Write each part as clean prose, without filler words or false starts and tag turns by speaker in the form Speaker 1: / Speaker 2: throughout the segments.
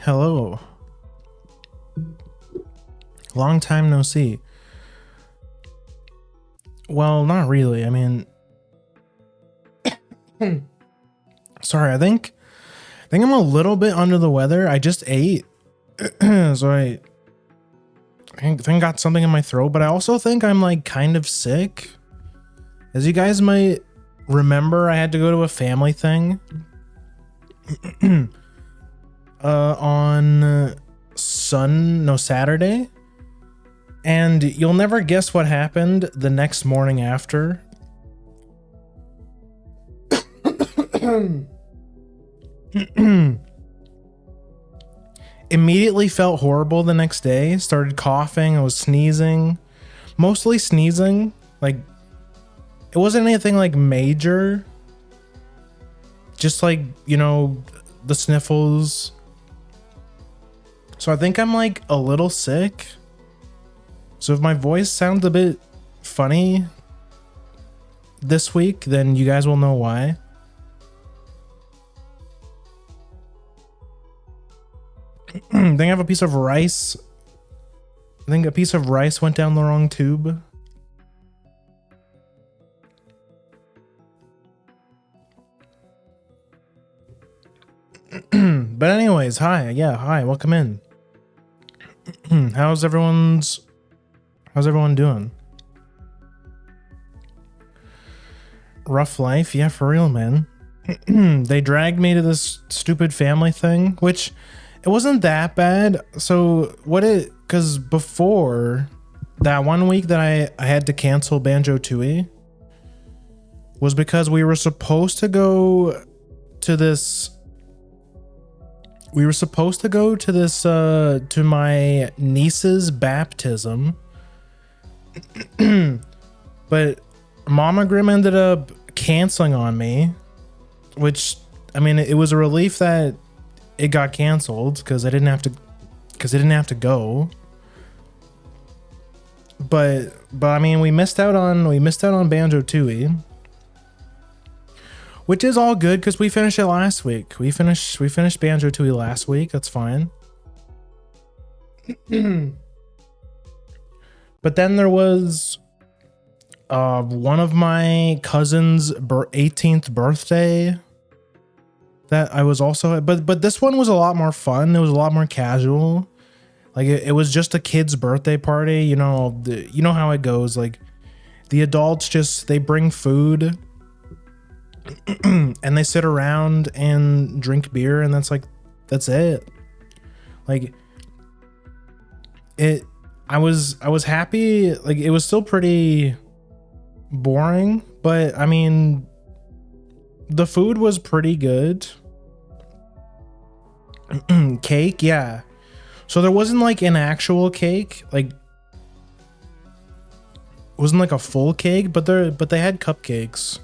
Speaker 1: Hello. Long time no see. Well, not really. I mean, sorry. I think I'm a little bit under the weather. I just ate, so I think I got something in my throat. But I also think I'm like kind of sick. As you guys might remember, I had to go to a family thing on Saturday. And you'll never guess what happened the next morning after. Immediately felt horrible the next day. Started coughing. I was sneezing. Mostly sneezing. Like, it wasn't anything like major. Just like, you know, the sniffles. So I think I'm like a little sick. So if my voice sounds a bit funny this week, then you guys will know why. I think I have a piece of rice. I think a piece of rice went down the wrong tube. But anyways, hi. Yeah, hi. Welcome in. How's everyone doing? Rough life? Yeah, for real, man. They dragged me to this stupid family thing, which it wasn't that bad. So because before that 1 week that I had to cancel Banjo-Tooie was because we were supposed to go to this to my niece's baptism. But Mama Grim ended up canceling on me, which, I mean, it was a relief that it got canceled because I didn't have to go. But I mean, we missed out on Banjo-Tooie, which is all good because we finished it last week. We finished Banjo-Tooie last week. That's fine. But then there was one of my cousin's 18th birthday that I was also at. But this one was a lot more fun. It was a lot more casual. Like it was just a kid's birthday party. You know, you know how it goes. Like the adults they bring food and they sit around and drink beer, and that's it. Like I was happy. Like it was still pretty boring, but I mean, the food was pretty good. Cake, yeah. So there wasn't like an actual cake, like it wasn't like a full cake, but they had cupcakes.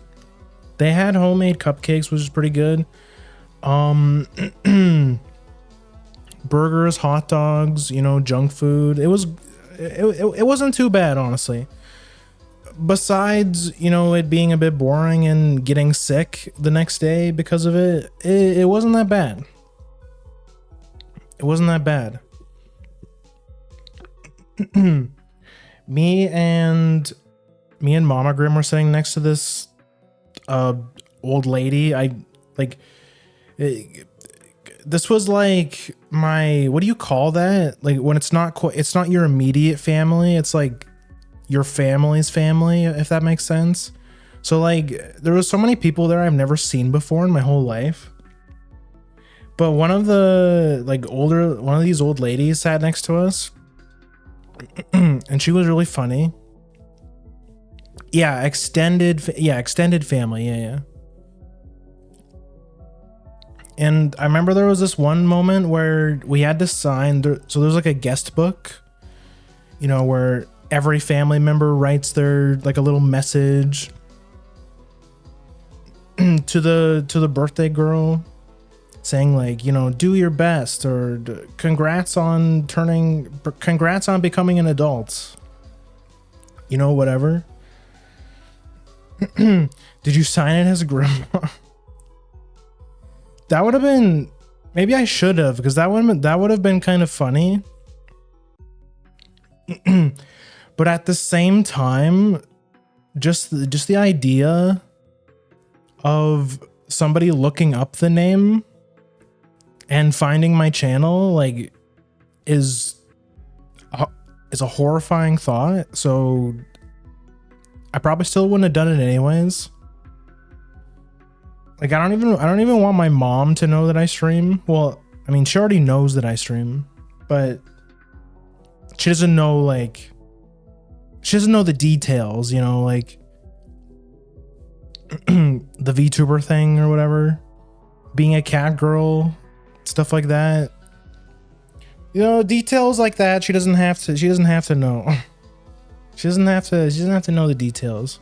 Speaker 1: They had homemade cupcakes, which is pretty good. Burgers, hot dogs, you know, junk food. It wasn't too bad, honestly. Besides, you know, it being a bit boring and getting sick the next day because of it, it wasn't that bad. It wasn't that bad. Me and Mama Grim were sitting next to this old lady. This was like my, what do you call that? Like when it's not your immediate family, it's like your family's family, if that makes sense. So like there was so many people there I've never seen before in my whole life. But one of these old ladies sat next to us and she was really funny. Yeah, extended family. Yeah. And I remember there was this one moment where we had to sign. So there's like a guest book, you know, where every family member writes their like a little message to the birthday girl, saying like, you know, do your best, or congrats on becoming an adult, you know, whatever. Did you sign it as grandma? That would have been Maybe I should have, because that would have been kind of funny. But at the same time, just the idea of somebody looking up the name and finding my channel like is a horrifying thought. So I probably still wouldn't have done it anyways. Like I don't even want my mom to know that I stream. Well, I mean, she already knows that I stream, but she doesn't know like she doesn't know the details, you know, like the VTuber thing or whatever, being a cat girl, stuff like that. You know, details like that. She doesn't have to know. She doesn't have to know the details.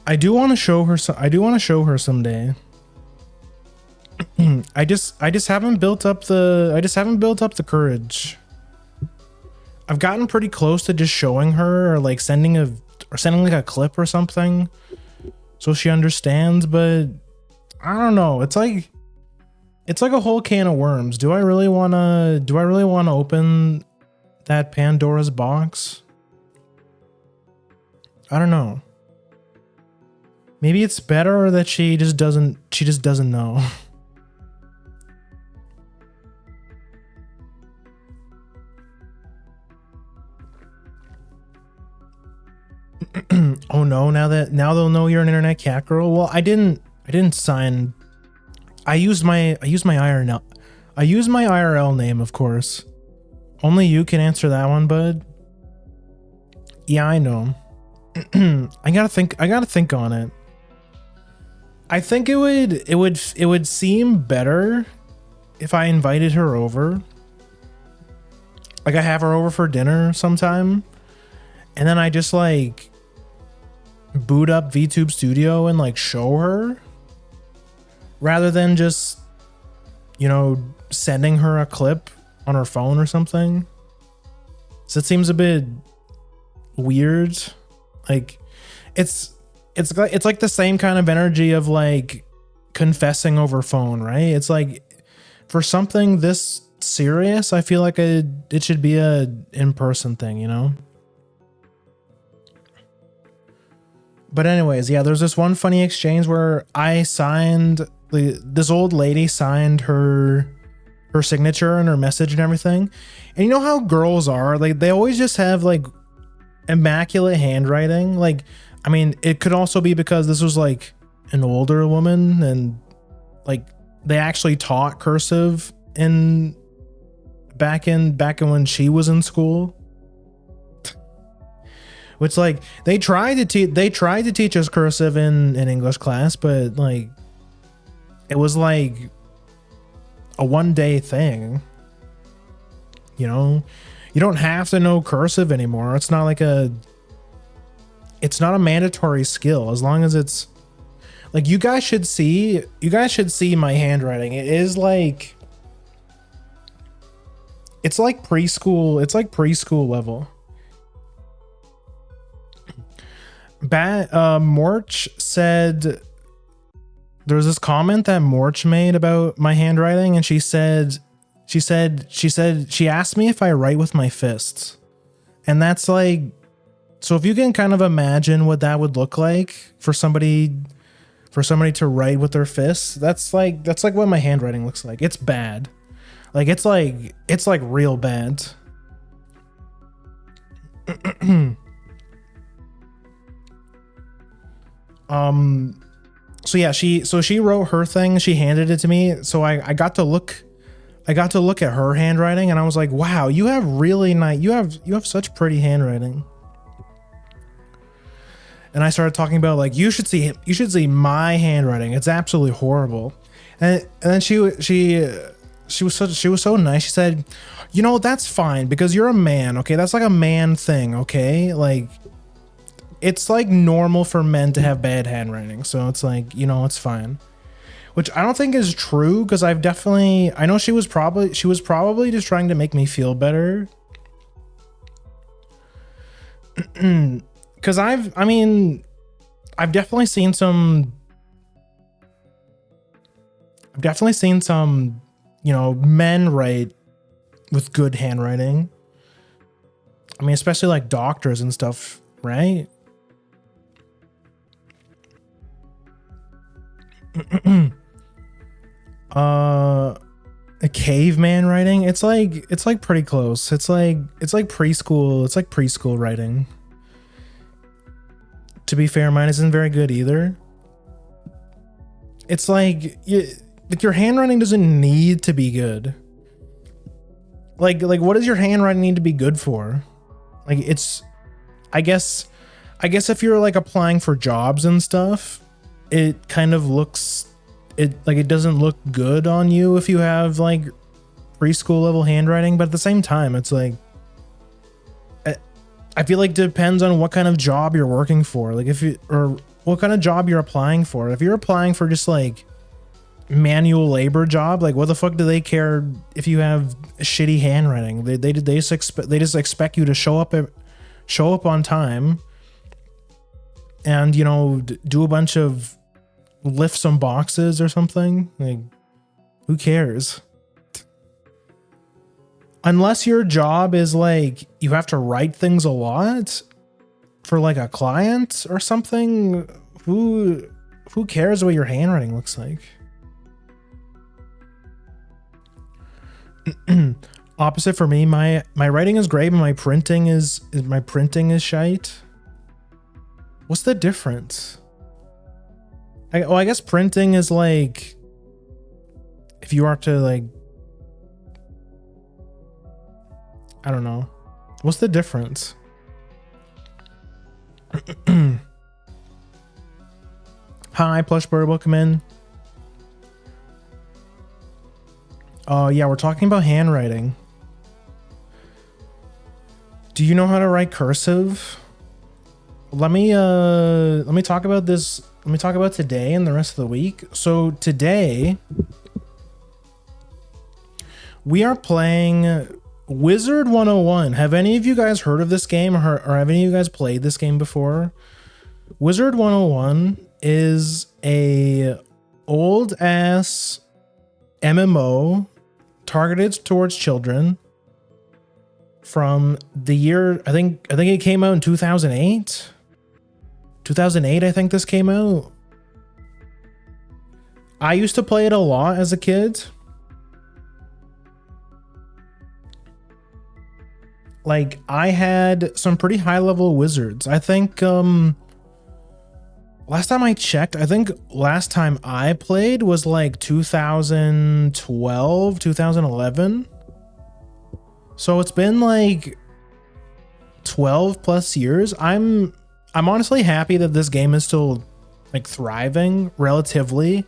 Speaker 1: I do want to show her someday. I just haven't built up the courage. I've gotten pretty close to just showing her or like sending like a clip or something so she understands, but I don't know. It's like a whole can of worms. Do I really want to open that Pandora's box? I don't know. Maybe it's better that she just doesn't know. Oh no, now they'll know you're an internet cat girl. Well, I didn't sign. I used my IRL name, of course. Only you can answer that one, bud. Yeah, I know. I gotta think on it. I think it would seem better if I invited her over. Like I have her over for dinner sometime, and then I just like boot up VTube Studio and like show her, rather than just, you know, sending her a clip on her phone or something. So it seems a bit weird. Like it's like the same kind of energy of like confessing over phone, right? It's like for something this serious, I feel like it should be a in-person thing, you know? But anyways, yeah, there's this one funny exchange where I signed, this old lady signed her signature and her message and everything. And you know how girls are? Like they always just have like immaculate handwriting. Like, I mean, it could also be because this was like an older woman and like they actually taught cursive back in when she was in school. Which like they tried to teach us cursive in English class, but like it was like a one-day thing. You know, you don't have to know cursive anymore. It's not a mandatory skill, as long as it's like you guys should see my handwriting. It's like preschool level. Morch said there was this comment that Morch made about my handwriting, and she asked me if I write with my fists. And that's like, so if you can kind of imagine what that would look like for somebody to write with their fists, that's like what my handwriting looks like. It's bad. Like it's like real bad. So yeah, she wrote her thing, she handed it to me, so I got to look at her handwriting, and I was like, wow, you have really nice, you have such pretty handwriting. And I started talking about like, you should see my handwriting, it's absolutely horrible. And then she was so nice. She said, you know, that's fine because you're a man, okay? That's like a man thing, okay? Like it's like normal for men to have bad handwriting, so it's like, you know, it's fine. Which I don't think is true, because I know she was probably just trying to make me feel better. Because I've definitely seen some I've definitely seen some, men write with good handwriting. I mean, especially like doctors and stuff, right? A caveman writing. It's like pretty close. It's like preschool. It's like preschool writing. To be fair, mine isn't very good either. It's like your handwriting doesn't need to be good. Like what does your handwriting need to be good for? Like it's, I guess if you're like applying for jobs and stuff, it kind of looks, it doesn't look good on you if you have like preschool level handwriting, but at the same time, it's like, I feel like it depends on what kind of job you're working for. Like or what kind of job you're applying for. If you're applying for just like manual labor job, like what the fuck do they care if you have shitty handwriting? They just expect you to show up on time and do a bunch of lift some boxes or something. Like who cares? Unless your job is like you have to write things a lot for like a client or something, who cares what your handwriting looks like? Opposite for me, my writing is great, but my printing is shite. What's the difference? I guess printing is like if you are to like, I don't know. What's the difference? Hi, Plush Bird, welcome in. Oh yeah, we're talking about handwriting. Do you know how to write cursive? Let me talk about this. Let me talk about today and the rest of the week. So today we are playing Wizard101. Have any of you guys heard of this game, or have any of you guys played this game before? Wizard101 is a old ass MMO targeted towards children from the year, I think it came out in 2008. 2008, I think this came out. I used to play it a lot as a kid. Like I had some pretty high level wizards. I think last time I checked, I think last time I played was like 2012, 2011. So it's been like 12 plus years. I'm honestly happy that this game is still like thriving relatively.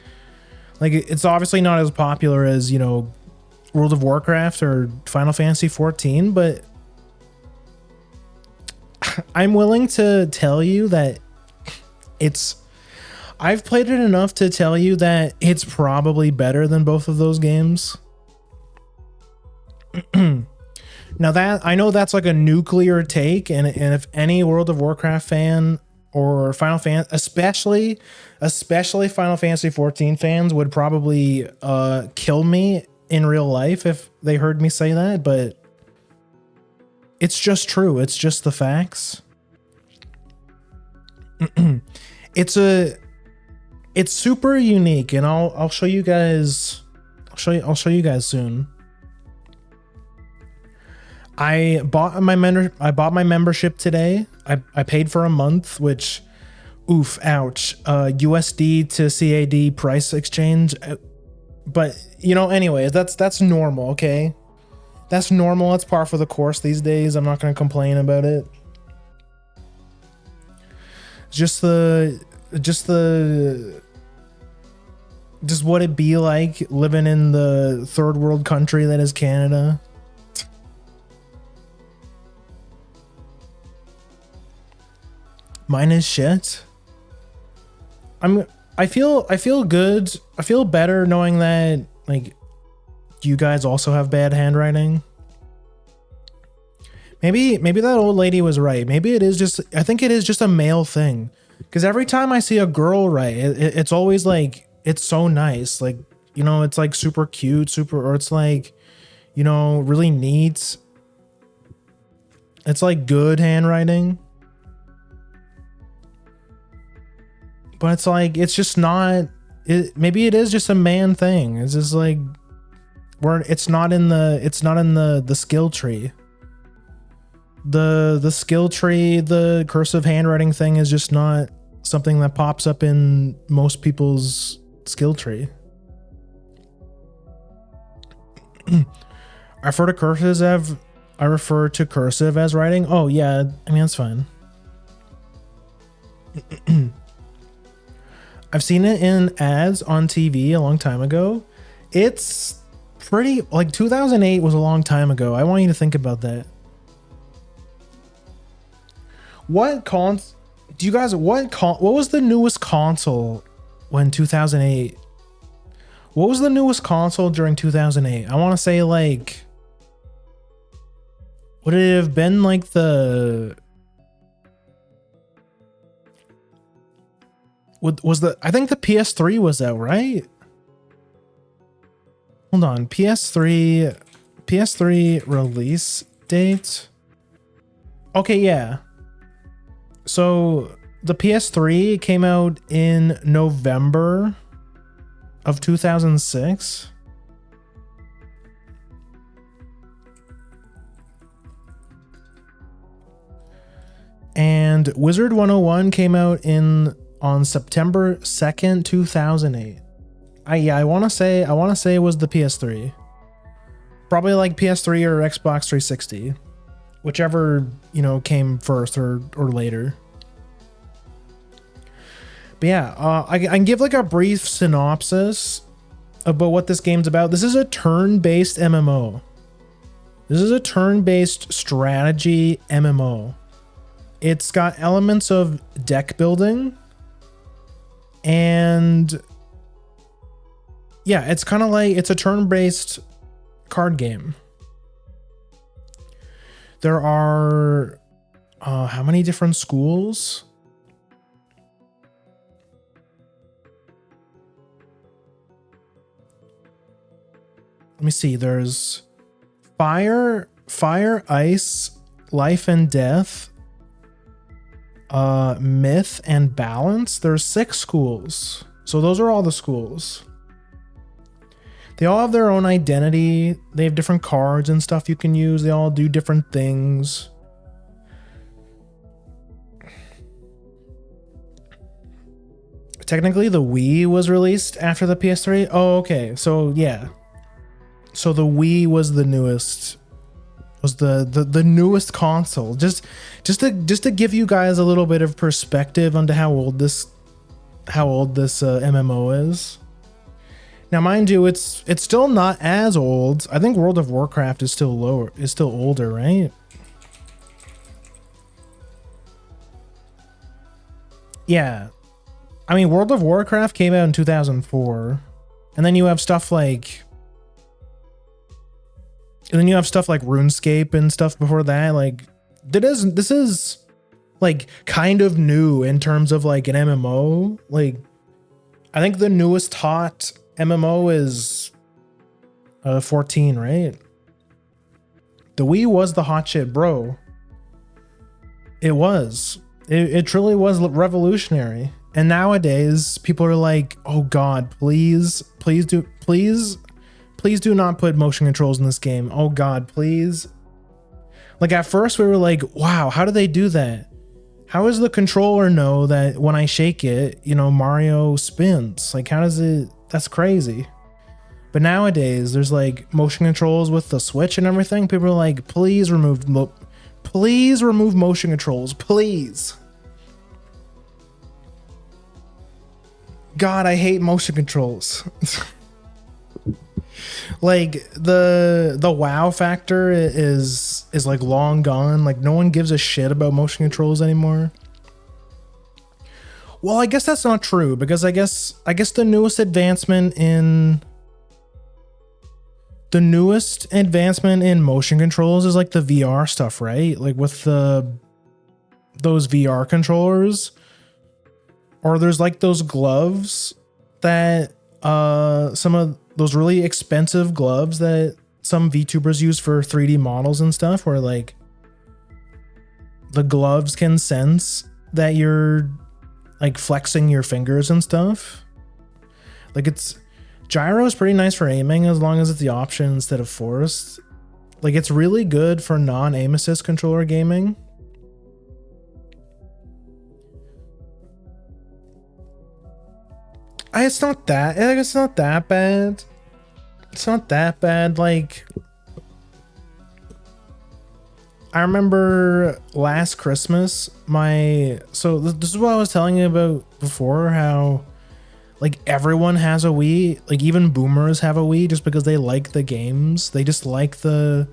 Speaker 1: Like it's obviously not as popular as, World of Warcraft or Final Fantasy 14, but I'm willing to tell you that I've played it enough to tell you that it's probably better than both of those games. Now that I know that's like a nuclear take, and if any World of Warcraft fan or Final Fantasy, especially Final Fantasy 14 fans would probably kill me in real life if they heard me say that, but it's just true. It's just the facts. It's super unique, and I'll show you guys. I'll show you guys soon. I bought my membership today. I paid for a month, which, oof, ouch. USD to CAD price exchange, but anyway, that's normal. Okay, that's normal. That's par for the course these days. I'm not gonna complain about it. Just what it be like living in the third world country that is Canada. Mine is shit. I feel good. I feel better knowing that like you guys also have bad handwriting. Maybe that old lady was right. Maybe it is just, I think it is just a male thing. Because every time I see a girl write, it's always like, it's so nice. Like you know, it's like super cute, or it's like, you know, really neat. It's like good handwriting. But it's like, it's just not, maybe it is just a man thing. It's just like, it's not in the skill tree. The skill tree, the cursive handwriting thing is just not something that pops up in most people's skill tree. I refer to cursive as writing. Oh yeah, I mean that's fine. I've seen it in ads on TV a long time ago. It's pretty, like 2008 was a long time ago. I want you to think about that. What was the newest console when 2008? What was the newest console during 2008? I want to say like, would it have been like I think the PS3 was out, right? Hold on, PS3 release date. Okay, yeah. So the PS3 came out in November of 2006. And Wizard101 came out on September 2nd, 2008. I want to say it was the PS3. Probably like PS3 or Xbox 360. Whichever, you know, came first or later. But yeah, I can give like a brief synopsis about what this game's about. This is a turn-based MMO. This is a turn-based strategy MMO. It's got elements of deck building. And yeah, it's kind of like, it's a turn-based card game. There are how many different schools? Let me see. There's fire, ice, life and death, myth, and balance. There's 6 schools. So those are all the schools. They all have their own identity. They have different cards and stuff you can use. They all do different things. Technically, the Wii was released after the PS3. Oh, okay. So yeah. So the Wii was the newest. Was the newest console. Just to give you guys a little bit of perspective onto how old this MMO is. Now, mind you, it's still not as old. I think World of Warcraft is still older, right? Yeah. I mean, World of Warcraft came out in 2004. And then you have stuff like RuneScape and stuff before that. Like, this is like kind of new in terms of like an MMO. Like, I think the newest hot MMO is 14, right? The Wii was the hot shit, bro. It was. It truly was revolutionary. And nowadays, people are like, "Oh God, please do not put motion controls in this game. Oh God, please." Like at first, we were like, "Wow, how do they do that? How does the controller know that when I shake it, you know, Mario spins? Like, how does it?" That's crazy. But nowadays, there's like motion controls with the Switch and everything. People are like, please remove motion controls, please. God, I hate motion controls. Like the wow factor is like long gone. Like no one gives a shit about motion controls anymore. Well, I guess that's not true because I guess the newest advancement in motion controls is like the VR stuff, right? Like with those VR controllers, or there's like those gloves that some of those really expensive gloves that some VTubers use for 3D models and stuff, where like the gloves can sense that you're like flexing your fingers and stuff. Like gyro is pretty nice for aiming as long as it's the option instead of forced. Like it's really good for non-aim assist controller gaming. It's not that bad. It's not that bad. Like, I remember last Christmas, so this is what I was telling you about before, how like everyone has a Wii, like even boomers have a Wii just because they like the games. They just like the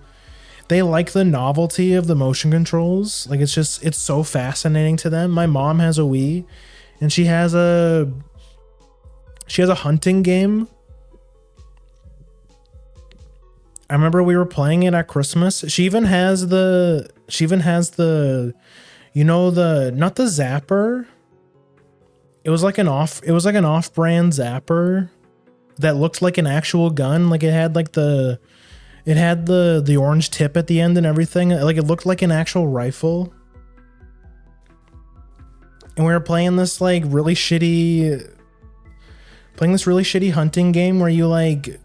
Speaker 1: novelty of the motion controls. Like it's so fascinating to them. My mom has a Wii and she has a hunting game. I remember we were playing it at Christmas. She even has the you know, not the zapper. It was like an off-brand zapper that looked like an actual gun. Like it had the orange tip at the end and everything. Like it looked like an actual rifle. And we were playing this really shitty hunting game where you like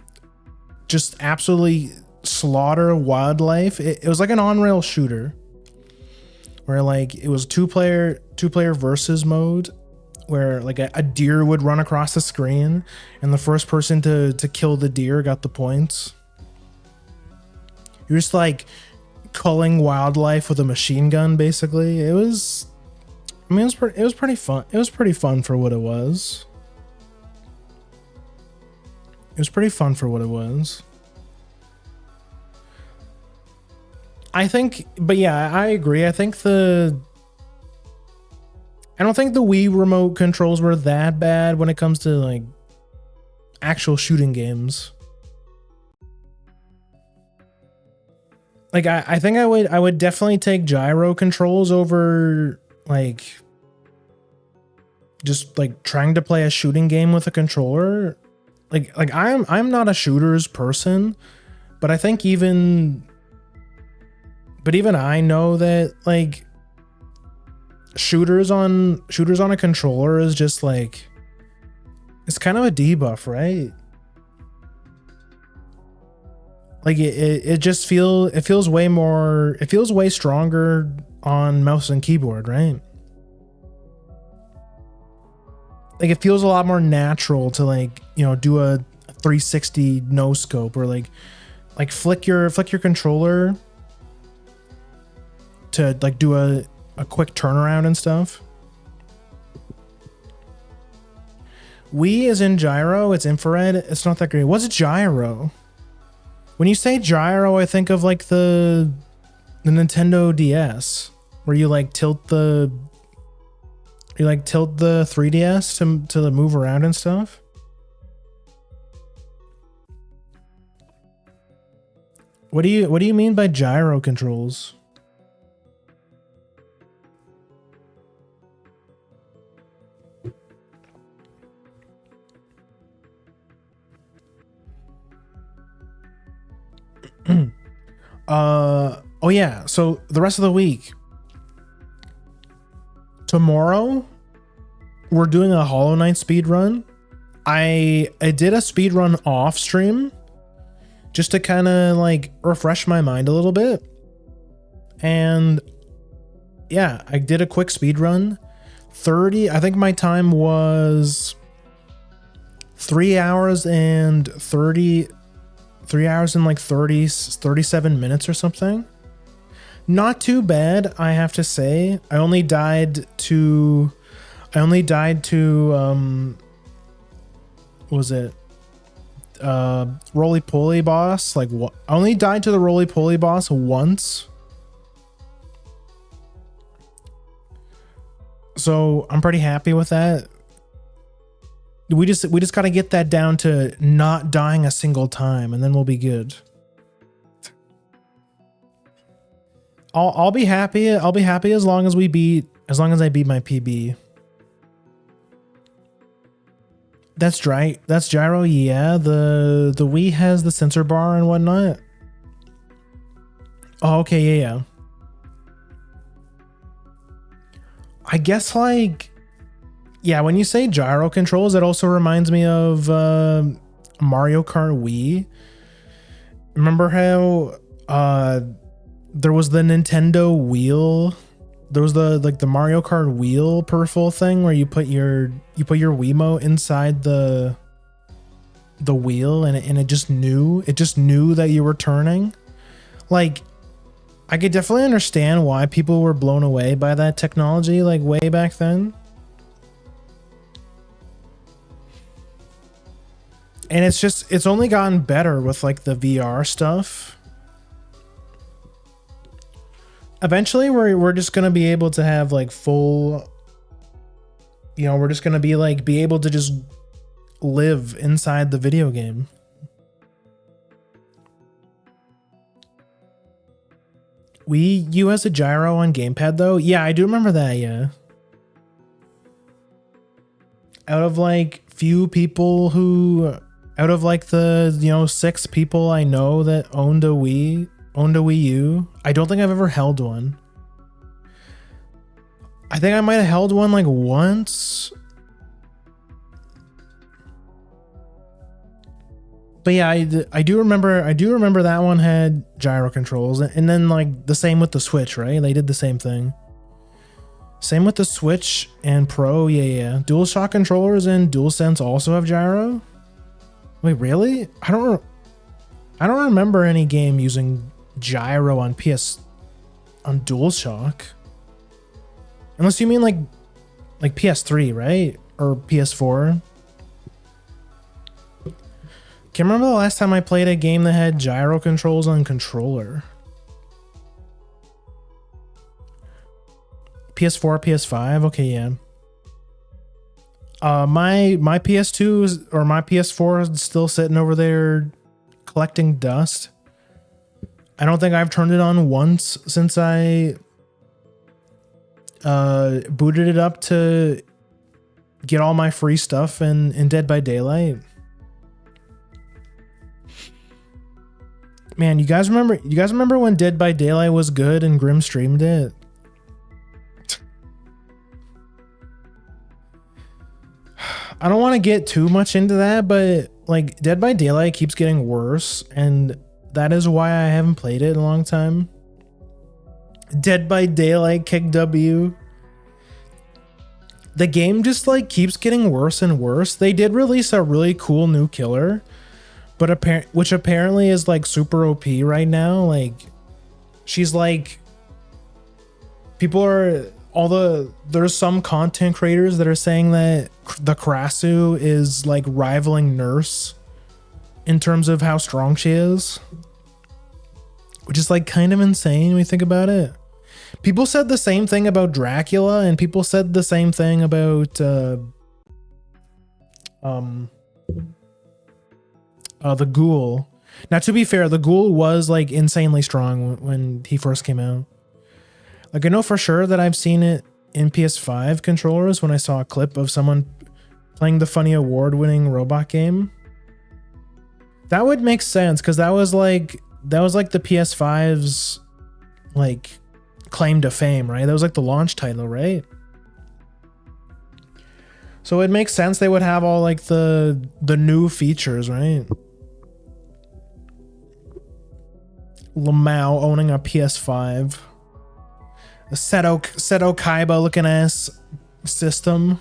Speaker 1: just absolutely slaughter wildlife. It was like an on-rail shooter where like it was two-player versus mode, where like a deer would run across the screen and the first person to kill the deer got the points. You're just like culling wildlife with a machine gun, basically. It was pretty fun. It was pretty fun for what it was. I think, but yeah, I agree. I don't think the Wii remote controls were that bad when it comes to like actual shooting games. Like I think I would definitely take gyro controls over like just like trying to play a shooting game with a controller. Like I'm not a shooters person, but I think even I know that like shooters on a controller is just like, it's kind of a debuff, right? Like it feels way stronger on mouse and keyboard, right? Like it feels a lot more natural to like, you know, do a 360 no scope, or like flick your controller to like do a quick turnaround and stuff. Wii is in gyro, it's infrared, it's not that great. What's gyro? When you say gyro, I think of like the Nintendo DS, where you like tilt the 3DS to move around and stuff. What do you mean by gyro controls? Oh yeah, so the rest of the week, tomorrow we're doing a Hollow Knight speed run. I did a speed run off stream just to kind of like refresh my mind a little bit, and yeah, I did a quick speed run. I think my time was 3 hours and 37 minutes or something. Not too bad, I have to say. I only died to was it roly-poly boss? Like what? I only died to the roly-poly boss once. So I'm pretty happy with that. We just got to get that down to not dying a single time, and then we'll be good. I'll be happy. I'll be happy as long as I beat my PB. That's gyro. Yeah, the Wii has the sensor bar and whatnot. Oh, okay, yeah. I guess like, yeah, when you say gyro controls, it also reminds me of Mario Kart Wii. Remember how there was the Nintendo wheel? There was the Mario Kart wheel peripheral thing where you put your Wiimote inside the wheel and it just knew that you were turning. Like, I could definitely understand why people were blown away by that technology like way back then. And it's only gotten better with like the VR stuff. Eventually we're just going to be able to have like full, you know, we're just going to be able to just live inside the video game. Wii U has a gyro on gamepad though. Yeah, I do remember that. Yeah. Out of like the, you know, 6 people I know that owned a Wii U, I don't think I've ever held one. I think I might have held one like once. But yeah, I do remember that one had gyro controls, and then like the same with the Switch, right? They did the same thing. Same with the Switch and Pro, yeah. DualShock controllers and DualSense also have gyro. Wait, really? I don't remember any game using gyro on DualShock. Unless you mean like PS3, right? Or PS4. Can't remember the last time I played a game that had gyro controls on controller. PS4, PS5, okay, yeah. My PS2 or my PS4 is still sitting over there collecting dust. I don't think I've turned it on once since I booted it up to get all my free stuff in Dead by Daylight. Man, you guys remember when Dead by Daylight was good and Grim streamed it? I don't want to get too much into that, but like Dead by Daylight keeps getting worse, and that is why I haven't played it in a long time. Dead by Daylight kick W. The game just like keeps getting worse and worse. They did release a really cool new killer, but which apparently is like super OP right now. Like, she's like, there's some content creators that are saying that the Krasu is like rivaling Nurse in terms of how strong she is, which is like kind of insane when you think about it. People said the same thing about Dracula, and people said the same thing about the Ghoul. Now, to be fair, the Ghoul was like insanely strong when he first came out. Like, I know for sure that I've seen it in PS5 controllers when I saw a clip of someone playing the funny award-winning robot game. That would make sense, because that was like the PS5's like claim to fame, right? That was like the launch title, right? So it makes sense they would have all like the new features, right? Lamau owning a PS5. A Seto Kaiba looking ass system.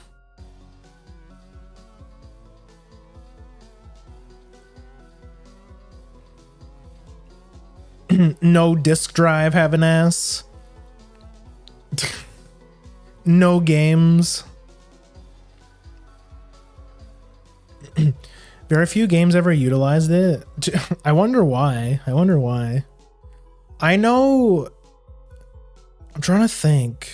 Speaker 1: No disk drive having ass. No games. Very few games ever utilized it. I wonder why. I know. I'm trying to think.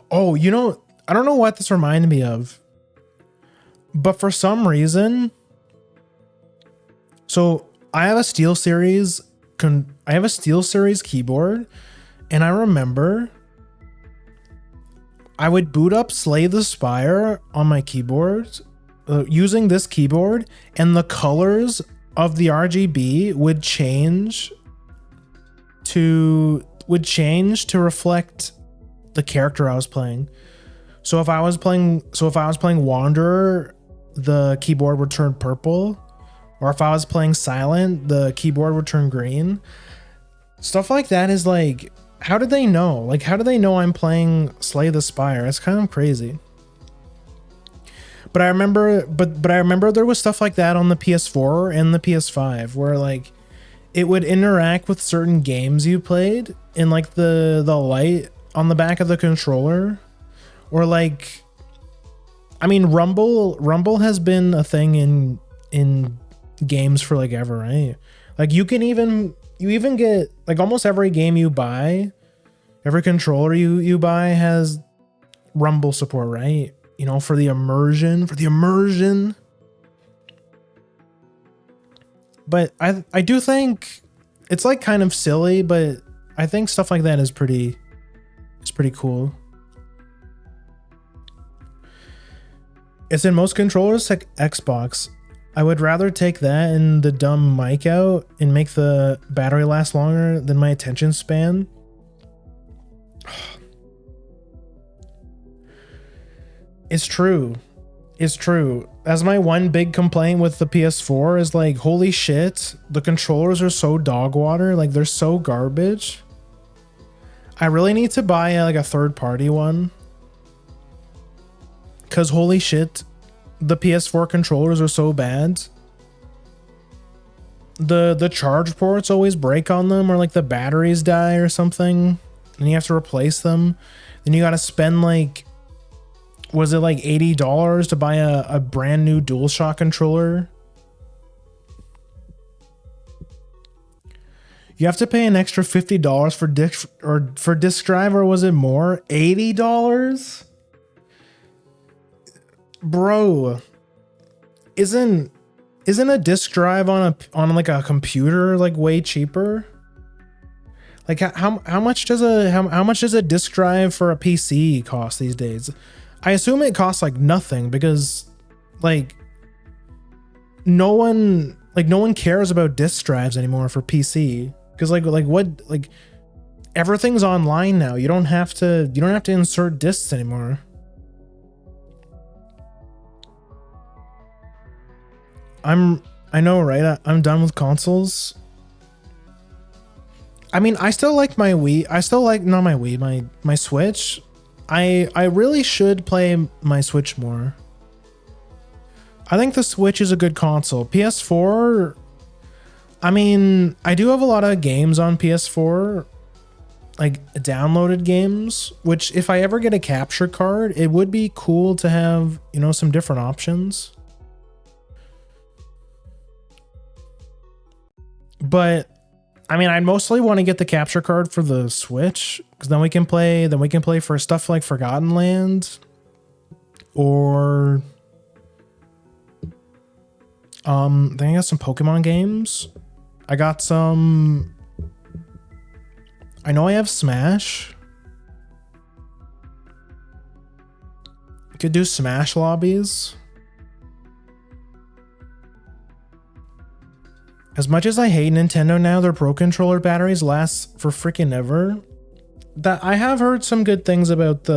Speaker 1: Oh, you know, I don't know what this reminded me of, but for some reason, so I have a SteelSeries keyboard, and I remember I would boot up Slay the Spire on my keyboard using this keyboard, and the colors of the RGB would change to reflect the character I was playing. So if I was playing Wanderer, the keyboard would turn purple, or if I was playing Silent, the keyboard would turn green. Stuff like that is like, how did they know? Like, how do they know I'm playing Slay the Spire? It's kind of crazy. But I remember, but I remember there was stuff like that on the PS4 and the PS5 where like it would interact with certain games you played in like the light on the back of the controller, or like, I mean, Rumble has been a thing in games for like ever, right? Like you even get like almost every game you buy, every controller you buy has Rumble support, right? You know, for the immersion. But I do think it's like kind of silly, but I think stuff like that is pretty cool. It's in most controllers like Xbox. I would rather take that and the dumb mic out and make the battery last longer than my attention span. It's true. It's true. As my one big complaint with the PS4 is like, holy shit, the controllers are so dog water. Like they're so garbage. I really need to buy like a third party one. Cause holy shit, the PS4 controllers are so bad. The charge ports always break on them, or like the batteries die or something, and you have to replace them. Then you gotta spend like, was it like $80 to buy a brand new DualShock controller? You have to pay an extra $50 for disk drive, or was it more? $80? Bro, isn't a disk drive on like a computer like way cheaper? Like how much does a disk drive for a PC cost these days? I assume it costs like nothing, because like no one cares about disk drives anymore for PC, because like everything's online now. You don't have to insert disks anymore. I know, right? I'm done with consoles. I mean, I still like my Wii. Not my Wii, my Switch. I really should play my Switch more. I think the Switch is a good console. PS4, I mean, I do have a lot of games on PS4, like downloaded games, which if I ever get a capture card, it would be cool to have, you know, some different options. But I mean, I mostly want to get the capture card for the Switch, because then we can play for stuff like Forgotten Land, or then I got some Pokemon games. I know I have Smash. Could do Smash lobbies. As much as I hate Nintendo now, their Pro Controller batteries last for freaking ever. That I have heard some good things about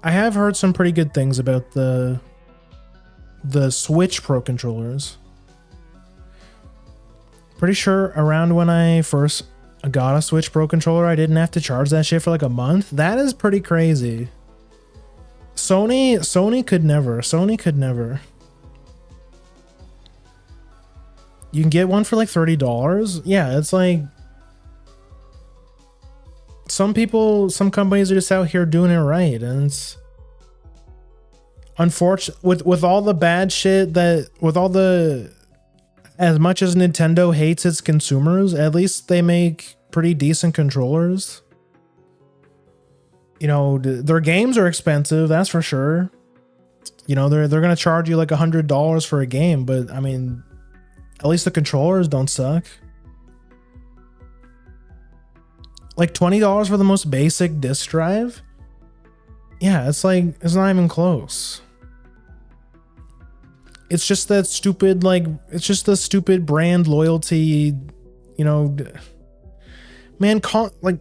Speaker 1: I have heard some pretty good things about the Switch Pro Controllers. Pretty sure around when I first got a Switch Pro Controller, I didn't have to charge that shit for like a month. That is pretty crazy. Sony could never. You can get one for like $30. Yeah, it's like some companies are just out here doing it right, and it's unfortunate with all the bad shit as much as Nintendo hates its consumers, at least they make pretty decent controllers. You know, their games are expensive, that's for sure. You know, they're gonna charge you like $100 for a game, but I mean, at least the controllers don't suck. Like $20 for the most basic disk drive? Yeah, it's like, it's not even close. It's just that stupid, like, it's just the stupid brand loyalty, you know. Man, like,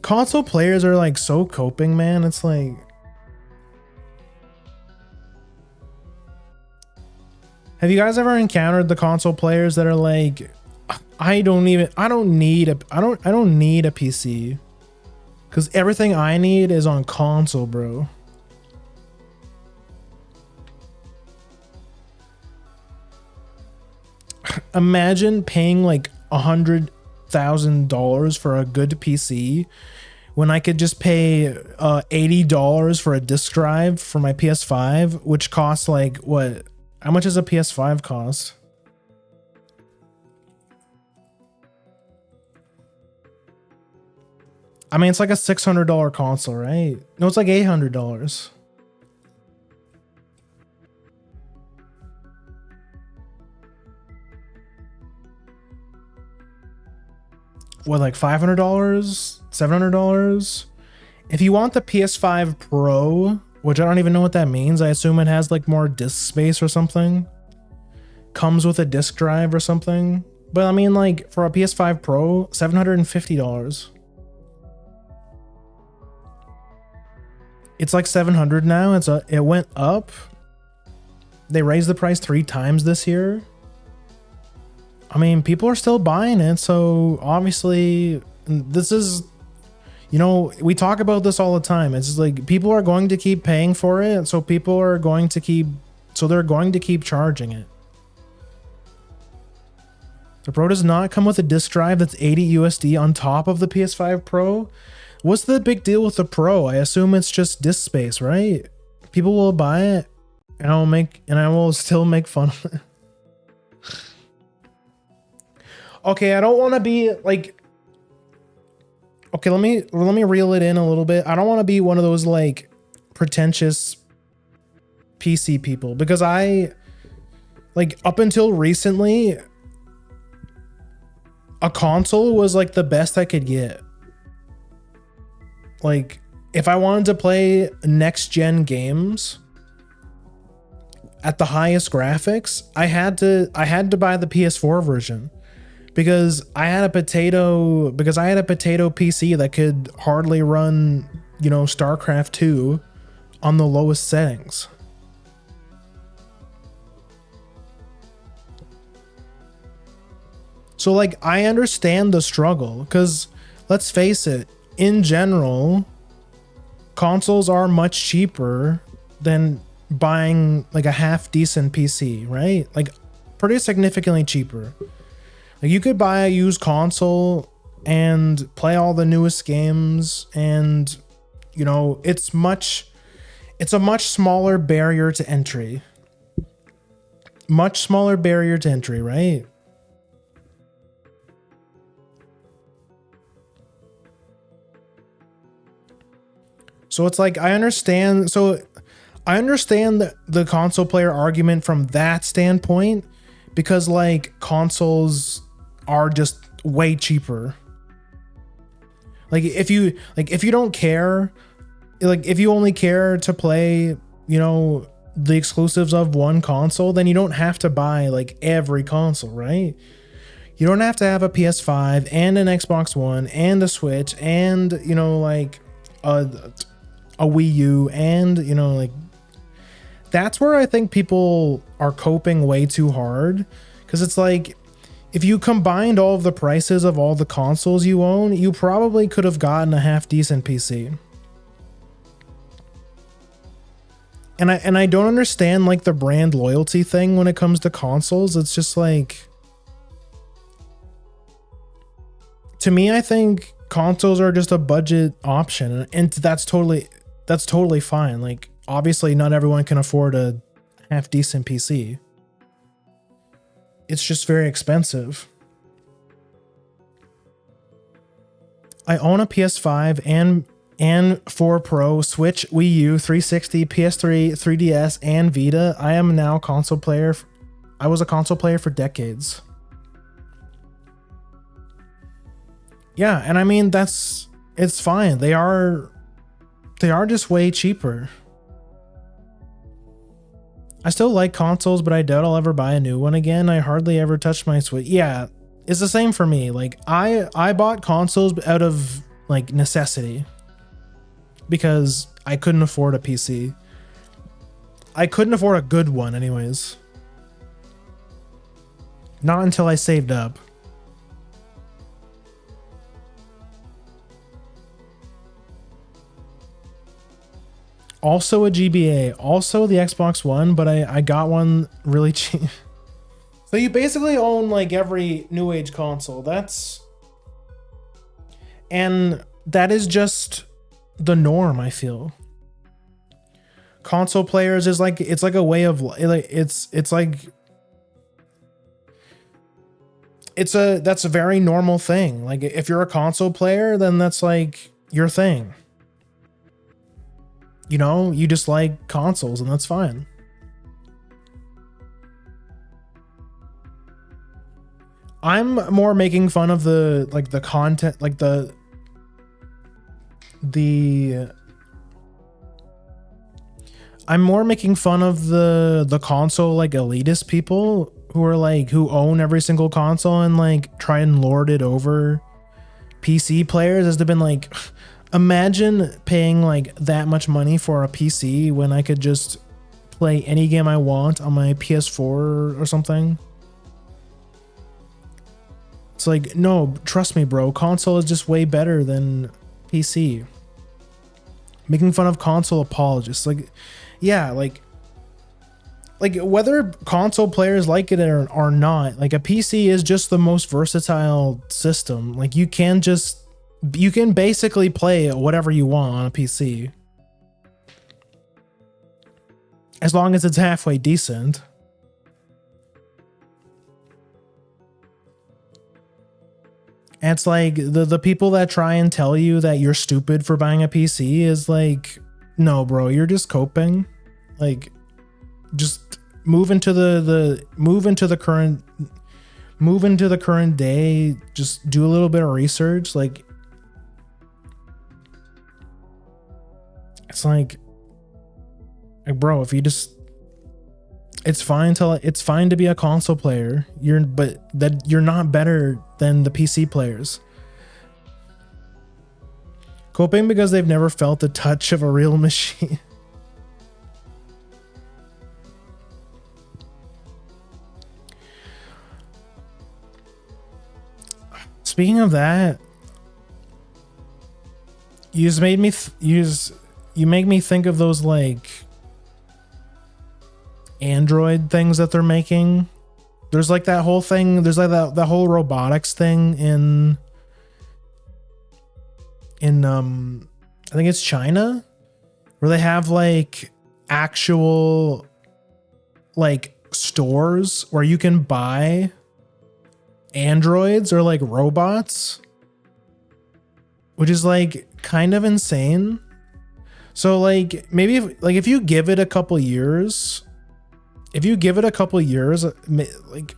Speaker 1: console players are like so coping, man. It's like, have you guys ever encountered the console players that are like, I don't need a PC because everything I need is on console, bro. Imagine paying like $100,000 for a good PC when I could just pay $80 for a disk drive for my PS5, which costs like what? How much does a PS5 cost? I mean, it's like a $600 console, right? No, it's like $800. What, like $500? $700? If you want the PS5 Pro, which I don't even know what that means, I assume it has like more disk space or something. Comes with a disk drive or something. But I mean, like for a PS5 Pro, $750. It's like $700 now. It went up. They raised the price 3 times this year. I mean, people are still buying it, so obviously this is, you know, we talk about this all the time. It's like people are going to keep paying for it, so they're going to keep charging it. The Pro does not come with a disk drive that's 80 USD on top of the PS5 Pro. What's the big deal with the Pro? I assume it's just disk space, right? People will buy it, and I will still make fun of it. Okay, I don't want to be like, okay, let me reel it in a little bit. I don't want to be one of those like pretentious PC people, because I, like, up until recently, a console was like the best I could get. Like, if I wanted to play next gen games at the highest graphics, I had to buy the PS4 version. Because I had a potato PC that could hardly run, you know, StarCraft 2 on the lowest settings. So like, I understand the struggle, because let's face it, in general, consoles are much cheaper than buying like a half decent PC, right? Like pretty significantly cheaper. Like, you could buy a used console and play all the newest games, and, you know, it's a much smaller barrier to entry. Much smaller barrier to entry, right? So it's like, I understand the console player argument from that standpoint, because like consoles are just way cheaper. Like if you don't care, like if you only care to play, you know, the exclusives of one console, then you don't have to buy like every console, right? You don't have to have a PS5 and an Xbox One and a Switch and, you know, like a Wii U, and, you know, like, that's where I think people are coping way too hard, because it's like, if you combined all of the prices of all the consoles you own, you probably could have gotten a half decent PC. And I don't understand like the brand loyalty thing when it comes to consoles. It's just like, to me, I think consoles are just a budget option, and that's totally fine. Like, obviously not everyone can afford a half decent PC. It's just very expensive. I own a PS5 and 4 Pro, Switch, Wii U, 360, PS3, 3DS, and Vita. I am now a console player. I was a console player for decades. Yeah, and I mean it's fine. They are just way cheaper. I still like consoles, but I doubt I'll ever buy a new one again. I hardly ever touch my Switch. Yeah, it's the same for me. Like I bought consoles out of like necessity because I couldn't afford a PC. I couldn't afford a good one anyways. Not until I saved up. Also a GBA, also the Xbox One, but I got one really cheap. So you basically own like every new age console. And that is just the norm, I feel. Console players is like, it's like a way of like, that's a very normal thing. Like if you're a console player, then that's like your thing. You know, you just like consoles and that's fine. I'm more making fun of the like the content, like the I'm more making fun of the console like elitist people who are like who own every single console and like try and lord it over PC players, as they've been like, imagine paying like that much money for a PC when I could just play any game I want on my PS4 or something. It's like, no, trust me, bro. Console is just way better than PC. Making fun of console apologists. Like, yeah, like whether console players like it or not, like a PC is just the most versatile system. Like you can basically play whatever you want on a PC. As long as it's halfway decent. And it's like the people that try and tell you that you're stupid for buying a PC is like, no, bro, you're just coping. Like, just move into the current day. Just do a little bit of research. Like, it's like, bro, if you just, it's fine to be a console player. But you're not better than the PC players. Coping because they've never felt the touch of a real machine. Speaking of that, you just made me you make me think of those like Android things that they're making. There's like that whole thing. There's like that whole robotics thing in I think it's China, where they have like actual like stores where you can buy androids or like robots, which is like kind of insane. So like maybe if you give it a couple years, like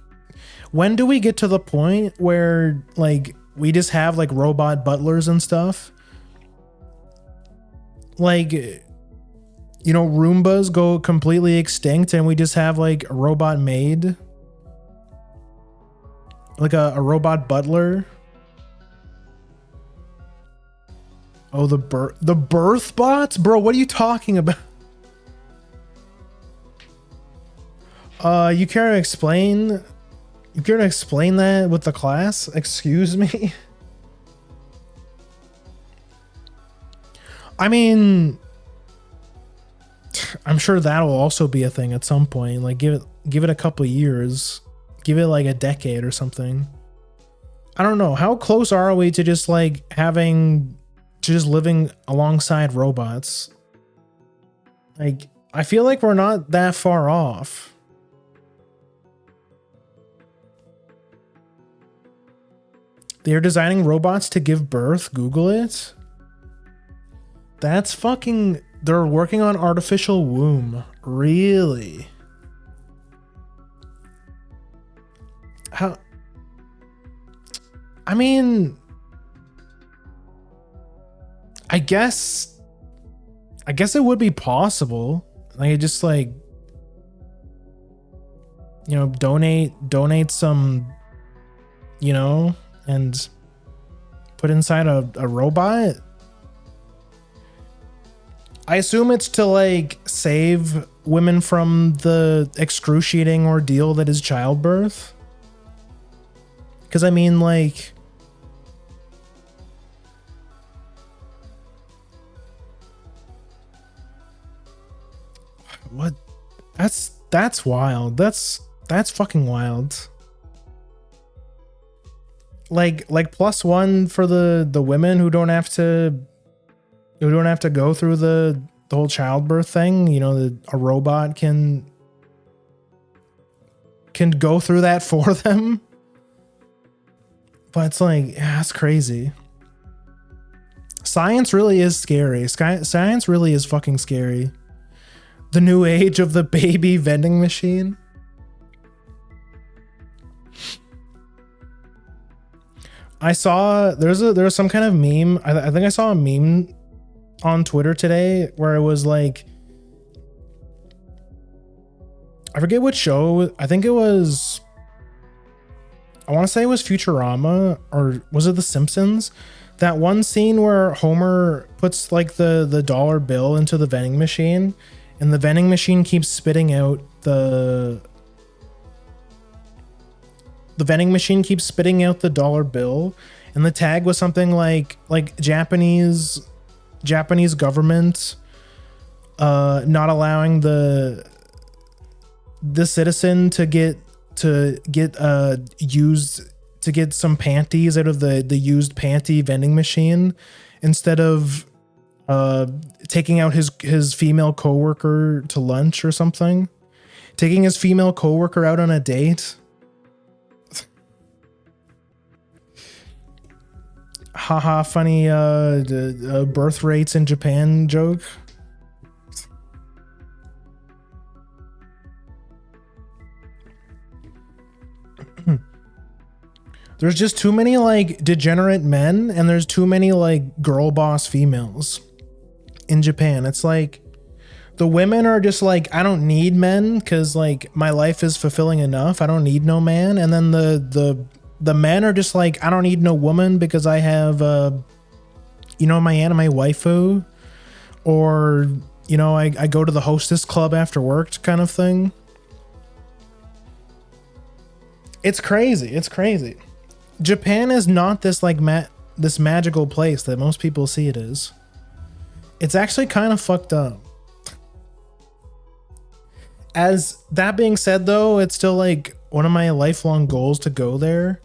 Speaker 1: when do we get to the point where like we just have like robot butlers and stuff? Like, you know, Roombas go completely extinct and we just have like a robot maid, like a robot butler. Oh, the birth bots, bro. What are you talking about? You care to explain? You care to explain that with the class? Excuse me. I mean, I'm sure that'll also be a thing at some point. Like give it a couple years, give it like a decade or something. I don't know. How close are we to just like living alongside robots? Like, I feel like we're not that far off. They're designing robots to give birth. Google it. That's fucking... They're working on artificial womb. Really? How... I mean... I guess it would be possible. Like, just like, you know, donate some, you know, and put inside a robot. I assume it's to like save women from the excruciating ordeal that is childbirth. Because I mean, like, what? That's wild. That's fucking wild. Like +1 for the women who don't have to go through the whole childbirth thing. You know, a robot can go through that for them. But it's like, yeah, that's crazy. Science really is scary. Science really is fucking scary. The new age of the baby vending machine. I saw there was some kind of meme. I think I saw a meme on Twitter today where it was like, I forget what show. I think it was, I want to say it was Futurama, or was it The Simpsons? That one scene where Homer puts like the dollar bill into the vending machine, and the vending machine keeps spitting out the vending machine keeps spitting out the dollar bill, and the tag was something like Japanese government not allowing the citizen to get some panties out of the used panty vending machine, instead of taking out his female coworker to lunch or something, taking his female coworker out on a date. Haha, funny birth rates in Japan joke. There's just too many like degenerate men, and there's too many like girl boss females in Japan. It's like the women are just like, I don't need men because like my life is fulfilling enough. I don't need no man. And then the men are just like, I don't need no woman because I have you know, my anime waifu, or you know, I go to the hostess club after work kind of thing. It's crazy. It's crazy. Japan is not this like this magical place that most people see it as. It's actually kind of fucked up. As that being said, though, it's still like one of my lifelong goals to go there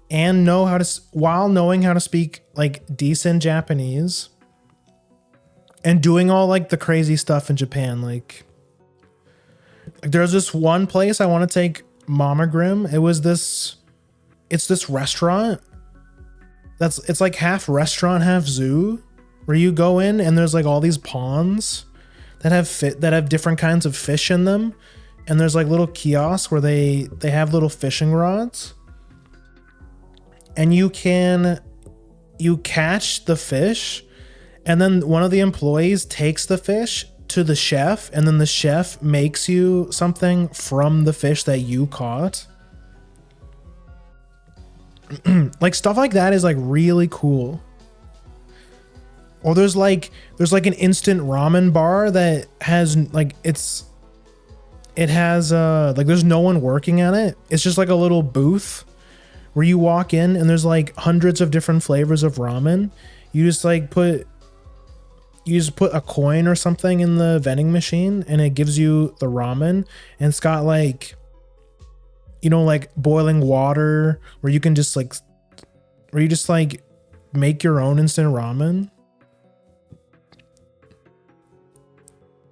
Speaker 1: and know how to, while knowing how to speak like decent Japanese and doing all like the crazy stuff in Japan. Like there's this one place I want to take Mama Grim. It's this restaurant it's like half restaurant, half zoo, where you go in and there's like all these ponds that have different kinds of fish in them, and there's like little kiosks where they have little fishing rods, and you catch the fish, and then one of the employees takes the fish to the chef, and then the chef makes you something from the fish that you caught. Like stuff like that is like really cool. Or there's like an instant ramen bar that has like it has like there's no one working at it. It's just like a little booth where you walk in and there's like hundreds of different flavors of ramen. You just put a coin or something in the vending machine and it gives you the ramen, and it's got like, you know, like boiling water where you can just like make your own instant ramen.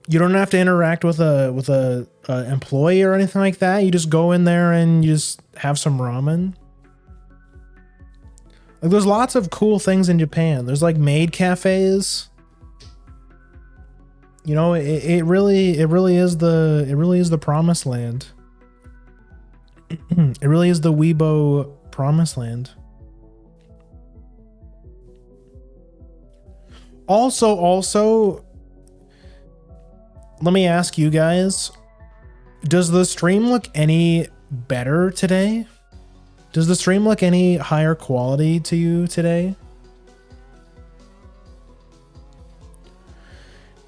Speaker 1: You don't have to interact with a employee or anything like that. You just go in there and you just have some ramen. Like there's lots of cool things in Japan. There's like maid cafes. You know, it really is the promised land. It really is the Weibo promised land. Also, let me ask you guys, does the stream look any better today? Does the stream look any higher quality to you today?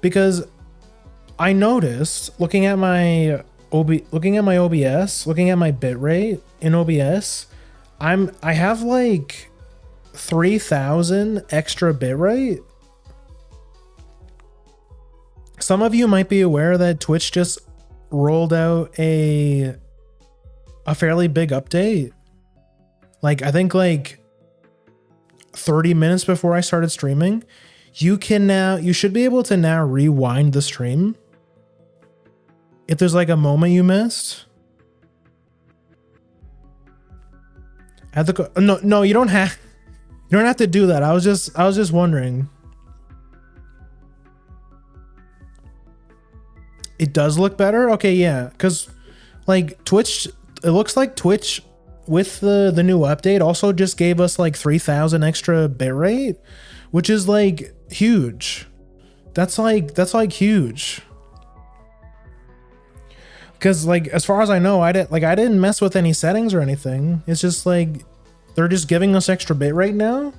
Speaker 1: Because I noticed looking at my OBS, looking at my bitrate in OBS, I have like 3,000 extra bitrate. Some of you might be aware that Twitch just rolled out a fairly big update. Like, I think like 30 minutes before I started streaming, you should be able to now rewind the stream if there's like a moment you missed. No, you don't have to do that. I was just wondering. It does look better? Okay, yeah, because like Twitch, it looks like Twitch with the new update also just gave us like 3,000 extra bitrate, which is like huge. That's like huge. Because like as far as I know, I didn't mess with any settings or anything. It's just like they're just giving us extra bitrate now,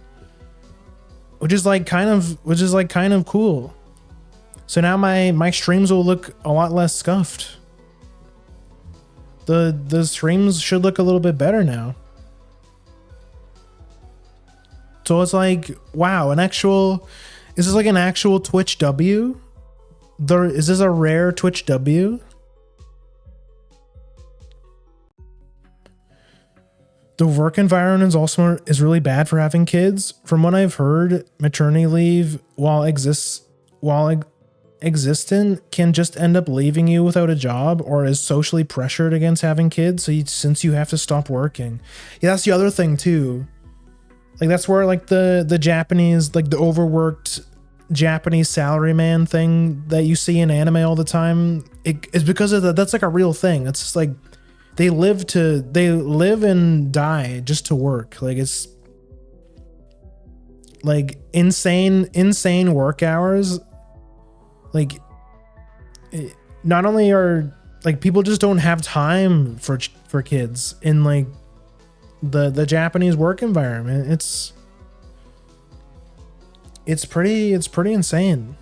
Speaker 1: which is kind of cool. So now my streams will look a lot less scuffed. The streams should look a little bit better now. So it's like, wow, is this like an actual Twitch W? Is this a rare Twitch W? The work environment is really bad for having kids. From what I've heard, maternity leave while existent can just end up leaving you without a job, or is socially pressured against having kids since you have to stop working. Yeah, that's the other thing too. Like that's where like the Japanese, like the overworked Japanese salaryman thing that you see in anime all the time, it's because of that's like a real thing. It's just like they live and die just to work. Like it's like insane work hours. Like, not only are like people just don't have time for kids in like the Japanese work environment. It's pretty insane.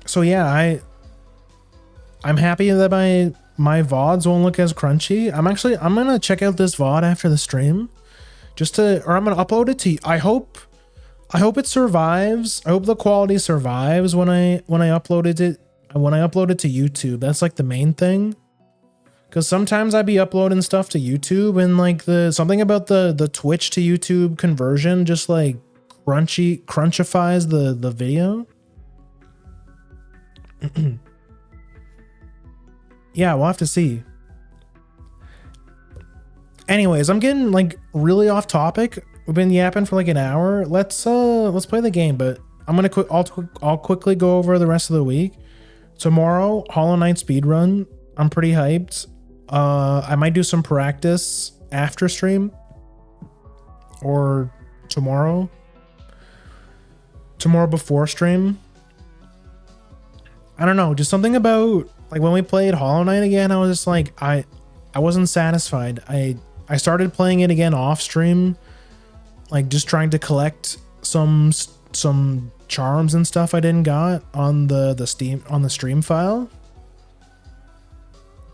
Speaker 1: So yeah, I'm happy that my VODs won't look as crunchy. I'm gonna check out this VOD after the stream. I'm gonna upload it to you. I hope it survives. I hope the quality survives when I upload it to YouTube. That's like the main thing. Because sometimes I be uploading stuff to YouTube and like something about the Twitch to YouTube conversion just like crunchifies the video. Yeah, we'll have to see. Anyways, I'm getting like really off topic. We've been yapping for like an hour. Let's play the game, but I'll quickly go over the rest of the week. Tomorrow, Hollow Knight speedrun. I'm pretty hyped. I might do some practice after stream or tomorrow before stream. I don't know, just something about like when we played Hollow Knight again, I was just like I wasn't satisfied. I started playing it again off stream, like just trying to collect some charms and stuff I didn't got on the stream file.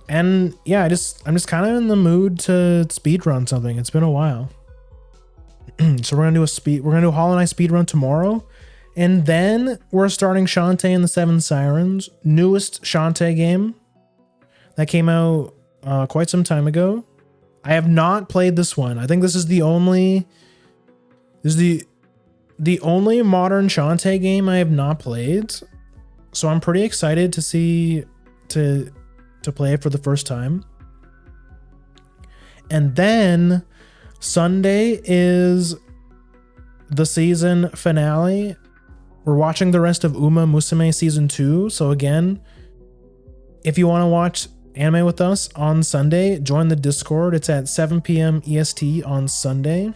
Speaker 1: And yeah, I'm just kind of in the mood to speedrun something. It's been a while. So we're gonna do Hollow Knight speedrun tomorrow. And then we're starting Shantae and the Seven Sirens, newest Shantae game that came out quite some time ago. I have not played this one. I think this is the only modern Shantae game I have not played. So I'm pretty excited to see to play it for the first time. And then Sunday is the season finale. We're watching the rest of Uma Musume season 2. So again, if you want to watch anime with us on Sunday. Join the Discord. It's at 7 p.m. EST on Sunday.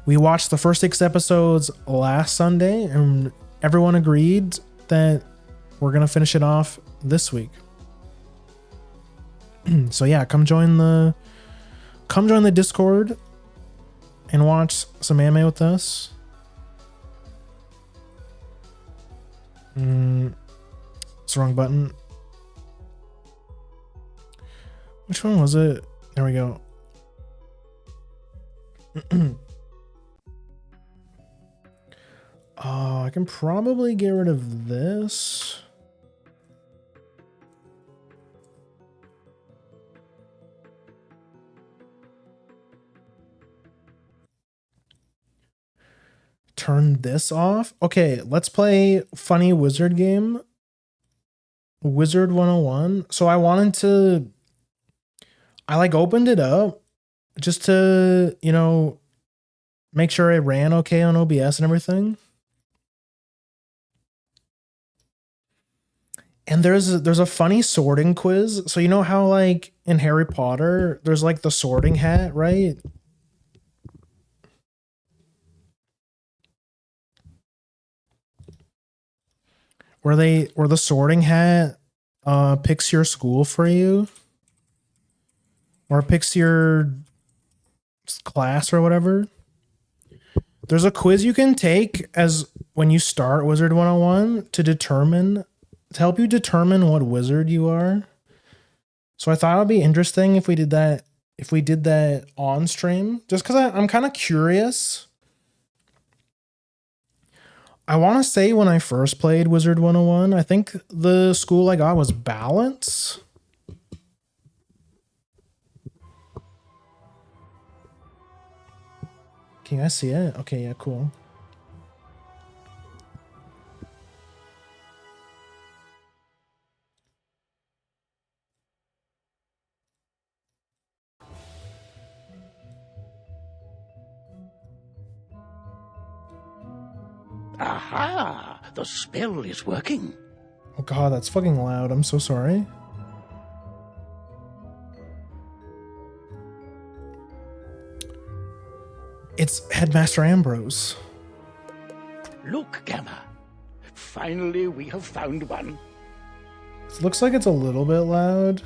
Speaker 1: We watched the first 6 episodes last Sunday, and everyone agreed that we're gonna finish it off this week. So yeah, come join the Discord and watch some anime with us. It's the wrong button. Which one was it? There we go. Oh, I can probably get rid of this. Turn this off. Okay, let's play funny wizard game. Wizard101. So I opened it up just to, make sure it ran okay on OBS and everything. And there's a funny sorting quiz. So you know how like in Harry Potter, there's like the sorting hat, right? Where the sorting hat picks your school for you. Or picks your class or whatever. There's a quiz you can take as when you start Wizard 101 to help you determine what wizard you are. So I thought it would be interesting if we did that on stream, just because I'm kind of curious. I want to say when I first played Wizard 101, I think the school I got was Balance. Can you guys see it? Okay, yeah, cool.
Speaker 2: Aha! The spell is working.
Speaker 1: Oh god, that's fucking loud. I'm so sorry. It's Headmaster Ambrose.
Speaker 2: Look, Gamma. Finally, we have found one.
Speaker 1: It looks like it's a little bit loud.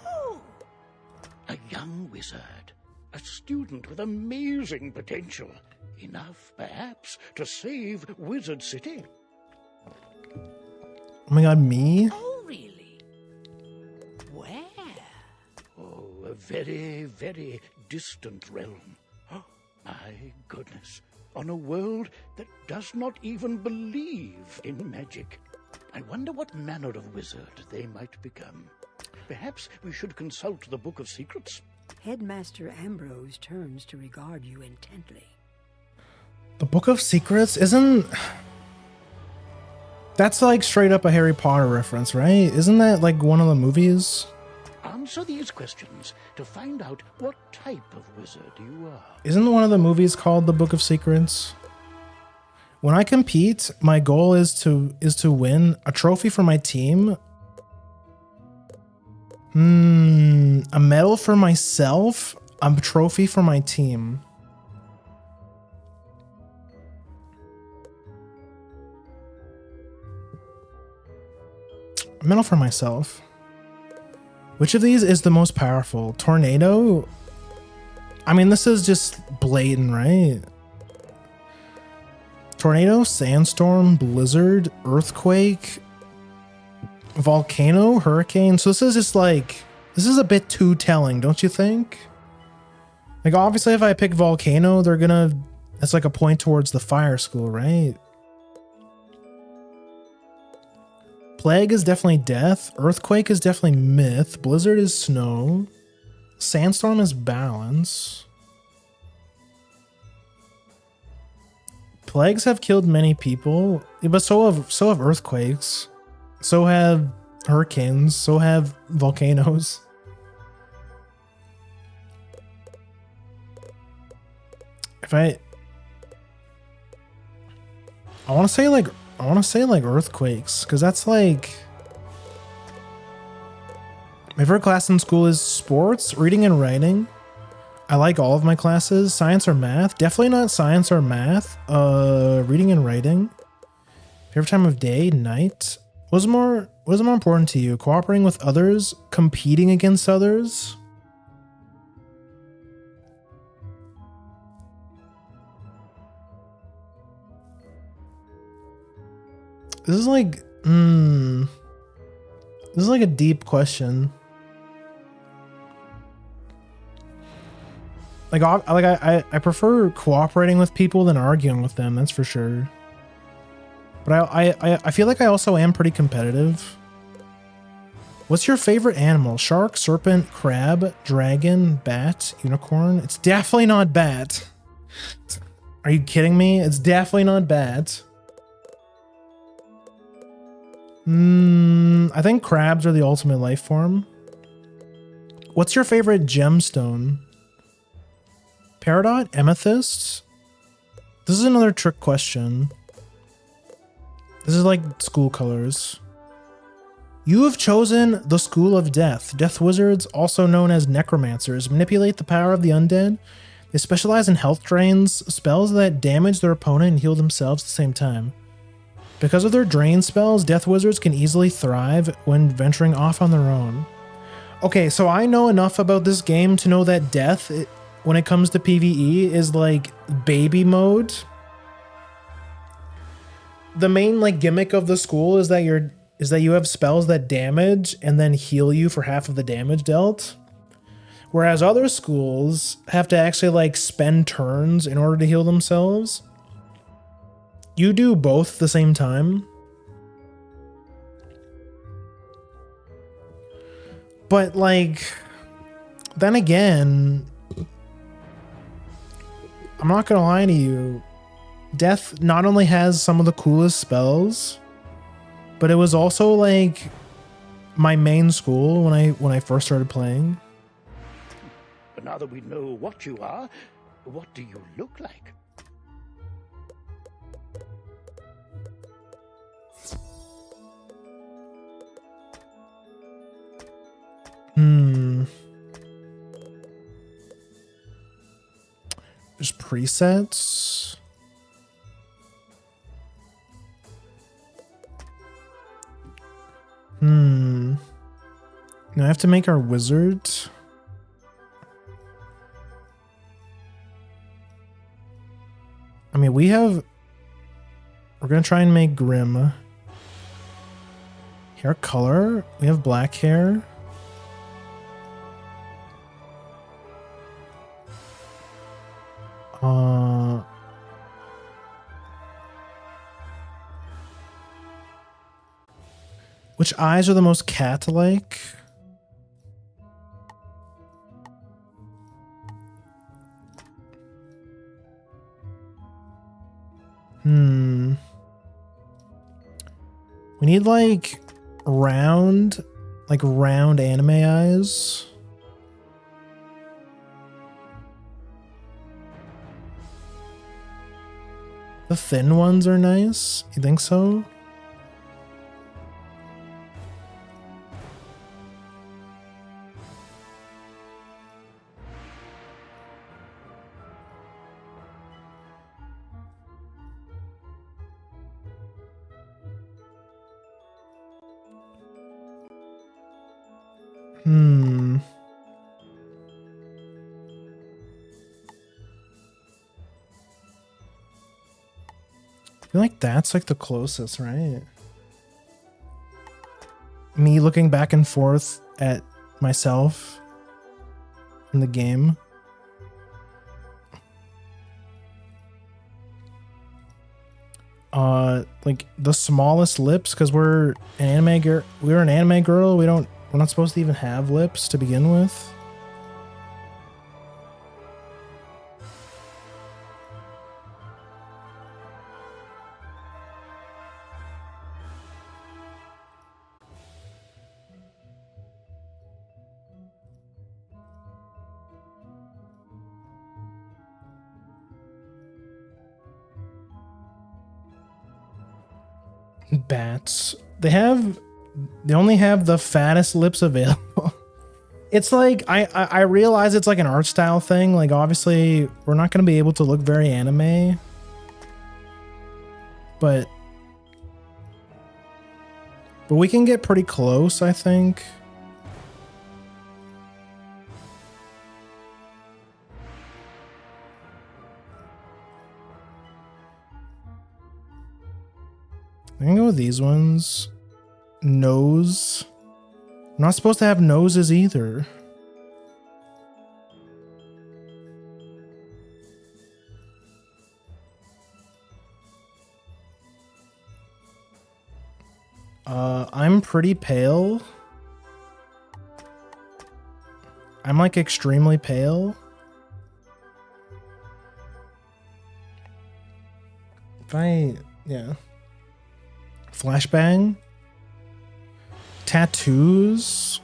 Speaker 2: Oh, a young wizard. A student with amazing potential. Enough, perhaps, to save Wizard City.
Speaker 1: Oh my god, me?
Speaker 2: Oh, really? Where? Oh, a very, very distant realm. Oh, my goodness. On a world that does not even believe in magic. I wonder what manner of wizard they might become. Perhaps we should consult the Book of Secrets.
Speaker 3: Headmaster Ambrose turns to regard you intently.
Speaker 1: The Book of Secrets isn't... That's like straight up a Harry Potter reference, right? Isn't that like one of the movies?
Speaker 2: Answer these questions to find out what type of wizard you are.
Speaker 1: Isn't one of the movies called The Book of Secrets? When I compete, my goal is to win a trophy for my team. A medal for myself, a trophy for my team. A medal for myself. Which of these is the most powerful? Tornado? I mean, this is just blatant, right? Tornado, sandstorm, blizzard, earthquake, volcano, hurricane. So this is just like, this is a bit too telling, don't you think? Like, obviously, if I pick volcano, that's like a point towards the fire school, right? Plague is definitely death. Earthquake is definitely myth. Blizzard is snow. Sandstorm is balance. Plagues have killed many people, but so have earthquakes. So have hurricanes. So have volcanoes. If I want to say like earthquakes, because that's like my favorite class in school is sports, reading and writing. I like all of my classes. Science or math? Definitely not science or math. Reading and writing. Favorite time of day? Night. What is more important to you? Cooperating with others? Competing against others? This is like, this is like a deep question. I prefer cooperating with people than arguing with them. That's for sure. But I feel like I also am pretty competitive. What's your favorite animal? Shark, serpent, crab, dragon, bat, unicorn? It's definitely not bat. Are you kidding me? It's definitely not bat. I think crabs are the ultimate life form. What's your favorite gemstone? Peridot? Amethyst? This is another trick question. This is like school colors. You have chosen the School of Death. Death wizards, also known as necromancers, manipulate the power of the undead. They specialize in health drains, spells that damage their opponent and heal themselves at the same time. Because of their drain spells, death wizards can easily thrive when venturing off on their own. Okay, so I know enough about this game to know that death, when it comes to PvE, is like baby mode. The main like gimmick of the school is that you have spells that damage and then heal you for half of the damage dealt. Whereas other schools have to actually like spend turns in order to heal themselves. You do both at the same time. But like, then again, I'm not gonna lie to you. Death not only has some of the coolest spells, but it was also like my main school when I first started playing.
Speaker 2: But now that we know what you are, what do you look like?
Speaker 1: There's presets. Now I have to make our wizard. I mean, we're gonna try and make Grim. Hair color, we have black hair. Which eyes are the most cat-like? We need like round anime eyes. The thin ones are nice. You think so? I feel like that's like the closest, right? Me looking back and forth at myself in the game. Like the smallest lips, because we're an anime girl. We're not supposed to even have lips to begin with. Bats. They only have the fattest lips available. It's like, I realize it's like an art style thing. Like, obviously, we're not going to be able to look very anime. But we can get pretty close, I think. I can go with these ones. Nose. I'm not supposed to have noses either. I'm pretty pale. I'm like extremely pale. Yeah. Flashbang. Tattoos.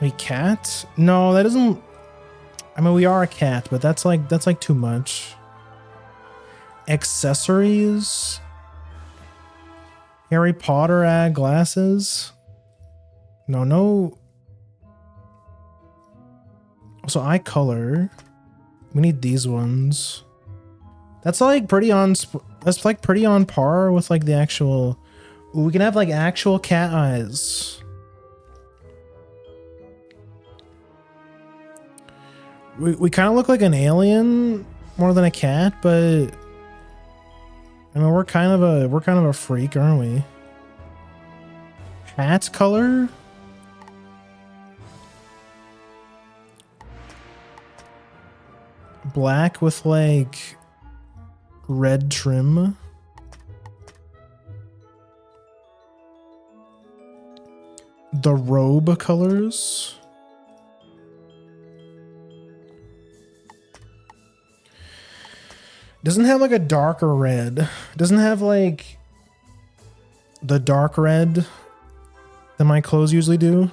Speaker 1: Wait, cat? No, that doesn't. I mean, we are a cat, but that's like too much. Accessories. Harry Potter glasses. No. So eye color. We need these ones. That's like pretty on. That's like pretty on par with like the actual. We can have like actual cat eyes. We kind of look like an alien more than a cat, but I mean we're kind of a freak, aren't we? Hat color? Black with like red trim. The robe colors. Doesn't have like a darker red. Doesn't have like the dark red that my clothes usually do.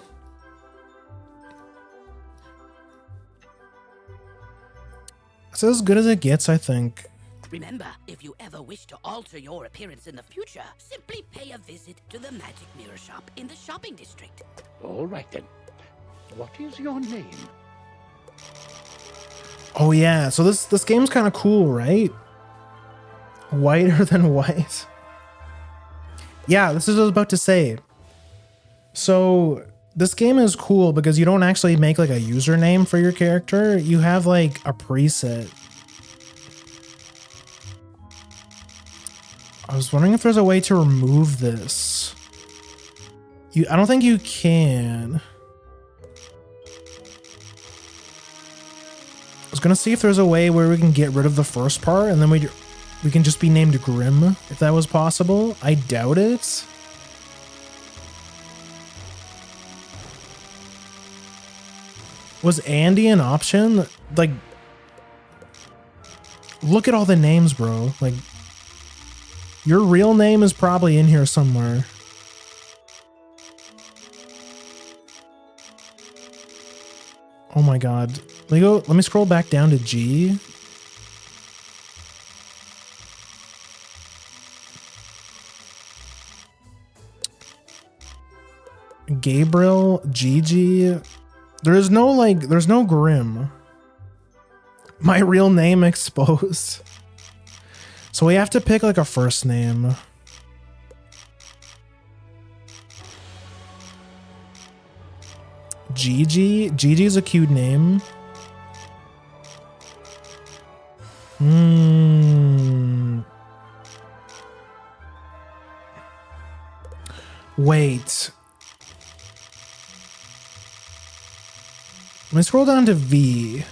Speaker 1: It's as good as it gets, I think.
Speaker 4: Remember, if you ever wish to alter your appearance in the future, simply pay a visit to the Magic Mirror Shop in the shopping district.
Speaker 2: All right then. What is your name?
Speaker 1: Oh yeah, so this game's kind of cool, right? Whiter than white. Yeah, this is what I was about to say. So this game is cool because you don't actually make like a username for your character. You have like a preset. I was wondering if there's a way to remove this. I don't think you can. I was gonna see if there's a way where we can get rid of the first part and then we can just be named Grim, if that was possible. I doubt it. Was Andy an option? Like, look at all the names, bro. Like, your real name is probably in here somewhere. Oh my god. Let me scroll back down to G. Gabriel, Gigi. There's no Grim. My real name exposed. So we have to pick like a first name. Gigi. Gigi's a cute name. Wait. Let me scroll down to V.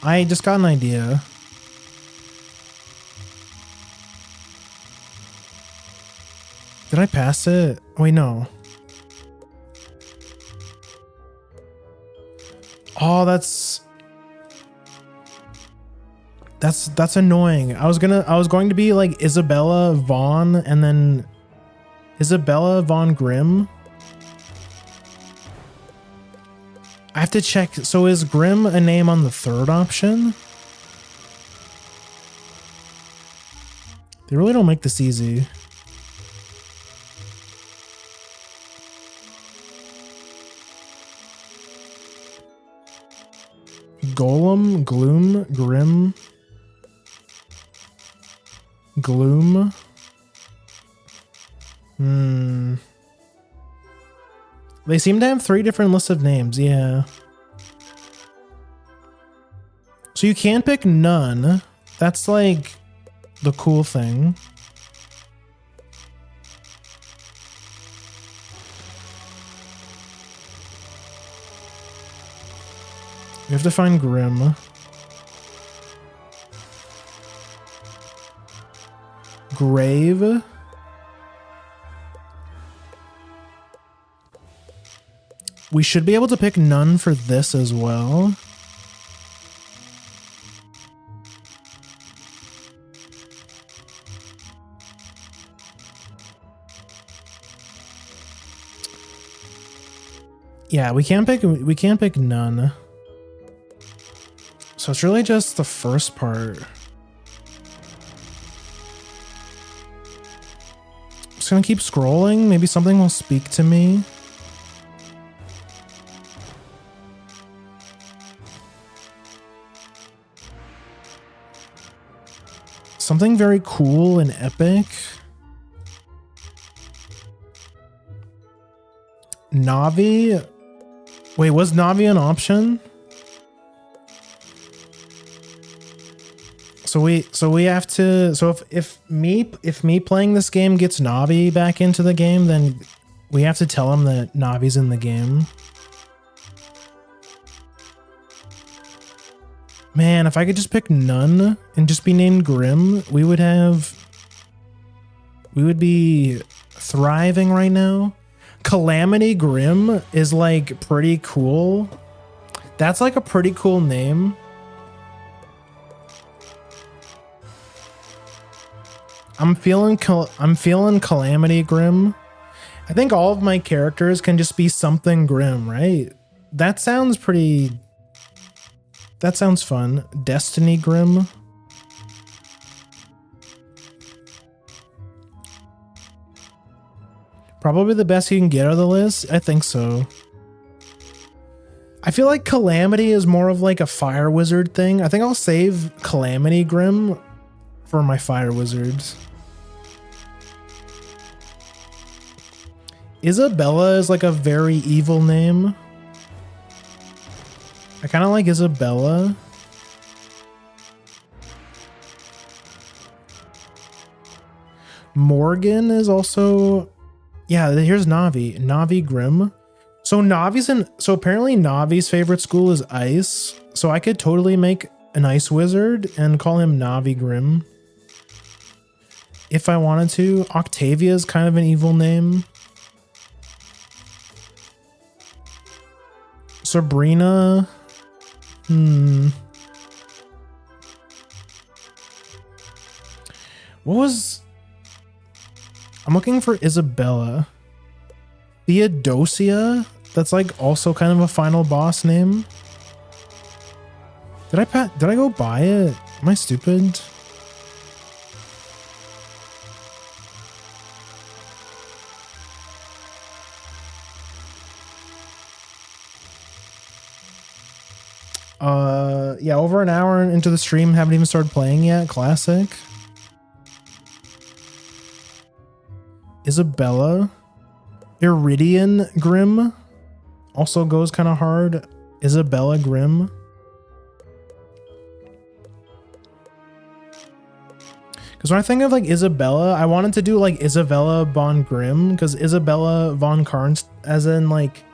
Speaker 1: I just got an idea. Did I pass it? Wait, no. Oh, that's annoying. I was going to be like Isabella Vaughn and then Isabella Von Grimm. I have to check. So is Grimm a name on the third option? They really don't make this easy. Golem, Gloom, Grim, Gloom. They seem to have 3 different lists of names, yeah. So you can pick none. That's like the cool thing. We have to find Grim. Grave. We should be able to pick none for this as well. Yeah, we can't pick none. So it's really just the first part. Just gonna keep scrolling. Maybe something will speak to me. Something very cool and epic. Navi. Wait, was Navi an option? So we have to, so if me playing this game gets Navi back into the game, then we have to tell him that Navi's in the game. Man, if I could just pick none and just be named Grim, we would be thriving right now. Calamity Grim is like pretty cool. That's like a pretty cool name. I'm feeling Calamity Grim. I think all of my characters can just be something grim, right? That sounds fun. Destiny Grim. Probably the best you can get out of the list. I think so. I feel like Calamity is more of like a fire wizard thing. I think I'll save Calamity Grim for my fire wizards. Isabella is like a very evil name. I kind of like Isabella. Morgan is also... Yeah, here's Navi. Navi Grim. So apparently Navi's favorite school is ice. So I could totally make an ice wizard and call him Navi Grim. If I wanted to. Octavia is kind of an evil name. Sabrina. What was... I'm looking for Isabella. Theodosia? That's like also kind of a final boss name. Did I go buy it? Am I stupid? Yeah, over an hour into the stream, haven't even started playing yet. Classic. Isabella. Iridian Grim also goes kind of hard. Isabella Grim. Because when I think of like Isabella, I wanted to do like Isabella von Grimm, because Isabella von Karnstein, as in like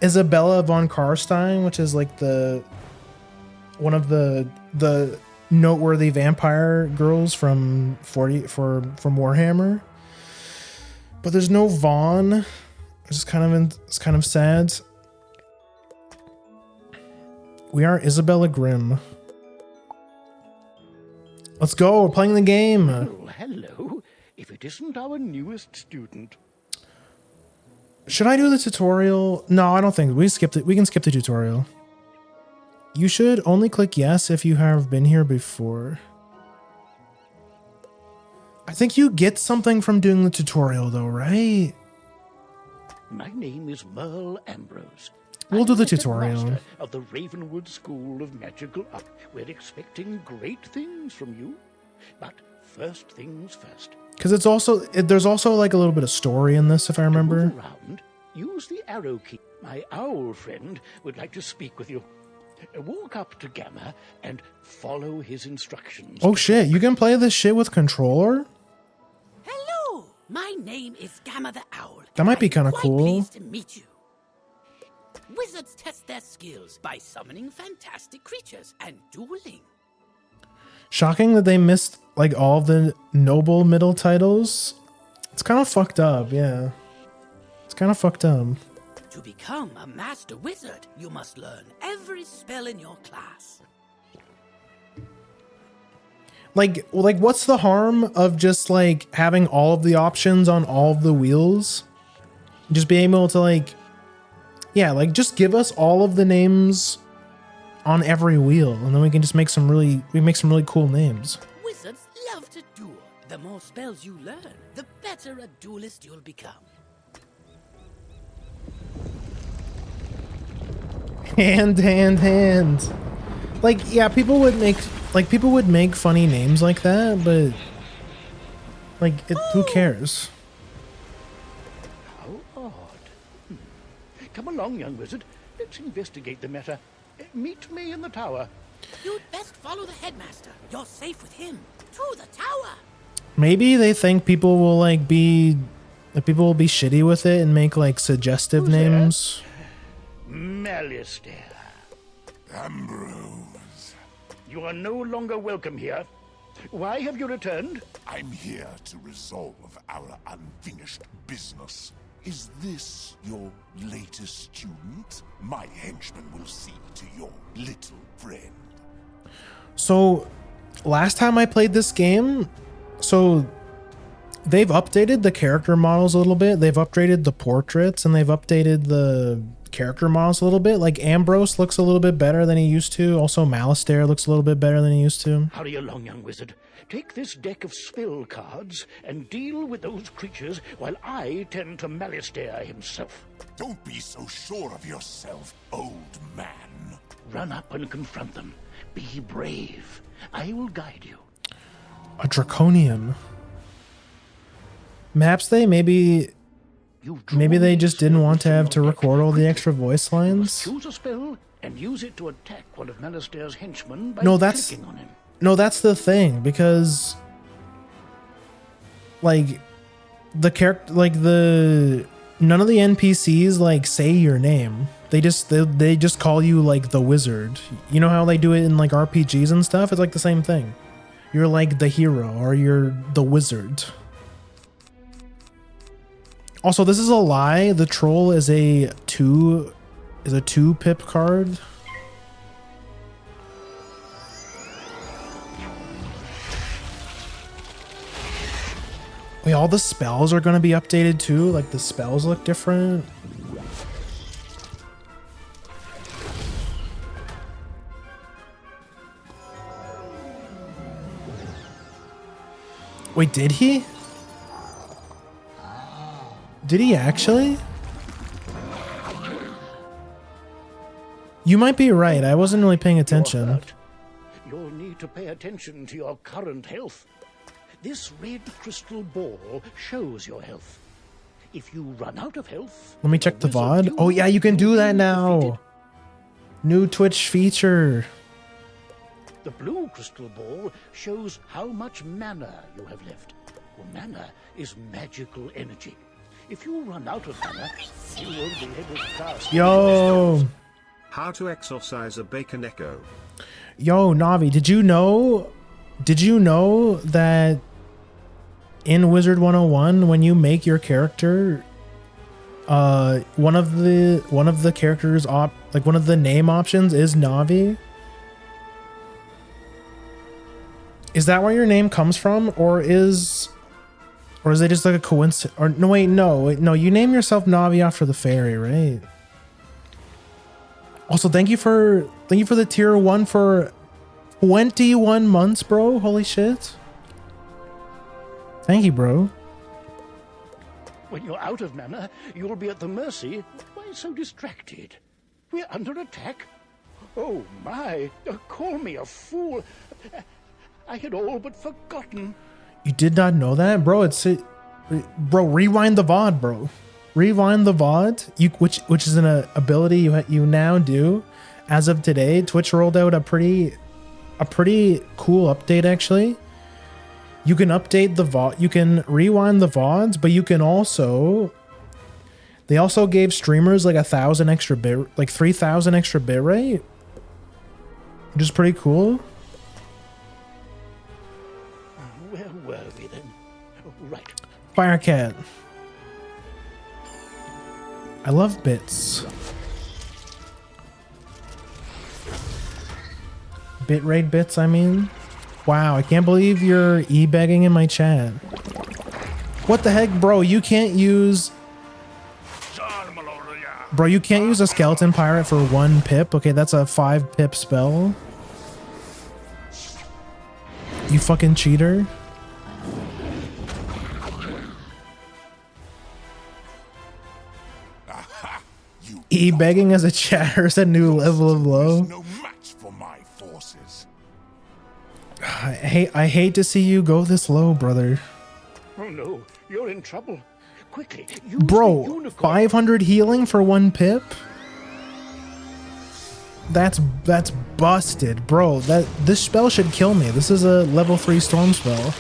Speaker 1: Isabella von Karnstein, which is like one of the noteworthy vampire girls from Warhammer. But there's no Vaughn. It's kind of sad. We are Isabella Grimm. Let's go. We're playing the game.
Speaker 2: Oh, hello. If it isn't our newest student.
Speaker 1: Should I do the tutorial? No, I don't think we skipped it. We can skip the tutorial. You should only click yes if you have been here before. I think you get something from doing the tutorial though, right?
Speaker 2: My name is Merle Ambrose.
Speaker 1: We'll do the
Speaker 2: I'm the
Speaker 1: tutorial.
Speaker 2: headmaster of the Ravenwood School of Magical Art. We're expecting great things from you, but first things first.
Speaker 1: Because it's also, there's also like a little bit of story in this, if I remember.
Speaker 2: To move around, use the arrow key. My owl friend would like to speak with you. Walk up to Gamma and follow his instructions.
Speaker 1: Oh shit, you can play this shit with controller?
Speaker 4: Hello, my name is Gamma the Owl.
Speaker 1: That might be
Speaker 4: I'm
Speaker 1: kinda
Speaker 4: quite
Speaker 1: cool.
Speaker 4: Pleased to meet you. Wizards test their skills by summoning fantastic creatures and dueling.
Speaker 1: Shocking that they missed like all the noble middle titles. It's kind of fucked up, yeah. It's kind of fucked up.
Speaker 4: To become a master wizard, you must learn every spell in your class.
Speaker 1: Like what's the harm of just like having all of the options on all of the wheels? Just being able to like, yeah, like just give us all of the names on every wheel, and then we can just make some really, cool names.
Speaker 4: Wizards love to duel. The more spells you learn, the better a duelist you'll become.
Speaker 1: Hand. Like, yeah, people would make funny names like that, but like, who cares?
Speaker 2: How odd. Come along, young wizard. Let's investigate the matter. Meet me in the tower.
Speaker 4: You'd best follow the headmaster. You're safe with him. To the tower.
Speaker 1: Maybe they think people will be shitty with it and make like suggestive
Speaker 2: Who's there?
Speaker 1: names.
Speaker 2: Malistaire.
Speaker 5: Ambrose,
Speaker 2: You are no longer welcome here. Why have you returned?
Speaker 5: I'm here to resolve our unfinished business. Is this your latest student? My henchman will see to your little friend.
Speaker 1: So, last time I played this game, so they've updated the character models a little bit. They've upgraded the portraits and they've updated the character models a little bit. Like Ambrose looks a little bit better than he used to. Also, Malistaire looks a little bit better than he used to.
Speaker 2: Hurry along, young wizard. Take this deck of spell cards and deal with those creatures while I tend to Malistaire himself.
Speaker 5: Don't be so sure of yourself, old man.
Speaker 2: Run up and confront them. Be brave. I will guide you.
Speaker 1: A Draconian. Maps they maybe they just didn't want to have to record all the extra voice
Speaker 2: You must
Speaker 1: lines.
Speaker 2: choose a spell and use it to attack one of Malistaire's henchmen by
Speaker 1: No, that's-
Speaker 2: clicking on him.
Speaker 1: No, that's the thing, because like the character, like none of the NPCs like say your name. They just call you like the wizard. You know how they do it in like RPGs and stuff? It's like the same thing. You're like the hero or you're the wizard. Also, this is a lie. The troll is a 2 pip card. Wait, all the spells are going to be updated too? Like the spells look different? Wait, did he? Did he actually? You might be right. I wasn't really paying
Speaker 2: You're
Speaker 1: attention.
Speaker 2: hurt. You'll need to pay attention to your current health. This red crystal ball shows your health. If you run out of health,
Speaker 1: Let me check the
Speaker 2: wizard
Speaker 1: VOD.
Speaker 2: you
Speaker 1: Oh yeah, you can do
Speaker 2: will
Speaker 1: that
Speaker 2: be
Speaker 1: now.
Speaker 2: defeated.
Speaker 1: New Twitch feature.
Speaker 2: The blue crystal ball shows how much mana you have left. Well, mana is magical energy. If you run out of mana, you won't be able to cast.
Speaker 1: Yo,
Speaker 6: How to exorcise a bacon echo.
Speaker 1: yo, Navi, did you know that in Wizard101, when you make your character, one of the characters one of the name options is Navi? Is that where your name comes from, or is it just like a coincidence? Or no, wait, no, you name yourself Navi after the fairy, right? Also, thank you for the tier 1 for 21 months, bro. Holy shit. Thank you, bro.
Speaker 2: When you're out of mana, you'll be at the mercy. Why so distracted? We're under attack. Oh my, call me a fool. I had all but forgotten.
Speaker 1: You did not know that? Bro, bro, rewind the VOD, bro. Rewind the VOD, which is an ability you now do. As of today, Twitch rolled out a pretty cool update, actually. You can update the VOD, you can rewind the VODs, but you can also, they also gave streamers like 1,000 extra bit, like 3,000 extra bit rate, which is pretty cool.
Speaker 2: Where were we then? Oh, right.
Speaker 1: Firecat. I love bits. Bitrate bits, I mean. Wow, I can't believe you're e-begging in my chat. What the heck, bro? You can't use... Bro, you can't use a skeleton pirate for 1 pip. Okay, that's a 5 pip spell. You fucking cheater. E-begging as a chatter is a new level of low.
Speaker 5: No match for my forces.
Speaker 1: I hate to see you go this low, brother.
Speaker 2: Oh no, you're in trouble. Quickly, use
Speaker 1: Bro,
Speaker 2: the unicorn.
Speaker 1: 500 healing for 1 pip? That's busted, bro. This spell should kill me. This is a level 3 storm spell.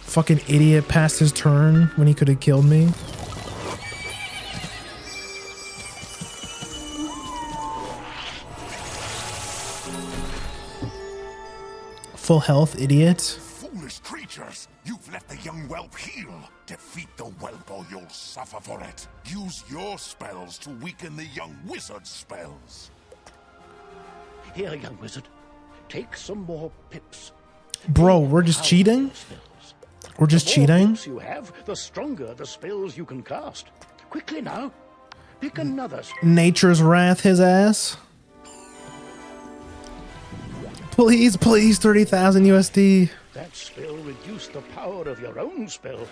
Speaker 1: Fucking idiot passed his turn when he could have killed me. Full health, idiot.
Speaker 5: Foolish creatures! You've let the young whelp heal. Defeat the whelp or you'll suffer for it. Use your spells to weaken the young wizard's spells.
Speaker 2: Here, young wizard. Take some more pips.
Speaker 1: Bro, we're just cheating?
Speaker 2: Spells.
Speaker 1: We're just
Speaker 2: The more
Speaker 1: cheating?
Speaker 2: pips you have, the stronger the spells you can cast. Quickly now. Pick another spell.
Speaker 1: Nature's Wrath his ass. Please, please, 30,000 USD.
Speaker 2: That spell reduced the power of your own spell.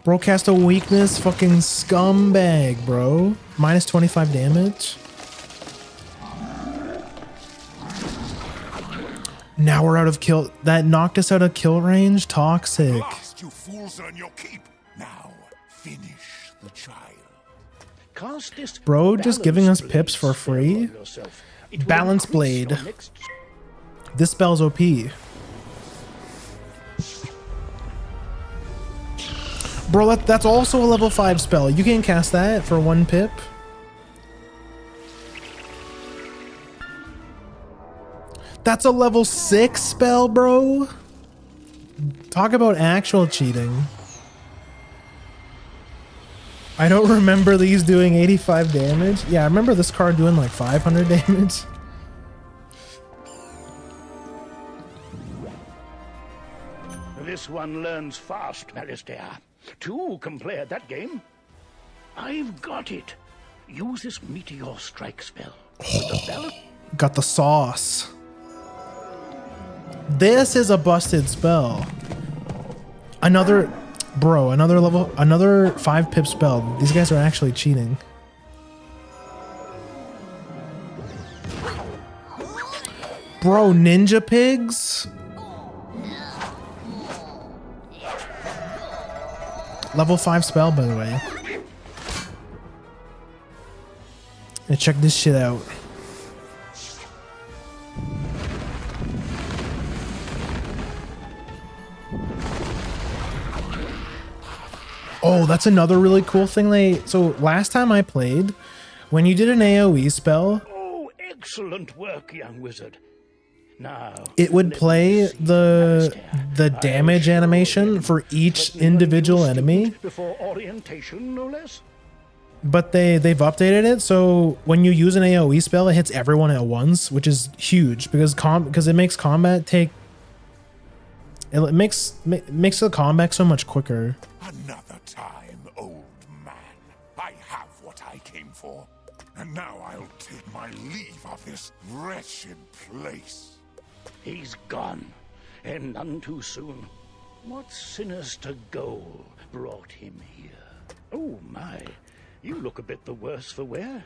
Speaker 1: Bro cast a weakness, fucking scumbag, bro. Minus 25 damage. Now we're out of kill. That knocked us out of kill range. Toxic.
Speaker 5: Last, you fools, earn your keep. Now, finish the child.
Speaker 2: Cast this
Speaker 1: Bro, just giving us
Speaker 2: Balance
Speaker 1: pips for
Speaker 2: Blade spell
Speaker 1: free?
Speaker 2: on yourself. It will
Speaker 1: Balance
Speaker 2: increase
Speaker 1: Blade.
Speaker 2: your next-
Speaker 1: This spell's OP. Bro, that's also a level 5 spell. You can't cast that for 1 pip. That's a level 6 spell, bro. Talk about actual cheating. I don't remember these doing 85 damage. Yeah, I remember this card doing like 500 damage.
Speaker 2: This one learns fast, Malistea. 2 can play at that game. I've got it. Use this meteor strike spell. With the balance.
Speaker 1: Got the sauce. This is a busted spell. Another, bro, another 5 pip spell. These guys are actually cheating. Bro, ninja pigs? Level 5 spell, by the way. And check this shit out. Oh, that's another really cool thing so last time I played, when you did an AoE spell,
Speaker 2: Oh, excellent work, young wizard. Now,
Speaker 1: it would
Speaker 2: let
Speaker 1: play
Speaker 2: me see,
Speaker 1: the
Speaker 2: Malistea.
Speaker 1: damage
Speaker 2: I'll show
Speaker 1: animation
Speaker 2: you.
Speaker 1: for each
Speaker 2: But when
Speaker 1: individual
Speaker 2: you
Speaker 1: enemy.
Speaker 2: student Before orientation, no less.
Speaker 1: But they've updated it, so when you use an AoE spell, it hits everyone at once, which is huge because it makes combat take. It makes the combat so much quicker.
Speaker 5: Another time, old man. I have what I came for. And now I'll take my leave of this wretched place.
Speaker 2: He's gone. and none too soon. What sinister goal brought him here? Oh my, you look a bit the worse for wear.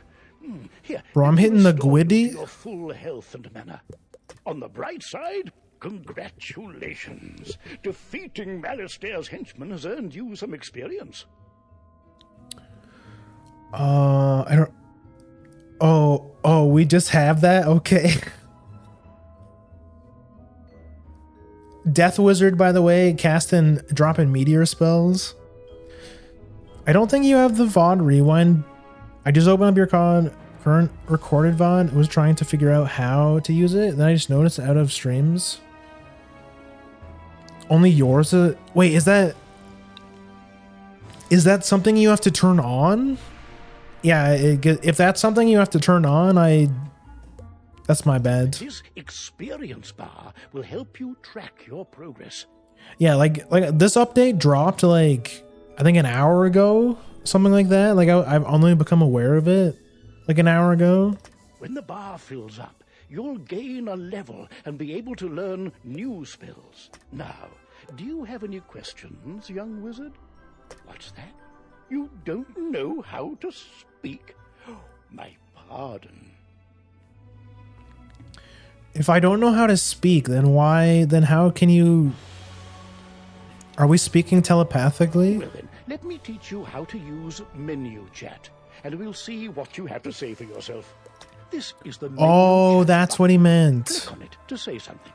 Speaker 2: Here,
Speaker 1: Bro, I'm hitting the
Speaker 2: restore you to
Speaker 1: gwiddy.
Speaker 2: your full health and manner. On the bright side, congratulations. Defeating Malastaire's henchmen has earned you some experience.
Speaker 1: I don't. Oh, we just have that? Okay. Death Wizard, by the way, casting dropping meteor spells. I don't think you have the VOD rewind. I just opened up your current recorded VOD. I was trying to figure out how to use it. Then I just noticed out of streams. Only yours. Wait, is that something you have to turn on? Yeah, if that's something you have to turn on, that's my bad.
Speaker 2: This experience bar will help you track your progress.
Speaker 1: Yeah, like this update dropped like I think an hour ago, something like that. Like I've only become aware of it like an hour ago.
Speaker 2: When the bar fills up, you'll gain a level and be able to learn new spells. Now, do you have any questions, young wizard? What's that? You don't know how to speak? Oh, my pardon.
Speaker 1: If I don't know how to speak, then how can you... Are we speaking telepathically?
Speaker 2: Well then, let me teach you how to use menu chat, and we'll see what you have to say for yourself. This is the menu
Speaker 1: Oh,
Speaker 2: chat
Speaker 1: that's
Speaker 2: button.
Speaker 1: what he meant.
Speaker 2: Click on it to say something.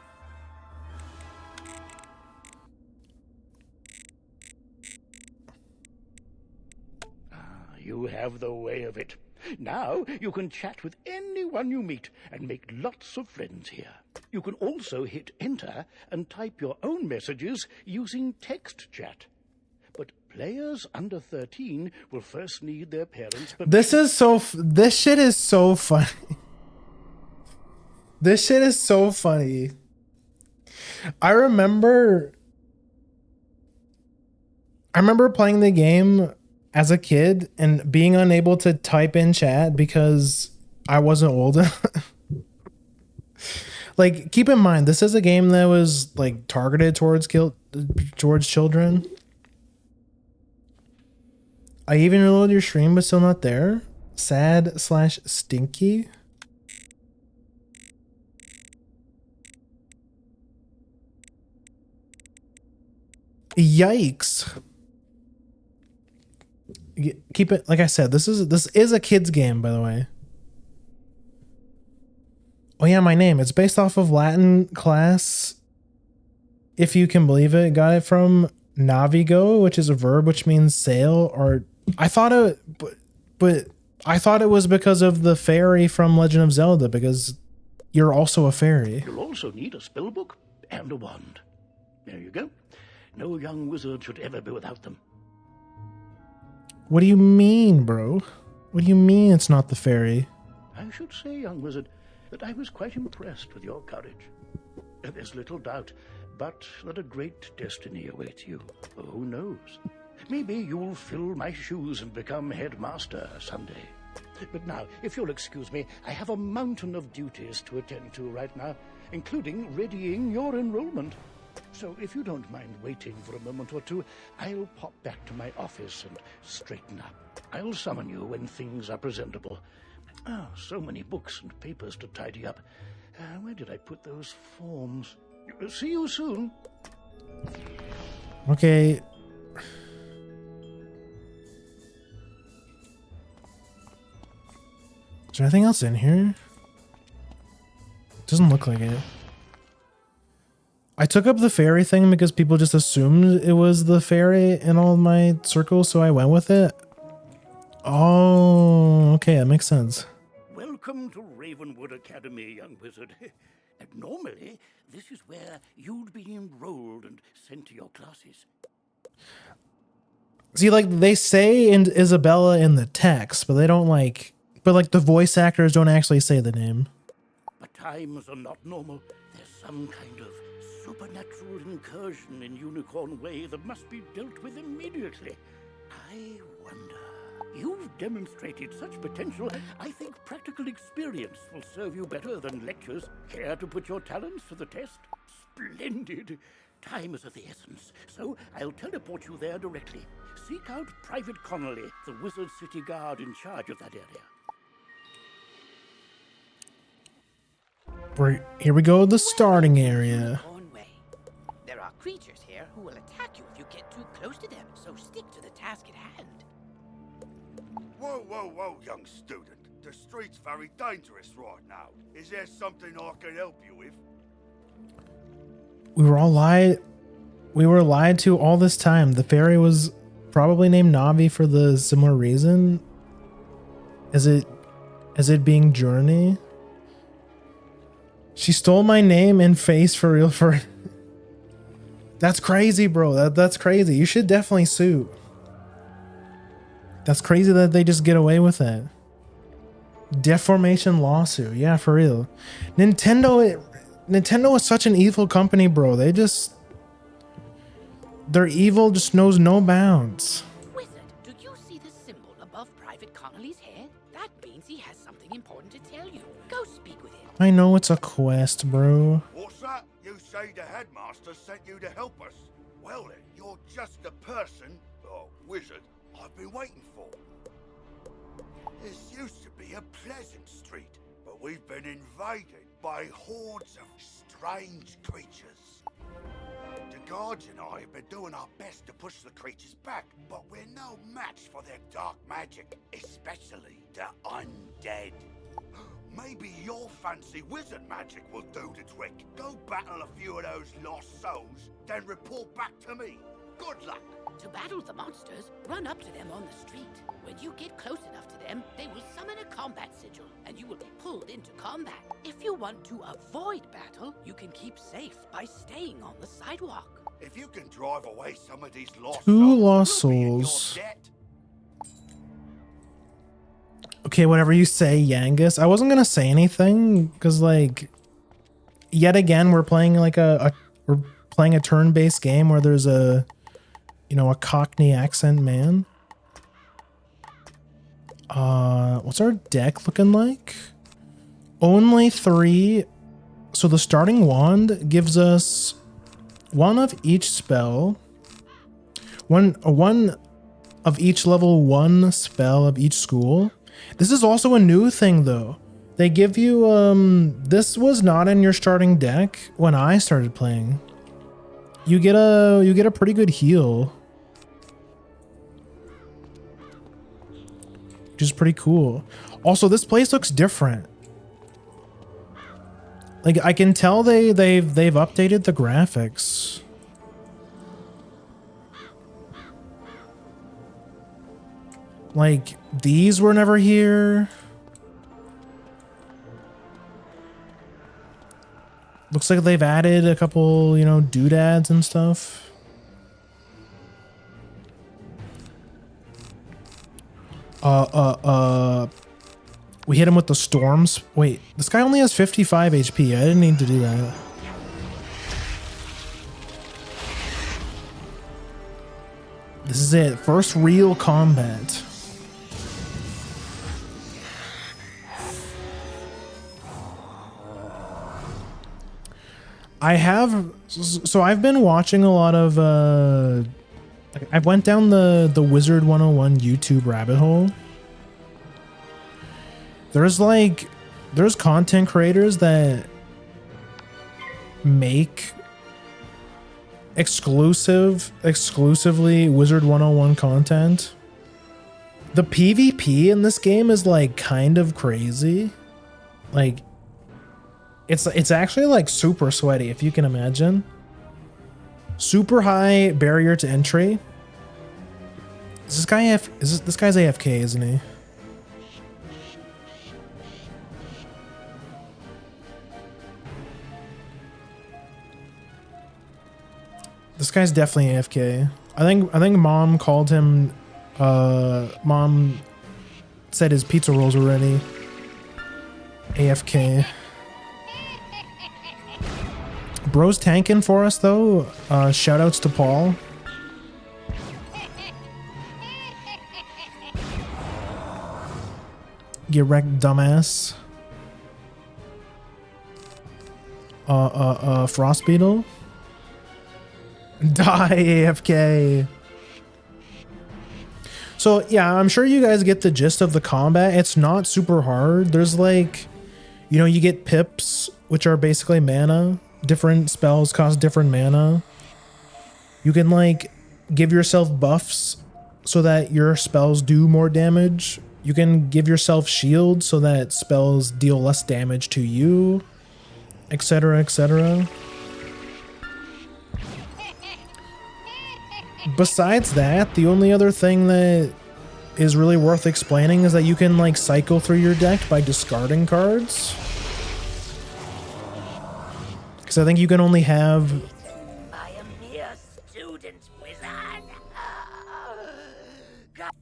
Speaker 2: You have the way of it. Now you can chat with anyone you meet and make lots of friends here. You can also hit enter and type your own messages using text chat. But players under 13 will first need their parents' permission.
Speaker 1: This shit is so funny. This shit is so funny. I remember playing the game as a kid and being unable to type in chat because I wasn't old enough. Like, keep in mind, this is a game that was like targeted towards children. I even reloaded your stream, but still not there. Sad/stinky. Yikes. Keep it, like I said, this is a kid's game, by the way. Oh yeah, my name. It's based off of Latin class, if you can believe it. Got it from navigo, which is a verb which means sail. Or I thought it, but I thought it was because of the fairy from Legend of Zelda, because you're also a fairy.
Speaker 2: You'll also need a spellbook and a wand. There you go. No young wizard should ever be without them.
Speaker 1: What do you mean, bro? What do you mean it's not the fairy?
Speaker 2: I should say, young wizard, that I was quite impressed with your courage. There's little doubt, but that a great destiny awaits you. Who knows? Maybe you'll fill my shoes and become headmaster someday. But now, if you'll excuse me, I have a mountain of duties to attend to right now, including readying your enrollment. So if you don't mind waiting for a moment or two, I'll pop back to my office and straighten up. I'll summon you when things are presentable. Oh, so many books and papers to tidy up. Where did I put those forms? See you soon.
Speaker 1: Okay. Is there anything else in here? Doesn't look like it. I took up the fairy thing because people just assumed it was the fairy in all my circles, so I went with it. Oh, okay, that makes sense.
Speaker 2: Welcome to Ravenwood Academy, young wizard. And normally, this is where you'd be enrolled and sent to your classes.
Speaker 1: See, like, they say in Isabella in the text, but they don't but the voice actors don't actually say the name.
Speaker 2: But times are not normal. There's some kind of supernatural incursion in Unicorn Way that must be dealt with immediately. I wonder... You've demonstrated such potential, I think practical experience will serve you better than lectures. Care to put your talents to the test? Splendid! Time is of the essence, so I'll teleport you there directly. Seek out Private Connolly, the Wizard City Guard in charge of that area.
Speaker 1: Here we go, the starting area.
Speaker 4: There are creatures here who will attack you if you get too close to them, so stick to the task at hand.
Speaker 7: Whoa, whoa, whoa, young student. The street's very dangerous right now. Is there something I can help you with?
Speaker 1: We were lied to all this time. The fairy was probably named Navi for the similar reason. Is it being Journey? She stole my name and face for real. That's crazy, bro. That's crazy. You should definitely sue. That's crazy that they just get away with it. Deformation lawsuit. Yeah, for real. Nintendo is such an evil company, bro. Their evil just knows no bounds.
Speaker 4: Wizard, do you see the symbol above Private Connolly's head? That means he has something important to tell you. Go speak with him.
Speaker 1: I know it's a quest, bro.
Speaker 7: What's that? You say the headmaster sent you to help us? Well then, you're just the person, or wizard, I've been waiting for. This used to be a pleasant street, but we've been invaded by hordes of strange creatures. The guards and I have been doing our best to push the creatures back, but we're no match for their dark magic, especially the undead. Maybe your fancy wizard magic will do the trick. Go battle a few of those lost souls, then report back to me. Good luck.
Speaker 4: To battle the monsters, run up to them on the street. When you get close enough to them, they will summon a combat sigil, and you will be pulled into combat. If you want to avoid battle, you can keep safe by staying on the sidewalk.
Speaker 7: If you can drive away some of these lost
Speaker 1: Two
Speaker 7: souls,
Speaker 1: lost
Speaker 7: we'll be in your
Speaker 1: souls.
Speaker 7: debt.
Speaker 1: Okay, whatever you say, Yangus. I wasn't gonna say anything because, like, yet again, we're playing like we're playing a turn-based game where there's a Cockney accent man. What's our deck looking like? Only 3. So the starting wand gives us 1 of each spell. One of each level 1 spell of each school. This is also a new thing though. They give you this was not in your starting deck when I started playing. You get a pretty good heal. Which is pretty cool. Also, this place looks different. Like, I can tell they've updated the graphics. Like, these were never here. Looks like they've added a couple, doodads and stuff. We hit him with the storms. Wait, this guy only has 55 HP. I didn't need to do that. This is it. First real combat. I've been watching a lot of I went down the Wizard101 YouTube rabbit hole. There's content creators that make exclusively Wizard101 content. The PvP in this game is like kind of crazy. Like it's actually like super sweaty, if you can imagine. Super high barrier to entry. This guy's AFK, isn't he? This guy's definitely AFK. I think mom called him. Mom said his pizza rolls were ready. AFK. Bro's tanking for us though. Shoutouts to Paul. Get wrecked, dumbass. Frost Beetle. Die, AFK. So yeah, I'm sure you guys get the gist of the combat. It's not super hard. There's like, you know, you get pips, which are basically mana. Different spells cost different mana. You can like give yourself buffs so that your spells do more damage. You can give yourself shields so that spells deal less damage to you, etc., etc. Besides that, the only other thing that is really worth explaining is that you can like cycle through your deck by discarding cards. Because I think you can only have...
Speaker 4: I am mere student, wizard.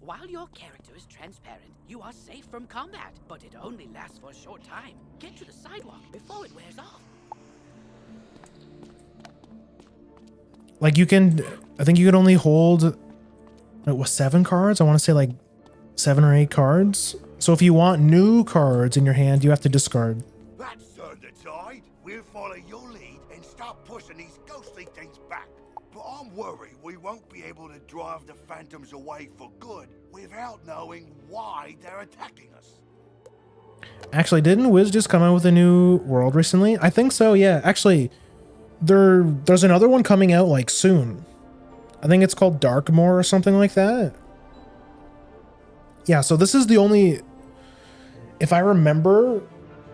Speaker 4: While your character is transparent, you are safe from combat, but it only lasts for a short time. Get to the sidewalk before it wears off.
Speaker 1: Like you can... I think you could only hold... It was 7 cards? I want to say like 7 or 8 cards. So if you want new cards in your hand, you have to discard.
Speaker 7: That's turned the tide. We'll follow your lead and start pushing these ghostly things back. But I'm worried we won't be able to drive the phantoms away for good without knowing why they're attacking us.
Speaker 1: Actually, didn't Wiz just come out with a new world recently? I think so, yeah. Actually, there's another one coming out like soon. I think it's called Darkmoor or something like that. Yeah, so this is the only... If I remember,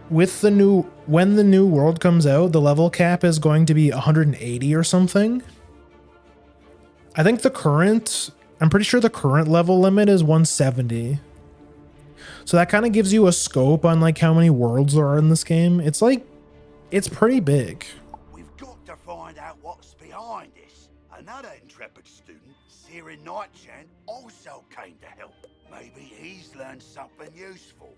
Speaker 1: with the new... When the new world comes out, the level cap is going to be 180 or something. I think the current... I'm pretty sure the current level limit is 170. So that kind of gives you a scope on like how many worlds there are in this game. It's like... It's pretty big.
Speaker 7: We've got to find out what's behind this. Another intrepid student, Sirin Nightchant, also came to help. Maybe he's learned something useful.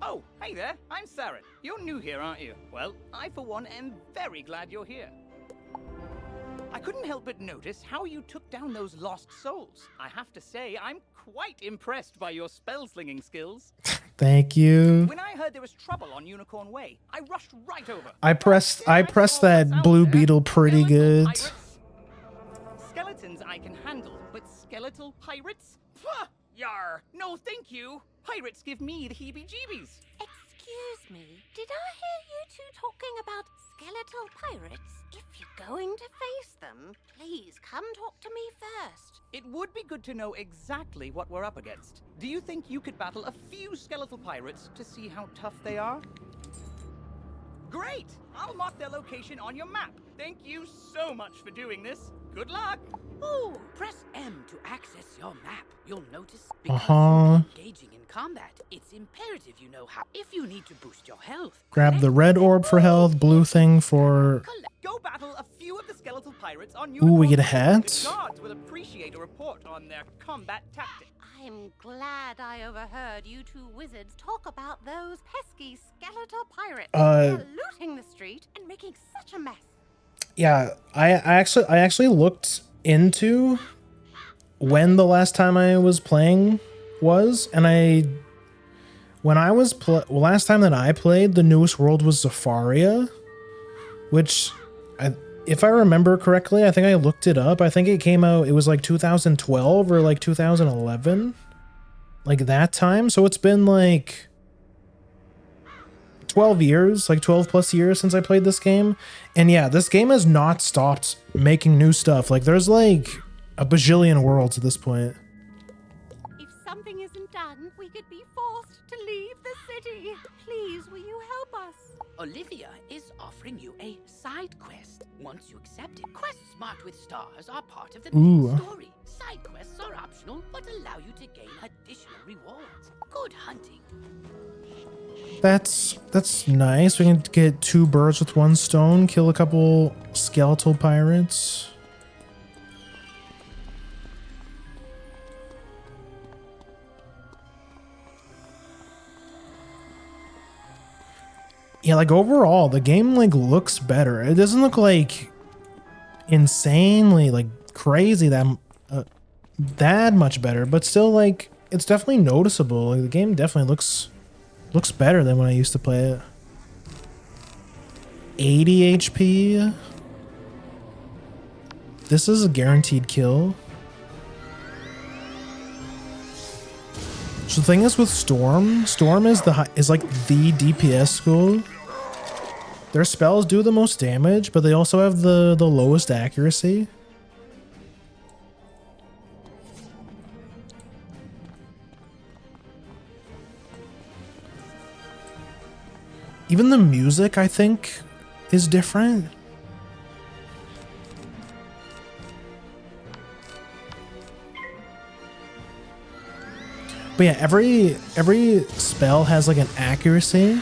Speaker 8: Oh, hey there, I'm Saren. You're new here, aren't you? Well, I for one am very glad you're here. I couldn't help but notice how you took down those lost souls. I have to say, I'm quite impressed by your spell-slinging skills.
Speaker 1: Thank you.
Speaker 8: When I heard there was trouble on Unicorn Way, I rushed right over.
Speaker 1: I pressed that blue beetle pretty good.
Speaker 8: Skeletons I can handle, but skeletal pirates? Pah! Yar! No, thank you. Pirates give me the heebie-jeebies.
Speaker 9: Excuse me, did I hear you two talking about skeletal pirates? If you're going to face them, please come talk to me first.
Speaker 8: It would be good to know exactly what we're up against. Do you think you could battle a few skeletal pirates to see how tough they are? Great! I'll mark their location on your map. Thank you so much for doing this. Good luck!
Speaker 4: Oh, press M to access your map. You'll notice because you're engaging in combat, it's imperative you know how. If you need to boost your health,
Speaker 1: Grab the red orb for health, blue thing for...
Speaker 8: Go battle a few of the skeletal pirates on
Speaker 1: Ooh, we get a
Speaker 8: The
Speaker 1: hat?
Speaker 8: guards will appreciate a report on their combat tactics.
Speaker 9: I'm glad I overheard you two wizards talk about those pesky skeletal pirates. They're looting the street and making such a mess.
Speaker 1: Yeah, I actually looked into when the last time I was playing was, and last time that I played, the newest world was Zafaria, which, if I remember correctly, I think I looked it up. I think it came out, it was like 2012 or like 2011, like that time. So it's been like 12 years, like 12 plus years since I played this game. And yeah, this game has not stopped making new stuff. Like there's like a bajillion worlds at this point.
Speaker 9: If something isn't done, we could be forced to leave the city. Please, will you help us?
Speaker 4: Olivia is offering you a side quest. Once you accept it, quests marked with stars are part of the main story. Side quests are optional, but allow you to gain additional rewards. Good hunting.
Speaker 1: That's nice. We can get 2 birds with 1 stone, kill a couple skeletal pirates. Yeah, like overall, the game like looks better. It doesn't look like insanely like crazy that that much better, but still, like, it's definitely noticeable. Like, the game definitely looks better than when I used to play it. 80 HP. This is a guaranteed kill. So the thing is with Storm is like the DPS school. Their spells do the most damage, but they also have the lowest accuracy. Even the music, I think, is different. But yeah, every spell has like an accuracy.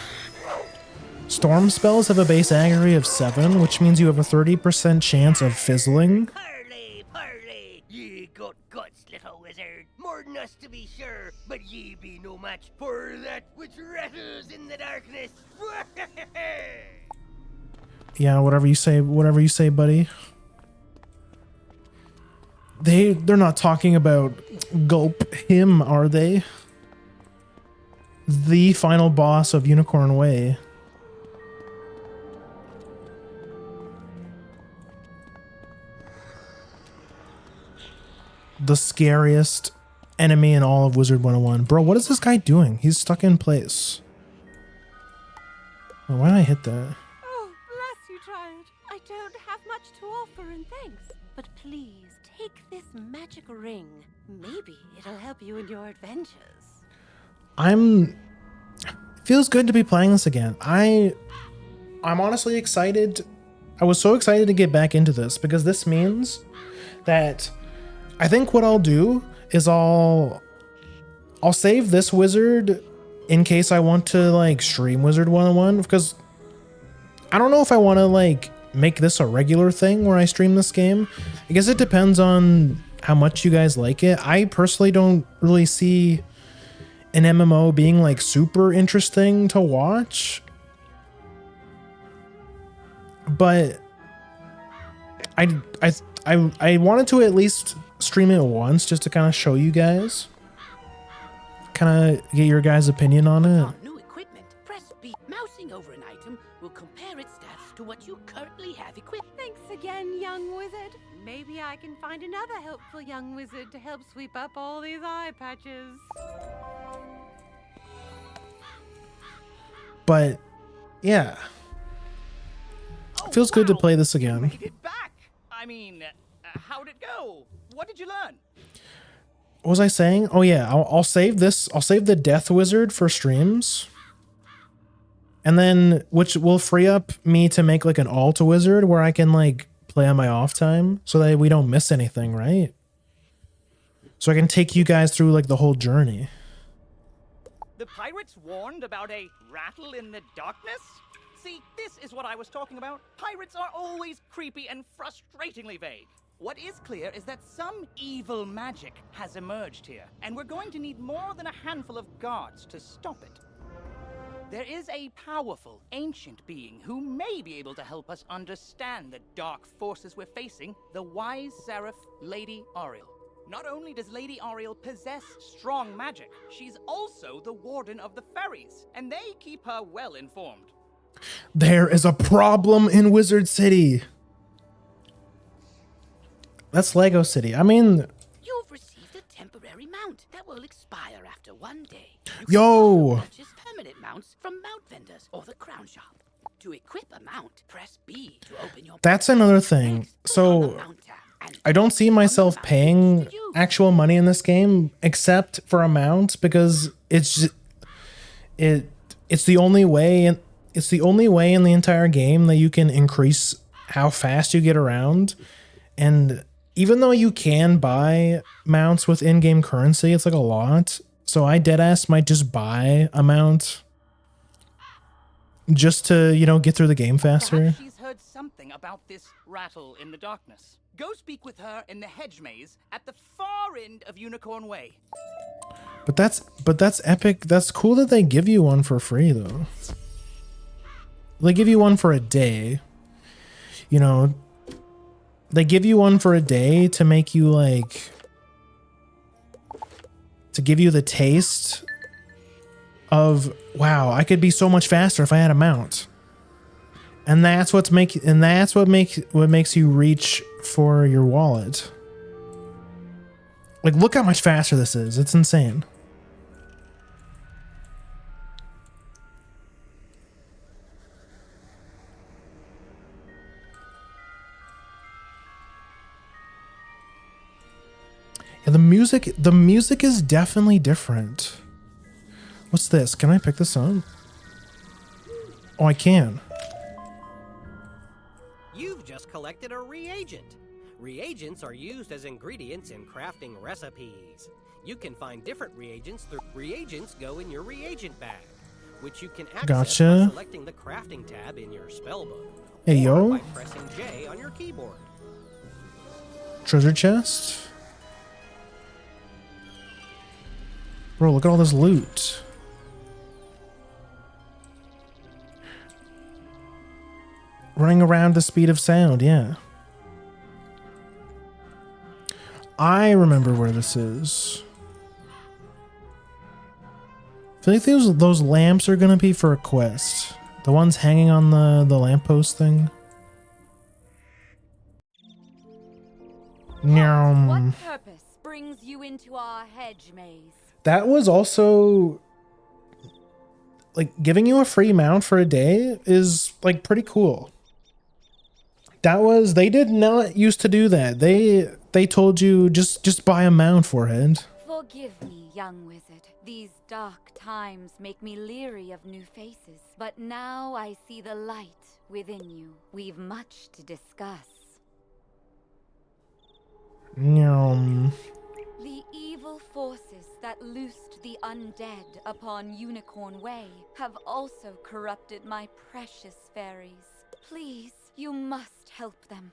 Speaker 1: Storm spells have a base accuracy of 7, which means you have a 30% chance of fizzling.
Speaker 10: Parley, parley, ye got guts, little wizard. More than us to be sure, but ye be no match for that which rattles in the darkness.
Speaker 1: Yeah, whatever you say, buddy. They're not talking about Gulp him, are they? The final boss of Unicorn Way. The scariest enemy in all of Wizard101. Bro, what is this guy doing? He's stuck in place. Oh, why did I hit that?
Speaker 9: Oh, bless you, child. I don't have much to offer in thanks. But please, take this magic ring. Maybe it'll help you in your adventures.
Speaker 1: It feels good to be playing this again. I'm honestly excited. I was so excited to get back into this because this means that I think what I'll do is I'll save this wizard in case I want to like stream Wizard101, because I don't know if I want to like make this a regular thing where I stream this game. I guess it depends on how much you guys like it. I personally don't really see an MMO being like super interesting to watch, but I wanted to at least stream it once just to kind of show you guys, kind of get your guys' opinion on it.
Speaker 4: On new equipment, press B. Mousing over an item will compare its stats to what you currently have equipped.
Speaker 9: Thanks again, young wizard. Maybe I can find another helpful young wizard to help sweep up all these eye patches.
Speaker 1: But yeah, it feels good to play this again.
Speaker 8: Made it back. I mean, how'd it go? What did you learn?
Speaker 1: What was I saying? Oh yeah, I'll save this. I'll save the Death Wizard for streams, and then which will free up me to make like an alt wizard where I can like play on my off time, so that we don't miss anything, right? So I can take you guys through like the whole journey.
Speaker 8: The pirates warned about a rattle in the darkness? See, this is what I was talking about. Pirates are always creepy and frustratingly vague. What is clear is that some evil magic has emerged here, and we're going to need more than a handful of guards to stop it. There is a powerful, ancient being who may be able to help us understand the dark forces we're facing, the wise seraph, Lady Ariel. Not only does Lady Ariel possess strong magic, she's also the warden of the ferries, and they keep her well informed.
Speaker 1: There is a problem in Wizard City. That's Lego City. I mean,
Speaker 4: You've received a temporary mount that will expire after 1 day.
Speaker 1: Yo!
Speaker 4: Purchase permanent mounts from mount vendors or the crown shop. To equip a mount, press B to open your.
Speaker 1: That's another thing. So I don't see myself paying actual money in this game except for a mount, because it's the only way, and it's the only way in the entire game that you can increase how fast you get around. And even though you can buy mounts with in-game currency, it's like a lot. So I deadass might just buy a mount just to, you know, get through the game faster.
Speaker 8: Perhaps she's heard something about this rattle in the darkness. Go speak with her in the hedge maze at the far end of Unicorn Way.
Speaker 1: But that's epic. That's cool that they give you one for free though. They give you one for a day. You know, they give you one for a day to make you like to give you the taste of, wow, I could be so much faster if I had a mount. And that's what makes you reach for your wallet. Like, look how much faster this is. It's insane. Yeah, the music is definitely different. What's this? Can I pick this up? Oh, I can.
Speaker 11: You've just collected a reagent. Reagents are used as ingredients in crafting recipes. You can find different reagents through reagents go in your reagent bag, which you can access by selecting the crafting tab in your spellbook.
Speaker 1: Hey, yo.
Speaker 11: By pressing J on your keyboard.
Speaker 1: Treasure chest. Bro, look at all this loot. Running around the speed of sound, yeah. I remember where this is. I feel like those lamps are gonna be for a quest. The ones hanging on the lamppost thing.
Speaker 12: What purpose brings you into our hedge maze?
Speaker 1: That was also like giving you a free mount for a day is like pretty cool. They did not used to do that. They told you just buy a mount for it.
Speaker 12: Forgive me, young wizard. These dark times make me leery of new faces. But now I see the light within you. We've much to discuss. The evil forces that loosed the undead upon Unicorn Way have also corrupted my precious fairies. Please, you must help them.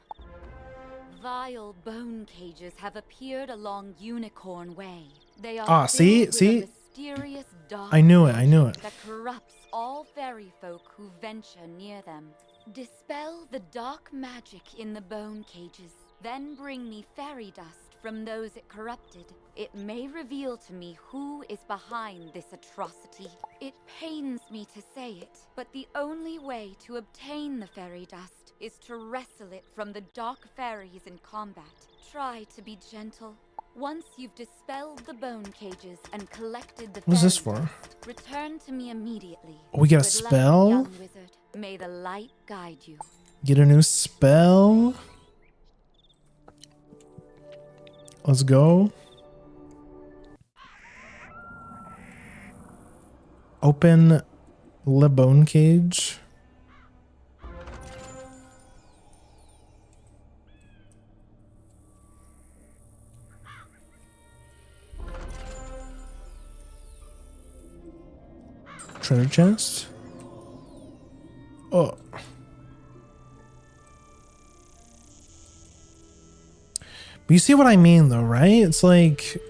Speaker 12: Vile bone cages have appeared along Unicorn Way. They are
Speaker 1: see?
Speaker 12: Mysterious dark
Speaker 1: I knew it.
Speaker 12: that corrupts all fairy folk who venture near them. Dispel the dark magic in the bone cages, then bring me fairy dust from those it corrupted. It may reveal to me who is behind this atrocity. It pains me to say it, but the only way to obtain the fairy dust is to wrestle it from the dark fairies in combat. Try to be gentle. Once you've dispelled the bone cages and collected the
Speaker 1: What's this
Speaker 12: fairy
Speaker 1: for?
Speaker 12: dust, return to me immediately.
Speaker 1: We get a
Speaker 12: Good luck,
Speaker 1: spell?
Speaker 12: young wizard. May the light guide you.
Speaker 1: Get a new spell. Let's go. Open the bone cage. Treasure chest. Oh. But you see what I mean though, right? It's like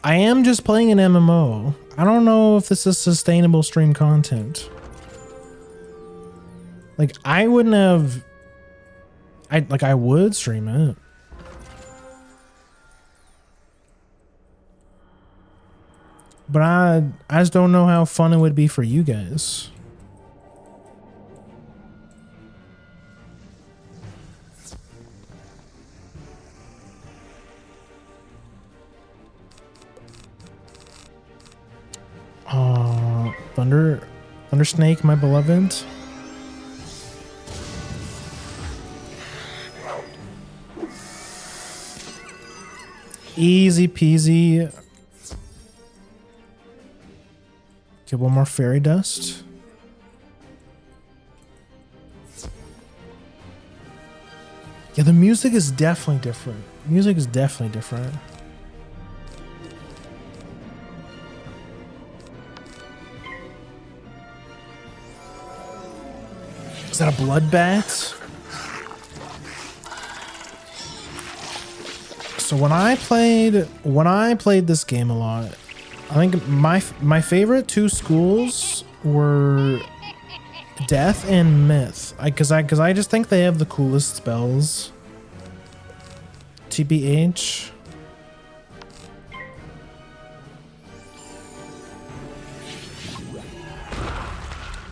Speaker 1: I am just playing an MMO. I don't know if this is sustainable stream content. Like I wouldn't have I would stream it. But I just don't know how fun it would be for you guys. Thunder Snake, my beloved. Easy peasy. Get one more fairy dust. Yeah, the music is definitely different. Music is definitely different. Is that a bloodbath? So when I played this game a lot, I think my favorite two schools were Death and Myth. Cause I just think they have the coolest spells. TBH.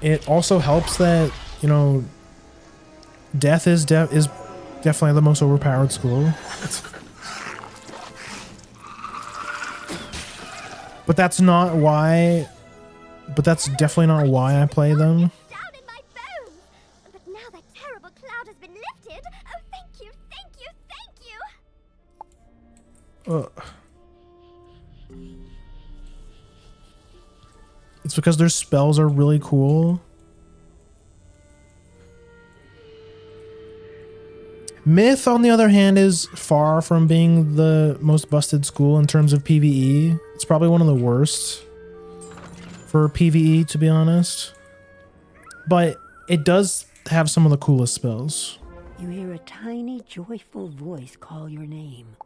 Speaker 1: it also helps that, you know, death is definitely the most overpowered school. But that's not why. But that's definitely not why I play them.
Speaker 13: Down in my bones. But now that terrible cloud has been lifted. Oh, thank you, thank you, thank you.
Speaker 1: It's because their spells are really cool. Myth, on the other hand, is far from being the most busted school in terms of PvE. It's probably one of the worst for PvE, to be honest. But it does have some of the coolest spells.
Speaker 3: You hear a tiny, joyful voice call your name.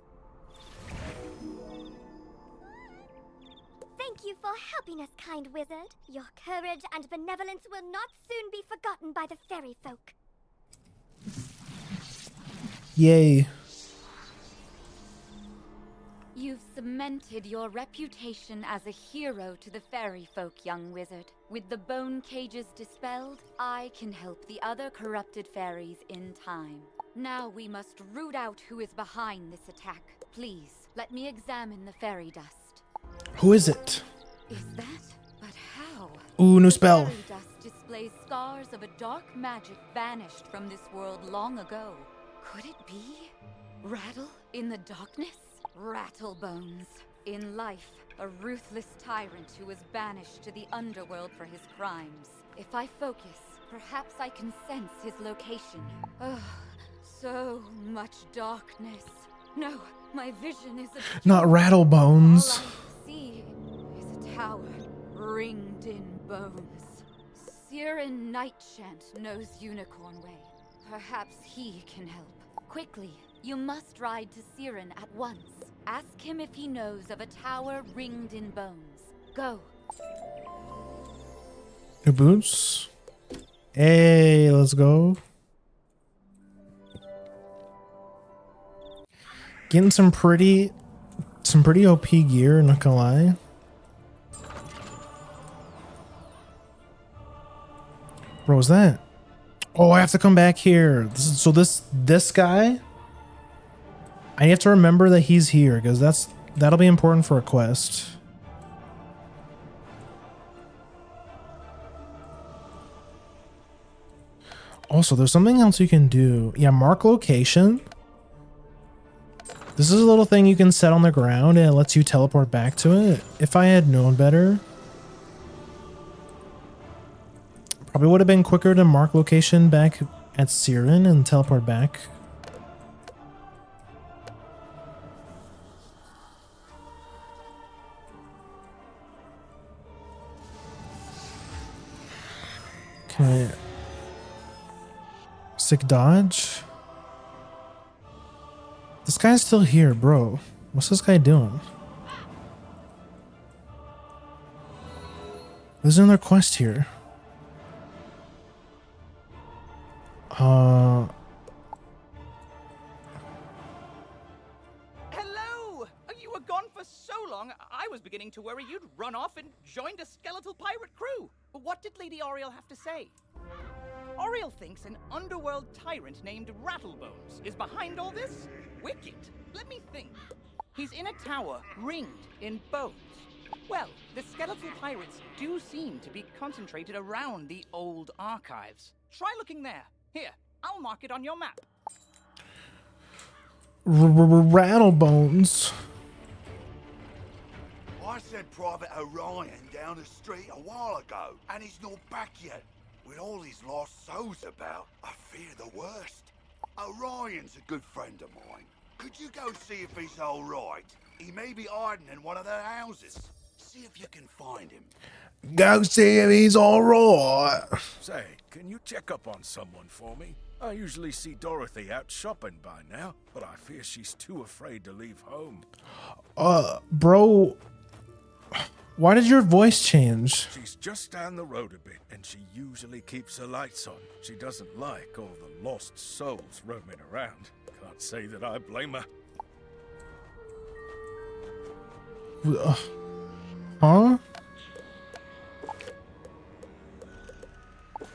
Speaker 13: Thank you for helping us, kind wizard. Your courage and benevolence will not soon be forgotten by the fairy folk.
Speaker 1: Yay.
Speaker 12: You've cemented your reputation as a hero to the fairy folk, young wizard. With the bone cages dispelled, I can help the other corrupted fairies in time. Now we must root out who is behind this attack. Please, let me examine the fairy dust.
Speaker 1: Who is it?
Speaker 12: Is that? But how?
Speaker 1: Ooh, new spell.
Speaker 12: Fairy dust displays scars of a dark magic banished from this world long ago. Could it be? Rattle in the darkness? Rattlebones. In life, a ruthless tyrant who was banished to the underworld for his crimes. If I focus, perhaps I can sense his location. Oh, so much darkness. No, my vision is a...
Speaker 1: Not Rattlebones.
Speaker 12: All I see is a tower ringed in bones. Siren Nightchant knows Unicorn Way. Perhaps he can help. Quickly, you must ride to Siren at once. Ask him if he knows of a tower ringed in bones. Go.
Speaker 1: New boots. Hey, let's go. Getting some pretty OP gear, not gonna lie. Bro, what's that? Oh, I have to come back here. This guy, I have to remember that he's here because that'll be important for a quest. Also, there's something else you can do. Yeah, mark location. This is a little thing you can set on the ground and it lets you teleport back to it. If I had known better, probably would have been quicker to mark location back at Siren and teleport back. Okay. Sick dodge. This guy's still here, bro. What's this guy doing? There's another quest here.
Speaker 8: Hello! You were gone for so long, I was beginning to worry you'd run off and joined a skeletal pirate crew. What did Lady Oriel have to say? Oriel thinks an underworld tyrant named Rattlebones is behind all this? Wicked. Let me think. He's in a tower ringed in bones. Well, the skeletal pirates do seem to be concentrated around the old archives. Try looking there. Here, I'll mark it on your map.
Speaker 1: Rattlebones.
Speaker 7: I sent Private Orion down the street a while ago, and he's not back yet. With all these lost souls about, I fear the worst. Orion's a good friend of mine. Could you go see if he's all right? He may be hiding in one of their houses. See if you can find him.
Speaker 1: Go see if he's all right.
Speaker 14: Say, can you check up on someone for me? I usually see Dorothy out shopping by now, but I fear she's too afraid to leave home.
Speaker 1: Bro, why did your voice change?
Speaker 14: She's just down the road a bit, and she usually keeps her lights on. She doesn't like all the lost souls roaming around. Can't say that I blame her.
Speaker 1: Huh?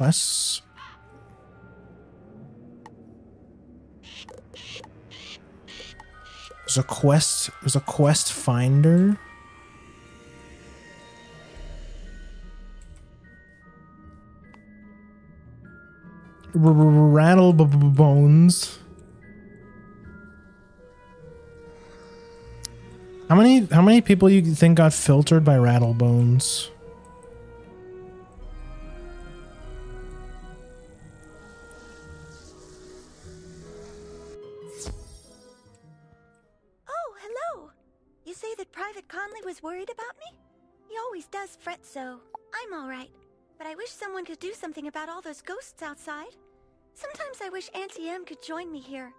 Speaker 1: quests. There's a quest. There's a quest finder. Rattle bones. How many people you think got filtered by rattle bones?
Speaker 15: Oh, hello. You say that Private Conley was worried about me? He always does fret so. I'm all right, but I wish someone could do something about all those ghosts outside. Sometimes I wish Auntie Em could join me here.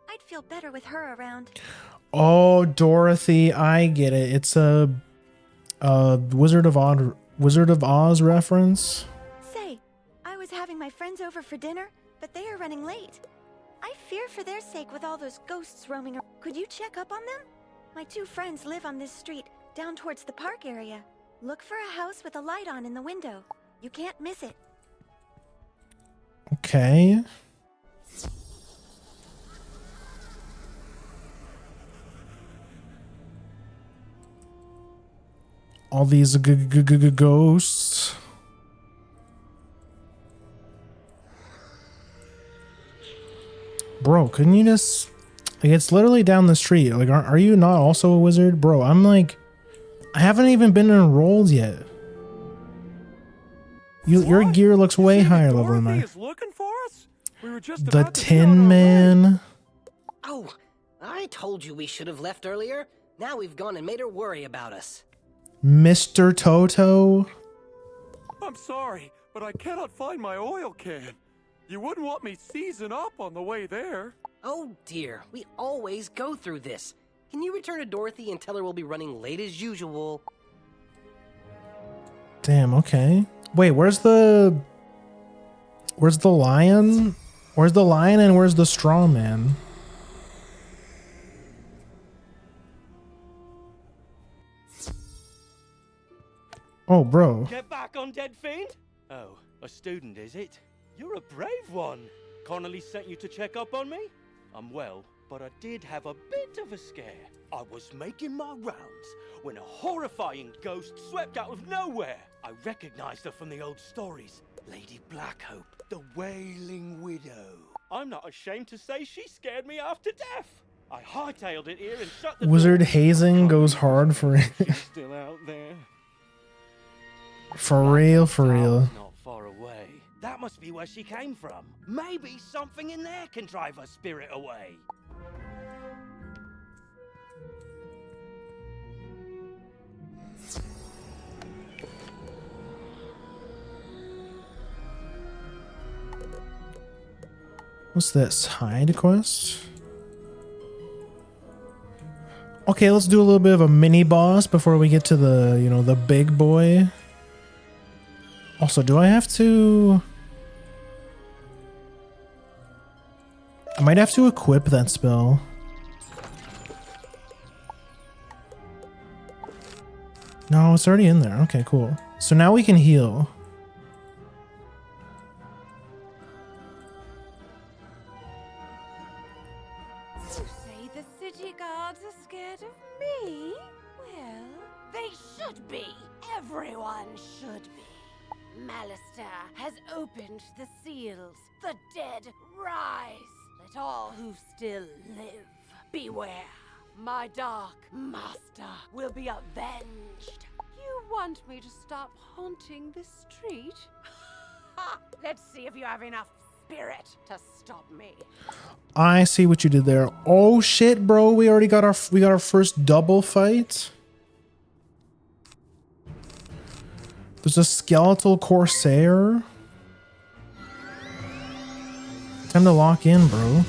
Speaker 15: I'd feel better with her around.
Speaker 1: Oh, Dorothy, I get it. It's a Wizard of Oz reference.
Speaker 15: Say, I was having my friends over for dinner, but they are running late. I fear for their sake with all those ghosts roaming around. Could you check up on them? My two friends live on this street, down towards the park area. Look for a house with a light on in the window. You can't miss it.
Speaker 1: Okay. All these ghosts. Bro, couldn't you just... Like, it's literally down the street. Like, are you not also a wizard? Bro, I'm like... I haven't even been enrolled yet. Your gear looks way higher level than mine. The Tin Man.
Speaker 11: Oh, I told you we should have left earlier. Now we've gone and made her worry about us.
Speaker 1: Mr. Toto.
Speaker 16: I'm sorry, but I cannot find my oil can. You wouldn't want me seizing up on the way there.
Speaker 11: Oh dear, we always go through this. Can you return to Dorothy and tell her we'll be running late as usual?
Speaker 1: Damn, okay. Wait, where's the lion? Where's the lion and where's the straw man? Oh, bro.
Speaker 17: Get back on, dead fiend! Oh, a student, is it? You're a brave one. Connolly sent you to check up on me? I'm well, but I did have a bit of a scare. I was making my rounds when a horrifying ghost swept out of nowhere. I recognized her from the old stories. Lady Blackhope, the Wailing Widow. I'm not ashamed to say she scared me half to death. I hightailed it here and shut the
Speaker 1: Wizard
Speaker 17: door.
Speaker 1: hazing goes hard for
Speaker 17: She's still out there.
Speaker 1: For real, for real.
Speaker 17: Not far away. That must be where she came from. Maybe something in there can drive her spirit away.
Speaker 1: What's this? Hide quest? Okay, let's do a little bit of a mini boss before we get to the, you know, the big boy. Also, do I have to... I might have to equip that spell. No, it's already in there. Okay, cool. So now we can heal.
Speaker 18: You say the city guards are scared of me? Well,
Speaker 4: They should be. Everyone should be. Malister has opened the seals. The dead rise. Let all who still live beware. My dark master will be avenged.
Speaker 18: you want me to stop haunting the street?
Speaker 4: Ha! Let's see if you have enough spirit to stop me.
Speaker 1: I see what you did there. Oh shit, bro! We already got our first double fight. There's a skeletal corsair. Time to lock in, bro.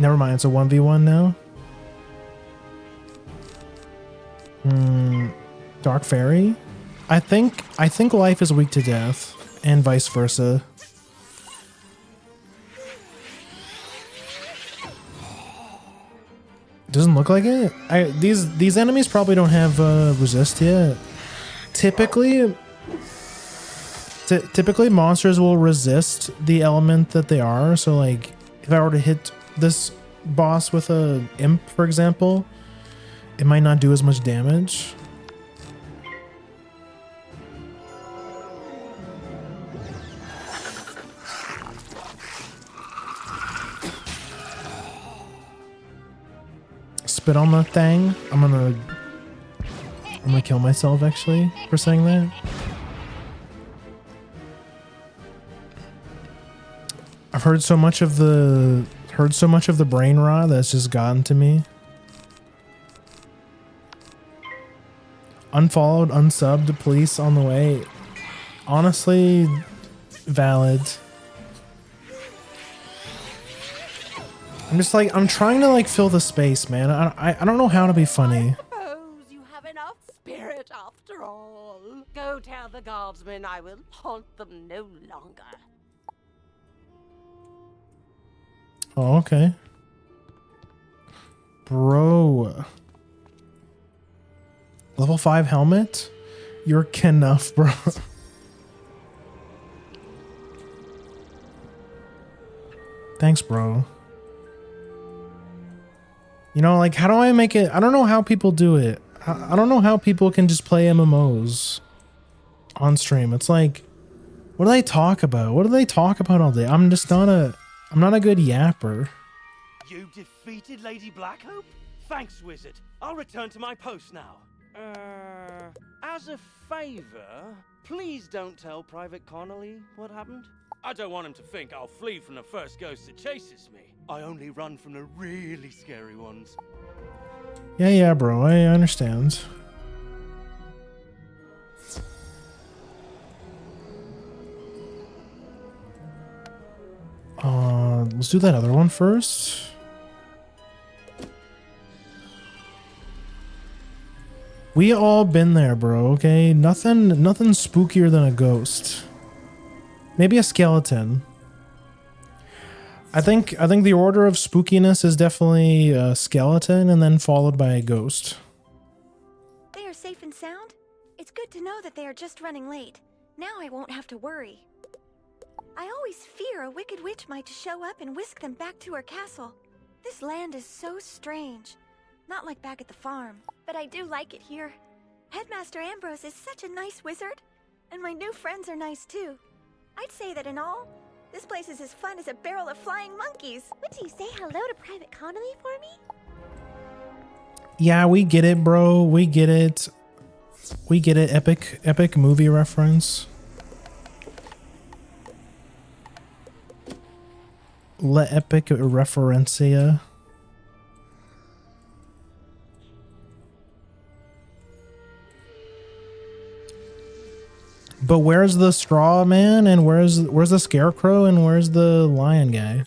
Speaker 1: Never mind, it's a 1v1 now. Dark Fairy? I think life is weak to death, and vice versa. Doesn't look like it. These enemies probably don't have resist yet. Typically monsters will resist the element that they are. So like if I were to hit this boss with a imp, for example, it might not do as much damage. Spit on the thing. I'm gonna kill myself actually for saying that. I've heard so much of the brain rot that's just gotten to me. Unfollowed, unsubbed, police on the way. Honestly, valid. I'm just like, I'm trying to like fill the space, man. I don't know how to be funny.
Speaker 4: Suppose you have enough spirit after all. Go tell the guardsmen I will haunt them no longer.
Speaker 1: Oh, okay. Bro. Level 5 helmet? You're enough, bro. Thanks, bro. You know, like, how do I make it? I don't know how people do it. I don't know how people can just play MMOs on stream. It's like, what do they talk about? What do they talk about all day? I'm not a good yapper.
Speaker 17: You defeated Lady Blackhope? Thanks, Wizard. I'll return to my post now. As a favor, please don't tell Private Connolly what happened. I don't want him to think I'll flee from the first ghost that chases me. I only run from the really scary ones.
Speaker 1: Yeah, bro. I understand. Let's do that other one first. We all been there, bro, okay? Nothing spookier than a ghost. Maybe a skeleton. I think the order of spookiness is definitely a skeleton and then followed by a ghost.
Speaker 15: They are safe and sound? It's good to know that they are just running late. Now I won't have to worry. I always fear a wicked witch might show up and whisk them back to her castle. This land is so strange. Not like back at the farm. But I do like it here. Headmaster Ambrose is such a nice wizard. And my new friends are nice too. I'd say that in all, this place is as fun as a barrel of flying monkeys.
Speaker 13: Would you say hello to Private Connolly for me?
Speaker 1: Yeah, we get it, bro. We get it. We get it. Epic movie reference. La epic referencia. But where's the straw man and where's the scarecrow and where's the lion guy?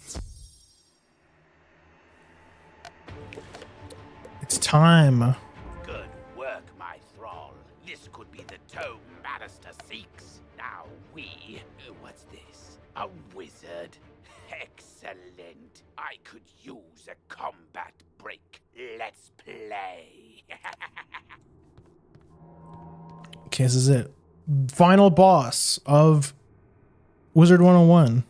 Speaker 1: It's time.
Speaker 2: Good work, my thrall. This could be the tome Bannister seeks. Now what's this? A wizard? Excellent. I could use a combat break. Let's play.
Speaker 1: Okay, this is it. Final boss of Wizard101.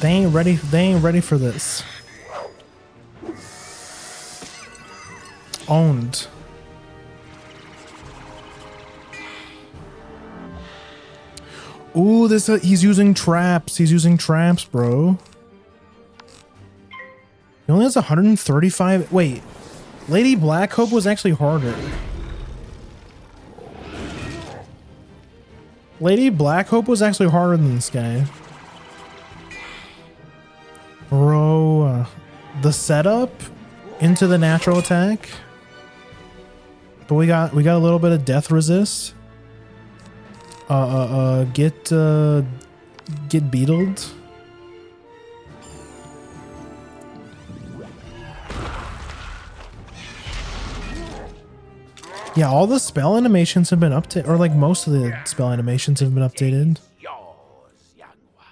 Speaker 1: They ain't ready for this. Owned. Ooh, he's using traps. He's using traps, bro. He only has 135. Wait, Lady Blackhope was actually harder. Lady Blackhope was actually harder than this guy. Bro, the setup into the natural attack. But we got a little bit of death resist. Get beetled. Yeah, all the spell animations have been updated, or like most of the spell animations have been updated.
Speaker 2: Yours, young one.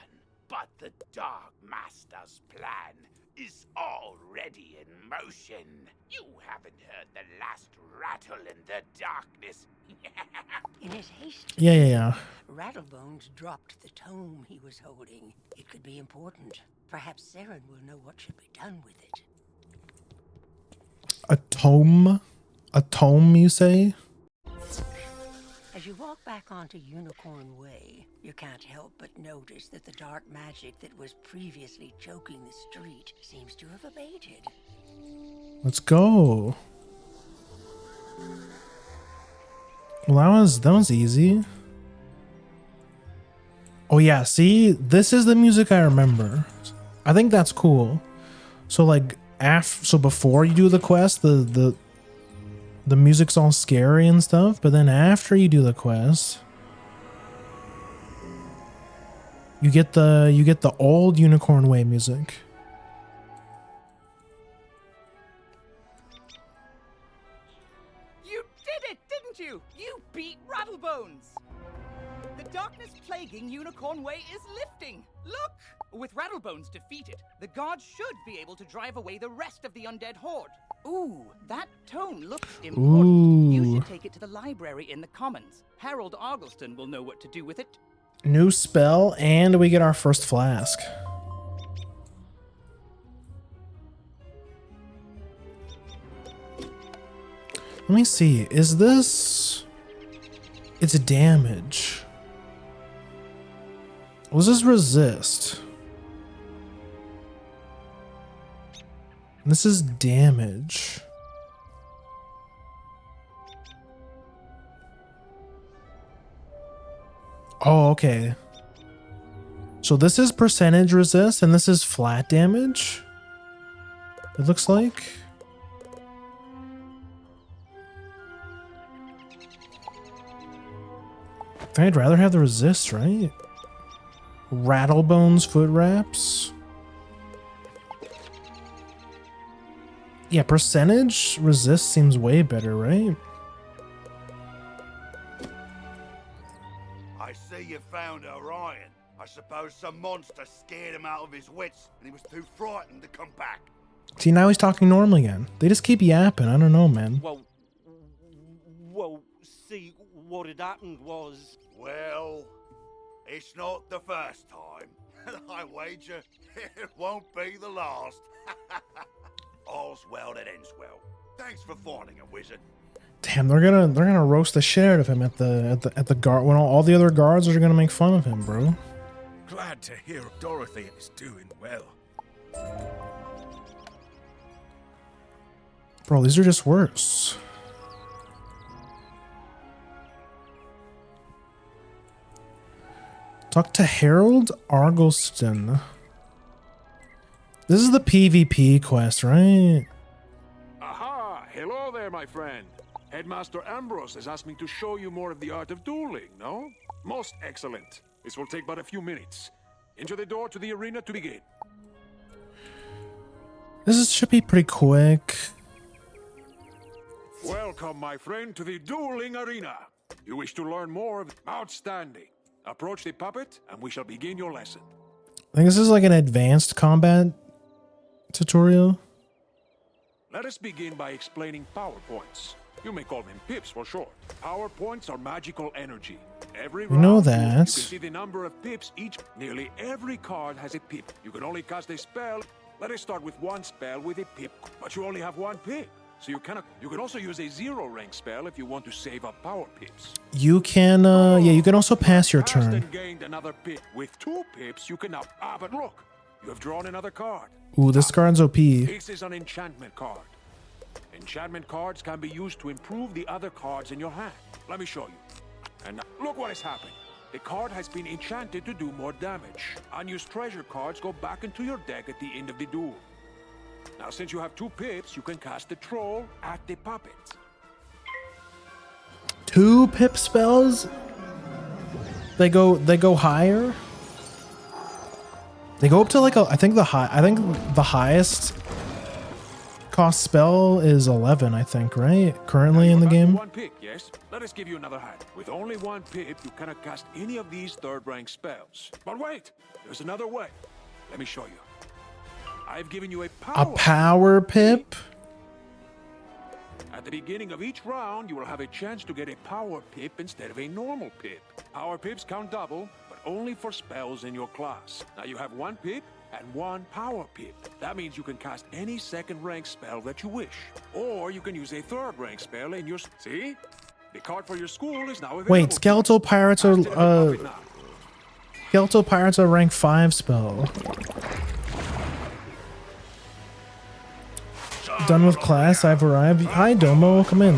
Speaker 2: But the Dark Master's plan is already in motion. You haven't heard the last rattle in the darkness.
Speaker 3: In his haste,
Speaker 1: Yeah.
Speaker 3: Rattlebones dropped the tome he was holding. It could be important. Perhaps Saren will know what should be done with it.
Speaker 1: A tome? A tome, you say?
Speaker 3: As you walk back onto Unicorn Way, you can't help but notice that the dark magic that was previously choking the street seems to have abated.
Speaker 1: Let's go. Well, that was easy. Oh yeah, see, this is the music I remember. I think that's cool. So like, so before you do the quest, the music's all scary and stuff, but then after you do the quest, you get the old Unicorn Way music.
Speaker 8: You did it, didn't you? You beat Rattlebones! The darkness plaguing Unicorn Way is lifting. Look! With Rattlebones defeated, the guards should be able to drive away the rest of the undead horde. Ooh, that tome looks important. You should take it to the library in the Commons. Harold Argleston will know what to do with it.
Speaker 1: New spell, and we get our first flask. Let me see. Is this... It's damage. What does this resist? This is damage. Oh, okay. So this is percentage resist and this is flat damage? It looks like. I'd rather have the resist, right? Rattlebones foot wraps. Yeah, percentage resist seems way better, right?
Speaker 7: I see you found Orion. I suppose some monster scared him out of his wits and he was too frightened to come back.
Speaker 1: See, now he's talking normal again. They just keep yapping. I don't know, man.
Speaker 17: Well, see, what had happened was...
Speaker 7: Well, it's not the first time. I wager it won't be the last. All's well that ends well. Thanks for finding him, wizard.
Speaker 1: Damn, they're gonna roast the shit out of him at the guard when all the other guards are gonna make fun of him, bro.
Speaker 14: Glad to hear Dorothy is doing well.
Speaker 1: Bro, these are just worse. Talk to Harold Argleston. This is the PvP quest, right?
Speaker 16: Aha! Hello there, my friend. Headmaster Ambrose has asked me to show you more of the art of dueling, no? Most excellent. This will take but a few minutes. Enter the door to the arena to begin.
Speaker 1: Should be pretty quick.
Speaker 16: Welcome, my friend, to the dueling arena. You wish to learn more of... Outstanding. Approach the puppet, and we shall begin your lesson.
Speaker 1: I think this is like an advanced combat tutorial.
Speaker 16: Let us begin by explaining power points. You may call them pips for short. Power points are magical energy. Every
Speaker 1: We know
Speaker 16: round,
Speaker 1: that.
Speaker 16: You can see the number of pips each. Nearly every card has a pip. You can only cast a spell. Let us start with one spell with a pip, but you only have one pip. So you cannot. You can also use a 0 rank spell if you want to save up power pips.
Speaker 1: You can, yeah, you can also pass your
Speaker 16: Cast
Speaker 1: turn.
Speaker 16: and gained another pip. With 2 pips, you can now. But look, you have drawn another card.
Speaker 1: Ooh, this card's OP.
Speaker 16: This is an enchantment card. Enchantment cards can be used to improve the other cards in your hand. Let me show you. And now, look what has happened. The card has been enchanted to do more damage. Unused treasure cards go back into your deck at the end of the duel. Now, since you have 2 pips, you can cast the troll at the puppet.
Speaker 1: 2 pip spells? They go higher? They go up to like I think the highest cost spell is 11, I think, right? Currently in the game.
Speaker 16: One pip, yes? Let us give you another hand. With only one pip, you cannot cast any of these third-rank spells. But wait, there's another way. Let me show you. I've given you a
Speaker 1: power pip?
Speaker 16: At the beginning of each round, you will have a chance to get a power pip instead of a normal pip. Power pips count double, but only for spells in your class. Now you have one pip and one power pip. That means you can cast any second rank spell that you wish. Or you can use a third rank spell in your... See? The card for your school is now available.
Speaker 1: Wait, Skeletal Pirates are Skeletal Pirates are rank 5 spell. Done with class, I've arrived. Hi Domo, welcome in.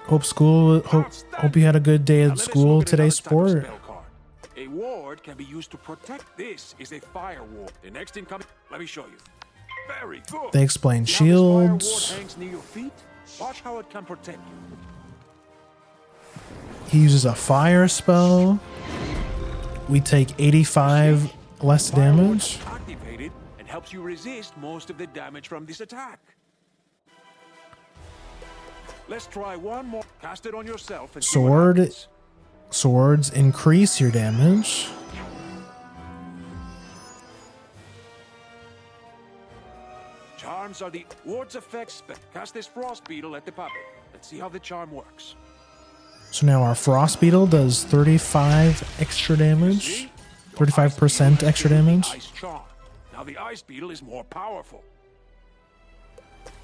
Speaker 1: Hope you had a good day at school today, sport.
Speaker 16: A ward can be used to protect. This is a fire ward. The next incoming. Let me show you. Very good.
Speaker 1: They explain
Speaker 16: See how this fire ward
Speaker 1: shields.
Speaker 16: hangs near your feet? Watch how it can protect you.
Speaker 1: He uses a fire spell. We take 85 less damage.
Speaker 16: Activated and helps you resist most of the damage from this attack. Let's try one more. Cast it on yourself and see what
Speaker 1: Sword.
Speaker 16: happens.
Speaker 1: Swords increase your damage.
Speaker 16: Charms are the ward's effect spell. Cast this frost beetle at the puppet. Let's see how the charm works.
Speaker 1: So now our Frost Beetle does 35 extra damage. 35% extra damage.
Speaker 16: Ice charm. Now the ice beetle is more powerful.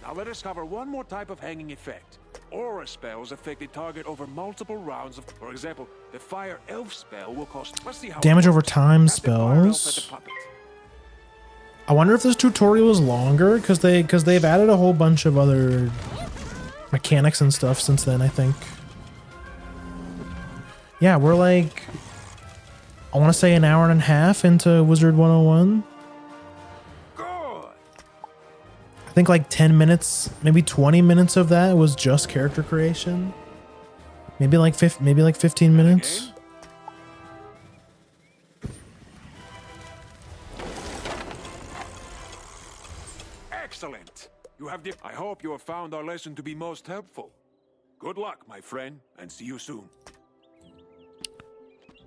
Speaker 16: Now let us cover one more type of hanging effect. Aura spells affect the target over multiple rounds of... For example, the Fire Elf spell will cost... Let's see how
Speaker 1: Damage
Speaker 16: it
Speaker 1: over
Speaker 16: works.
Speaker 1: time
Speaker 16: Cast the Fire Elf at the
Speaker 1: spells.
Speaker 16: puppet.
Speaker 1: I wonder if this tutorial is longer because they've added a whole bunch of other mechanics and stuff since then, I think. Yeah, we're like, I want to say an hour and a half into Wizard101. I think like 10 minutes, maybe 20 minutes of that was just character creation. Maybe like 15 minutes.
Speaker 16: Excellent. You have the... I hope you have found our lesson to be most helpful. Good luck, my friend, and see you soon.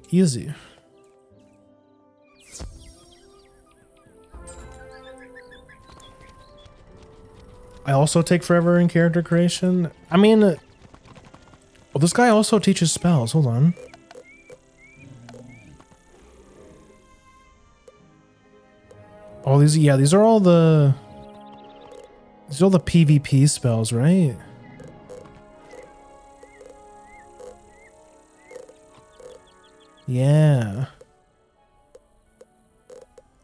Speaker 1: Easy. I also take forever in character creation. I mean, well, this guy also teaches spells. Hold on. Oh, these are all the PvP spells, right? Yeah.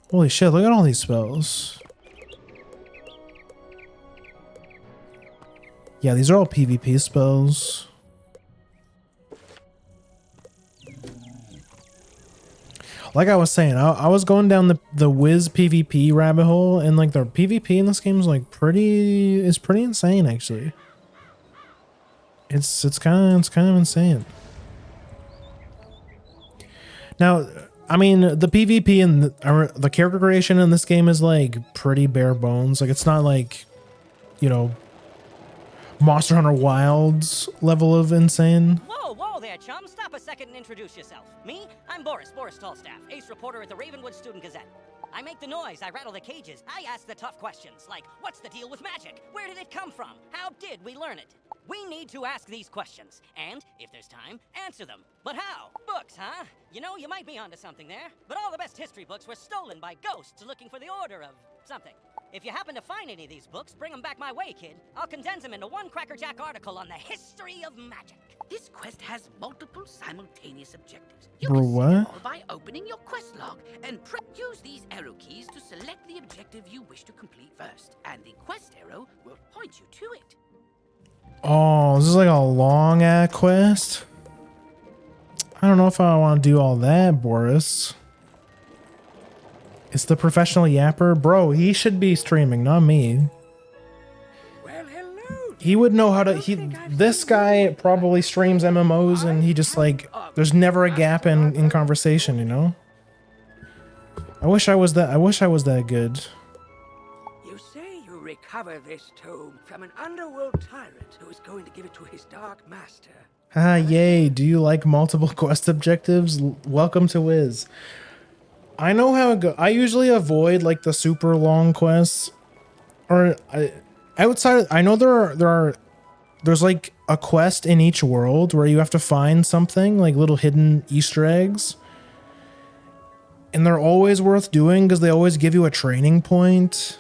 Speaker 1: Holy shit, look at all these spells. Yeah, these are all PvP spells. Like I was saying, I was going down the Wiz PvP rabbit hole, and like the PvP in this game is like pretty insane actually. It's kind of insane. Now, I mean, the PvP and the character creation in this game is like pretty bare bones. Like it's not like, you know, Monster Hunter Wilds level of insane.
Speaker 19: Whoa there, chum. Stop a second and introduce yourself. Me? I'm Boris Tallstaff, ace reporter at the Ravenwood Student Gazette. I make the noise, I rattle the cages, I ask the tough questions, like, what's the deal with magic? Where did it come from? How did we learn it? We need to ask these questions, and, if there's time, answer them. But how? Books, huh? You know, you might be onto something there, but all the best history books were stolen by ghosts looking for the order of something. If you happen to find any of these books, bring them back my way, kid. I'll condense them into one crackerjack article on the history of magic.
Speaker 4: This quest has multiple simultaneous objectives.
Speaker 1: Bro, what?
Speaker 4: All by opening your quest log and use these arrow keys to select the objective you wish to complete first, and the quest arrow will point you to it.
Speaker 1: Oh, this is like a long ass quest. I don't know if I want to do all that, Boris. It's the professional yapper. Bro, he should be streaming, not me.
Speaker 4: Well, hello.
Speaker 1: He would know how to... This guy probably streams MMOs and he just like... There's never a gap in conversation, you know? I wish I was that good.
Speaker 20: You say you recover this tome from an underworld tyrant who is going to give it to his dark master.
Speaker 1: Ah, yay. Do you like multiple quest objectives? Welcome to Wiz. I know how it goes. I usually avoid like the super long quests. Or I know there's like a quest in each world where you have to find something, like little hidden Easter eggs. And they're always worth doing because they always give you a training point,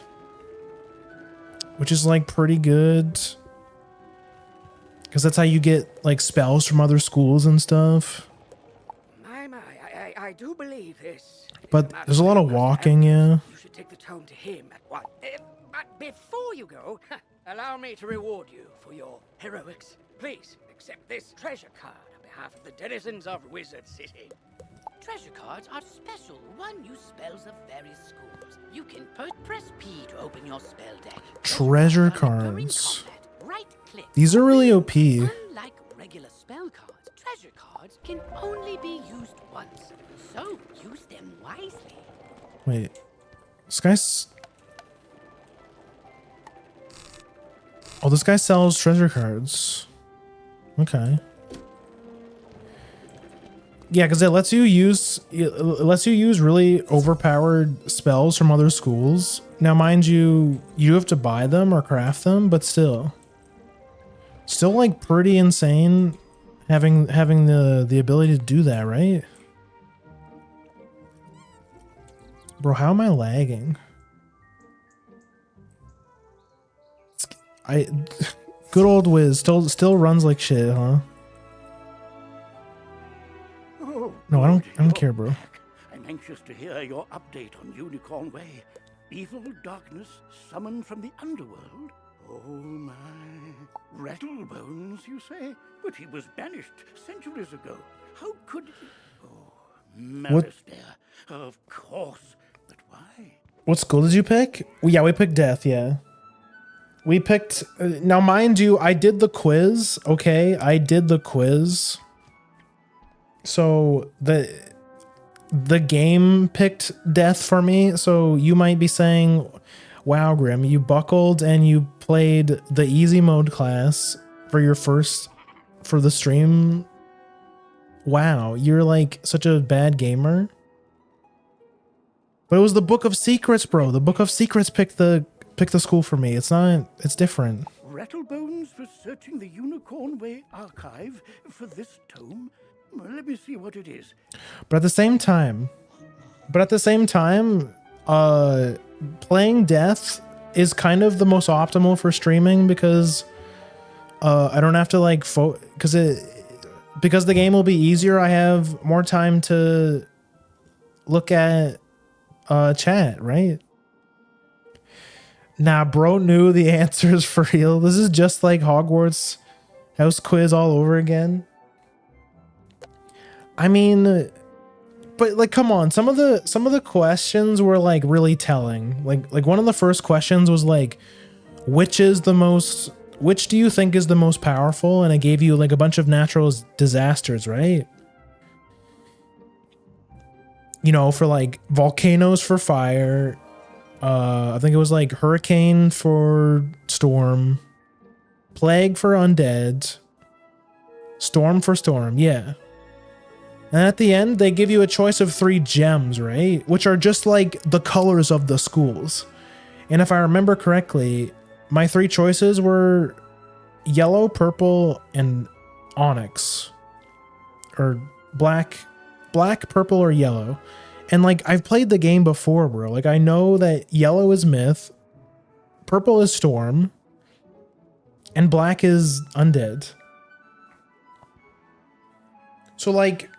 Speaker 1: which is like pretty good. Because that's how you get like spells from other schools and stuff.
Speaker 20: I do believe this.
Speaker 1: But there's a lot of walking, yeah.
Speaker 20: You should take the tome to him at once. But before you go, allow me to reward you for your heroics. Please accept this treasure card on behalf of the denizens of Wizard City.
Speaker 4: Treasure cards are special one-use spells of various schools. You can press P to open your spell deck.
Speaker 1: Treasure cards.
Speaker 4: Right-click.
Speaker 1: These are really OP.
Speaker 4: Unlike regular spell cards, treasure cards can only be used once. So use them wisely.
Speaker 1: Wait. This guy's... Oh, this guy sells treasure cards. Okay. Yeah, because it lets you use really overpowered spells from other schools. Now, mind you, you have to buy them or craft them, but still like pretty insane having the ability to do that, right? Bro, how am I lagging? Good old Wiz still runs like shit, huh? No, I don't care, bro.
Speaker 2: I'm anxious to hear your update on Unicorn Way. Evil darkness summoned from the underworld? Oh my. Rattlebones, you say? But he was banished centuries ago. How could he? Oh, malice there. Of course. But why?
Speaker 1: What school did you pick? Yeah, we picked Death, yeah. We picked... now, mind you, I did the quiz, okay? I did the quiz. So, the game picked Death for me, so you might be saying, wow, Grim, you buckled and you played the easy mode class for the stream. Wow, you're like such a bad gamer. But it was the Book of Secrets, bro. The Book of Secrets picked the school for me. It's different.
Speaker 2: Rattlebones was searching the Unicorn Way archive for this tome. Well, let me see what it is.
Speaker 1: But at the same time, playing Death is kind of the most optimal for streaming because I don't have to like because the game will be easier. I have more time to look at chat, right? Nah, bro knew the answers for real. This is just like Hogwarts house quiz all over again. I mean, but like, come on. Some of the questions were like really telling. Like one of the first questions was like, which do you think is the most powerful? And it gave you like a bunch of natural disasters, right? You know, for like volcanoes for fire. I think it was like hurricane for storm, plague for undead, storm for storm. Yeah. And at the end, they give you a choice of 3 gems, right? Which are just like the colors of the schools. And if I remember correctly, my 3 choices were yellow, purple, and onyx. Or black, purple, or yellow. And like, I've played the game before, bro. Like, I know that yellow is myth, purple is storm, and black is undead. So like...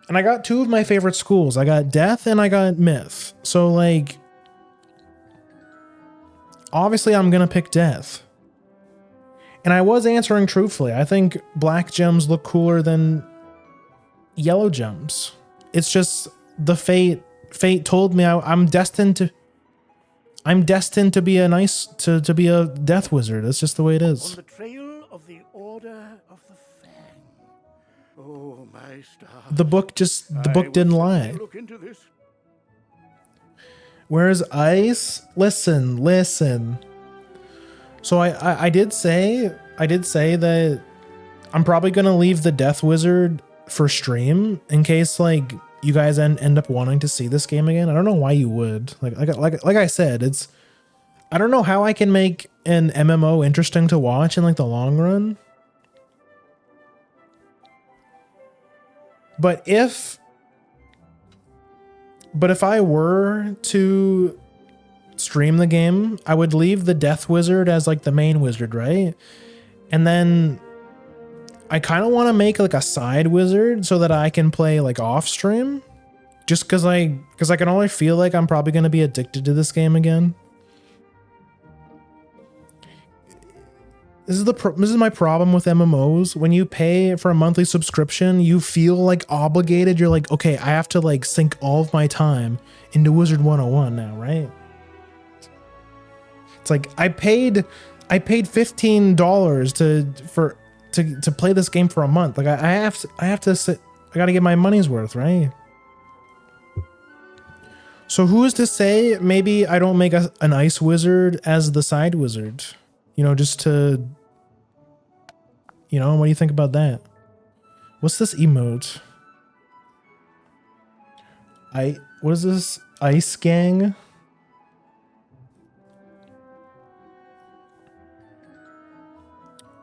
Speaker 1: And I got 2 of my favorite schools. I got Death and I got Myth. So like, obviously I'm going to pick Death. And I was answering truthfully. I think black gems look cooler than yellow gems. It's just the fate told me I'm destined to be to be a death wizard. That's just the way it is.
Speaker 2: On the trail of the Order of the Fang. Oh, my stars.
Speaker 1: The book didn't lie.
Speaker 2: Look into this.
Speaker 1: Where's Ice? Listen. So I did say that I'm probably gonna leave the Death Wizard for stream in case like you guys end up wanting to see this game again. I don't know why you would. Like I said, I don't know how I can make an MMO interesting to watch in like the long run. But if I were to stream the game, I would leave the Death Wizard as like the main wizard, right? And then I kind of want to make like a side wizard so that I can play like off stream, just because I can only feel like I'm probably going to be addicted to this game again. This is my problem with MMOs. When you pay for a monthly subscription, you feel like obligated. You're like, okay, I have to like sink all of my time into Wizard101 now, right? It's like I paid $15 to play this game for a month. Like I have to sit. I got to get my money's worth, right? So who is to say maybe I don't make an ice wizard as the side wizard? You know, just to, you know, what do you think about that? What's this emote? What is this? Ice gang?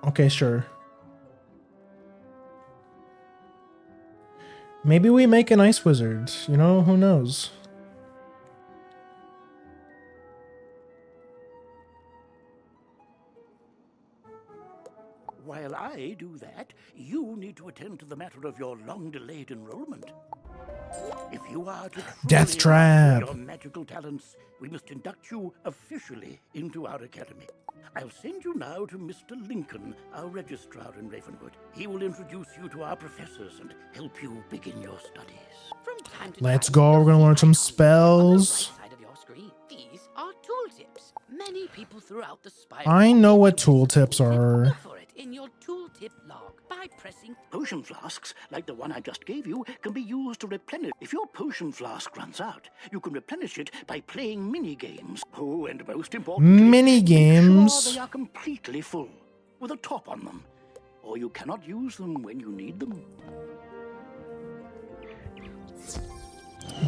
Speaker 1: Okay, sure. Maybe we make an ice wizard, you know, who knows?
Speaker 2: While I do that, you need to attend to the matter of your long-delayed enrollment. If you are to
Speaker 1: Death Trap.
Speaker 2: your magical talents, we must induct you officially into our academy. I'll send you now to Mr. Lincoln, our registrar in Ravenwood. He will introduce you to our professors and help you begin your studies.
Speaker 4: From time to
Speaker 1: Let's
Speaker 4: time,
Speaker 1: go. We're gonna learn some spells.
Speaker 4: side of your screen. These are tooltips. Many people throughout the spire
Speaker 1: I know what tooltips are.
Speaker 4: for it in your tooltip log by pressing
Speaker 2: Potion flasks, like the one I just gave you, can be used to replenish. If your potion flask runs out, you can replenish it by playing mini-games. Oh, and most importantly,
Speaker 1: Mini-games?
Speaker 2: make sure they are completely full, with a top on them, or you cannot use them when you need them.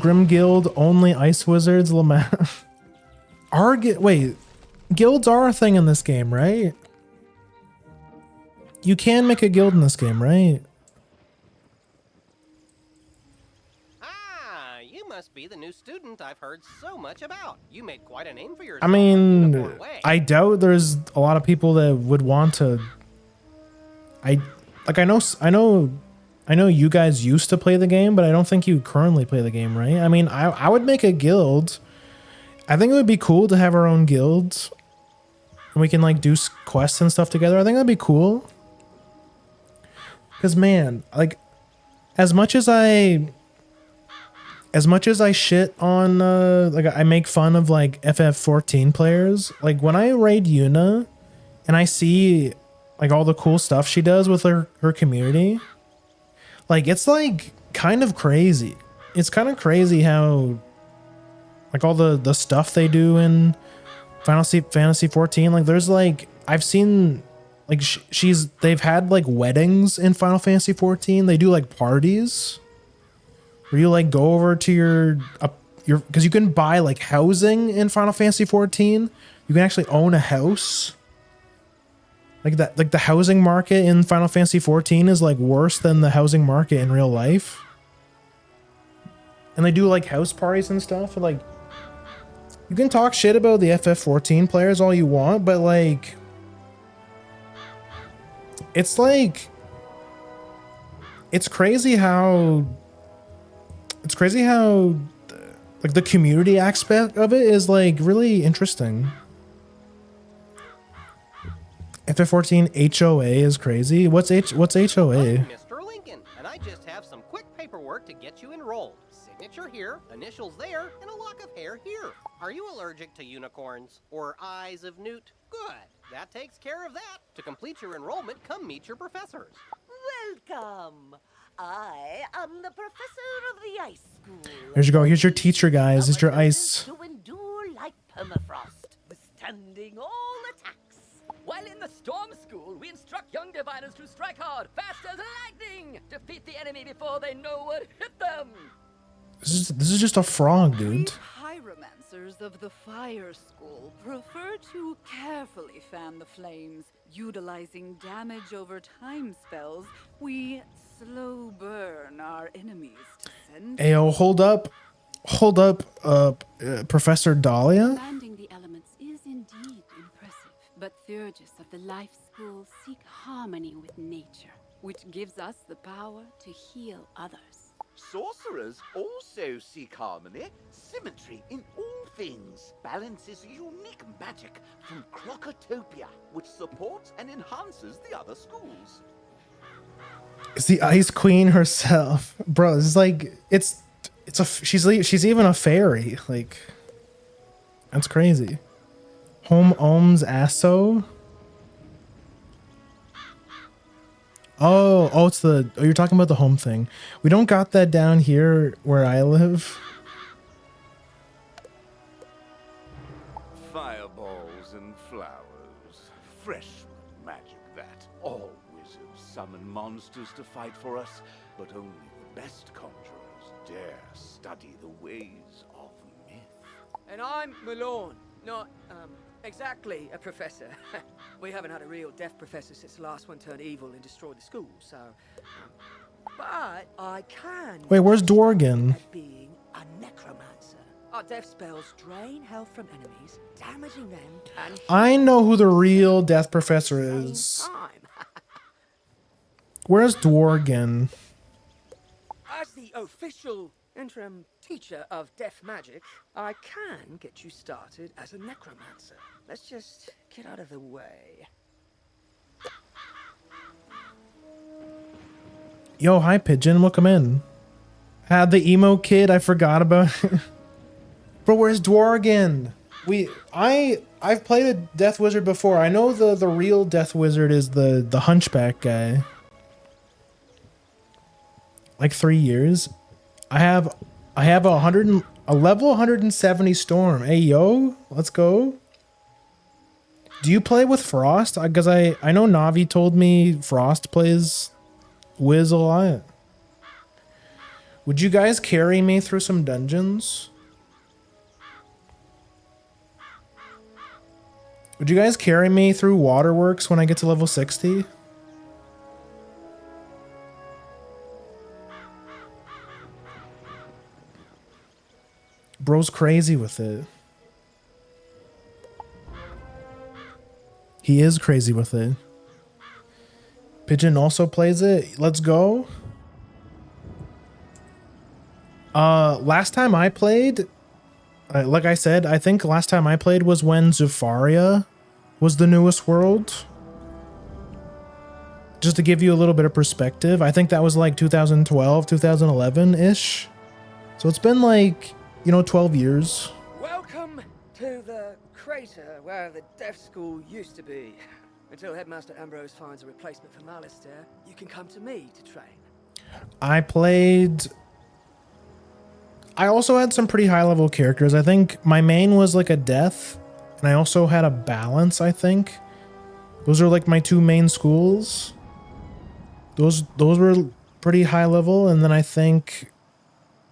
Speaker 1: Grim Guild, only ice wizards, wait, guilds are a thing in this game, right? You can make a guild in this game, right?
Speaker 11: Ah, you must be the new student I've heard so much about. You made quite a name for yourself.
Speaker 1: I mean, I doubt there's a lot of people that would want to. I know you guys used to play the game, but I don't think you currently play the game, right? I mean, I would make a guild. I think it would be cool to have our own guilds. And we can like do quests and stuff together. I think that'd be cool. Because man, like as much as I shit on like I make fun of like FF14 players, like when I raid Yuna and I see like all the cool stuff she does with her community, like it's like kind of crazy. It's kind of crazy how like all the stuff they do in Fantasy 14, like there's like I've seen like they've had like weddings in Final Fantasy 14. They do like parties where you like go over to your because you can buy like housing in Final Fantasy 14. You can actually own a house. Like that, like the housing market in Final Fantasy 14 is like worse than the housing market in real life. And they do like house parties and stuff. And like, you can talk shit about the FF14 players all you want, but like, it's like, it's crazy how like the community aspect of it is like really interesting. FF14 HOA is crazy. What's HOA?
Speaker 11: I'm Mr. Lincoln, and I just have some quick paperwork to get you enrolled. Signature here, initials there, and a lock of hair here. Are you allergic to unicorns or eyes of newt? Good. That takes care of that. To complete your enrollment, come meet your professors.
Speaker 21: Welcome. I am the professor of the ice school.
Speaker 1: There you go. Here's your teacher, guys. It's your ice.
Speaker 21: To endure permafrost, withstanding all attacks.
Speaker 6: While in the Storm School, we instruct young diviners to strike hard, fast as lightning, defeat the enemy before they know what hit them.
Speaker 1: This is just a frog, dude.
Speaker 22: Pyromancers of the Fire School prefer to carefully fan the flames. Utilizing damage over time spells, we slow burn our enemies to send.
Speaker 1: Ayo, hold up, Professor Dahlia.
Speaker 12: Commanding the elements is indeed impressive, but Theurgis of the Life School seek harmony with nature, which gives us the power to heal others.
Speaker 7: Sorcerers also seek harmony, symmetry in all things. Balance is unique magic from Crocotopia, which supports and enhances the other schools.
Speaker 1: It's the Ice Queen herself, bro. It's like she's even a fairy. Like, that's crazy. Home Ohms Asso. Oh, you're talking about the home thing. We don't got that down here where I live.
Speaker 7: Fireballs and flowers. Fresh magic that. All wizards summon monsters to fight for us, but only the best conjurers dare study the ways of myth.
Speaker 20: And I'm Malone, not, exactly a professor. We haven't had a real deaf professor since the last one turned evil and destroyed the school, so... but I can...
Speaker 1: Wait, where's Dorgan?
Speaker 20: ...being a necromancer. Our death spells drain health from enemies, damaging them and...
Speaker 1: I know who the real death professor is. Where's Dorgan?
Speaker 20: As the official interim teacher of death magic, I can get you started as a necromancer. Let's just get out of the way.
Speaker 1: Yo, hi Pigeon, welcome in. Had the emo kid, I forgot about. But where's Dworgen? I've played a Death Wizard before. I know the real Death Wizard is the Hunchback guy. Like 3 years. I have a level 170 Storm. Hey yo, let's go. Do you play with Frost? Because I know Navi told me Frost plays Wiz a lot. Would you guys carry me through some dungeons? Would you guys carry me through Waterworks when I get to level 60? Bro's crazy with it. He is crazy with it. Pigeon also plays it. Let's go. Last time I played, like I said, I think last time I played was when Zepharia was the newest world. Just to give you a little bit of perspective, I think that was like 2012, 2011-ish. So it's been like, 12 years.
Speaker 20: Welcome to the crater where the deaf school used to be. Until Headmaster Ambrose finds a replacement for Malistaire, you can come to me to train.
Speaker 1: I also had some pretty high level characters. I think my main was like a death, and I also had a balance, I think. Those are like my two main schools. Those were pretty high level, and then I think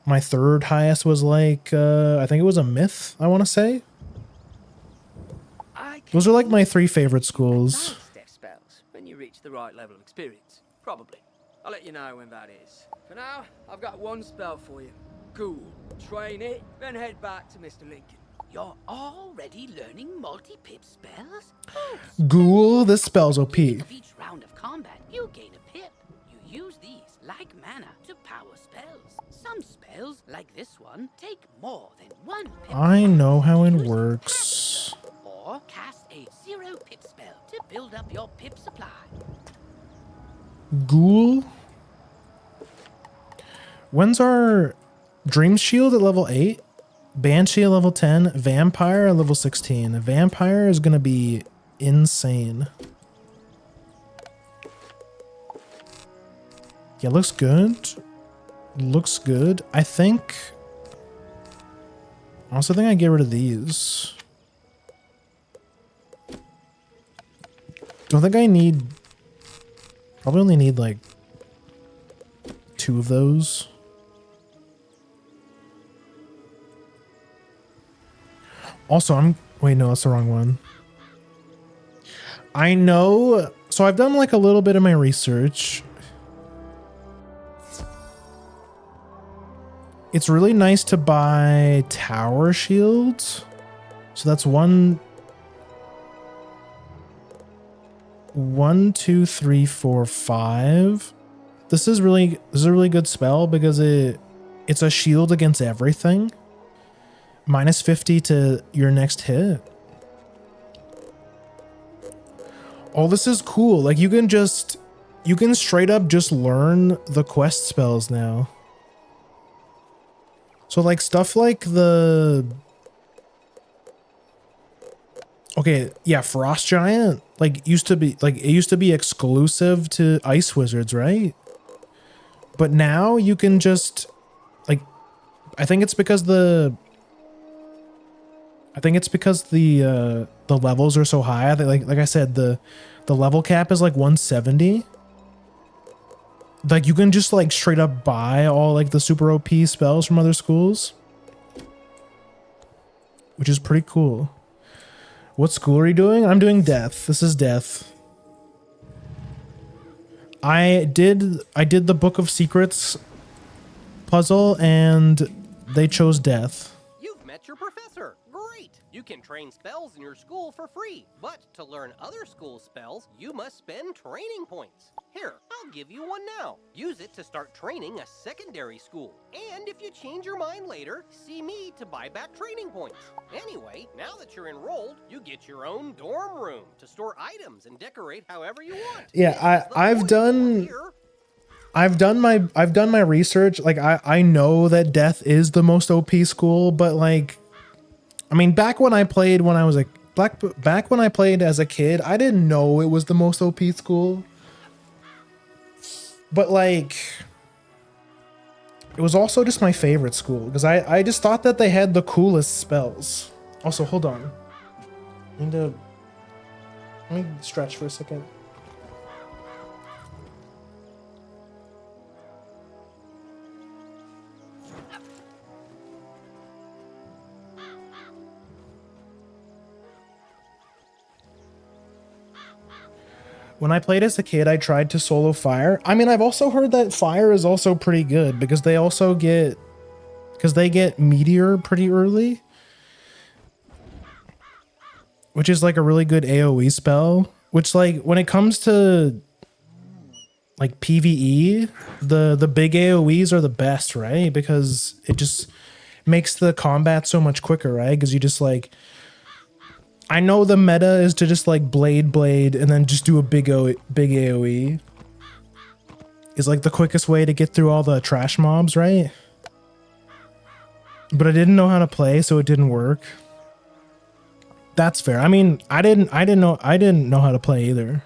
Speaker 1: my third highest was like, I think it was a myth, I want to say. Those are like my three favorite schools.
Speaker 20: Death spells when you reach the right level of experience. Probably. I'll let you know when that is. For now, I've got one spell for you. Ghoul. Train it, then head back to Mr. Lincoln.
Speaker 4: You're already learning multi-pip spells?
Speaker 1: Ghoul, this spell's OP.
Speaker 4: With each round of combat, you gain a pip. You use these, like mana, to power spells. Some spells, like this one, take more than one pip.
Speaker 1: I know how it works.
Speaker 4: Or cast a 0 pip spell to build up your pip supply.
Speaker 1: Ghoul? When's our Dream Shield at level 8? Banshee at level 10? Vampire at level 16? Vampire is gonna be insane. Yeah, looks good. Looks good. I also think I get rid of these. Don't think I need... Probably only need like 2 of those. Also, wait, no, that's the wrong one. I know... So I've done like a little bit of my research. It's really nice to buy tower shields. So that's 1, 2, 3, 4, 5. This is a really good spell because it's a shield against everything. Minus 50 to your next hit. Oh, this is cool. Like you can straight up just learn the quest spells now. So like stuff like okay, yeah, Frost Giant it used to be exclusive to Ice Wizards, right? But now you can just I think it's because the levels are so high. Like I said, the level cap is like 170. Like you can just like straight up buy all like the super OP spells from other schools, which is pretty cool. What school are you doing? I'm doing Death. This is Death. I did the Book of Secrets puzzle and they chose Death.
Speaker 11: You've met your professor. Great! You can train spells in your school for free, but to learn other school spells, you must spend training points. Here, I'll give you one now. Use it to start training a secondary school. And if you change your mind later, see me to buy back training points. Anyway, now that you're enrolled, you get your own dorm room to store items and decorate however you want.
Speaker 1: Yeah, I've done my research. Like I know that Death is the most OP school, but like I mean back when I played as a kid, I didn't know it was the most OP school. But like it was also just my favorite school because I just thought that they had the coolest spells. Also, hold on. Let me stretch for a second. When I played as a kid, I tried to solo fire. I mean, I've also heard that fire is also pretty good because they get meteor pretty early, which is like a really good AoE spell, which like when it comes to like PvE, the big AoEs are the best, right? Because it just makes the combat so much quicker, right? Because you just like, I know the meta is to just like blade and then just do a big AoE. Is like the quickest way to get through all the trash mobs, right? But I didn't know how to play, so it didn't work. That's fair. I mean, I didn't know how to play either.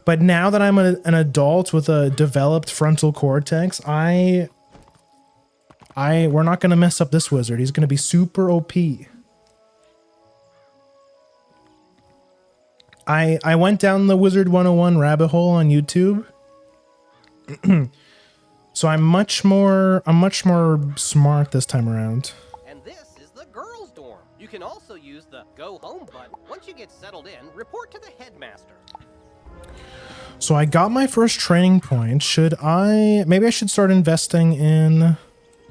Speaker 1: But now that I'm an adult with a developed frontal cortex, we're not gonna mess up this wizard. He's gonna be super OP. I went down the Wizard101 rabbit hole on YouTube. So I'm much more smart this time around.
Speaker 11: And this is the girls' dorm. You can also use the go home button. Once you get settled in, report to the headmaster.
Speaker 1: So I got my first training point. Maybe I should start investing in,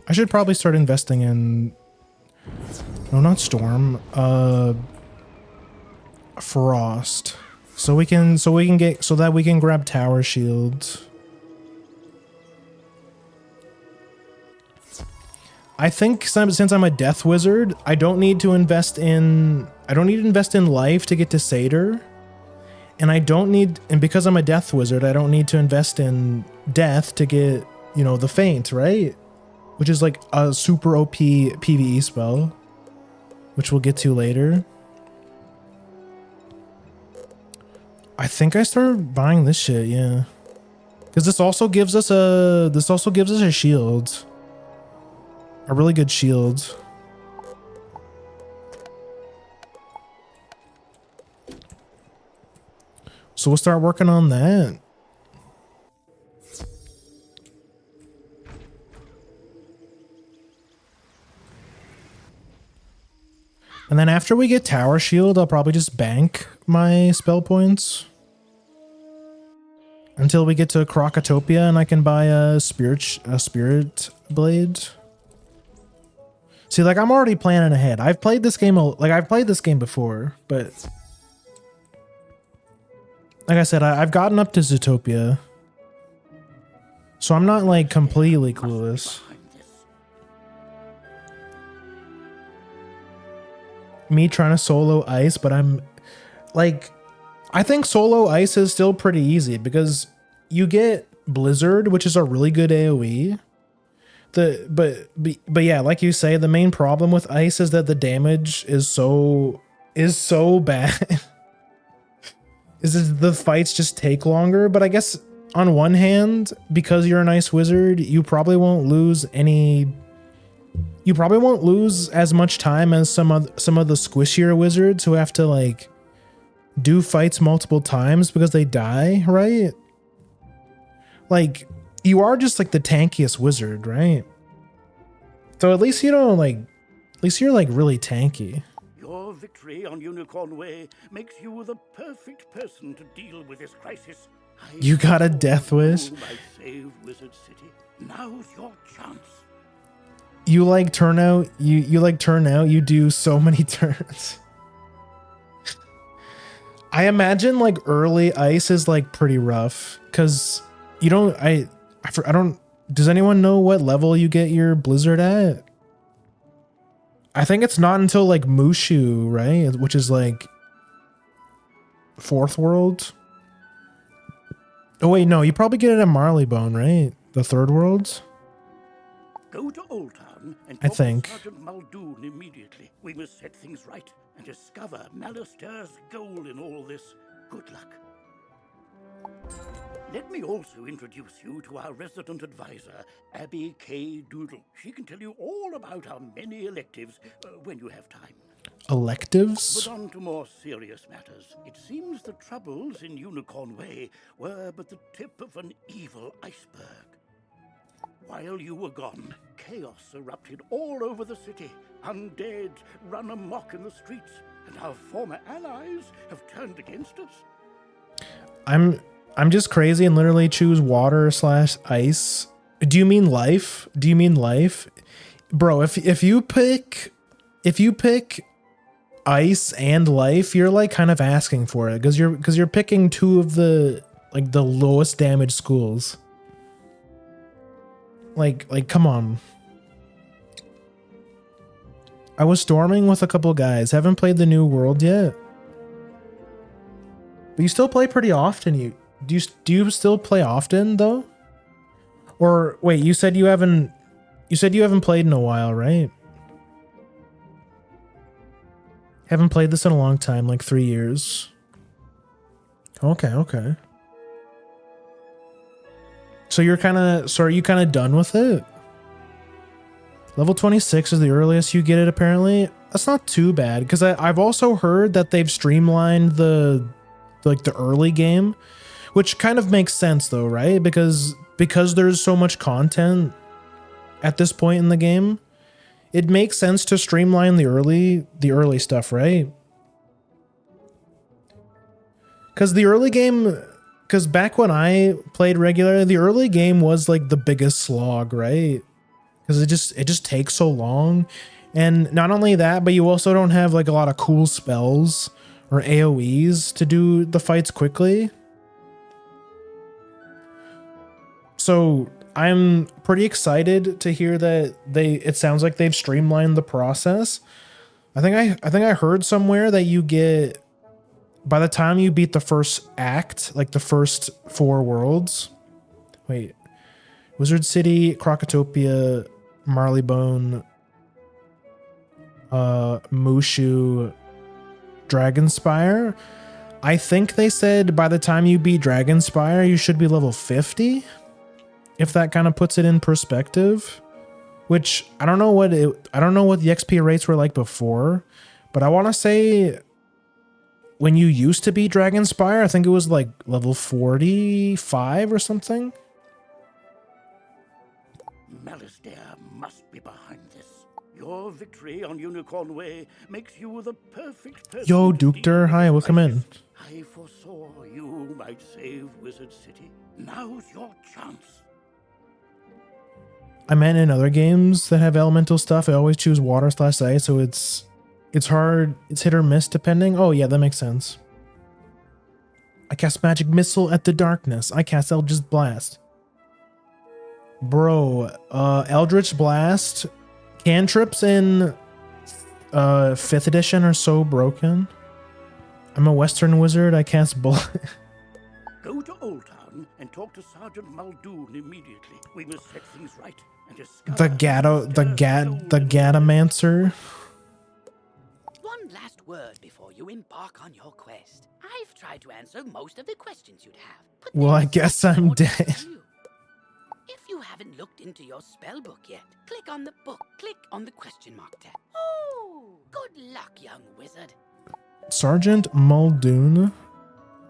Speaker 1: I should probably start investing in, no, not Storm, Frost, so that we can grab tower shields. I think since I'm a death wizard, I don't need to invest in life to get to Satyr, and because I'm a death wizard, I don't need to invest in death to get, the feint, right? Which is like a super OP PvE spell, which we'll get to later. I think I started buying this shit, yeah. Because this also gives us a shield. A really good shield. So we'll start working on that. And then after we get Tower Shield, I'll probably just bank my spell points until we get to Krokotopia and I can buy a spirit blade. See, like, I'm already planning ahead. I've played this game before, but like I said, I've gotten up to Zootopia, so I'm not like completely clueless. Me trying to solo ice, but I'm like, I think solo ice is still pretty easy because you get Blizzard, which is a really good AoE. But yeah, like you say, the main problem with ice is that the damage is so bad. The fights just take longer. But I guess on one hand, because you're an ice wizard, you probably won't lose as much time as some of the squishier wizards who have to like do fights multiple times because they die, right? Like, you are just like the tankiest wizard, right? So at least you don't like, at least you're like really tanky.
Speaker 2: Your victory on Unicorn Way makes you the perfect person to deal with this crisis.
Speaker 1: You got a death wish?
Speaker 2: I saved Wizard City. Now's your chance.
Speaker 1: You like turn out, you do so many turns. I imagine like early ice is like pretty rough because you don't, I don't, does anyone know what level you get your Blizzard at? I think it's not until like Mushu, right? Which is like 4th world. Oh wait, no, you probably get it at Marleybone, right? The 3rd world?
Speaker 2: Go to Old Town and
Speaker 1: I
Speaker 2: talk
Speaker 1: think.
Speaker 2: to Sergeant Muldoon immediately. We must set things right and discover Malister's goal in all this. Good luck. Let me also introduce you to our resident advisor, Abby K. Doodle. She can tell you all about our many electives when you have time.
Speaker 1: Electives?
Speaker 2: But on to more serious matters. It seems the troubles in Unicorn Way were but the tip of an evil iceberg. While you were gone, chaos erupted all over the city. Undead run amok in the streets, and our former allies have turned against us.
Speaker 1: I'm just crazy and literally choose water/ice. Do you mean life? Do you mean life? Bro, if you pick ice and life, you're like kind of asking for it because you're picking two of the like the lowest damage schools. Like come on. I was storming with a couple guys. Haven't played the new world yet. But you still play pretty often. Do you still play often though? Or wait, you said you haven't played in a while, right? Haven't played this in a long time, like 3 years. Okay. So are you kind of done with it? Level 26 is the earliest you get it apparently. That's not too bad because I've also heard that they've streamlined the early game, which kind of makes sense though, right? Because there's so much content at this point in the game, it makes sense to streamline the early stuff, right? Because back when I played regularly, the early game was like the biggest slog, right? Because it just takes so long. And not only that, but you also don't have like a lot of cool spells or AoEs to do the fights quickly. So I'm pretty excited to hear that it sounds like they've streamlined the process. I think I heard somewhere that you get, by the time you beat the first act, like the first 4 worlds. Wait. Wizard City, Krokotopia, Marleybone, Mushu, Dragonspire. I think they said by the time you beat Dragonspire, you should be level 50. If that kind of puts it in perspective, which I don't know what the XP rates were like before, but I want to say when you used to be Dragonspire, I think it was like level 45 or something.
Speaker 2: Malistaire must be behind this. Your victory on Unicorn Way makes you the perfect person.
Speaker 1: Yo,
Speaker 2: to deal
Speaker 1: Duketer,
Speaker 2: with
Speaker 1: hi,
Speaker 2: this
Speaker 1: welcome in.
Speaker 2: crisis. I foresaw you might save Wizard City. Now's your chance.
Speaker 1: I meant in other games that have elemental stuff, I always choose water/ice, so it's hard, it's hit or miss depending. Oh yeah, that makes sense. I cast Magic Missile at the darkness. I cast Eldritch Blast. Bro, Eldritch Blast cantrips in 5th edition are so broken. I'm a Western wizard, I cast Bullet.
Speaker 2: Go to Old Town and talk to Sergeant Muldoon immediately. We must set things right and discover
Speaker 1: the Gadamancer.
Speaker 4: One last word before you embark on your quest. I've tried to answer most of the questions you'd have. But
Speaker 1: Well, I guess I'm dead.
Speaker 4: if you haven't looked into your spell book yet, click on the book. Click on the question mark tab. Oh, good luck, young wizard.
Speaker 1: Sergeant Muldoon.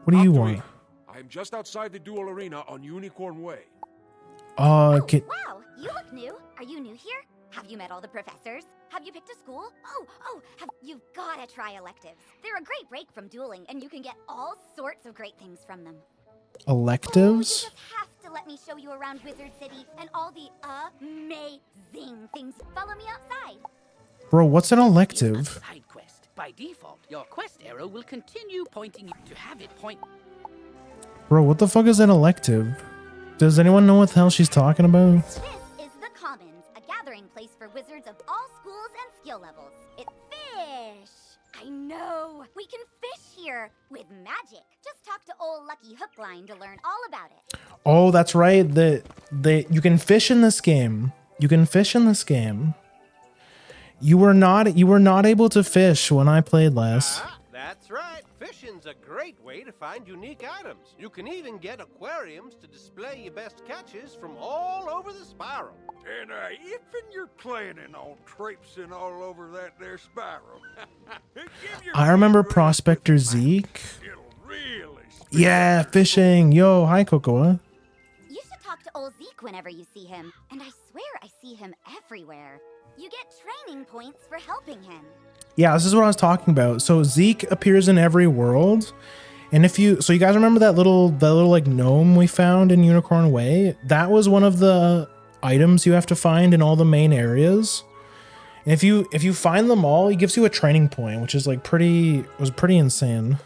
Speaker 1: What do you want?
Speaker 16: I am just outside the duel arena on Unicorn Way.
Speaker 13: Wow, you look new. Are you new here? Have you met all the professors? Have you picked a school? You've gotta try electives. They're a great break from dueling, and you can get all sorts of great things from them.
Speaker 1: Electives?
Speaker 13: Have to let me show you around Wizard City and all the amazing things. Follow me outside.
Speaker 1: Bro, what's an elective?
Speaker 4: Side quest. By default, your quest arrow will continue pointing you to have it point.
Speaker 1: Bro, what the fuck is an elective? Does anyone know what the hell she's talking about?
Speaker 13: This is the Commons, a gathering place for wizards of all schools and skill levels. It's fish. I know. We can fish here with magic. Just talk to old Lucky Hookline to learn all about it.
Speaker 1: Oh, that's right. You can fish in this game. You can fish in this game. You were not able to fish when I played last.
Speaker 11: That's right. Fishing's a great way to find unique items. You can even get aquariums to display your best catches from all over the spiral.
Speaker 14: And if you're planning on traipsing all over that there spiral,
Speaker 1: I remember Prospector Zeke. Yeah, fishing. Yo, hi, Cocoa.
Speaker 13: You should talk to old Zeke whenever you see him. And I swear I see him everywhere. You get training points for helping him.
Speaker 1: Yeah, this is what I was talking about. So Zeke appears in every world. And you guys remember that little like gnome we found in Unicorn Way? That was one of the items you have to find in all the main areas. And if you find them all, he gives you a training point, which is like pretty insane.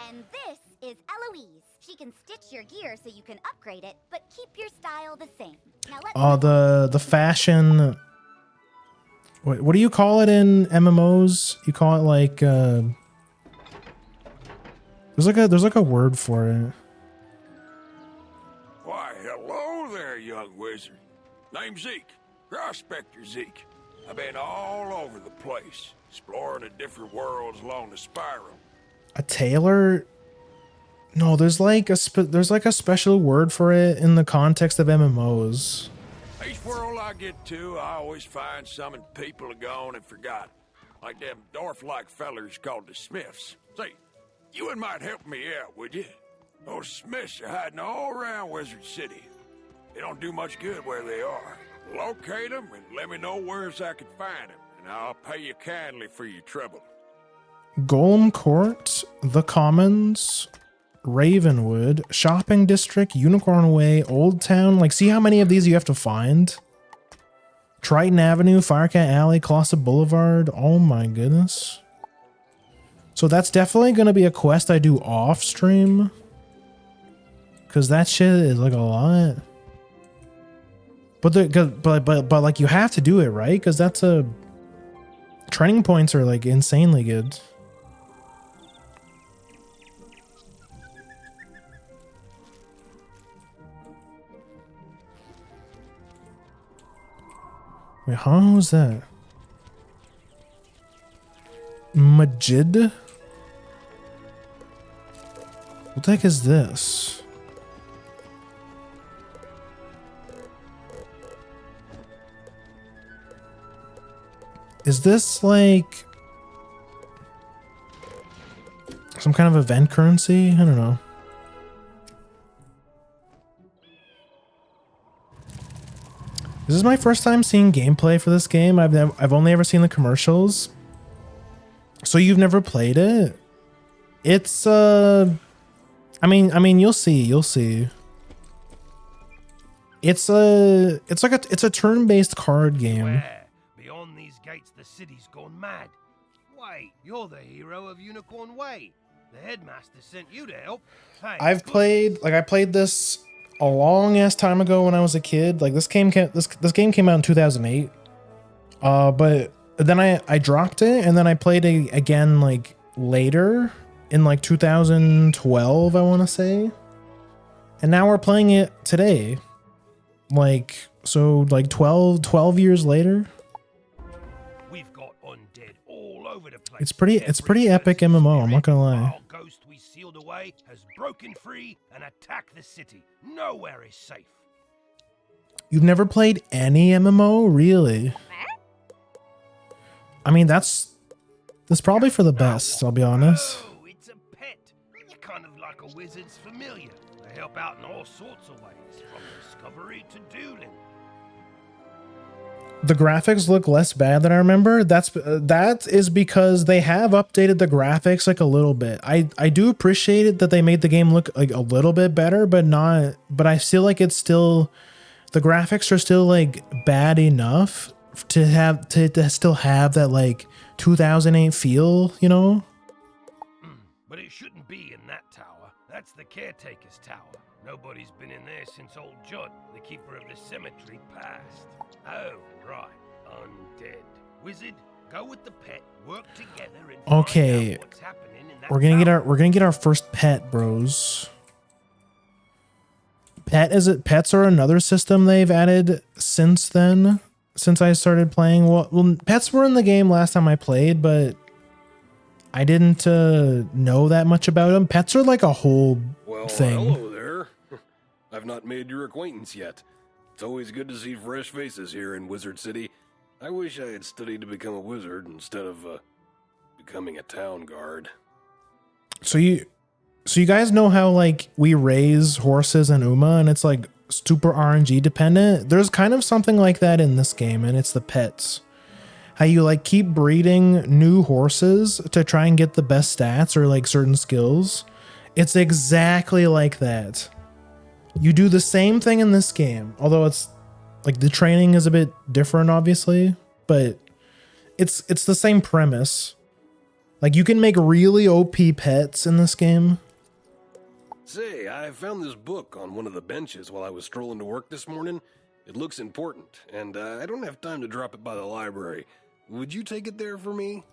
Speaker 13: And this is Eloise. She can stitch your gear so you can upgrade it, but keep your style the same. Now
Speaker 1: The fashion. What do you call it in MMOs? You call it like there's like a word for it.
Speaker 14: why, hello there, young wizard. Name's Zeke, Prospector Zeke. I've been all over the place, exploring the different worlds along the spiral.
Speaker 1: A tailor? No, there's like a special word for it in the context of MMOs.
Speaker 14: Each world I get to, I always find something people have gone and forgotten. Like them dwarf-like fellers called the Smiths. Say, you might help me out, would you? Those Smiths are hiding all around Wizard City. They don't do much good where they are. Locate them and let me know where's I can find them, and I'll pay you kindly for your trouble.
Speaker 1: Golem Court, The Commons, Ravenwood, Shopping District, Unicorn Way, Old Town. Like, see how many of these you have to find? Triton Avenue, Firecat Alley, Colossa Boulevard. Oh my goodness. So that's definitely going to be a quest I do off stream. Because that shit is like a lot. But like you have to do it, right? Because that's training points are like insanely good. Wait, how was that? Majid? What the heck is this? Is this like... Some kind of event currency? I don't know. This is my first time seeing gameplay for this game. I've only ever seen the commercials. So you've never played it? It's I mean you'll see. It's a turn-based card game.
Speaker 5: Beyond these gates, the city's gone mad. Wait, you're the hero of Unicorn Way. The headmaster sent you to help. Hey,
Speaker 1: I played this a long ass time ago when I was a kid. Like this game came out in 2008. But then I dropped it and then I played it again like later in like 2012, I want to say. And now we're playing it today. Like, so like 12 years later.
Speaker 5: We've got undead all over the place.
Speaker 1: It's pretty epic MMO, I'm not gonna lie.
Speaker 5: Our ghost we sealed away has broken free and attacked the city. Nowhere is safe.
Speaker 1: You've never played any MMO? Really? I mean, that's probably for the best, I'll be honest.
Speaker 5: Oh, it's a pet. You're kind of like a wizard's familiar. They help out in all sorts of ways, from discovery to dueling.
Speaker 1: The graphics look less bad than I remember. That is because they have updated the graphics like a little bit. I do appreciate it that they made the game look like a little bit better, but I feel like it's still, the graphics are still like bad enough to still have that like 2008 feel, you know?
Speaker 5: But it shouldn't be in that tower. That's the caretaker's tower. Nobody's been in there since old Judd, the keeper of the cemetery, passed. Oh, right. Undead. Wizard, go with the pet, work together and
Speaker 1: Okay.
Speaker 5: find out what's happening in that
Speaker 1: We're gonna get our first pet, bros. Pets are another system they've added since then. Since I started playing. Well, pets were in the game last time I played, but I didn't know that much about them. Pets are like a whole thing.
Speaker 10: Hello there. I've not made your acquaintance yet. It's always good to see fresh faces here in Wizard City. I wish I had studied to become a wizard instead of becoming a town guard.
Speaker 1: So you guys know how like we raise horses in Uma and it's like super RNG dependent? There's kind of something like that in this game, and it's the pets. How you like keep breeding new horses to try and get the best stats or like certain skills. It's exactly like that. You do the same thing in this game, although it's like the training is a bit different, obviously, but it's the same premise. Like you can make really OP pets in this game.
Speaker 10: Say, I found this book on one of the benches while I was strolling to work this morning. It looks important, and I don't have time to drop it by the library. Would you take it there for me?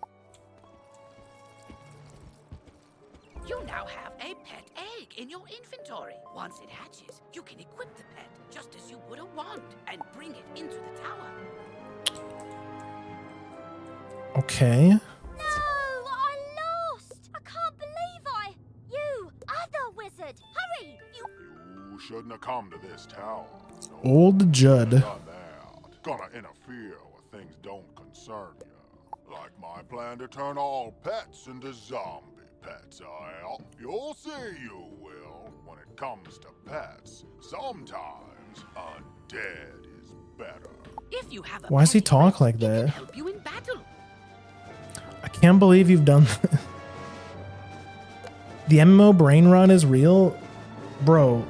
Speaker 4: You now have a pet egg in your inventory. Once it hatches, you can equip the pet just as you would a wand and bring it into the tower.
Speaker 1: Okay.
Speaker 13: No, I lost! I can't believe You, other wizard, hurry!
Speaker 7: You shouldn't have come to this town.
Speaker 1: Old Judd.
Speaker 7: Gonna interfere with things don't concern you. Like my plan to turn all pets into zombie pets, You'll see you will. When it comes to pets, sometimes undead is better.
Speaker 4: If you have a
Speaker 1: Why does he talk like that?
Speaker 4: help you in battle.
Speaker 1: I can't believe you've done that. The MMO brain rot is real. Bro,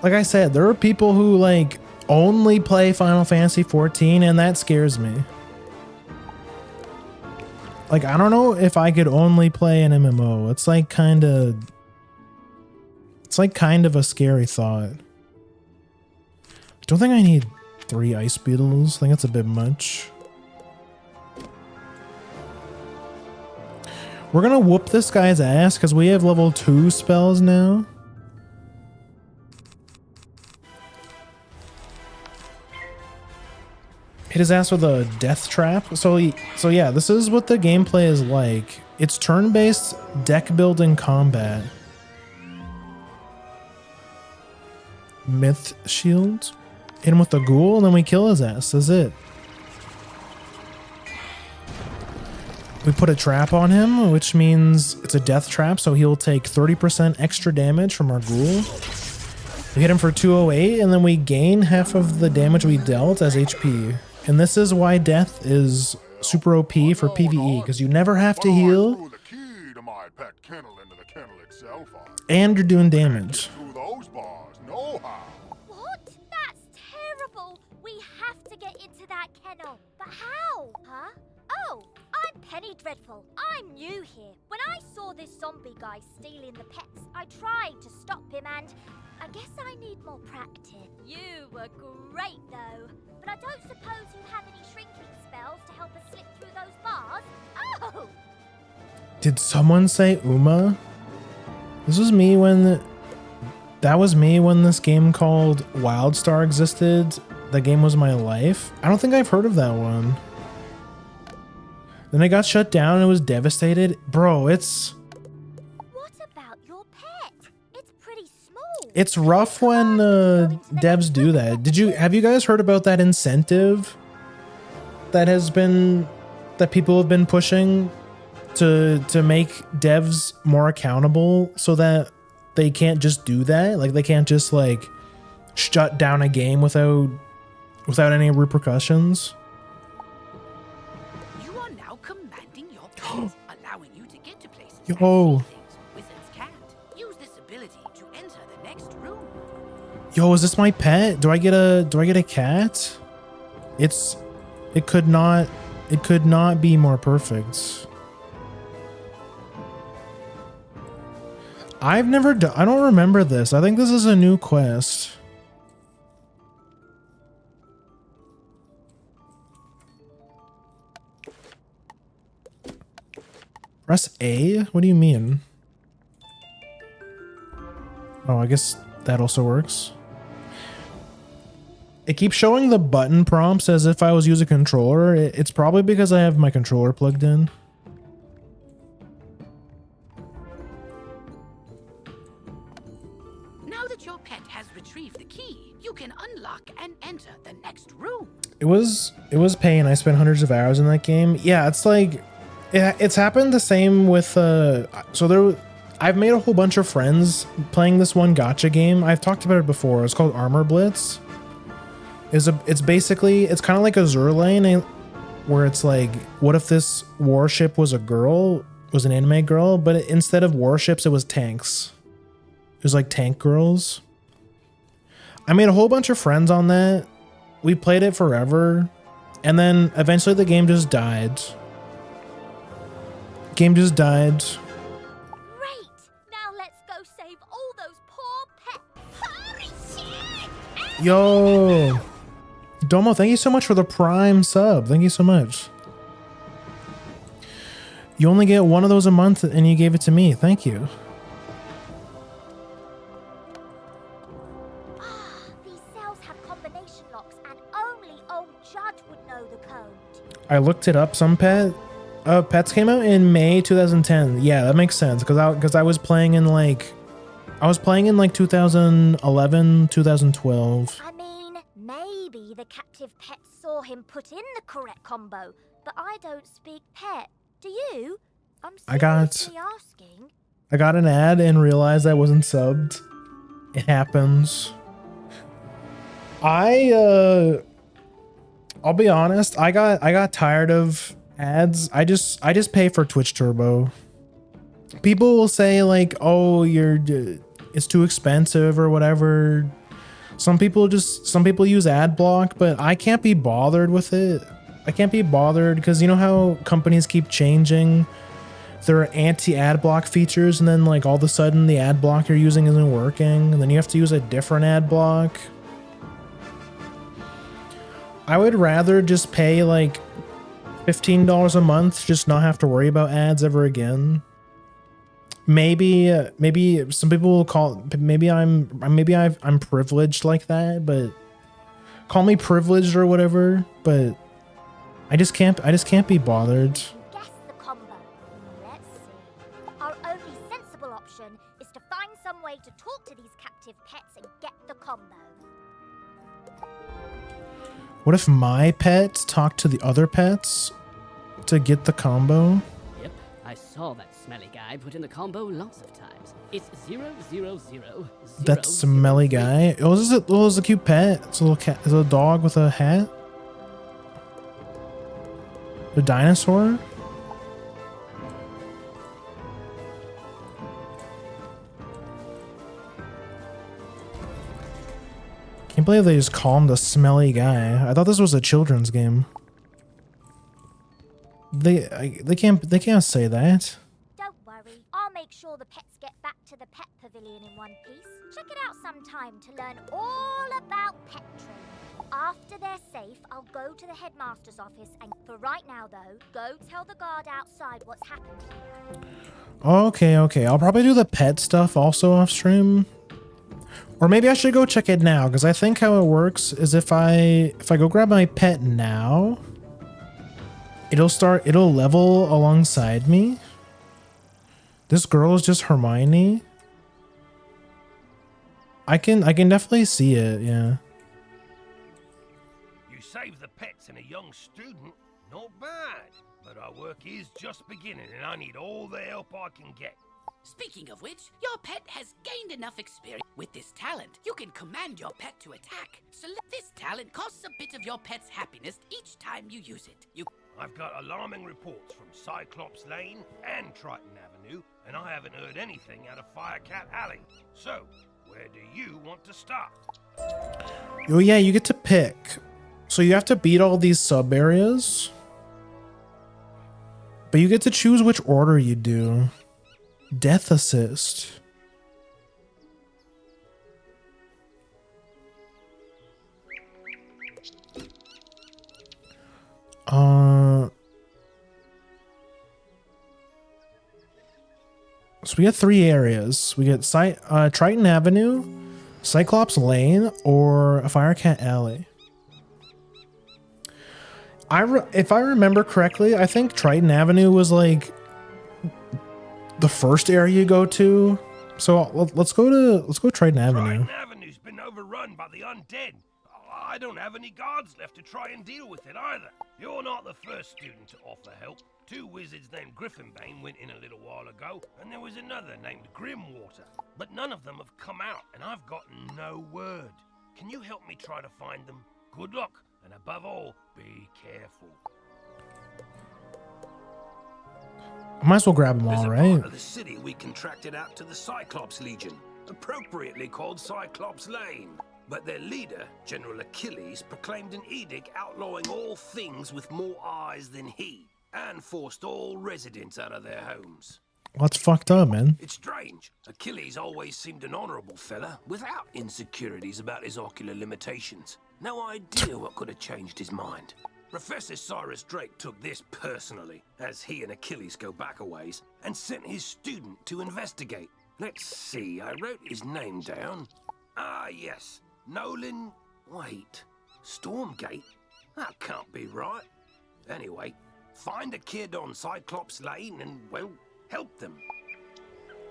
Speaker 1: like I said, there are people who like only play Final Fantasy 14 and that scares me. Like, I don't know if I could only play an MMO. It's like kind of a scary thought. Don't think I need 3 ice beetles. I think that's a bit much. We're gonna whoop this guy's ass because we have level 2 spells now. Hit his ass with a death trap. So yeah, this is what the gameplay is like. It's turn-based deck building combat. Myth shields. Hit him with the ghoul and then we kill his ass. That's it. We put a trap on him, which means it's a death trap, so he'll take 30% extra damage from our ghoul. We hit him for 208, and then we gain half of the damage we dealt as HP. And this is why death is super OP for PvE, because you never have to heal, and you're doing damage.
Speaker 13: What? That's terrible. We have to get into that kennel. But how? Huh? Oh, I'm Penny Dreadful. I'm new here. When I saw this zombie guy stealing the pets, I tried to stop him and I guess I need more practice. You were great though. But I don't suppose you have any shrinking spells to help us slip through those bars? Oh!
Speaker 1: Did someone say Uma? This was me when... That was me when this game called Wildstar existed. The game was my life. I don't think I've heard of that one. Then it got shut down and it was devastated. Bro, it's...
Speaker 13: What about your pet? It's pretty small.
Speaker 1: It's rough when devs do that. Have you guys heard about that incentive that people have been pushing to make devs more accountable so that they can't just do that? Like they can't just like shut down a game without any repercussions.
Speaker 4: You are now commanding your pets, allowing you to get to places
Speaker 1: Yo.
Speaker 4: wizards can't. Use this ability to enter the next room.
Speaker 1: Yo, is this my pet? Do I get a cat? It could not be more perfect. I don't remember this. I think this is a new quest. Press A? What do you mean? Oh, I guess that also works. It keeps showing the button prompts as if I was using a controller. It's probably because I have my controller plugged in.
Speaker 4: Now that your pet has retrieved the key, you can unlock and enter the next room.
Speaker 1: It was pain. I spent hundreds of hours in that game. Yeah, it's like it's happened the same with I've made a whole bunch of friends playing this one gacha game. I've talked about it before. It's called Armor Blitz. It's basically kind of like a Zerlane, where it's like, what if this warship was an anime girl, but instead of warships, it was tanks. It was like tank girls. I made a whole bunch of friends on that. We played it forever, and then eventually the game just died. Great.
Speaker 13: Now let's go save all those poor pets. Holy shit!
Speaker 1: Yo, Domo, thank you so much for the Prime sub. Thank you so much. You only get one of those a month, and you gave it to me. Thank you.
Speaker 13: These cells have combination locks, and only old Judd would know the code.
Speaker 1: I looked it up. Some pets came out in May 2010. Yeah, that makes sense because I was playing in like 2011, 2012.
Speaker 13: I mean, maybe the captive pet saw him put in the correct combo, but I don't speak pet. Do you? I'm seriously asking.
Speaker 1: I got an ad and realized I wasn't subbed. It happens. I'll be honest, I got tired of ads. I just pay for Twitch Turbo. People will say like, "Oh, it's too expensive" or whatever. Some people use ad block, but I can't be bothered with it. I can't be bothered because you know how companies keep changing their anti-ad block features, and then like all of a sudden the ad block you're using isn't working, and then you have to use a different ad block. I would rather just pay like $15 a month, just not have to worry about ads ever again. Maybe some people will call, maybe I'm privileged like that, but call me privileged or whatever, but I just can't be bothered.
Speaker 13: Guess the combo. Let's see. Our only sensible option is to find some way to talk to these captive pets and get the combo.
Speaker 1: What if my pet talked to the other pets to get the combo?
Speaker 6: I saw that smelly guy put in the combo lots of times. It's 000.
Speaker 1: That smelly guy. Oh, is it? Oh, it's a cute pet. It's a little cat. It's a dog with a hat. A dinosaur. Can't believe they just call him the smelly guy. I thought this was a children's game. They can't say that.
Speaker 9: Don't worry, I'll make sure the pets get back to the pet pavilion in one piece. Check it out sometime to learn all about pet training. After they're safe, I'll go to the headmaster's office and for right now though, go tell the guard outside what's happened here.
Speaker 1: Okay. I'll probably do the pet stuff also off stream. Or maybe I should go check it now, because I think how it works is if I go grab my pet now, it'll level alongside me. This girl is just Hermione. I can definitely see it, yeah.
Speaker 5: You save the pets and a young student, not bad. But our work is just beginning and I need all the help I can get.
Speaker 4: Speaking of which, your pet has gained enough experience. With this talent, you can command your pet to attack. This talent costs a bit of your pet's happiness each time you use it.
Speaker 5: I've got alarming reports from Cyclops Lane and Triton Avenue, and I haven't heard anything out of Firecat Alley. So, where do you want to start?
Speaker 1: Oh yeah, you get to pick. So you have to beat all these sub areas. But you get to choose which order you do. Death assist. So we get 3 areas. We get Triton Avenue, Cyclops Lane, or Firecat Alley. If I remember correctly, I think Triton Avenue was like the first area you go to. So let's go Triton Avenue.
Speaker 5: Triton Avenue's been overrun by the undead. I don't have any guards left to try and deal with it either. You're not the first student to offer help. 2 wizards named Griffinbane went in a little while ago, and there was another named Grimwater. But none of them have come out, and I've gotten no word. Can you help me try to find them? Good luck, and above all, be careful.
Speaker 1: I might as well grab them all,
Speaker 5: There's a
Speaker 1: right?
Speaker 5: part of the city we contracted out to the Cyclops Legion, appropriately called Cyclops Lane. But their leader, General Achilles, proclaimed an edict outlawing all things with more eyes than he, and forced all residents out of their homes.
Speaker 1: What's fucked up, man?
Speaker 5: It's strange. Achilles always seemed an honorable fella, without insecurities about his ocular limitations. No idea what could have changed his mind. Professor Cyrus Drake took this personally, as he and Achilles go back a ways, and sent his student to investigate. Let's see, I wrote his name down. Ah, yes. Nolan... Wait. Stormgate? That can't be right. Anyway, find a kid on Cyclops Lane and, well, help them.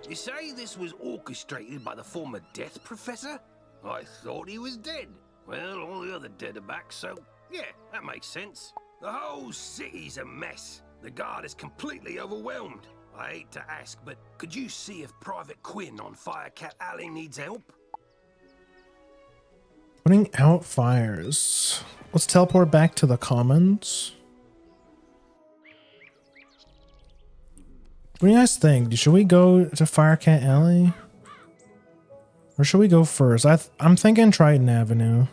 Speaker 5: You say this was orchestrated by the former Death Professor? I thought he was dead. Well, all the other dead are back, so yeah, that makes sense. The whole city's a mess. The guard is completely overwhelmed. I hate to ask, but could you see if Private Quinn on Firecat Alley needs help?
Speaker 1: Putting out fires. Let's teleport back to the commons. What do you guys think? Should we go to Firecat Alley? Or should we go first? I'm thinking Triton Avenue.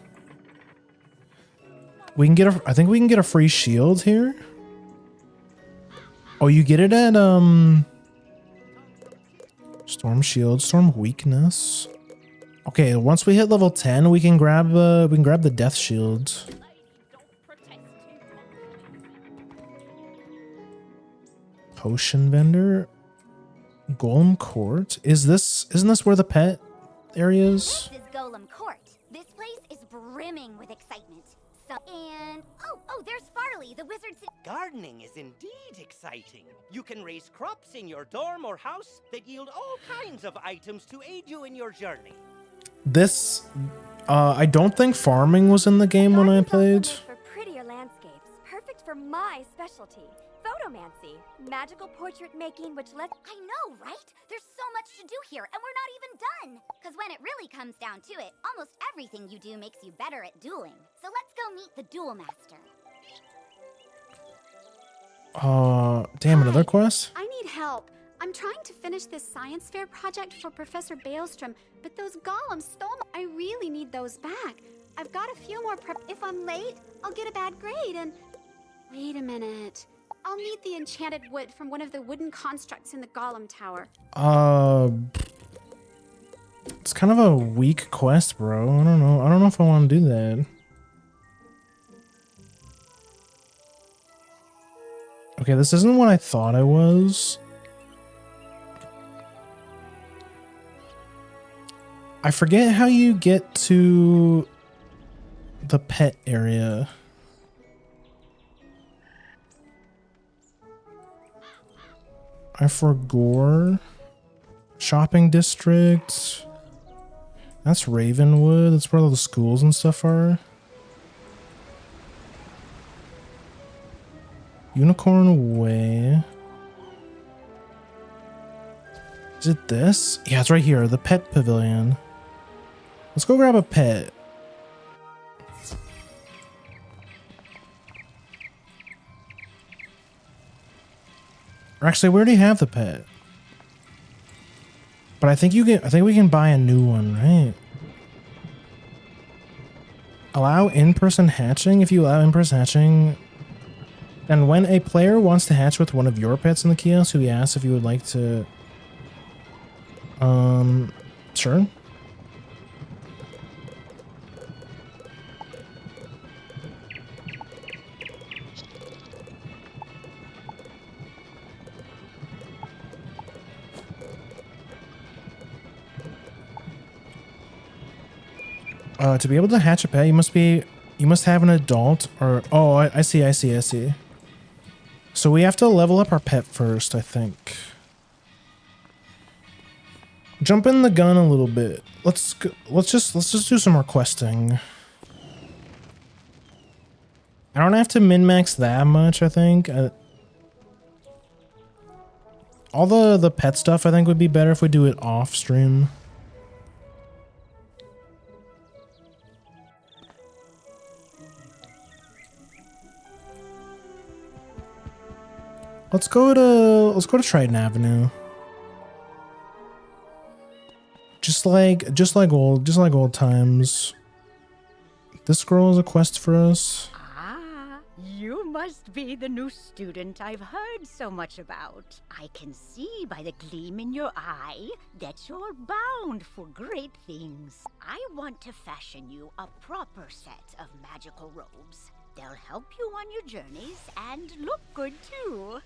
Speaker 1: We can get I think we can get a free shield here. Oh, you get it at Storm Shield, Storm Weakness. Okay, once we hit level 10, we can grab the Death Shield. Potion vendor. Golem Court. Isn't this where the pet area is?
Speaker 13: This is Golem Court. This place is brimming with excitement. Oh, there's Farley, the wizard's...
Speaker 11: Gardening is indeed exciting. You can raise crops in your dorm or house that yield all kinds of items to aid you in your journey.
Speaker 1: This, I don't think farming was in the game when I played.
Speaker 9: For prettier landscapes,
Speaker 15: perfect for my specialty, photomancy, magical portrait making, which lets...
Speaker 13: I know, right? There's so much to do here, and we're not even done. Because when it really comes down to it, almost everything you do makes you better at dueling. So let's go meet the duel master.
Speaker 1: Damn, another quest?
Speaker 18: I need help. I'm trying to finish this science fair project for Professor Baelstrom, but those golems stole I really need those back. I've got a few more prep. If I'm late, I'll get a bad grade and... Wait a minute. I'll need the enchanted wood from one of the wooden constructs in the golem tower.
Speaker 1: It's kind of a weak quest, bro. I don't know. I don't know if I want to do that. Okay, this isn't what I thought it was. I forget how you get to the pet area. I forgot. Shopping district. That's Ravenwood. That's where all the schools and stuff are. Unicorn Way. Is it this? Yeah, it's right here. The pet pavilion. Let's go grab a pet. Or actually, we already have the pet. But I think we can buy a new one, right? Allow in-person hatching. If you allow in-person hatching, then when a player wants to hatch with one of your pets in the kiosk, we ask if you would like to. Sure. To be able to hatch a pet, you must have an adult or... Oh, I see. So we have to level up our pet first, I think. Jumping the gun a little bit. Let's just do some more questing. I don't have to min-max that much, I think. All the pet stuff I think would be better if we do it off stream. Let's go to Triton Avenue. Just like old times. This girl is a quest for us.
Speaker 23: Ah, you must be the new student I've heard so much about. I can see by the gleam in your eye that you're bound for great things. I want to fashion you a proper set of magical robes. They'll help you on your journeys and look good too,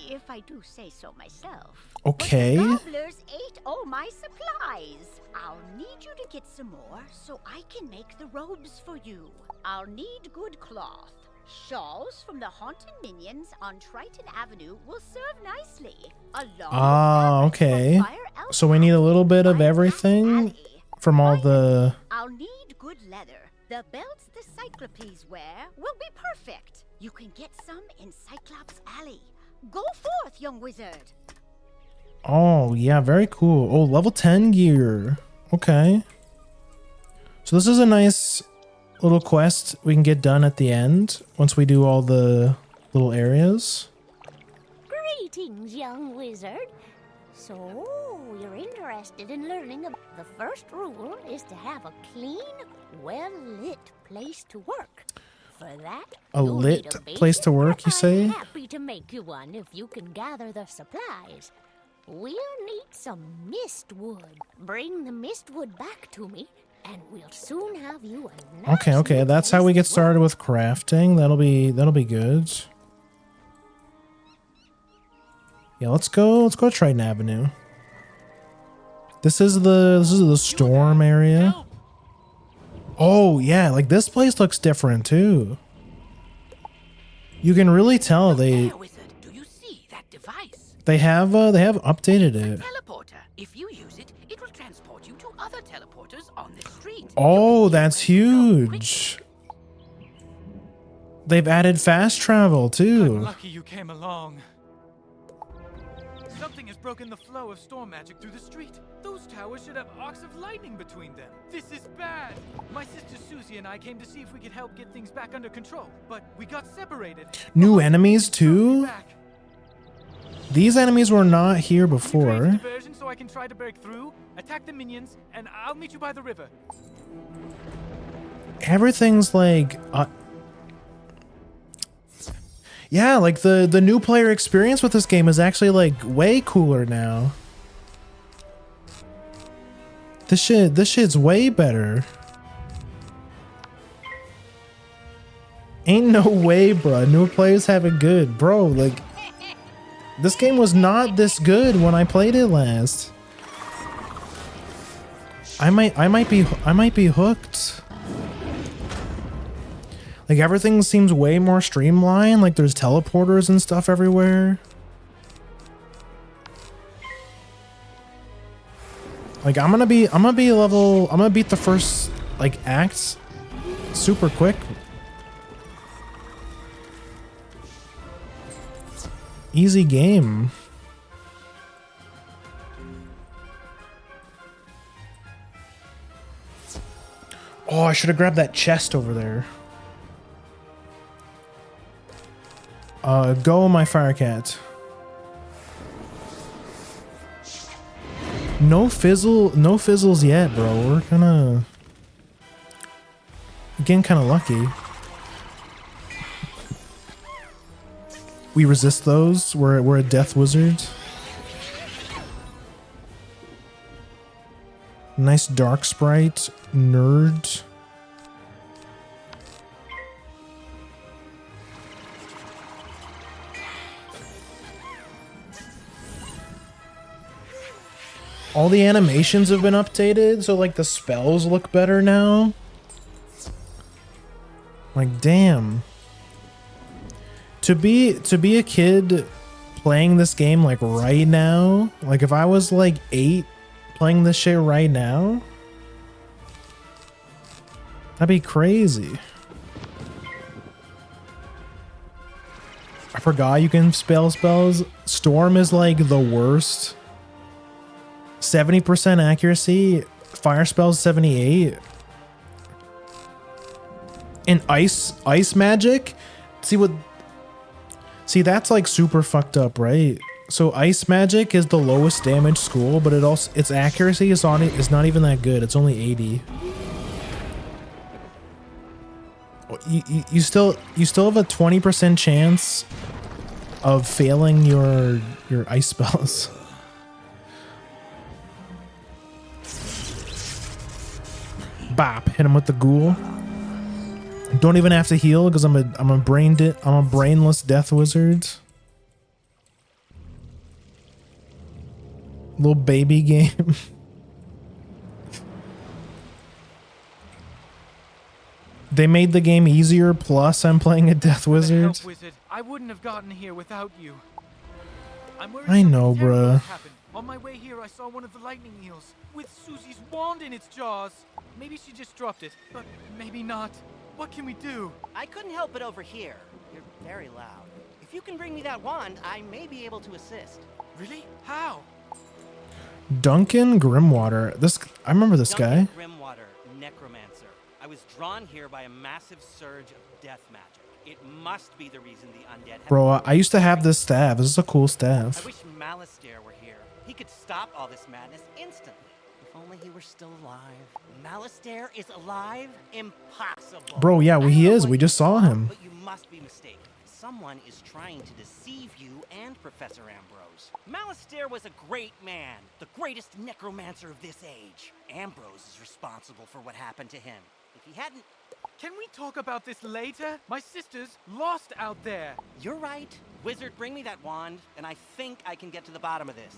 Speaker 23: if I do say so myself.
Speaker 1: Okay.
Speaker 23: But the gobblers ate all my supplies. I'll need you to get some more so I can make the robes for you. I'll need good cloth. Shawls from the haunted minions on Triton Avenue will serve nicely.
Speaker 1: Okay. So we need a little bit of everything from all the...
Speaker 23: I'll need good leather. The belts the Cyclopes wear will be perfect. You can get some in Cyclops Alley. Go forth, young wizard.
Speaker 1: Oh, yeah, very cool. Oh, level 10 gear. Okay. So this is a nice little quest we can get done at the end once we do all the little areas.
Speaker 24: Greetings, young wizard. So, you're interested in learning the first rule is to have a clean, well-lit place to work. For that,
Speaker 1: A lit place to work, you say?
Speaker 24: I'm happy to make you one if you can gather the supplies. We'll need some mistwood. Bring the mistwood back to me, and we'll soon have you a nice
Speaker 1: Okay, that's how we get started with crafting. That'll be good. Yeah, let's go to Triton Avenue. This is the storm area. Oh yeah, like this place looks different too. You can really tell they have updated it.
Speaker 4: Teleporter. If you use it, it will transport you to other teleporters on the street.
Speaker 1: Oh, that's huge. They've added fast travel too.
Speaker 3: Lucky you came along. Something has broken the flow of storm magic through the street. Those towers should have arcs of lightning between them. This is bad. My sister Susie and I came to see if we could help get things back under control, but we got separated.
Speaker 1: New enemies too? These enemies were not here before.
Speaker 3: Diversion so I can try to break through, attack the minions, and I'll meet you by the river.
Speaker 1: Everything's like yeah, like the new player experience with this game is actually like way cooler now. This shit's way better. Ain't no way, bro. New players have it good, bro. Like, this game was not this good when I played it last. I might be hooked. Like, everything seems way more streamlined. Like, there's teleporters and stuff everywhere. Like, I'm gonna beat the first like acts super quick. Easy game. Oh, I should have grabbed that chest over there. Go, my Firecat. No fizzles yet, bro. We're getting kind of lucky. We resist those. We're a death wizard. Nice dark sprite, nerd. All the animations have been updated, so like the spells look better now. Like, damn. To be a kid playing this game like right now, like if I was like 8 playing this shit right now, that'd be crazy. I forgot you can spell spells. Storm is like the worst. 70% accuracy, fire spells 78. And ice magic? See, that's like super fucked up, right? So ice magic is the lowest damage school, but its accuracy is not even that good. It's only 80. You still have a 20% chance of failing your ice spells. Bop! Hit him with the ghoul. Don't even have to heal because I'm a brainless death wizard. Little baby game. They made the game easier. Plus, I'm playing a death wizard.
Speaker 3: I wouldn't have gotten here without you.
Speaker 1: I know, bruh.
Speaker 3: On my way here, I saw one of the lightning eels with Susie's wand in its jaws. Maybe she just dropped it, but maybe not. What can we do?
Speaker 8: I couldn't help but overhear. You're very loud. If you can bring me that wand, I may be able to assist.
Speaker 3: Really? How?
Speaker 1: Duncan Grimwater. I remember this guy.
Speaker 8: Grimwater, necromancer. I was drawn here by a massive surge of death magic. It must be the reason the undead.
Speaker 1: Bro, I used to have this staff. This is a cool staff.
Speaker 8: I wish Malistaire were here. He could stop all this madness instantly. If only he were still alive. Malistaire is alive? Impossible.
Speaker 1: Bro, yeah, well, he is. We just saw him.
Speaker 8: But you must be mistaken. Someone is trying to deceive you and Professor Ambrose. Malistaire was a great man, the greatest necromancer of this age. Ambrose is responsible for what happened to him. If he hadn't...
Speaker 3: Can we talk about this later? My sister's lost out there.
Speaker 8: You're right. Wizard, bring me that wand, and I think I can get to the bottom of this.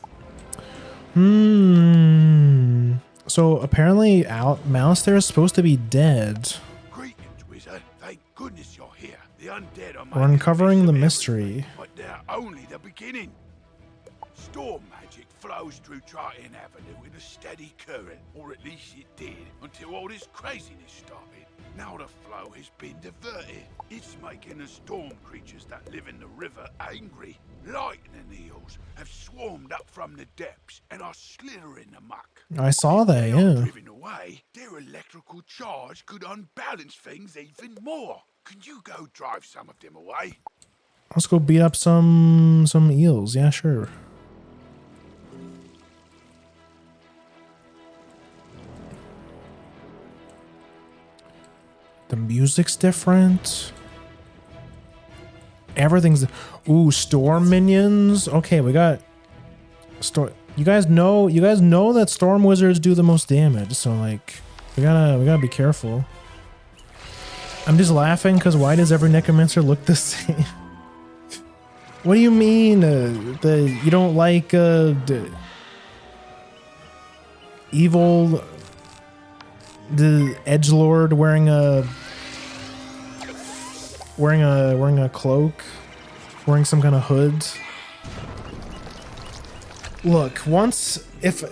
Speaker 1: So apparently Malistaire is supposed to be dead.
Speaker 7: Greetings, Wizard. Thank goodness you're here. The undead are
Speaker 1: We're uncovering the mystery.
Speaker 7: But they're only the beginning. Storm magic flows through Triton Avenue in a steady current, or at least it did, until all this craziness started. Now the flow has been diverted. It's making the storm creatures that live in the river angry. Lightning eels have swarmed up from the depths and are slithering amok.
Speaker 1: I saw that, yeah.
Speaker 7: Driven away, their electrical charge could unbalance things even more. Can you go drive some of them away?
Speaker 1: Let's go beat up some eels. Yeah, sure. The music's different. Everything's... Ooh, storm minions. Okay, we got... You guys know that storm wizards do the most damage, so like we gotta be careful. I'm just laughing because why does every necromancer look the same? What do you mean? You don't like the evil, the edgelord wearing a cloak, wearing some kind of hood? Look, if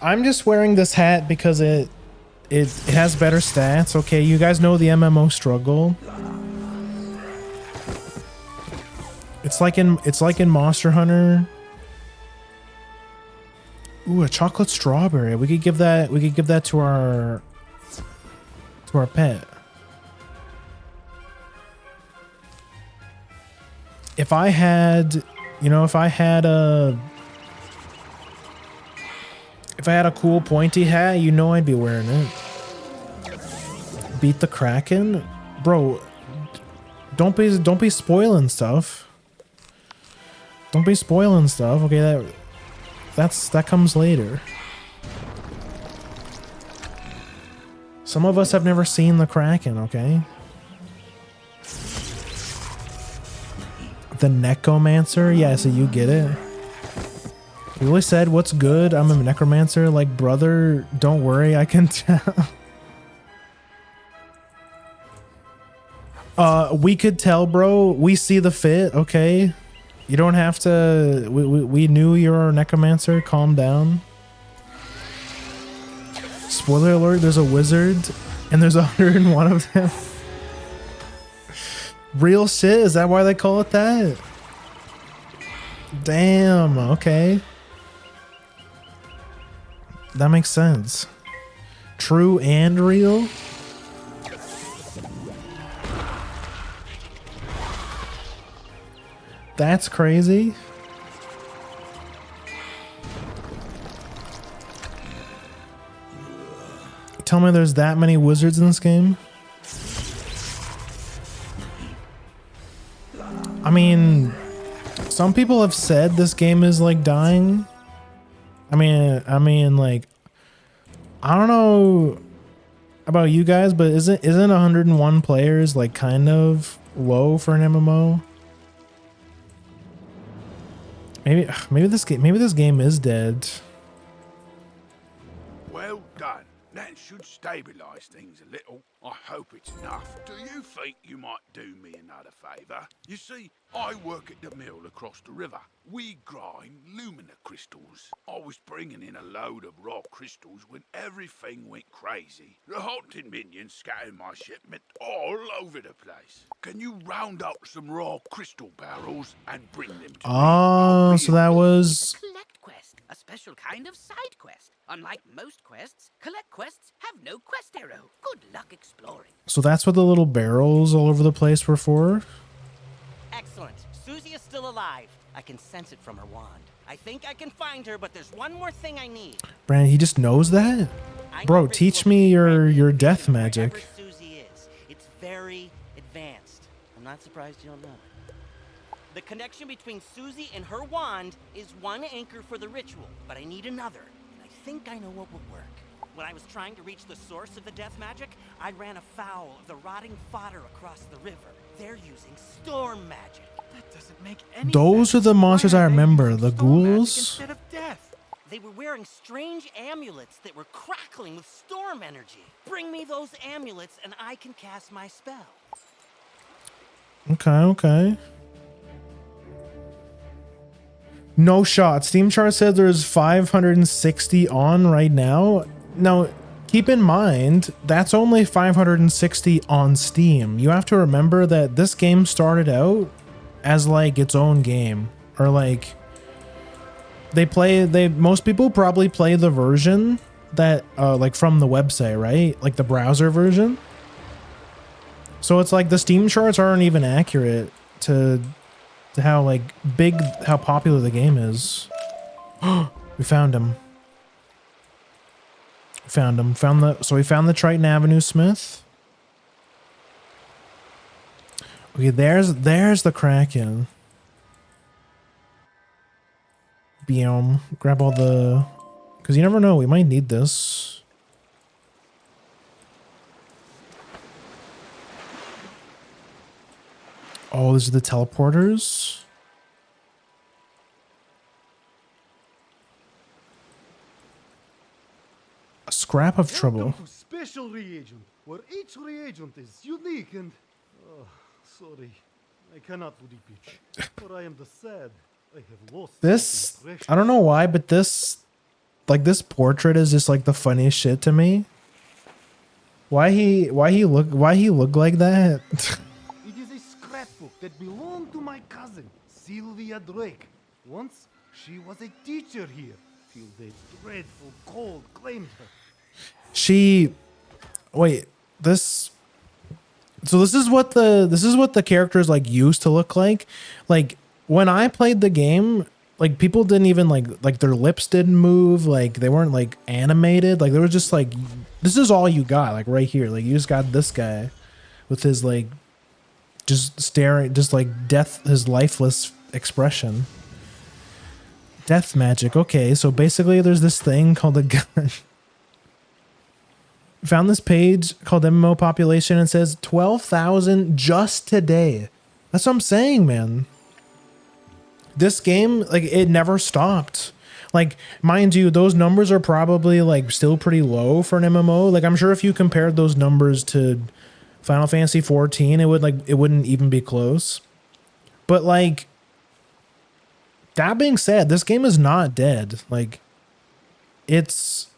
Speaker 1: I'm just wearing this hat because it has better stats. Okay, you guys know the MMO struggle. It's like in Monster Hunter. Ooh, a chocolate strawberry. We could give that to our pet. If I had a cool pointy hat, you know I'd be wearing it. Beat the Kraken? Bro, don't be spoiling stuff. Don't be spoiling stuff. Okay, that comes later. Some of us have never seen the Kraken, okay? The Necromancer? Yeah, so you get it. You always said, what's good? I'm a necromancer. Like, brother, don't worry, I can tell. We could tell, bro. We see the fit, okay? You don't have to... We knew you're a necromancer. Calm down. Spoiler alert, there's a wizard, and there's 101 of them. Real shit? Is that why they call it that? Damn, okay. That makes sense. True and real? That's crazy. Tell me there's that many wizards in this game? I mean, some people have said this game is like dying. I mean, like, I don't know about you guys, but isn't 101 players like kind of low for an MMO? Maybe this game is dead.
Speaker 7: Well done. That should stabilize things a little. I hope it's enough. Do you think you might do me another favour? You see, I work at the mill across the river. We grind lumina crystals. I was bringing in a load of raw crystals when everything went crazy. The haunted minions scattered my shipment all over the place. Can you round up some raw crystal barrels and bring them to me?
Speaker 1: Oh, so that was...
Speaker 4: Collect quest, a special kind of side quest. Unlike most quests, collect quests have no quest arrow. Good luck exploring.
Speaker 1: So that's what the little barrels all over the place were for?
Speaker 8: Excellent. Susie is still alive. I can sense it from her wand. I think I can find her, but there's one more thing I need.
Speaker 1: Brandon, he just knows that? Bro, teach me your death magic.
Speaker 8: Wherever Susie is, it's very advanced. I'm not surprised you don't know it. The connection between Susie and her wand is one anchor for the ritual, but I need another. And I think I know what will work. When I was trying to reach the source of the death magic, I ran afoul of the rotting fodder across the river. They're using storm magic.
Speaker 3: That doesn't make any
Speaker 1: Those
Speaker 3: sense.
Speaker 1: are the monsters I remember. The
Speaker 3: Storm magic
Speaker 1: ghouls?
Speaker 3: instead of death.
Speaker 8: They were wearing strange amulets that were crackling with storm energy. Bring me those amulets and I can cast my spell.
Speaker 1: Okay. No shot. Steam chart said there's 560 on right now. Now, keep in mind, that's only 560 on Steam. You have to remember that this game started out as like its own game, or like most people probably play the version that like from the website, right? Like the browser version. So it's like the Steam charts aren't even accurate to how like how popular the game is. We found him. So we found the Triton Avenue Smith. Okay, there's the Kraken. Biome. Grab all the, because you never know, we might need this. Oh, these are the teleporters. A scrap of trouble.
Speaker 17: Welcome to special reagent, where each reagent is unique and... Oh, sorry. I cannot do the pitch, for I am the sad. I have lost
Speaker 1: This, I don't know why, but this, like this portrait is just like the funniest shit to me. Why he look like that?
Speaker 17: It is a scrapbook that belonged to my cousin, Sylvia Drake. Once, she was a teacher here, till the dreadful cold claimed her. So this is what the characters like used to look like. Like when I played the game, like people didn't even like their lips didn't move, like they weren't like animated, like they were just like, this is all you got, like right here, like you just got this guy with his like just staring, just like his lifeless expression. Death magic. Okay, so basically there's this thing called a gun. Found this page called MMO population and says 12,000 just today. That's what I'm saying, man. This game, like, it never stopped. Like, mind you, those numbers are probably like still pretty low for an MMO. Like, I'm sure if you compared those numbers to Final Fantasy 14, it wouldn't even be close. But like, that being said, this game is not dead. Like, it's...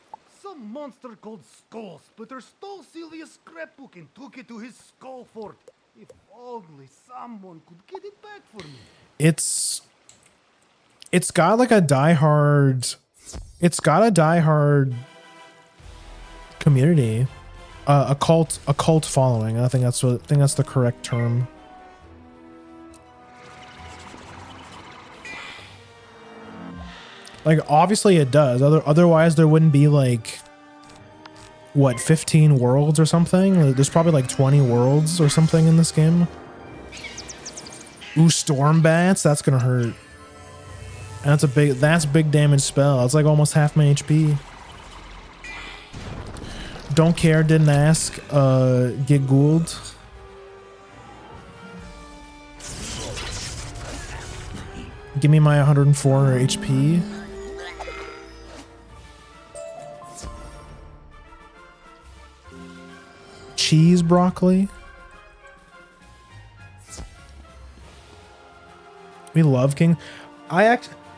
Speaker 17: Some monster called Skull Splitter stole Sylvia's scrapbook and took it to his skull fort. If only someone could get it back for me.
Speaker 1: It's got like a diehard community, a cult following. I think that's the correct term. Like obviously it does. Otherwise there wouldn't be like what, 15 worlds or something? There's probably like 20 worlds or something in this game. Ooh, storm bats, that's gonna hurt. That's a big damage spell. It's like almost half my HP. Don't care, didn't ask. Get Gould. Give me my 104 HP. Cheese broccoli. We love King.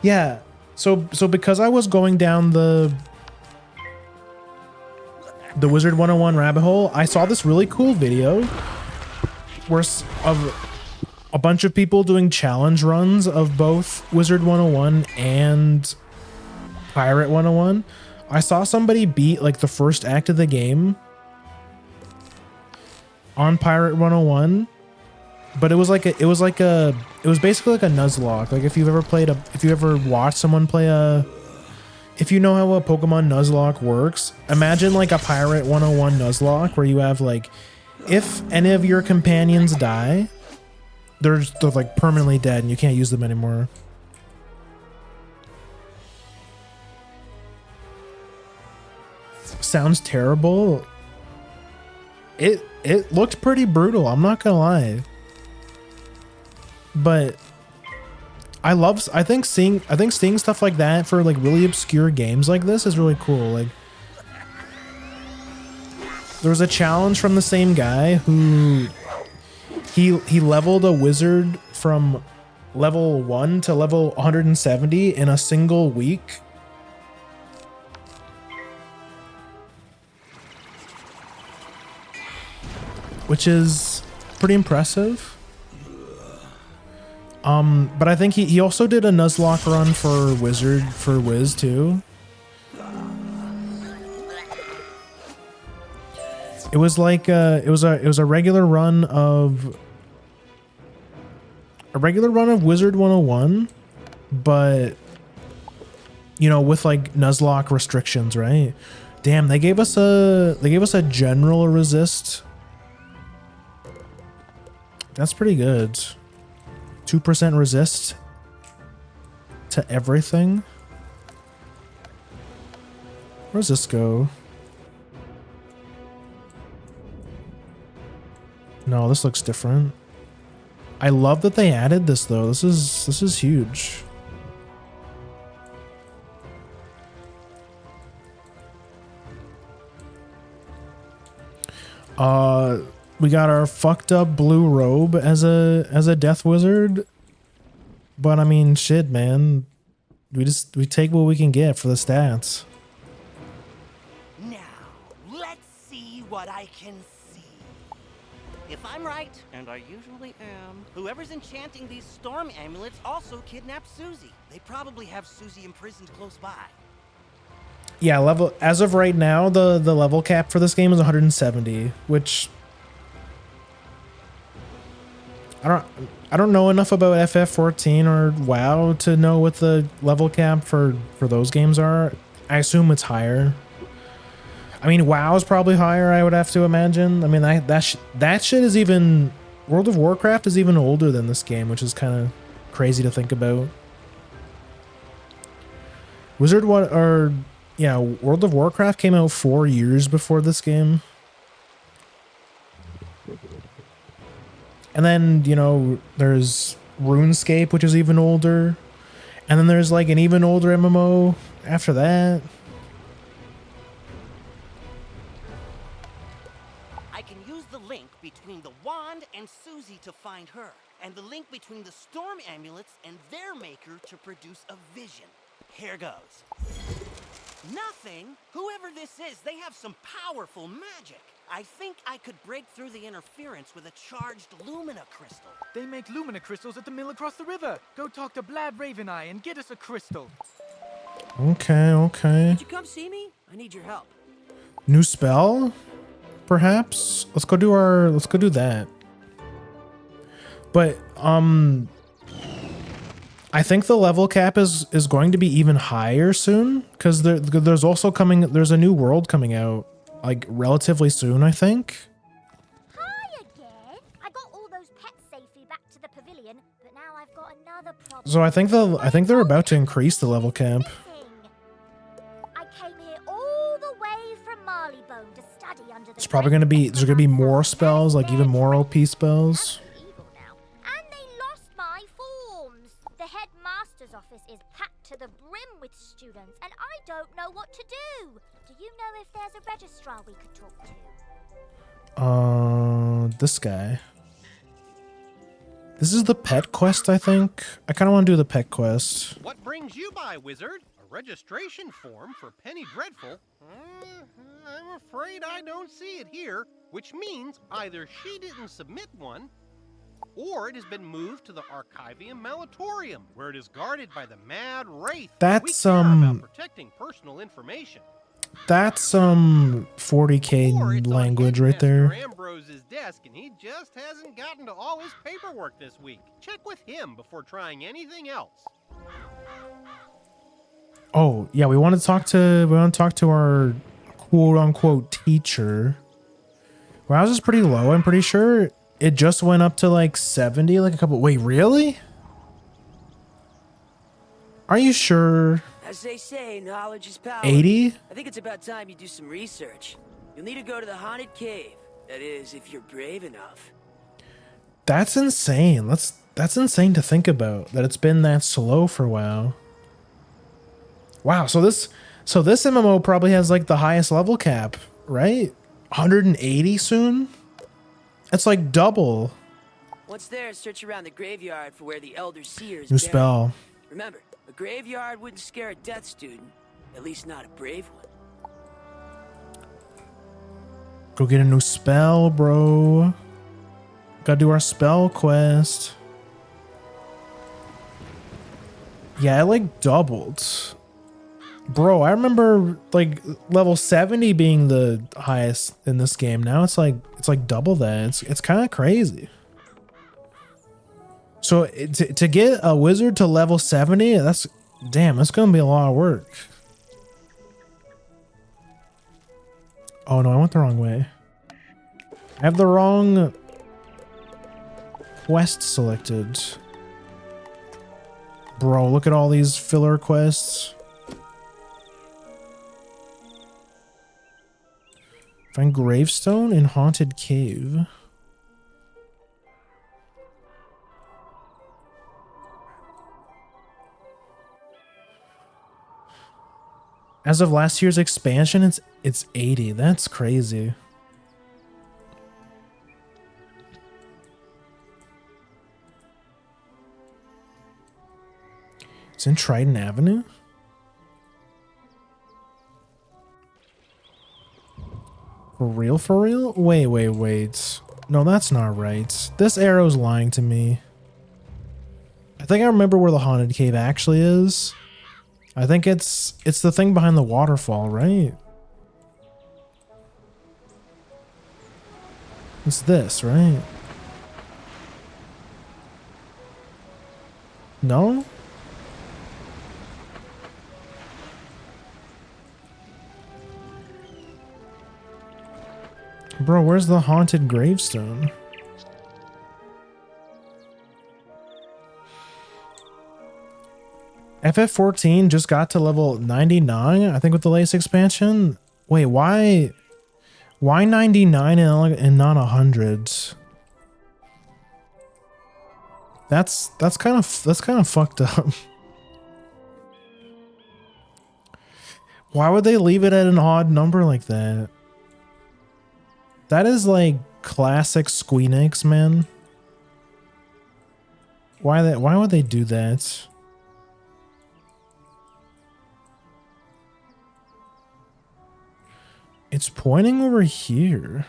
Speaker 1: Yeah. So because I was going down the Wizard101 rabbit hole, I saw this really cool video where of a bunch of people doing challenge runs of both Wizard101 and Pirate 101. I saw somebody beat like the first act of the game on Pirate 101, but it was basically like a Nuzlocke. Like if you ever watched someone play if you know how a Pokemon Nuzlocke works, imagine like a Pirate 101 Nuzlocke where you have like, if any of your companions die, they're like permanently dead and you can't use them anymore. Sounds terrible. It looked pretty brutal, I'm not gonna lie. But I think seeing stuff like that for like really obscure games like this is really cool. Like there was a challenge from the same guy who he leveled a wizard from level 1 to level 170 in a single week. which is pretty impressive. But I think he also did a Nuzlocke run for Wiz too. It was like it was a regular run of Wizard 101, but you know, with like Nuzlocke restrictions, right? Damn, they gave us a general resist. That's pretty good. 2% resist to everything. Where's this go? No, this looks different. I love that they added this though. This is huge. We got our fucked up blue robe as a death wizard. But I mean, shit, man. We take what we can get for the stats.
Speaker 8: Now, let's see what I can see. If I'm right, and I usually am, whoever's enchanting these storm amulets also kidnapped Susie. They probably have Susie imprisoned close by.
Speaker 1: Yeah, level as of right now, the level cap for this game is 170, which I don't know enough about FF14 or WoW to know what the level cap for those games are. I assume it's higher. I mean, WoW is probably higher, I would have to imagine. I mean, that shit is even... World of Warcraft is even older than this game, which is kind of crazy to think about. World of Warcraft came out 4 years before this game. And then, you know, there's RuneScape, which is even older. And then there's like an even older MMO after that.
Speaker 8: I can use the link between the wand and Susie to find her, and the link between the storm amulets and their maker to produce a vision. Here goes. Nothing. Whoever this is, they have some powerful magic. I think I could break through the interference with a charged Lumina crystal.
Speaker 3: They make Lumina crystals at the mill across the river. Go talk to Blab Raveneye and get us a crystal.
Speaker 1: Okay.
Speaker 20: Did you come see me? I need your help.
Speaker 1: New spell? Perhaps? Let's go do that. But, I think the level cap is going to be even higher soon, because there's a new world coming out, like, relatively soon, I think.
Speaker 9: Hi again. I got all those pets safely back to the pavilion, but now I've got another problem.
Speaker 1: So I think they're about to increase the level cap.
Speaker 9: I came here all the way from Marleybone to study under the...
Speaker 1: There's gonna be more spells, like even more OP spells.
Speaker 9: And they lost my forms. The headmaster's office is packed to the brim with students, and I don't know what to do. Do you know if there's a registrar we could talk to?
Speaker 1: This guy. This is the pet quest, I think. I kind of want to do the pet quest.
Speaker 11: What brings you by, Wizard? A registration form for Penny Dreadful? I'm afraid I don't see it here, which means either she didn't submit one, or it has been moved to the Archivium Malatorium, where it is guarded by the Mad Wraith.
Speaker 1: That's,
Speaker 11: we care about protecting personal information.
Speaker 1: That's some 40k language right there.
Speaker 11: Ambrose's desk, and he just hasn't gotten to all his paperwork this week. Check with him before trying anything else.
Speaker 1: Oh yeah, we want to talk to our quote unquote teacher. Wow, this is pretty low. I'm pretty sure it just went up to like 70, like a couple. Wait, really? Are you sure?
Speaker 20: As they say, knowledge is power.
Speaker 1: 80?
Speaker 20: I think it's about time you do some research. You'll need to go to the haunted cave. That is, if you're brave enough.
Speaker 1: That's insane. That's insane to think about, that it's been that slow for a while. Wow, so this MMO probably has like the highest level cap, right? 180 soon? It's like double.
Speaker 20: Once there, search around the graveyard for where the Elder Seer is
Speaker 1: New
Speaker 20: buried.
Speaker 1: spell.
Speaker 20: Remember, a graveyard wouldn't scare a death student. At least not a brave one.
Speaker 17: Go get a new spell, bro. Gotta do our spell quest. Yeah, it like doubled. Bro, I remember like level 70 being the highest in this game. Now it's like double that. It's kind of crazy. So to get a wizard to level 70, that's gonna be a lot of work. Oh no, I went the wrong way. I have the wrong quest selected. Bro, look at all these filler quests. Find gravestone in haunted cave. As of last year's expansion, it's 80. That's crazy. It's in Trident Avenue? For real, for real? Wait. No, that's not right. This arrow's lying to me. I think I remember where the haunted cave actually is. I think it's the thing behind the waterfall, right? It's this, right? No? Bro, where's the haunted gravestone? FF14 just got to level 99, I think, with the latest expansion. Wait, why 99 and not 100? That's kind of fucked up. Why would they leave it at an odd number like that? That is like classic Squeenix, man. Why would they do that? It's pointing over here.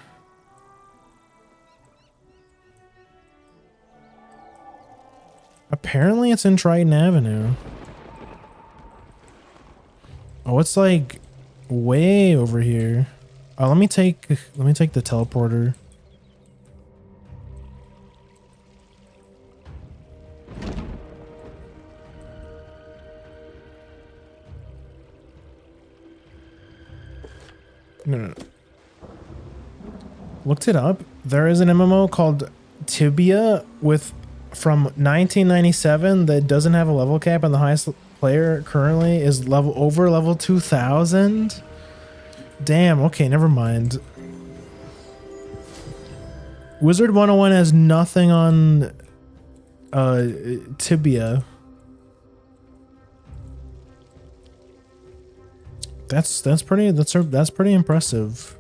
Speaker 17: Apparently it's in Triton Avenue. Oh, it's like way over here. Oh, let me take the teleporter. No. Looked it up. There is an MMO called Tibia from 1997 that doesn't have a level cap, and the highest player currently is over level 2000. Damn, okay, never mind. Wizard101 has nothing on Tibia. That's pretty impressive.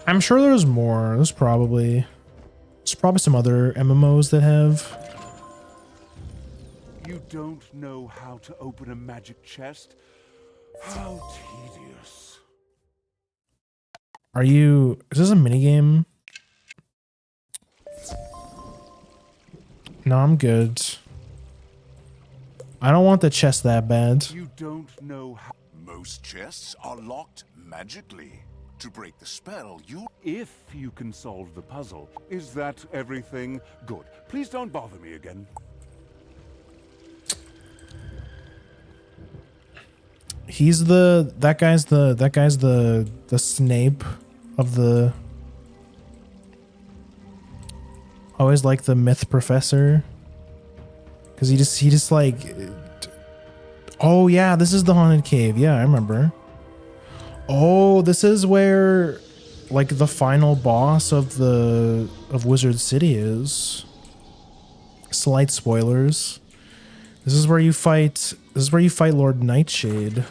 Speaker 17: I'm sure there's more. There's probably some other MMOs that have.
Speaker 16: You don't know how to open a magic chest? How tedious.
Speaker 17: Is this a minigame? No, I'm good. I don't want the chest that bad.
Speaker 16: You don't know how.
Speaker 7: Most chests are locked magically. To break the spell,
Speaker 16: If you can solve the puzzle, is that everything? Good. Please don't bother me again.
Speaker 17: That guy's the Snape of the. Always like the myth professor. Cause he just like. Oh yeah, this is the haunted cave. Yeah, I remember. Oh, this is where like the final boss of Wizard City is. Slight spoilers. This is where you fight Lord Nightshade.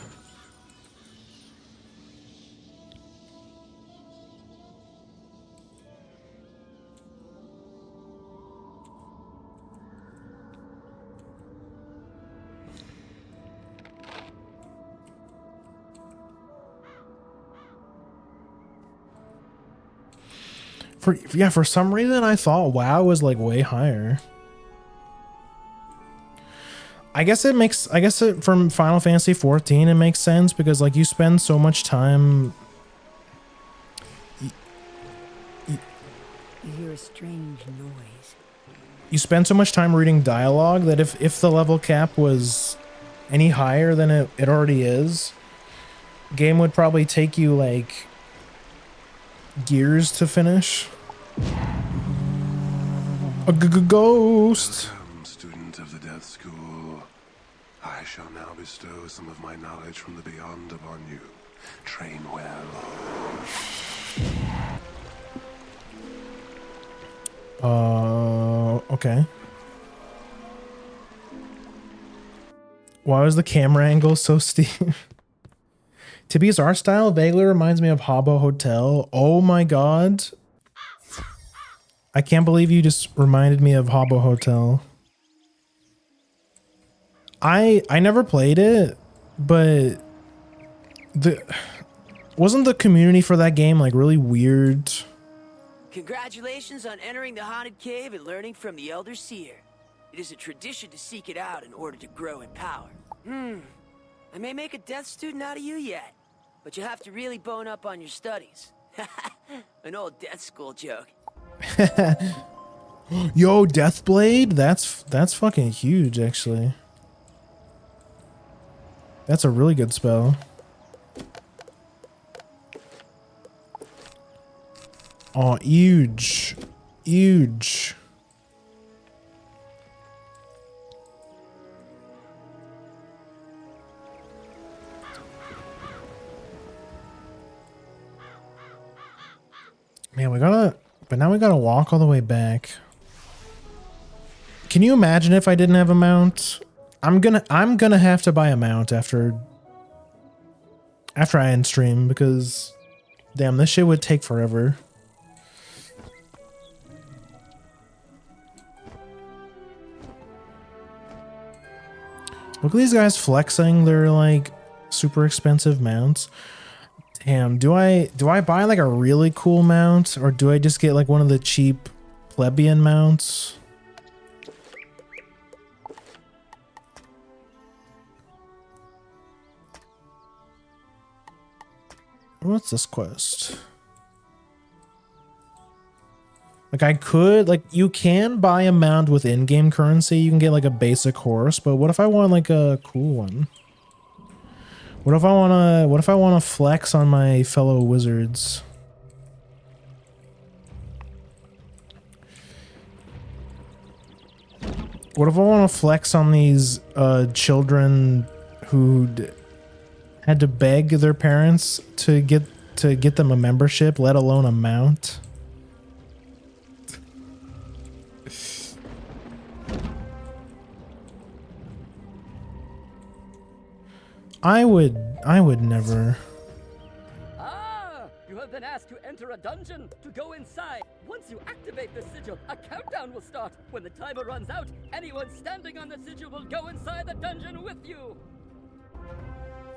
Speaker 1: For some reason I thought WoW was like way higher. I guess from Final Fantasy 14 it makes sense because like you spend so much time.
Speaker 12: You hear a strange noise.
Speaker 1: You spend so much time reading dialogue that if the level cap was any higher than it already is, game would probably take you like years to finish. A ghost.
Speaker 19: Welcome, student of the Death School. I shall now bestow some of my knowledge from the beyond upon you. Train well.
Speaker 1: Okay. Why was the camera angle so steep? Tibi's art style vaguely reminds me of Habbo Hotel. Oh my god. I can't believe you just reminded me of Habbo Hotel. I never played it, but wasn't the community for that game like really weird?
Speaker 21: Congratulations on entering the haunted cave and learning from the Elder Seer. It is a tradition to seek it out in order to grow in power. I may make a death student out of you yet, but you have to really bone up on your studies. An old death school joke.
Speaker 1: Yo, Deathblade? That's fucking huge, actually. That's a really good spell. Oh, huge. Huge. Man, but now we gotta walk all the way back. Can you imagine if I didn't have a mount? I'm gonna have to buy a mount after I end stream because damn, this shit would take forever. Look at these guys flexing their like super expensive mounts. Damn, do I buy like a really cool mount or do I just get like one of the cheap plebeian mounts? What's this quest? Like I could, like you can buy a mount with in-game currency. You can get like a basic horse, but what if I want like a cool one? What if I wanna flex on my fellow wizards? What if I wanna flex on these children who had to beg their parents to get them a membership, let alone a mount? I would never.
Speaker 6: Ah! You have been asked to enter a dungeon, to go inside. Once you activate the sigil, a countdown will start. When the timer runs out, anyone standing on the sigil will go inside the dungeon with you.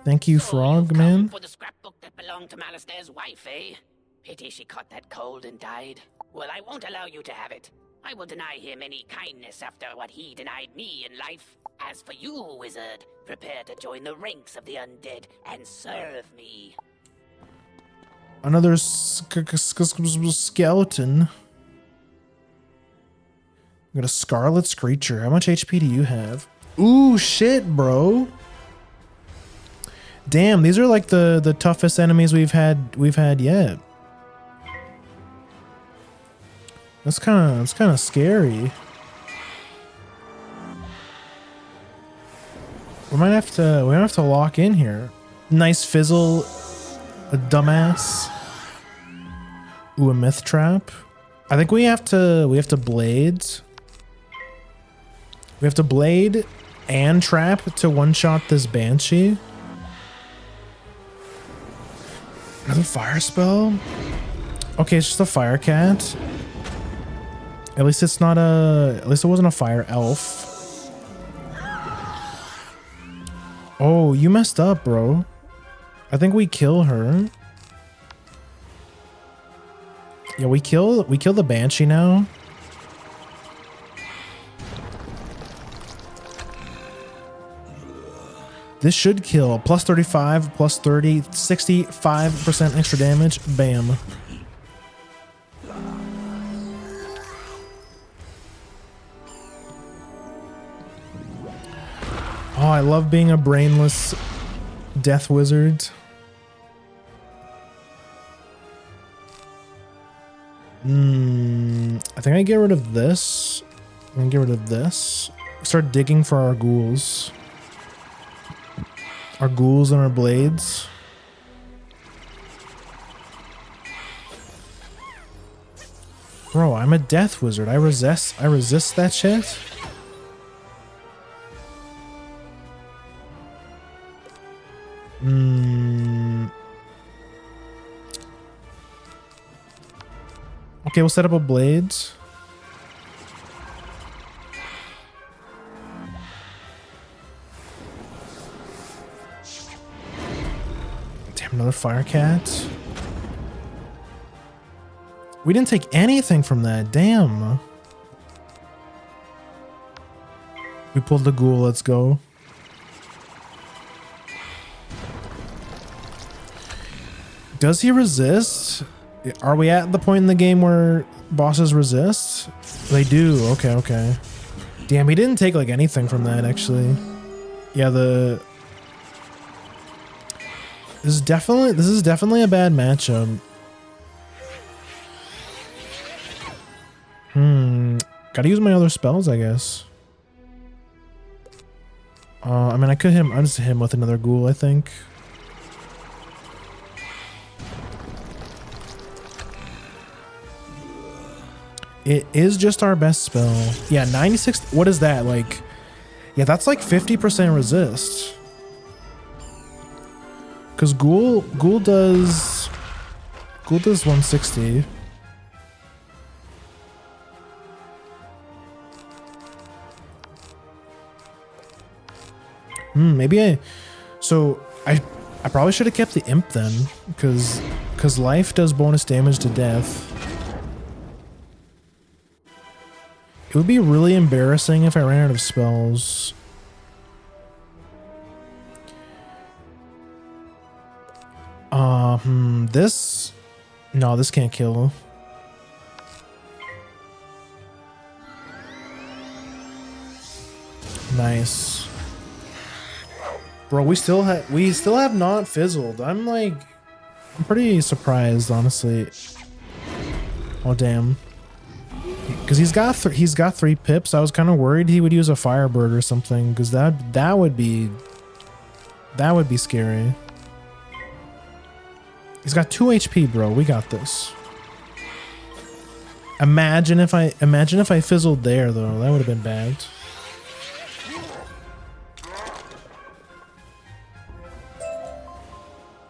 Speaker 1: Thank you, Frog Man.
Speaker 4: For the scrapbook that belonged to Malister's wife, eh? Pity she caught that cold and died. Well, I won't allow you to have it. I will deny him any kindness after what he denied me in life. As for you, wizard, prepare to join the ranks of the undead and serve me.
Speaker 1: Another skeleton. We got a Scarlet Screecher. How much HP do you have? Ooh, shit, bro. Damn, these are like the toughest enemies we've had yet. That's kind of scary. We might have to lock in here. Nice fizzle, a dumbass. Ooh, a myth trap. I think we have to blade. We have to blade and trap to one-shot this banshee. Another fire spell? Okay, it's just a fire cat. At least it's not at least it wasn't a fire elf. Oh, you messed up, bro. I think we kill her. Yeah, we kill the Banshee now. This should kill. Plus 35, plus 30, 65% extra damage. Bam. Oh, I love being a brainless death wizard. I think I get rid of this. I'm gonna get rid of this. Start digging for our ghouls. Our ghouls and our blades. Bro, I'm a death wizard. I resist that shit. Okay, we'll set up a blades. Damn, another fire cat. We didn't take anything from that. Damn. We pulled the ghoul. Let's go. Does he resist? Are we at the point in the game where bosses resist? They do. Okay, okay. Damn, he didn't take like anything from that actually. Yeah, this is definitely a bad matchup. Gotta use my other spells, I guess. I mean, I could just hit him with another ghoul, I think. It is just our best spell. Yeah, 96. What is that? Like, yeah, that's like 50% resist. Because ghoul does 160. Maybe I probably should have kept the imp then, because life does bonus damage to death. It would be really embarrassing if I ran out of spells. This can't kill. Nice. Bro, we still have not fizzled. I'm pretty surprised, honestly. Oh damn. Because he's got 3 pips. I was kind of worried he would use a Firebird or something, because that would be scary. He's got 2 HP, bro. We got this. Imagine if I fizzled there though. That would have been bad.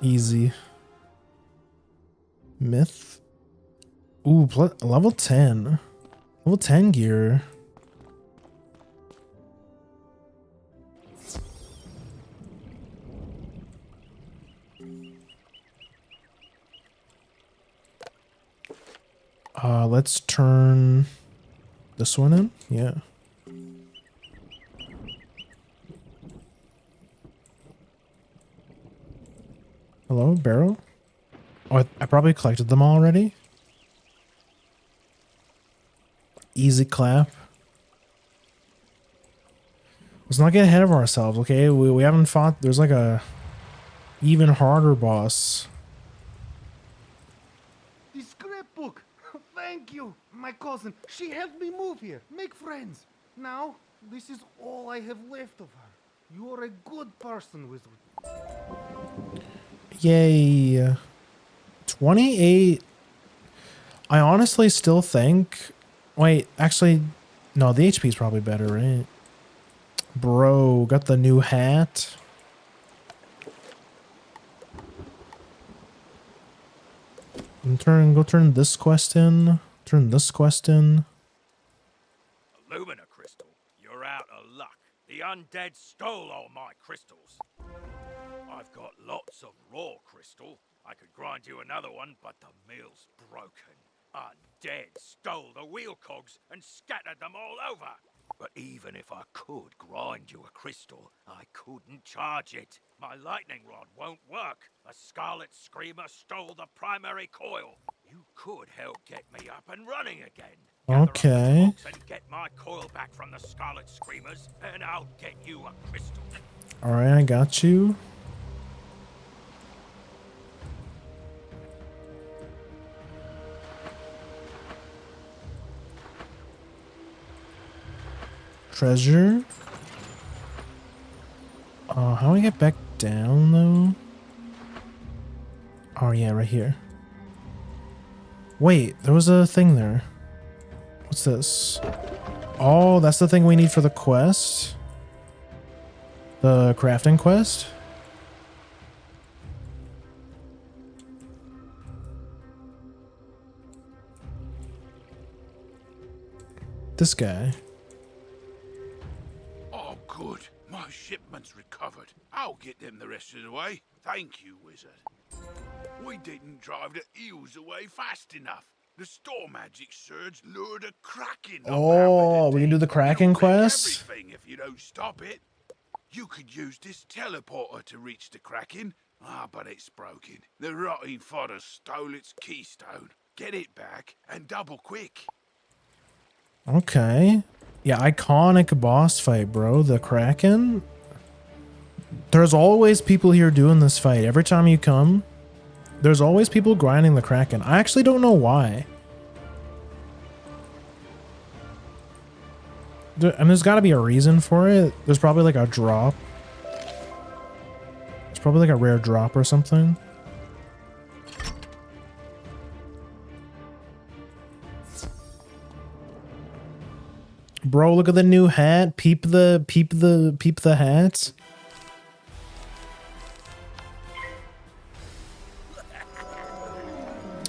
Speaker 1: Easy. Myth. Ooh, level 10. Level 10 gear. Let's turn this one in. Yeah. Hello, barrel? Oh, I probably collected them all already. Easy clap. Let's not get ahead of ourselves, okay? We haven't fought. There's like a even harder boss.
Speaker 2: The scrapbook. Thank you. My cousin, she helped me move here, make friends. Now, this is all I have left of her. You are a good person, Wizard.
Speaker 1: Yay. 28. I honestly still think... Wait, actually... No, the HP is probably better, right? Bro, got the new hat. Go turn this quest in. Turn this quest in.
Speaker 5: Lumina crystal, you're out of luck. The undead stole all my crystals. I've got lots of raw crystal. I could grind you another one, but the mill's broken. Undead stole the wheel cogs and scattered them all over. But even if I could grind you a crystal, I couldn't charge it. My lightning rod won't work. A Scarlet Screamer stole the primary coil. You could help get me up and running again.
Speaker 17: Okay.
Speaker 5: And get my coil back from the Scarlet Screamers, and I'll get you a crystal.
Speaker 17: Alright, I got you. Treasure. How do I get back down though? Oh yeah, right here. Wait, there was a thing there. What's this? Oh, that's the thing we need for the quest. The crafting quest. This guy.
Speaker 10: Oh, good. My shipment's recovered. I'll get them the rest of the way. Thank you, Wizard. We didn't drive the eels away fast enough. The storm magic surge lured a kraken.
Speaker 17: Oh, we can do the Kraken quest?
Speaker 10: Everything if you don't stop it. You could use this teleporter to reach the kraken. But it's broken. The rotting fodder stole its keystone. Get it back and double quick.
Speaker 17: Okay. Yeah, iconic boss fight, bro. The Kraken. There's always people here doing this fight. Every time you come, there's always people grinding the Kraken. I actually don't know why. And there's got to be a reason for it. There's probably like a drop. It's probably like a rare drop or something. Bro, look at the new hat. Peep the hats.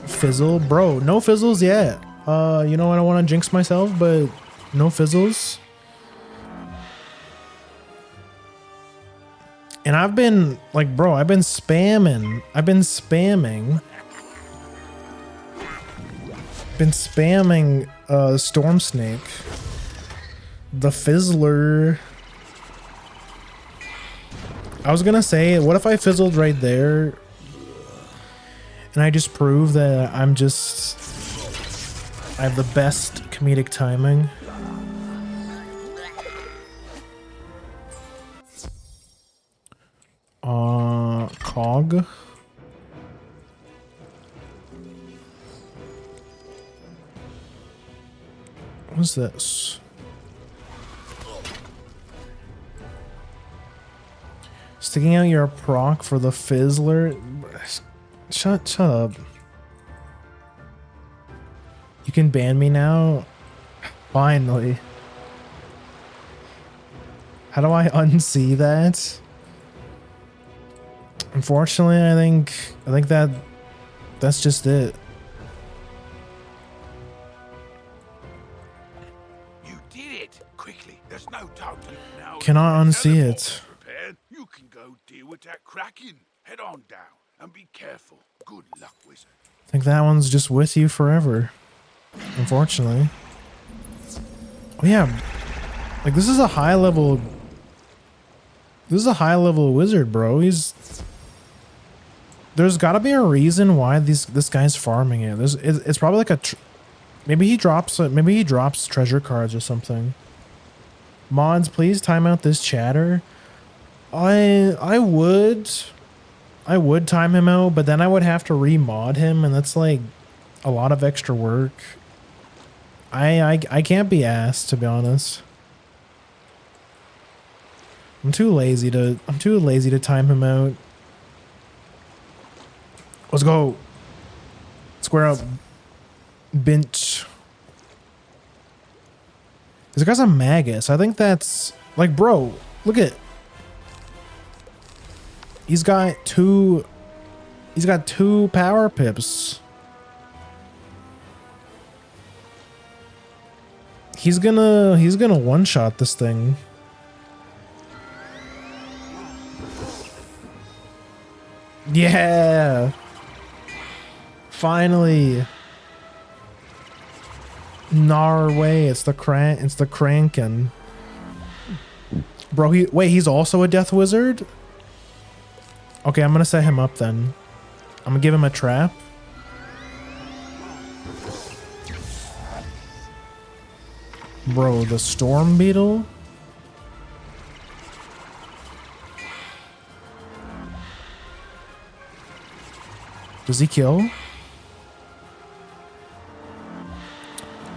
Speaker 17: Fizzle, bro. No fizzles yet. You know, I don't want to jinx myself, but no fizzles. And I've been like, bro, I've been spamming. Storm Snake. The Fizzler. I was gonna say, what if I fizzled right there and I just prove that I have the best comedic timing? Cog. What's this? Sticking out your proc for the Fizzler. Shut up. You can ban me now? Finally. How do I unsee that? Unfortunately, I think that's just it.
Speaker 10: You did it quickly. There's no time now.
Speaker 17: Cannot unsee it.
Speaker 10: Prepared. You can go deal with that kraken. Head on down and be careful. Good luck, Wizard.
Speaker 17: I think that one's just with you forever. Unfortunately. Oh yeah. Like this is a high level. This is a high level wizard, bro. There's got to be a reason why this guy's farming it. It's probably like a maybe he drops treasure cards or something. Mods, please time out this chatter. I would time him out, but then I would have to remod him, and that's like a lot of extra work. I can't be asked, to be honest. I'm too lazy to time him out. Let's go. Square up. Bench. This guy's a Magus. I think that's like, bro, look at. He's got two power pips. He's gonna one-shot this thing. Yeah. Finally.
Speaker 1: Norway, it's the Kranken. Bro, he's also a death wizard? Okay, I'm gonna set him up then. I'm gonna give him a trap. Bro, the storm beetle? Does he kill?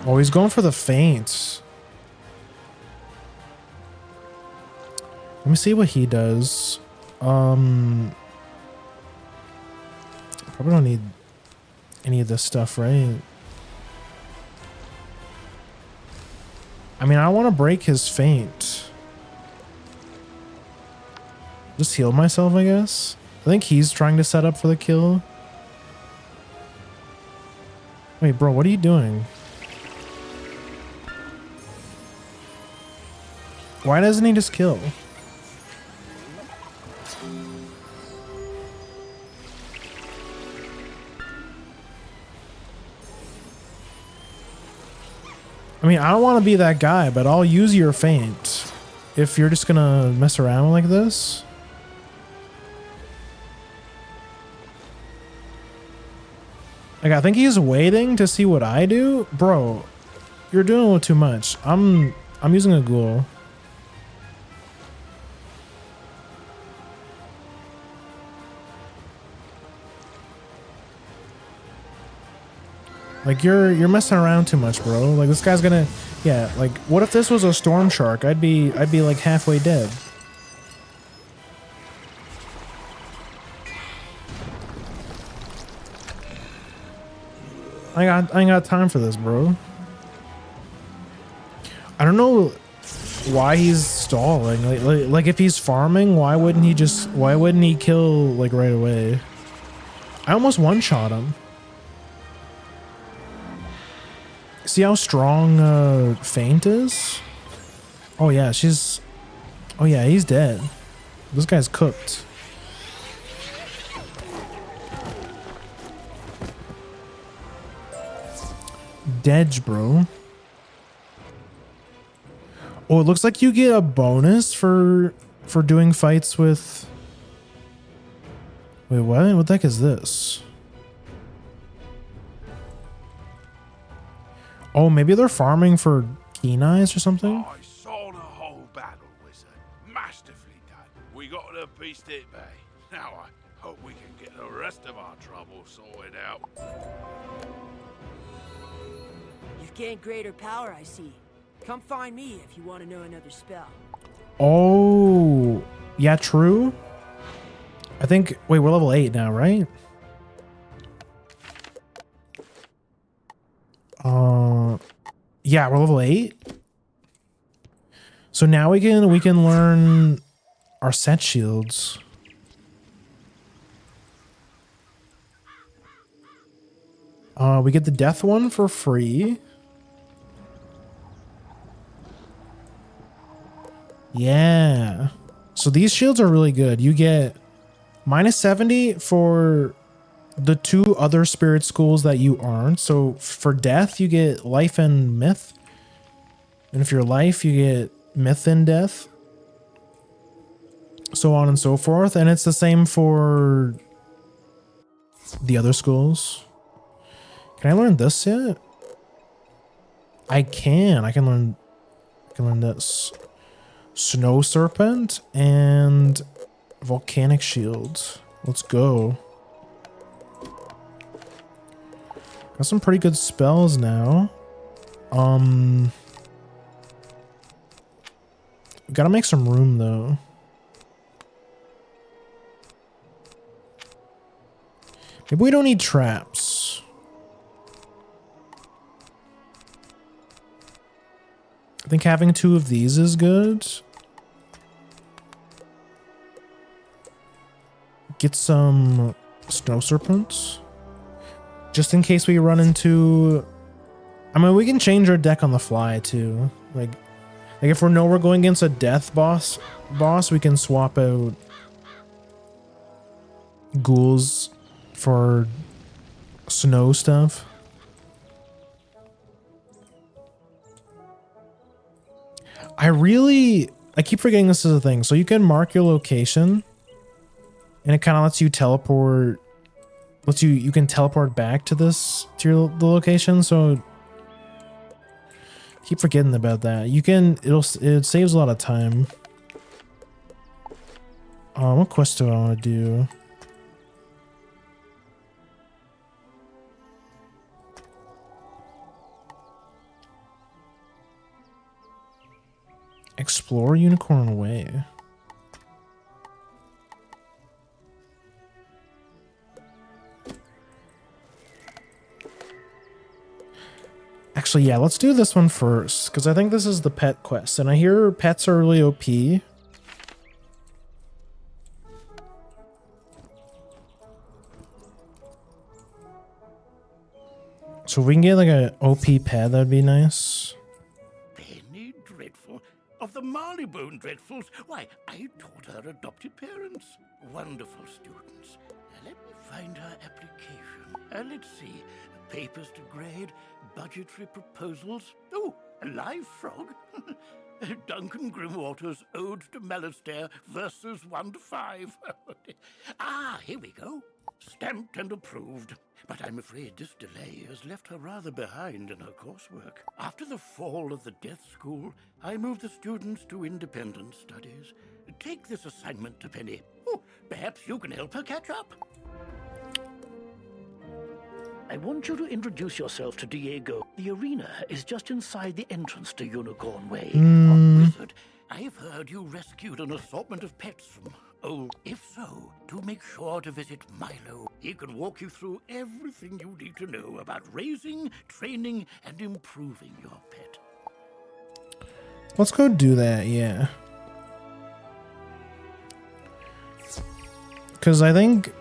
Speaker 1: Oh, he's going for the feint. Let me see what he does. Probably don't need any of this stuff, right? I mean, I want to break his feint. Just heal myself, I guess. I think he's trying to set up for the kill. Wait, bro, what are you doing? Why doesn't he just kill? I mean, I don't want to be that guy, but I'll use your feint if you're just gonna mess around like this. Like, I think he's waiting to see what I do. Bro, you're doing a little too much. I'm using a ghoul. Like, you're messing around too much, bro. Like, this guy's gonna, yeah, like, what if this was a storm shark? I'd be like halfway dead. I ain't got time for this, bro. I don't know why he's stalling. Like if he's farming, why wouldn't he kill like right away? I almost one-shot him. See how strong feint is? Oh yeah, oh yeah, he's dead. This guy's cooked. Dead, bro. Oh, it looks like you get a bonus for doing fights with... Wait, what? What the heck is this? Oh, maybe they're farming for keen eyes or something?
Speaker 10: I saw the whole battle, Wizard. Masterfully done. We got to beast it bay. Now I hope we can get the rest of our trouble sorted out.
Speaker 21: You've gained greater power, I see. Come find me if you want to know another spell.
Speaker 1: Oh, yeah, true. I think, wait, we're level 8 now, right? Yeah, we're level 8. So now we can learn our set shields. We get the death one for free. Yeah. So these shields are really good. You get -70 for the 2 other spirit schools that you aren't. So for death, you get life and myth. And if you're life, you get myth and death. So on and so forth. And it's the same for the other schools. Can I learn this yet? I can learn this. Snow Serpent and Volcanic Shield. Let's go. Got some pretty good spells now. Gotta make some room though. Maybe we don't need traps. I think having 2 of these is good. Get some snow serpents. Just in case we run into... I mean, we can change our deck on the fly too. Like if we know we're going against a death boss, we can swap out ghouls for snow stuff.
Speaker 17: I keep forgetting this is a thing. So you can mark your location and it kind of lets you teleport, you can teleport back to the location. So keep forgetting about that. It saves a lot of time. What quest do I want to do? Explore Unicorn Way. Actually, yeah, let's do this one first, because I think this is the pet quest, and I hear pets are really OP. So if we can get like an OP pet, that'd be nice.
Speaker 13: Penny Dreadful of the Marleybone Dreadfuls. Why, I taught her adopted parents. Wonderful students. Now, let me find her application. Let's see. Papers to grade, budgetary proposals. Oh, a live frog. Duncan Grimwater's Ode to Malastair, verses 1 to 5. Here we go. Stamped and approved. But I'm afraid this delay has left her rather behind in her coursework. After the fall of the Death School, I moved the students to independent studies. Take this assignment to Penny. Oh, perhaps you can help her catch up. I want you to introduce yourself to Diego. The arena is just inside the entrance to Unicorn Way. Wizard, I have heard you rescued an assortment of pets from... Oh, if so, do make sure to visit Milo. He can walk you through everything you need to know about raising, training, and improving your pet.
Speaker 17: Let's go do that, yeah. Because I think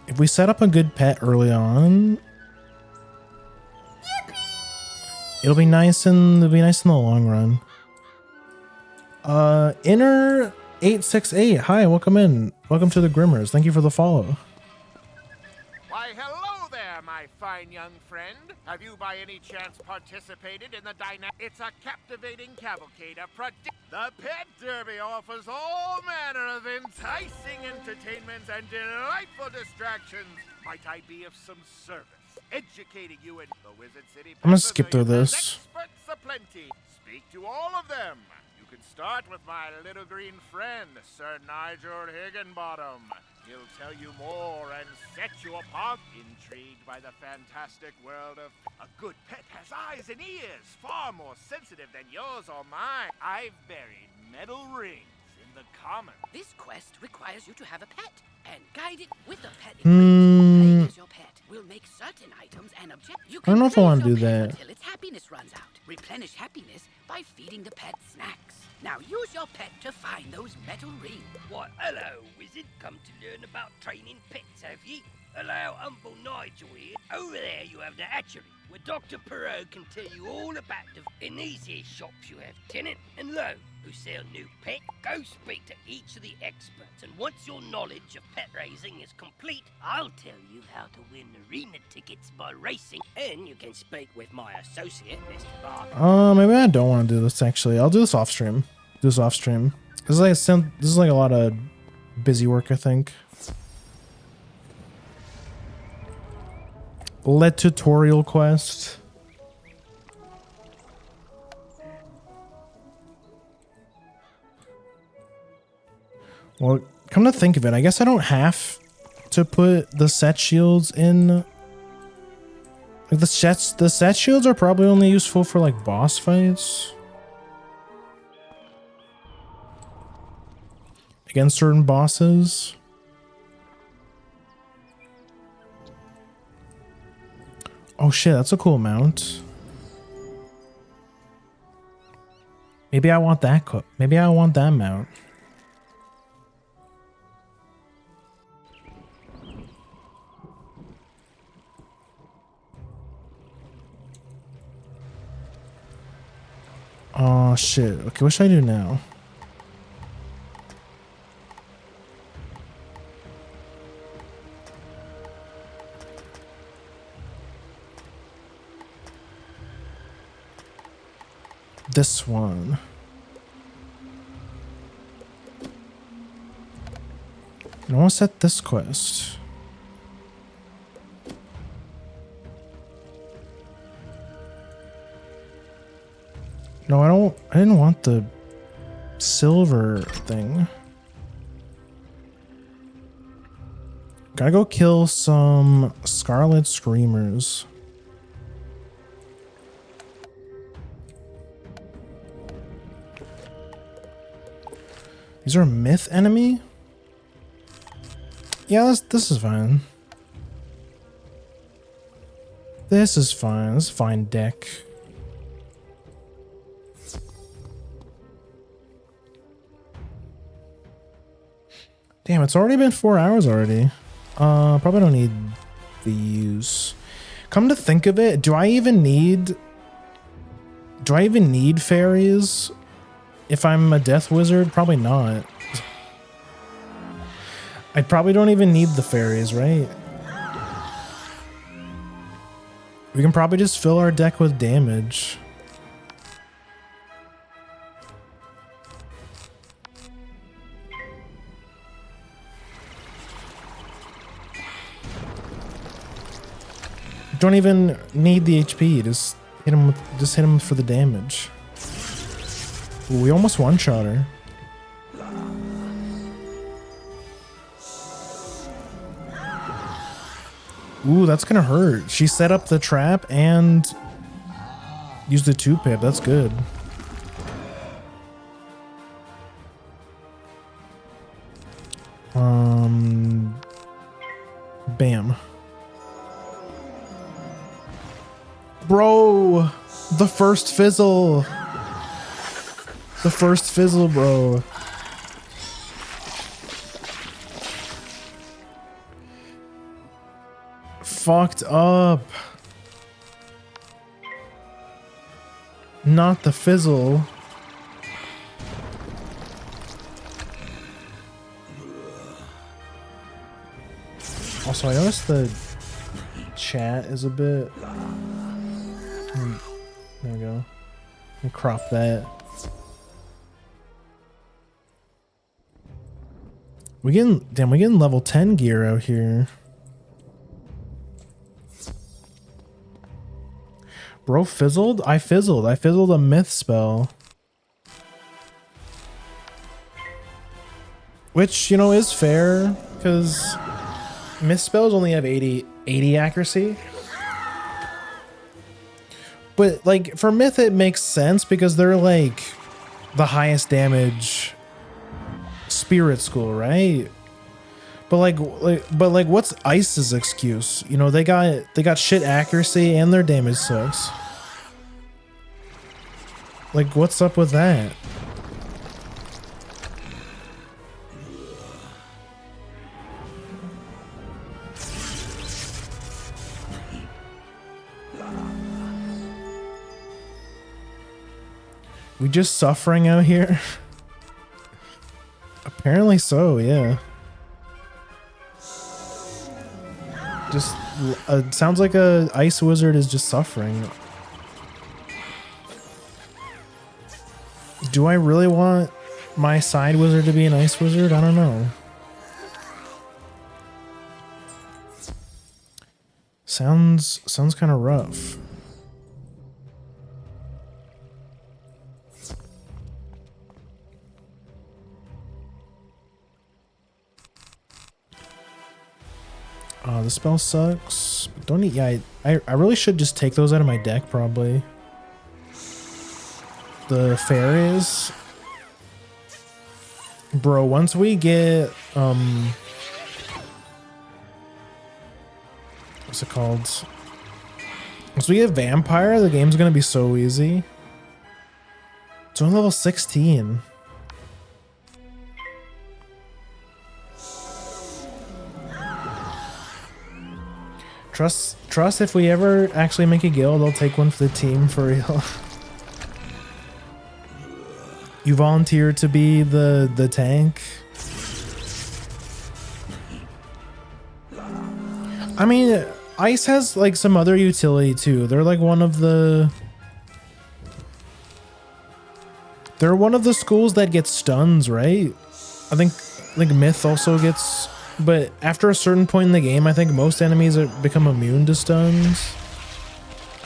Speaker 17: if we set up a good pet early on, it'll be nice in the long run. Inner 868, hi, welcome in. Welcome to the Grimmers. Thank you for the follow.
Speaker 14: Why, hello there, my fine young friend. Have you by any chance participated in the dynamic? It's a captivating cavalcade of The Pet Derby offers all manner of enticing entertainments and delightful distractions. Might I be of some service? Educating you in the Wizard City.
Speaker 17: I'm gonna skip through this.
Speaker 14: Experts aplenty. Speak to all of them. You can start with my little green friend, Sir Nigel Higginbottom. He'll tell you more and set you apart. Intrigued by the fantastic world of... A good pet has eyes and ears, far more sensitive than yours or mine. I've buried metal rings in the common.
Speaker 4: This quest requires you to have a pet and guide it with a pet. Playing as your pet will make certain items and objectives. You
Speaker 17: I don't know if I want to do
Speaker 4: raise your pet
Speaker 17: that.
Speaker 4: until its happiness runs out. Replenish happiness by feeding the pet snacks. Now use your pet to find those metal rings.
Speaker 15: Why, hello, Wizard. Come to learn about training pets, have ye? Allow Humble Nigel here. Over there you have the hatchery, where Dr. Perot can tell you all about the... In these here shops you have Tennant and Lowe, who sell new pet. Go speak to each of the experts, and once your knowledge of pet raising is complete, I'll tell you how to win arena tickets by racing. And you can speak with my associate, Mr. Barker.
Speaker 17: Maybe I don't want to do this actually. I'll do this off stream. This is like a lot of busy work, I think. Let tutorial quest. Well, come to think of it, I guess I don't have to put the set shields in. Like the set shields are probably only useful for like boss fights. Against certain bosses. Oh shit, that's a cool mount. Maybe I want that mount. Oh shit. Okay, what should I do now? This one.
Speaker 1: I want to set this quest. No, I didn't want the silver thing. Gotta go kill some Scarlet Screamers. These are a myth enemy? Yeah, this is fine. This is fine. This is a fine deck. Damn, it's already been 4 hours already. Probably don't need these. Come to think of it, do I even need fairies if I'm a death wizard? Probably not. I probably don't even need the fairies, right? We can probably just fill our deck with damage. Don't even need the HP. Just hit him for the damage. Ooh, we almost one-shot her. Ooh, that's gonna hurt. She set up the trap and used the 2-pip. That's good. Bam. Bro, the first fizzle. The first fizzle, bro. Fucked up. Not the fizzle. Also, I noticed the chat is a bit... There we go. Let me crop that. We're getting level 10 gear out here. Bro fizzled? I fizzled a myth spell. Which, you know, is fair, because myth spells only have 80 accuracy. But, like, for myth it makes sense because they're, like, the highest damage spirit school, right? But like what's Ice's excuse? You know, they got shit accuracy and their damage sucks. Like, what's up with that? We just suffering out here? Apparently so, yeah. Just sounds like a ice wizard is just suffering. Do I really want my side wizard to be an ice wizard? I don't know. Sounds kind of rough. The spell sucks. But don't need. Yeah, I really should just take those out of my deck probably. The fairies, bro. Once we get what's it called? Once we get vampire, the game's gonna be so easy. It's only level 16. Trust if we ever actually make a guild, I'll take one for the team for real. You volunteer to be the tank. I mean, ice has like some other utility too. They're like one of the schools that gets stuns, right? I think myth also gets
Speaker 17: But after a certain point in the game, I think most enemies become immune to stuns.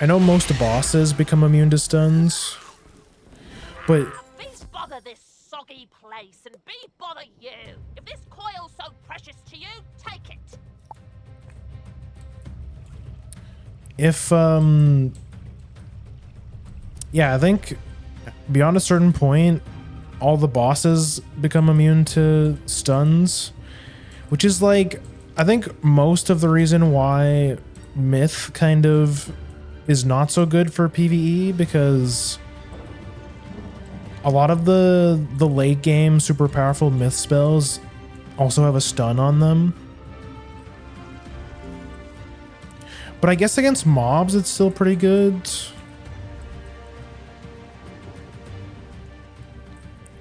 Speaker 17: I know most bosses become immune to stuns. But
Speaker 4: Bees bother this soggy place, and be bother you. If this coil's so precious to you, take it.
Speaker 17: if yeah, I think beyond a certain point, all the bosses become immune to stuns, which is like, I think most of the reason why Myth kind of is not so good for PvE, because a lot of the late game super powerful Myth spells also have a stun on them. But I guess against mobs it's still pretty good.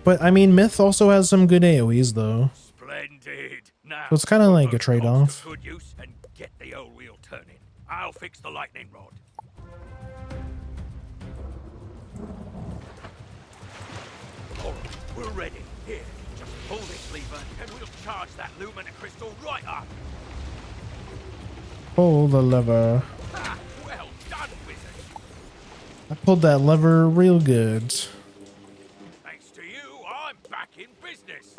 Speaker 17: But I mean, Myth also has some good AoEs though.
Speaker 5: Splendid. Now,
Speaker 17: So it's kind of like a trade-off.
Speaker 5: good use and get the old wheel turning. I'll fix the lightning rod. All right, we're ready. Here, just pull this lever and we'll charge that Lumina crystal right up.
Speaker 17: Pull the lever.
Speaker 5: Ah, well done, wizard.
Speaker 17: I pulled that lever real good.
Speaker 5: Thanks to you, I'm back in business.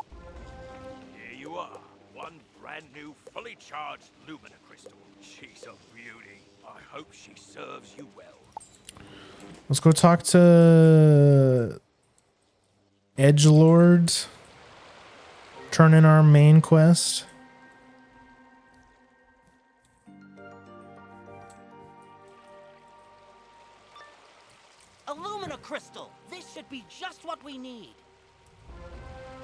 Speaker 5: Here you are, one brand new, fully charged Lumina crystal. She's a beauty. I hope she serves you well.
Speaker 17: Let's go talk to Edgelord. Turn in our main quest.
Speaker 8: A Lumina crystal! This should be just what we need.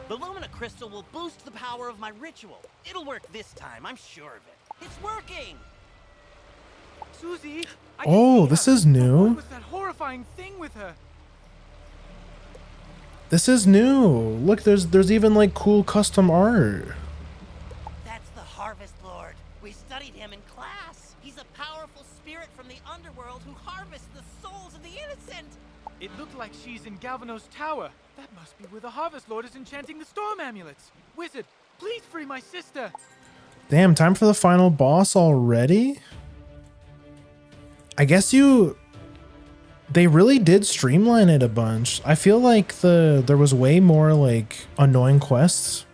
Speaker 8: The Lumina crystal will boost the power of my ritual. It'll work this time, I'm sure of it. It's working!
Speaker 3: Susie!
Speaker 17: Oh, this is new.
Speaker 3: What was that horrifying thing with her?
Speaker 17: This is new. Look, there's even like cool custom art.
Speaker 8: That's the Harvest Lord. We studied him in class. He's a powerful spirit from the underworld who harvests the souls of the innocent.
Speaker 3: It looked like she's in Galvano's tower. That must be where the Harvest Lord is enchanting the storm amulets. Wizard, please free my sister.
Speaker 17: Damn, time for the final boss already? I guess they really did streamline it a bunch. I feel like there was way more like annoying quests.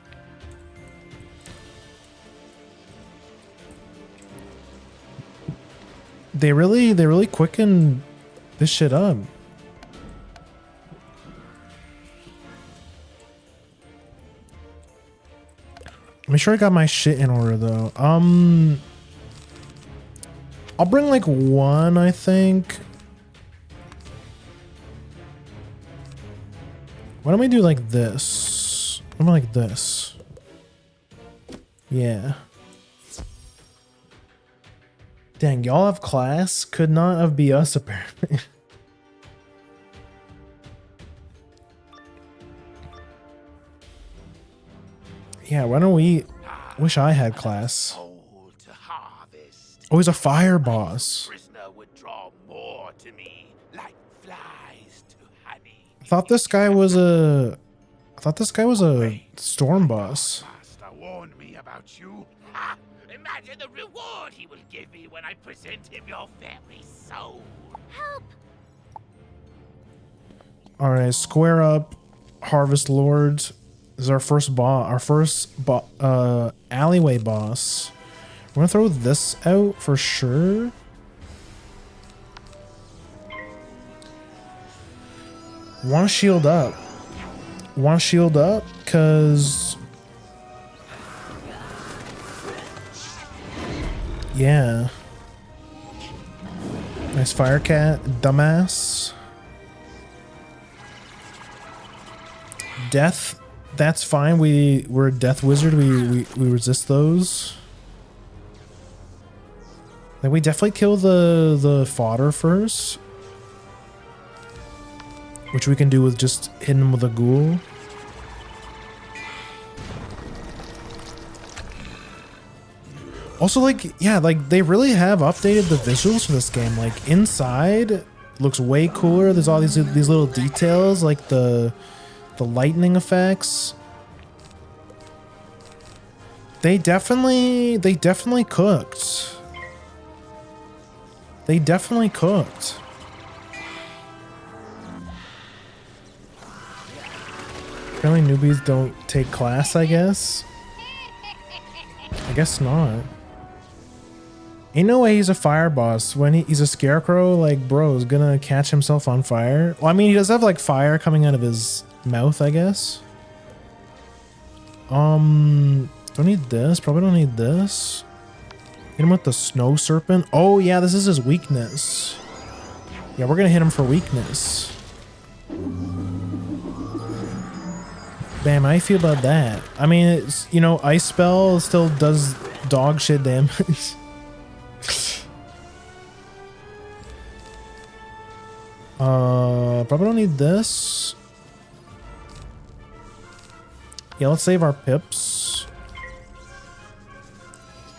Speaker 17: They really quickened this shit up. Make sure I got my shit in order though. I'll bring like one, I think. Why don't we do like this? I'm like this. Yeah. Dang, y'all have class? Could not have be us apparently. Yeah, why don't we... Wish I had class. Oh, he's a fire boss.
Speaker 5: Prisoner would draw more to me, like flies to honey.
Speaker 17: I thought this guy was a storm boss.
Speaker 5: Master warned me about you. Ha! Imagine the reward he will give me when I present him your very soul.
Speaker 9: Help!
Speaker 17: All right, square up. Harvest Lord this is our first alleyway boss. We're gonna throw this out for sure. Want to shield up. Want to shield up because yeah. Nice fire cat, dumbass. Death, that's fine. We're a death wizard. We resist those. Then we definitely kill the fodder first, which we can do with just hitting him with a ghoul. Also, like, yeah, like they really have updated the visuals for this game. Like inside looks way cooler. There's all these little details, like the lightning effects. They definitely cooked. They definitely cooked. Apparently newbies don't take class, I guess. I guess not. Ain't no way he's a fire boss when he's a scarecrow. Like, bro is gonna catch himself on fire. Well, I mean, he does have like fire coming out of his mouth, I guess. Don't need this. Probably don't need this. Hit him with the snow serpent. Oh yeah, this is his weakness. Yeah, we're gonna hit him for weakness. Bam, how do you feel about that? I mean, it's, you know, ice spell still does dog shit damage. Probably don't need this. Yeah, let's save our pips.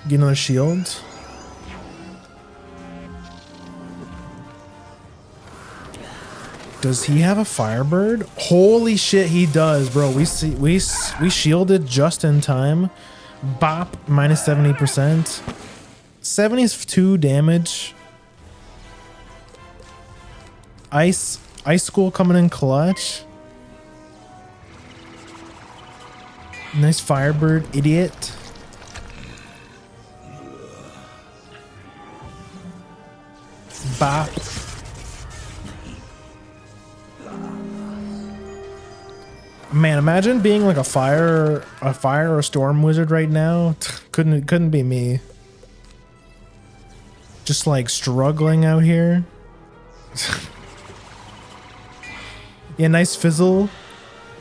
Speaker 17: Get another shield. Does he have a Firebird? Holy shit, he does, bro. We shielded just in time. Bop, minus 70%. 72 damage. Ice School coming in clutch. Nice Firebird, idiot. Bop. Man, imagine being like a fire or storm wizard right now. Couldn't be me. Just like struggling out here. Yeah, nice fizzle.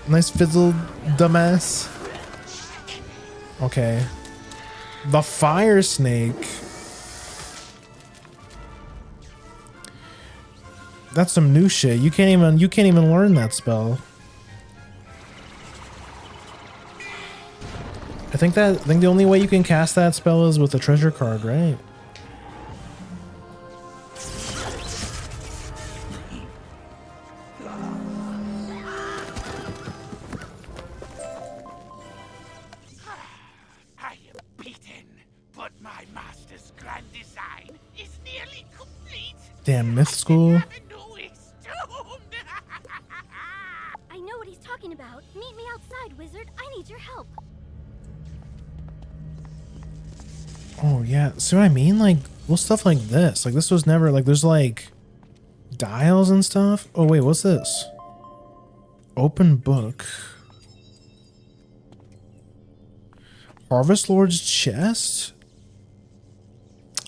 Speaker 17: Nice fizzle, dumbass. Okay. The fire snake. That's some new shit. You can't even learn that spell. I think the only way you can cast that spell is with a treasure card, right?
Speaker 13: I am beaten, but my master's grand design is nearly complete.
Speaker 17: Damn, Myth School.
Speaker 9: I know what he's talking about. Meet me outside, wizard. I need your help.
Speaker 17: Oh yeah, see what I mean? Like, well, stuff like this. Like, this was never, like, there's like dials and stuff. Oh wait, what's this? Open book. Harvest Lord's chest?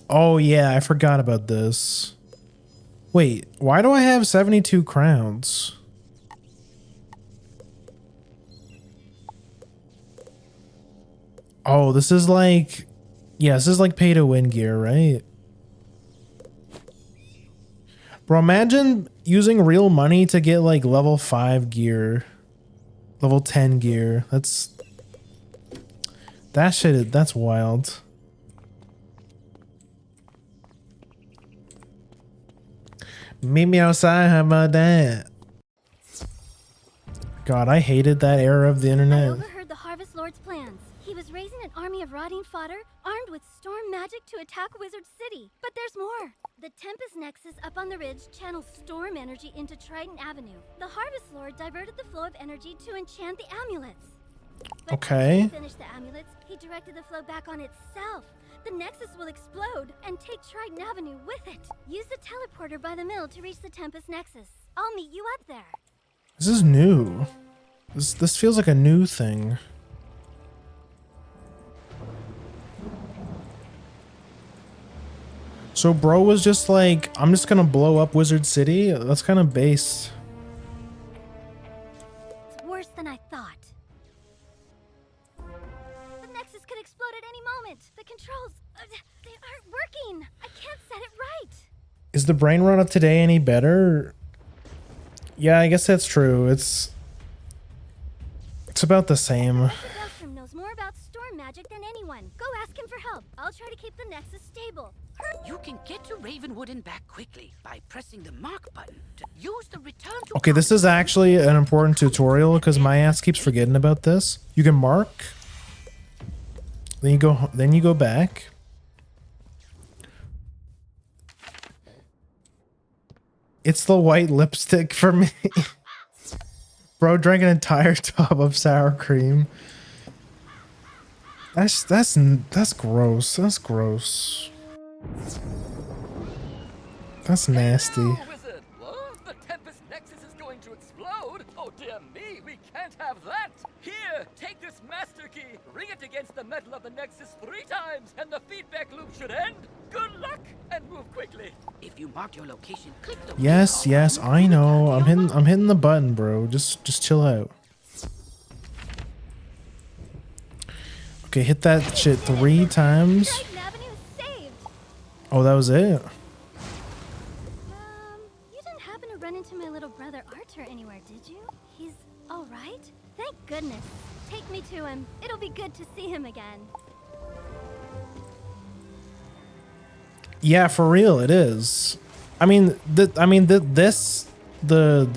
Speaker 17: Oh yeah, I forgot about this. Wait, why do I have 72 crowns? Oh, this is like... Yeah, this is like pay to win gear, right? Bro, imagine using real money to get like level 5 gear. Level 10 gear. That's wild. Meet me outside, how about that? God, I hated that era of the
Speaker 18: I
Speaker 17: internet.
Speaker 18: overheard the Harvest Lord's plans. He was raising an army of rotting fodder, armed with storm magic to attack Wizard City. But there's more. The Tempest Nexus up on the ridge channels storm energy into Trident Avenue. The Harvest Lord diverted the flow of energy to enchant the amulets. But
Speaker 17: Okay.
Speaker 18: after he finished the amulets, he directed the flow back on itself. The Nexus will explode and take Trident Avenue with it. Use the teleporter by the mill to reach the Tempest Nexus. I'll meet you up there.
Speaker 17: This is new. This feels like a new thing. So bro was just like, I'm just gonna blow up Wizard City? That's kind of base.
Speaker 18: It's worse than I thought. The Nexus could explode at any moment. The controls, they aren't working. I can't set it right.
Speaker 17: Is the brain run of today any better? Yeah, I guess that's true. It's about the same.
Speaker 18: The Deltrum knows more about storm magic than anyone. Go ask him for help. I'll try to keep the Nexus stable.
Speaker 4: You can get to Ravenwood and back quickly by pressing the mark button to use the return to
Speaker 17: Okay, this is actually an important tutorial because my ass keeps forgetting about this. You can mark Then you go back. It's the white lipstick for me. Bro drank an entire tub of sour cream. That's gross. That's gross. That's nasty.
Speaker 6: Wizard! What? The Tempest Nexus is going to explode? Oh dear me, we can't have that! Here, take this master key, ring it against the metal of the Nexus 3 times, and the feedback loop should end. Good luck, and move quickly.
Speaker 4: If you mark your location, click the
Speaker 17: Yes, yes, I know. I'm hitting the button, bro. Just chill out. Okay, hit that shit 3 times. Oh, that was it.
Speaker 18: You didn't happen to run into my little brother Arthur anywhere, did you? He's all right? Thank goodness. Take me to him. It'll be good to see him again.
Speaker 17: Yeah, for real, it is. I mean, the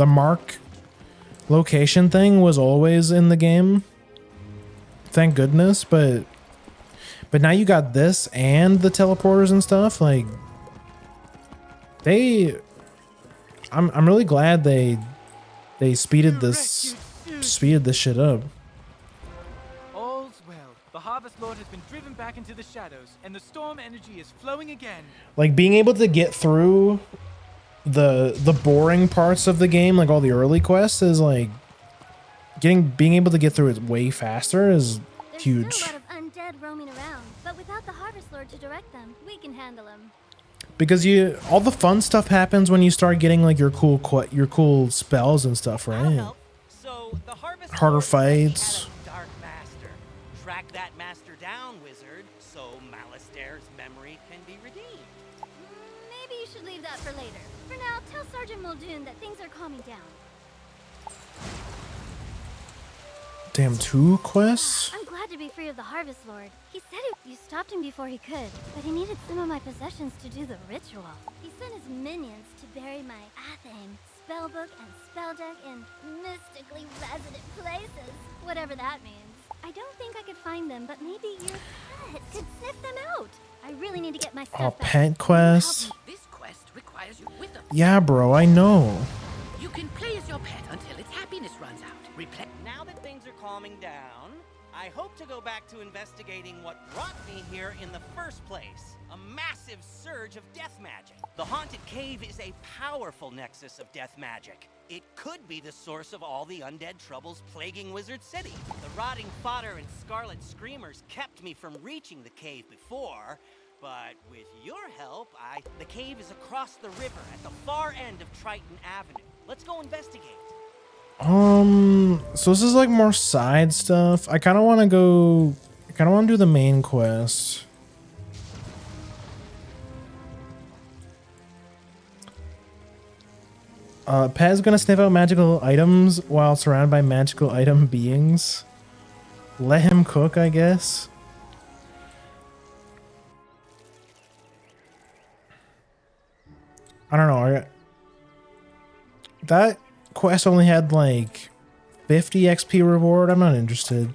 Speaker 17: mark location thing was always in the game. Thank goodness, but now you got this and the teleporters and stuff. Like, I'm really glad they speeded this shit up.
Speaker 3: All's well. The Harvest Lord has been driven back into the shadows, and the storm energy is flowing again.
Speaker 17: Like, being able to get through the boring parts of the game, like all the early quests, is like being able to get through it way faster is huge.
Speaker 18: There's still a lot of undead roaming around, but without the Harvest Lord to direct them, we can handle them.
Speaker 17: Because all the fun stuff happens when you start getting like your cool spells and stuff, right?
Speaker 8: So the Harvest
Speaker 17: Harder
Speaker 8: Lord
Speaker 17: fights.
Speaker 8: had a dark master. Track that master down, wizard, so Malistair's memory can be redeemed.
Speaker 18: Maybe you should leave that for later. For now, tell Sergeant Muldoon that things are calming down.
Speaker 17: Damn, 2 quests?
Speaker 18: I'm glad to be free of the Harvest Lord. He said you stopped him before he could, but he needed some of my possessions to do the ritual. He sent his minions to bury my Athame, spellbook, and spell deck in mystically resident places, whatever that means. I don't think I could find them, but maybe your pet could sniff them out. I really need to get my stuff back.
Speaker 17: Pet quest?
Speaker 4: This quest requires you with them.
Speaker 17: Yeah, bro, I know.
Speaker 4: You can play as your pet until its happiness runs out. Replay.
Speaker 8: Now that things are calming down, I hope to go back to investigating what brought me here in the first place. A massive surge of death magic. The Haunted Cave is a powerful nexus of death magic. It could be the source of all the undead troubles plaguing Wizard City. The rotting fodder and scarlet screamers kept me from reaching the cave before, but with your help, the cave is across the river at the far end of Triton Avenue. Let's go investigate.
Speaker 17: So this is like more side stuff. I kind of want to do the main quest. Pet's gonna sniff out magical items while surrounded by magical item beings. Let him cook, I guess. I don't know. That quest only had like 50 XP reward. I'm not interested.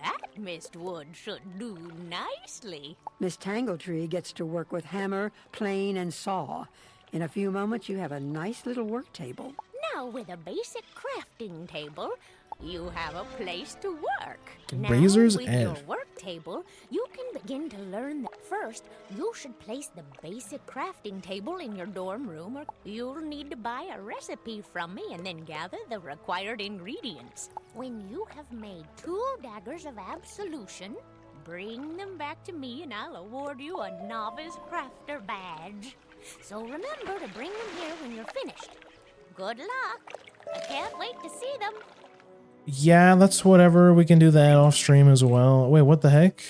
Speaker 11: That Mistwood should do nicely.
Speaker 12: Miss Tangletree gets to work with hammer, plane, and saw. In a few moments, you have a nice little work table.
Speaker 11: Now, with a basic crafting table, you have a place to work.
Speaker 17: Razor's
Speaker 11: with
Speaker 17: Edge.
Speaker 11: your work table, you can begin to learn that first, you should place the basic crafting table in your dorm room, or you'll need to buy a recipe from me and then gather the required ingredients. When you have made 2 daggers of absolution, bring them back to me and I'll award you a novice crafter badge. So remember to bring them here when you're finished. Good luck. I can't wait to see them.
Speaker 17: Yeah, that's whatever. We can do that off stream as well. Wait, what the heck?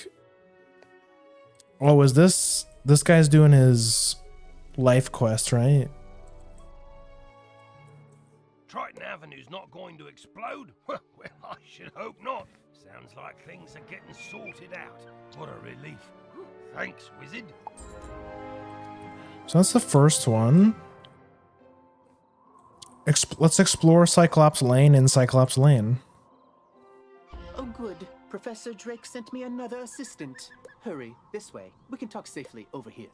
Speaker 17: Oh, is this guy's doing his life quest, right?
Speaker 5: Triton Avenue's not going to explode? Well, I should hope not. Sounds like things are getting sorted out. What a relief. Thanks, wizard.
Speaker 17: So that's the first one. Let's explore Cyclops Lane and Cyclops Lane.
Speaker 22: Oh, good.
Speaker 20: Professor Drake sent me another assistant. Hurry, this way. We can talk safely over here.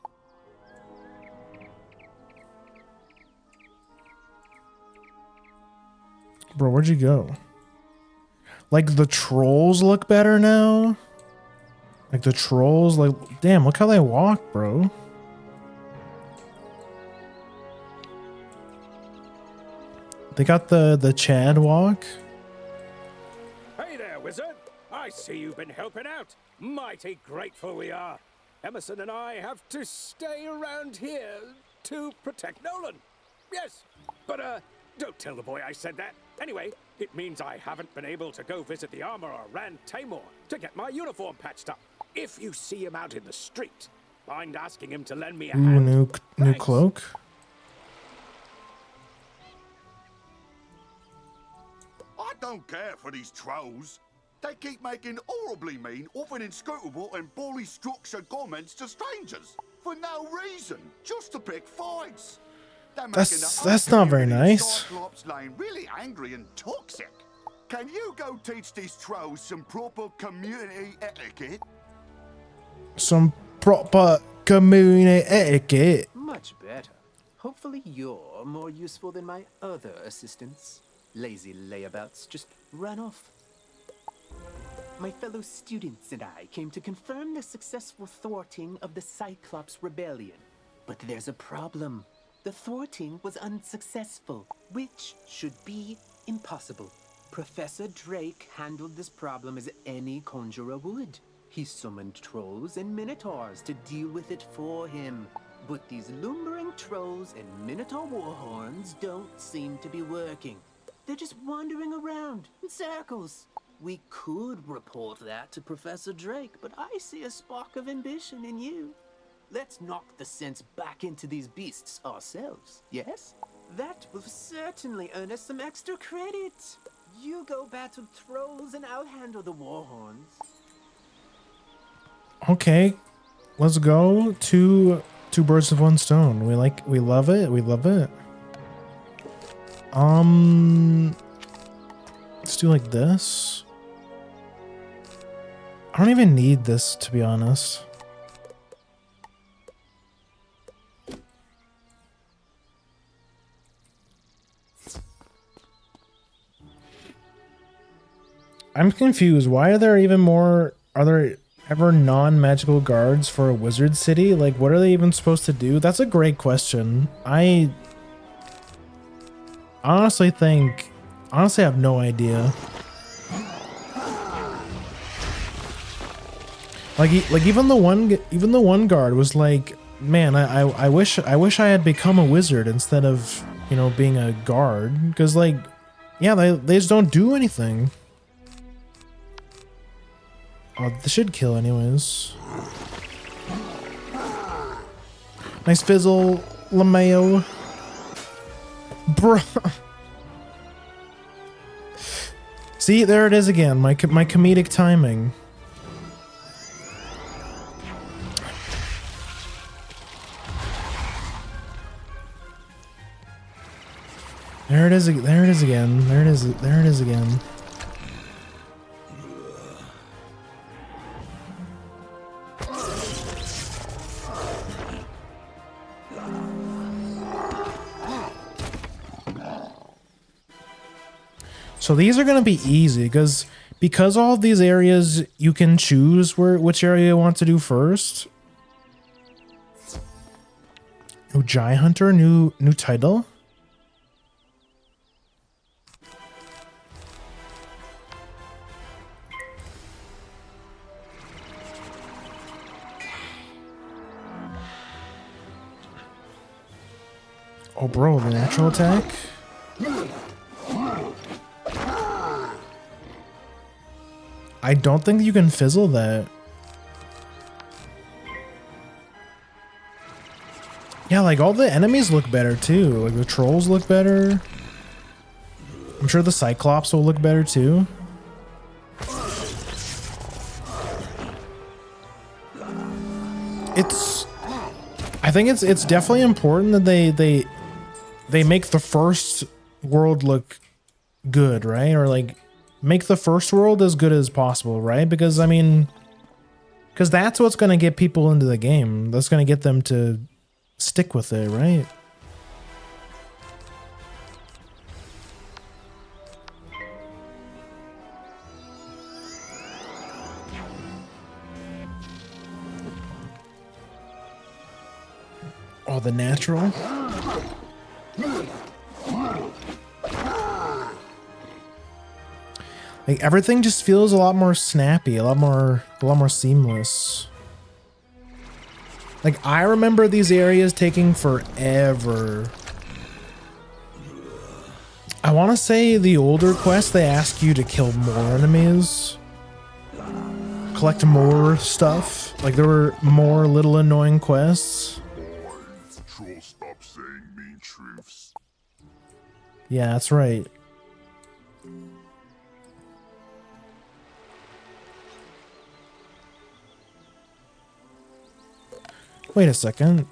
Speaker 1: Bro, where'd you go? Like, the trolls look better now? Like, the trolls, like, damn, look how they walk, bro. They got the Chad walk.
Speaker 22: Hey there, Wizard. I see you've been helping out. Mighty grateful we are. Emerson and I have to stay around here to protect Nolan. Yes, but don't tell the boy I said that. Anyway, it means I haven't been able to go visit the armorer Rand Tamor to get my uniform patched up. If you see him out in the street, mind asking him to lend me a hand.
Speaker 1: Ooh, new cloak.
Speaker 7: I don't care for these trolls. They keep making horribly mean, often inscrutable and bully structured comments to strangers. For no reason, just to pick fights.
Speaker 1: That's not very nice.
Speaker 7: Cyclops Lane really angry and toxic. Can you go teach these trolls some proper community etiquette?
Speaker 1: Some proper community etiquette.
Speaker 20: Much better. Hopefully you're more useful than my other assistants. Lazy layabouts just run off. My fellow students and I came to confirm the successful thwarting of the Cyclops Rebellion. But there's a problem. The thwarting was unsuccessful, which should be impossible. Professor Drake handled this problem as any conjurer would. He summoned trolls and minotaurs to deal with it for him. But these lumbering trolls and minotaur warhorns don't seem to be working. They're just wandering around in circles. We could report that to Professor Drake, but I see a spark of ambition in you. Let's knock the sense back into these beasts ourselves, yes? That will certainly earn us some extra credit. You go battle trolls and I'll handle the warhorns.
Speaker 1: Okay, let's go. Two birds with one stone. We love it. We love it. Let's do like this. I don't even need this, to be honest. I'm confused. Why are there even more? Are there ever non-magical guards for a wizard city? Like, what are they even supposed to do? That's a great question. I honestly have no idea. Like even the one guard was like, man, I wish I had become a wizard instead of, you know, being a guard, because like, yeah, they just don't do anything. Oh, this should kill anyways. Nice fizzle, LeMayo. Bruh. See, there it is again. My comedic timing. There it is. There it is again. There it is. There it is again. So these are going to be easy because all of these areas you can choose which area you want to do first. Oh, Jai Hunter, new title. Oh, bro, the natural attack. I don't think you can fizzle that. Yeah, like all the enemies look better too. Like the trolls look better. I'm sure the Cyclops will look better too. I think it's definitely important that they make the first world look good, right? Or like make the first world as good as possible, right? Because I mean, because that's what's going to get people into the game. That's going to get them to stick with it, right? Oh, the natural. Like everything just feels a lot more snappy, a lot more seamless. Like I remember these areas taking forever. I want to say the older quests, they ask you to kill more enemies, collect more stuff. Like there were more little annoying quests.
Speaker 10: Troll, stop saying mean truths.
Speaker 1: Yeah, that's right. Wait a second.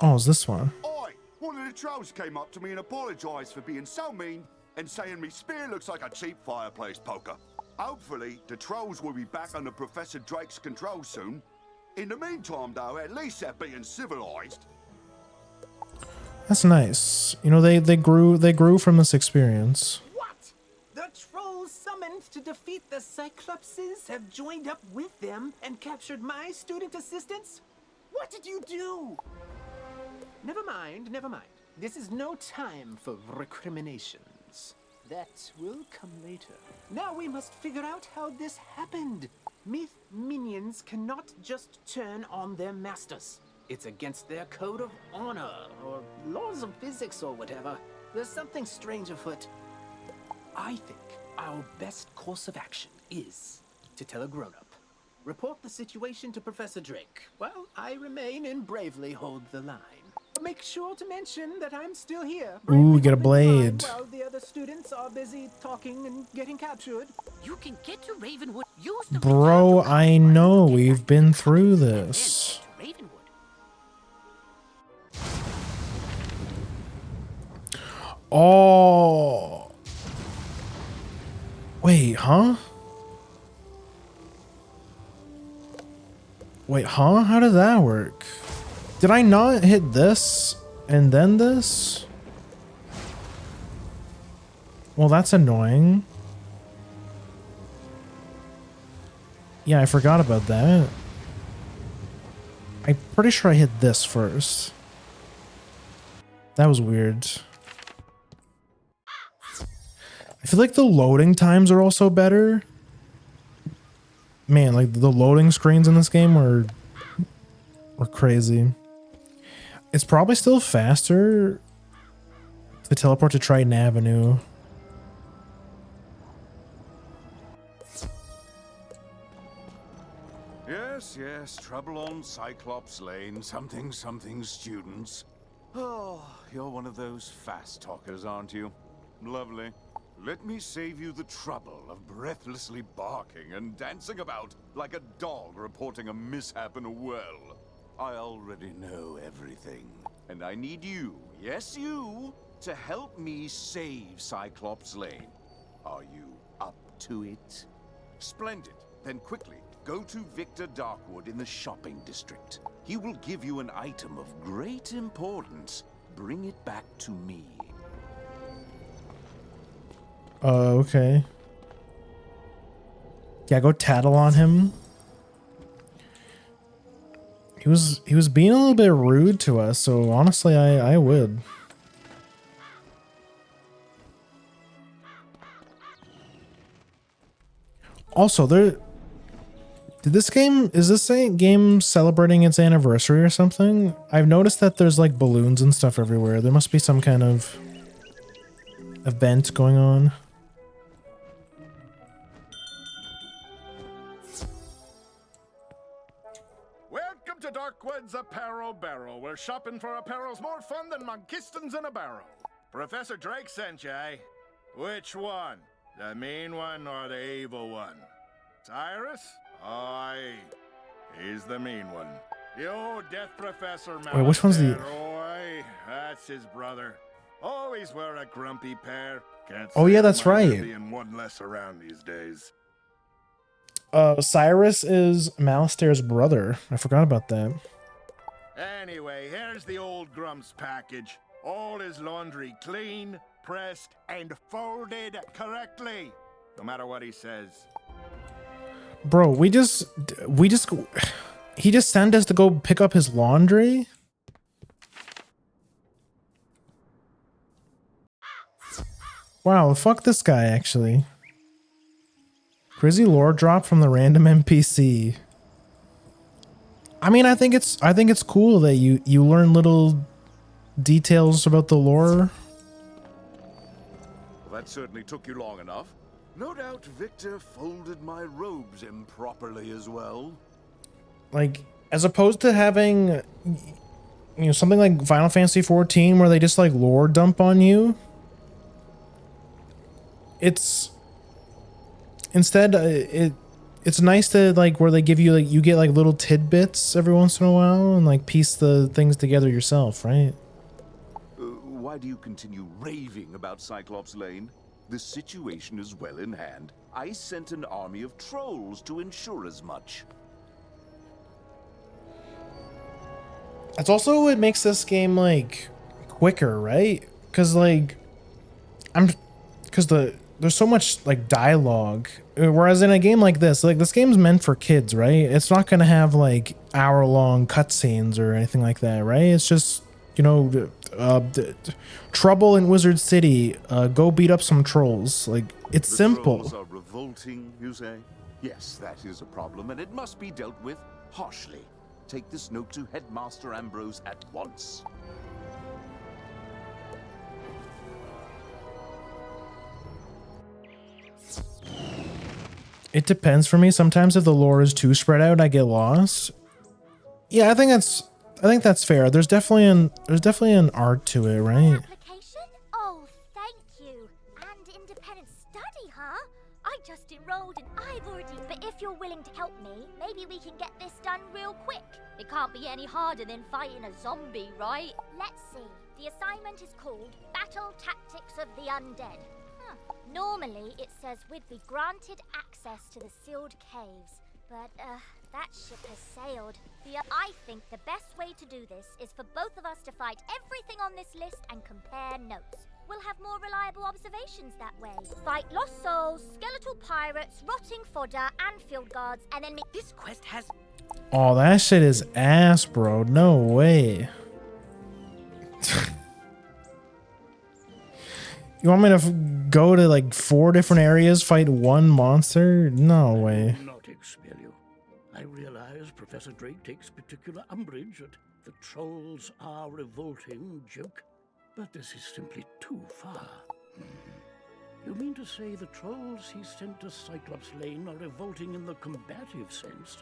Speaker 1: Oh, is this one?
Speaker 7: Oi! One of the trolls came up to me and apologised for being so mean and saying me spear looks like a cheap fireplace poker. Hopefully, the trolls will be back under Professor Drake's control soon. In the meantime, though, at least they're being civilized.
Speaker 1: That's nice. You know, they grew from this experience.
Speaker 20: What? The trolls summoned to defeat the Cyclopses have joined up with them and captured my student assistants? What did you do? Never mind, never mind. This is no time for recriminations. That will come later. Now we must figure out how this happened. Myth minions cannot just turn on their masters. It's against their code of honor, or laws of physics, or whatever. There's something strange afoot. I think our best course of action is to tell a grown-up. Report the situation to Professor Drake, while I remain and bravely hold the line. Make sure to mention that I'm still here.
Speaker 1: Ooh, we get a blade.
Speaker 20: While the other students are busy talking and getting captured.
Speaker 4: You can get to Ravenwood. Use the
Speaker 1: Bro, I know. We've been through this.
Speaker 4: Ravenwood.
Speaker 1: Oh. Wait, huh? Wait, huh? How did that work? Did I not hit this and then this? Well, that's annoying. Yeah, I forgot about that. I'm pretty sure I hit this first. That was weird. I feel like the loading times are also better. Man, like the loading screens in this game were crazy. It's probably still faster to teleport to Triton Avenue.
Speaker 7: Yes, trouble on Cyclops Lane. Something, students. Oh, you're one of those fast talkers, aren't you? Lovely. Let me save you the trouble of breathlessly barking and dancing about like a dog reporting a mishap in a well. I already know everything, and I need you, yes you, to help me save Cyclops Lane. Are you up to it? Splendid. Then quickly, go to Victor Darkwood in the shopping district. He will give you an item of great importance. Bring it back to me.
Speaker 1: Okay. Yeah, go tattle on him. He was being a little bit rude to us, so honestly, I would. Also, is this game celebrating its anniversary or something? I've noticed that there's like balloons and stuff everywhere. There must be some kind of event going on.
Speaker 14: Welcome to Darkwood's Apparel Barrel, where shopping for apparel's more fun than monkistons in a barrel. Professor Drake sent you, eh? Which one? The mean one or the evil one? Cyrus? Aye. He's the mean one. The old death professor.
Speaker 1: Wait, which one's the-
Speaker 14: Aye, that's his brother. Always were a grumpy pair. Can't
Speaker 1: Oh,
Speaker 14: say
Speaker 1: yeah,
Speaker 14: I
Speaker 1: that's
Speaker 14: mind there
Speaker 1: right.
Speaker 14: being one less around these days.
Speaker 1: Cyrus is Malistair's brother. I forgot about that.
Speaker 14: Anyway, here's the old Grump's package. All his laundry clean, pressed, and folded correctly. No matter what he says.
Speaker 1: Bro, he just sent us to go pick up his laundry? Wow, fuck this guy actually. Crazy lore drop from the random NPC. I mean, I think it's cool that you learn little details about the lore.
Speaker 16: Well, that certainly took you long enough. No doubt Victor folded my robes improperly as well.
Speaker 1: Like, as opposed to having, you know, something like Final Fantasy 14 where they just like lore dump on you. It's instead it's nice to like where they give you like you get like little tidbits every once in a while and like piece the things together yourself, right?
Speaker 16: Why do you continue raving about Cyclops Lane? The situation is well in hand. I sent an army of trolls to ensure as much.
Speaker 1: That's also what makes this game like quicker, right? Because like there's so much like dialogue, whereas in a game like this game's meant for kids, right? It's not gonna have like hour-long cutscenes or anything like that, right? It's just, you know, trouble in Wizard City, go beat up some trolls. Like, it's simple.
Speaker 16: The trolls are revolting, you say? Yes, that is a problem, and it must be dealt with harshly. Take this note to Headmaster Ambrose at once.
Speaker 1: It depends for me. Sometimes if the lore is too spread out, I get lost. Yeah, I think that's fair. There's definitely an art to it, right?
Speaker 9: Oh, thank you. And independent study, huh? I just enrolled and I've already... But if you're willing to help me, maybe we can get this done real quick. It can't be any harder than fighting a zombie, right? Let's see. The assignment is called Battle Tactics of the Undead. Normally, it says we'd be granted access to the sealed caves, but that ship has sailed. I think the best way to do this is for both of us to fight everything on this list and compare notes. We'll have more reliable observations that way. Fight lost souls, skeletal pirates, rotting fodder, and field guards, and then make this quest has...
Speaker 1: Oh, that shit is ass, bro. No way. You want me to go to like 4 different areas, fight one monster? No way.
Speaker 13: I will not expel you. I realize Professor Drake takes particular umbrage at the trolls are revolting joke, but this is simply too far. You mean to say the trolls he sent to Cyclops Lane are revolting in the combative sense?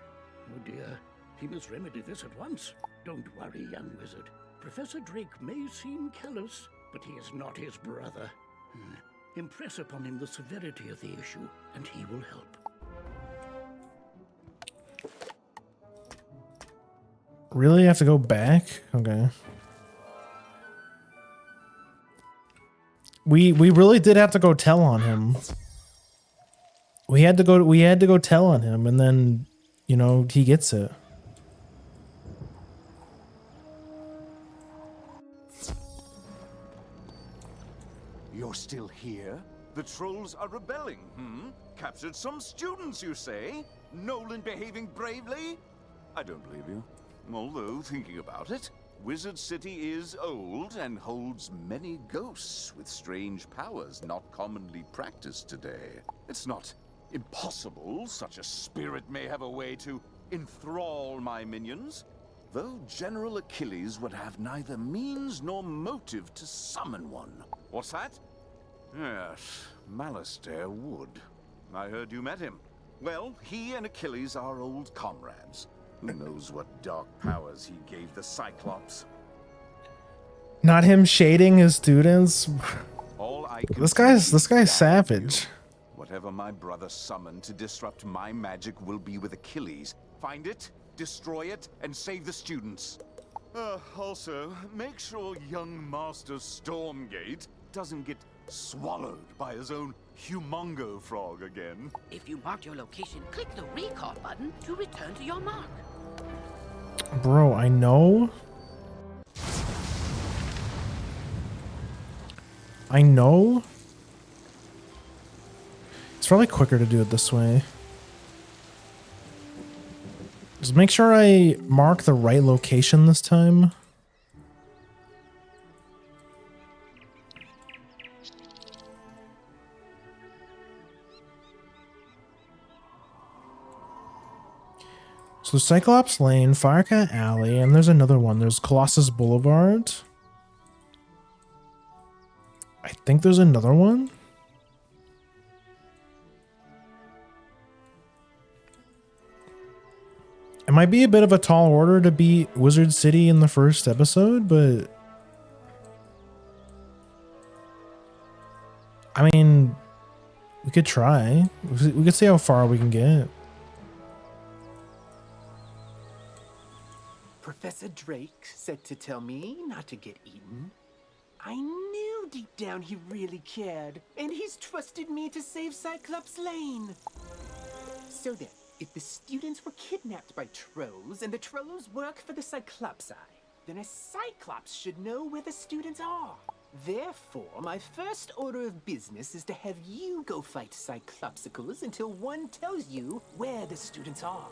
Speaker 13: Oh dear, he must remedy this at once. Don't worry, young wizard. Professor Drake may seem callous, but he is not his brother. Impress upon him the severity of the issue, and he will help.
Speaker 1: Really have to go back? Okay. We really did have to go tell on him. We had to go tell on him, and then, you know, he gets it.
Speaker 16: You're still here? The trolls are rebelling, Captured some students, you say? Nolan behaving bravely? I don't believe you. Although, thinking about it, Wizard City is old and holds many ghosts with strange powers not commonly practiced today. It's not impossible such a spirit may have a way to enthrall my minions, though General Achilles would have neither means nor motive to summon one. What's that? Yes, Malistair would. I heard you met him. Well, he and Achilles are old comrades. Who knows what dark powers he gave the Cyclops?
Speaker 1: Not him shading his students.
Speaker 16: All I
Speaker 1: This guy's savage.
Speaker 16: Whatever my brother summoned to disrupt my magic will be with Achilles. Find it, destroy it, and save the students. Also, make sure young Master Stormgate doesn't get swallowed by his own humongo frog again.
Speaker 4: If you marked your location, click the recall button to return to your mark.
Speaker 17: Bro, I know. It's probably quicker to do it this way. Just make sure I mark the right location this time. So Cyclops Lane, Firecat Alley, and there's another one. There's Colossus Boulevard. I think there's another one. It might be a bit of a tall order to beat Wizard City in the first episode, but I mean, we could try. We could see how far we can get.
Speaker 20: Professor Drake said to tell me not to get eaten. I knew deep down he really cared, and he's trusted me to save Cyclops Lane. So then, if the students were kidnapped by trolls and the trolls work for the Cyclopsi, then a Cyclops should know where the students are. Therefore, my first order of business is to have you go fight Cyclopsicles until one tells you where the students are.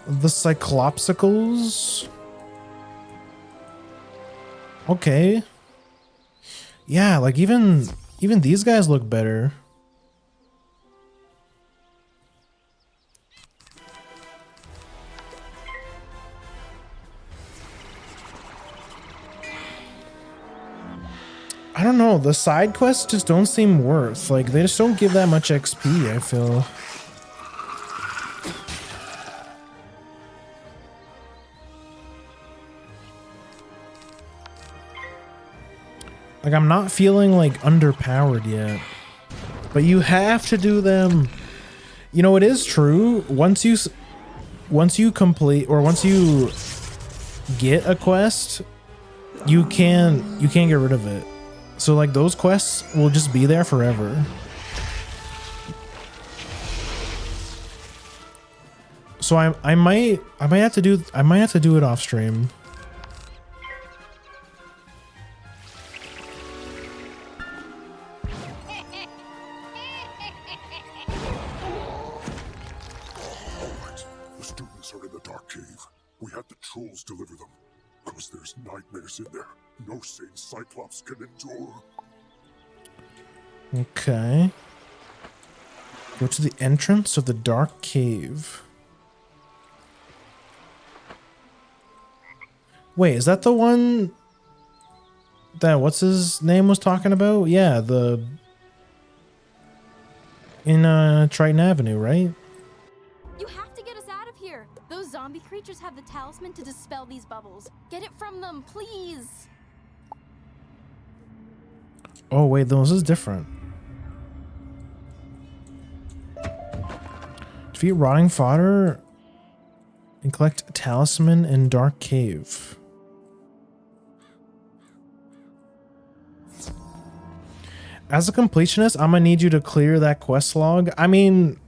Speaker 17: The Cyclopsicles? Okay. Yeah, like even these guys look better. I don't know, the side quests just don't seem worth. Like, they just don't give that much XP, I feel. Like, I'm not feeling, like, underpowered yet. But you have to do them. You know, it is true. Once you complete, or once you get a quest, you can't get rid of it. So, like, those quests will just be there forever. So I might have to do it off stream.
Speaker 2: The students are in the dark cave. We had the trolls deliver them. Because there's nightmares in there. No sane Cyclops can endure.
Speaker 17: Okay. Go to the entrance of the dark cave. Wait, is that the one that what's his name was talking about? Yeah, in Triton Avenue, right?
Speaker 19: You have to get us out of here. Those zombie creatures have the talisman to dispel these bubbles. Get it from them, please.
Speaker 17: Oh wait, this is different. Defeat rotting fodder and collect a talisman in dark cave. As a completionist, I'm gonna need you to clear that quest log. I mean,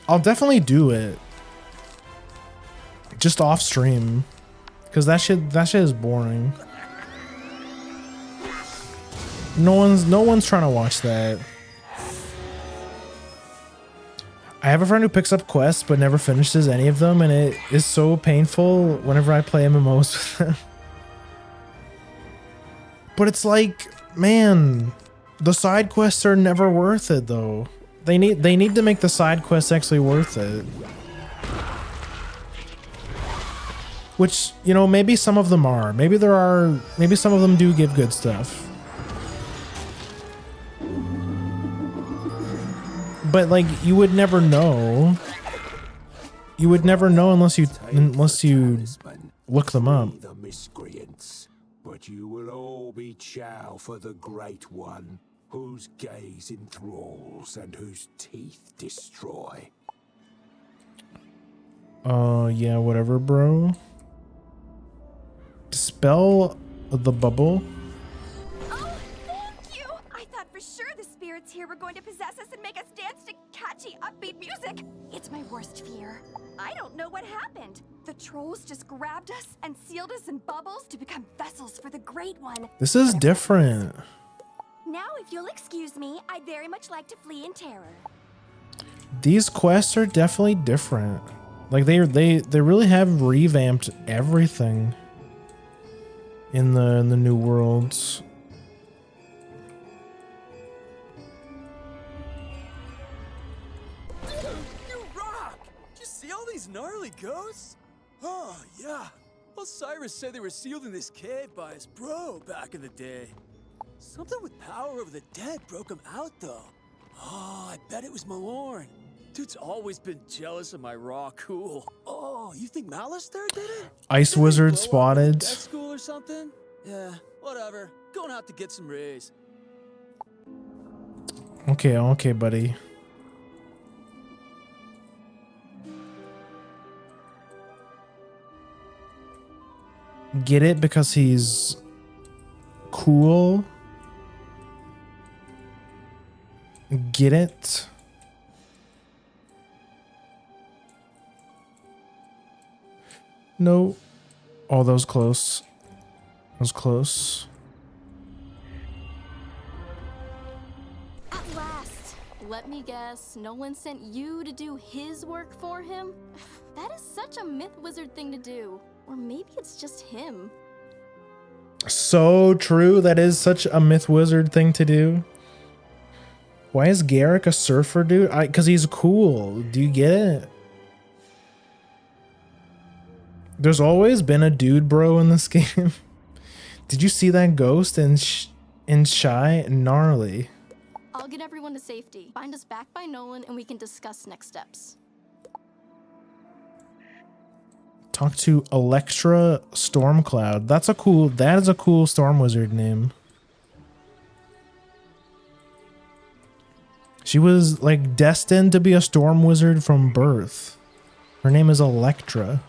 Speaker 17: I'll definitely do it. Just off stream. Because that shit is boring. No one's trying to watch that. I have a friend who picks up quests but never finishes any of them, and it is so painful whenever I play MMOs with them. But it's like, man, the side quests are never worth it though. They need to make the side quests actually worth it. Which, you know, maybe some of them are. Maybe some of them do give good stuff. But like, you would never know. You would never know unless you look them up.
Speaker 23: The miscreants, but you will all be chow for the Great One.
Speaker 10: Whose gaze enthralls and whose teeth destroy.
Speaker 1: Yeah, whatever, bro. Dispel the bubble.
Speaker 15: Oh, thank you! I thought for sure the spirits here were going to possess us and make us dance to catchy, upbeat music. It's my worst fear. I don't know what happened. The trolls just grabbed us and sealed us in bubbles to become vessels for the Great One.
Speaker 1: This is different.
Speaker 15: Now, if you'll excuse me, I'd very much like to flee in terror.
Speaker 1: These quests are definitely different. Like they really have revamped everything in the new worlds.
Speaker 21: You rock! Did you see all these gnarly ghosts? Oh, yeah. Osiris said they were sealed in this cave by his bro back in the day. Something with power over the dead broke him out, though. Oh, I bet it was Malorn. Dude's always been jealous of my raw cool. Oh, you think Malister did it?
Speaker 1: Ice wizard spotted.
Speaker 21: Death school or something? Yeah, whatever. Going out to get some rays.
Speaker 1: Okay, buddy. Get it because he's cool. Get it? No. Oh, that was close. That was close.
Speaker 19: At last. Let me guess, Nolan sent you to do his work for him? That is such a myth wizard thing to do. Or maybe it's just him.
Speaker 1: So true. That is such a myth wizard thing to do. Why is Garrick a surfer dude? Because he's cool. Do you get it? There's always been a dude bro in this game. Did you see that ghost in Shy? Gnarly.
Speaker 19: I'll get everyone to safety. Find us back by Nolan and we can discuss next steps.
Speaker 1: Talk to Electra Stormcloud. That is a cool storm wizard name. She was like destined to be a storm wizard from birth. Her name is Electra.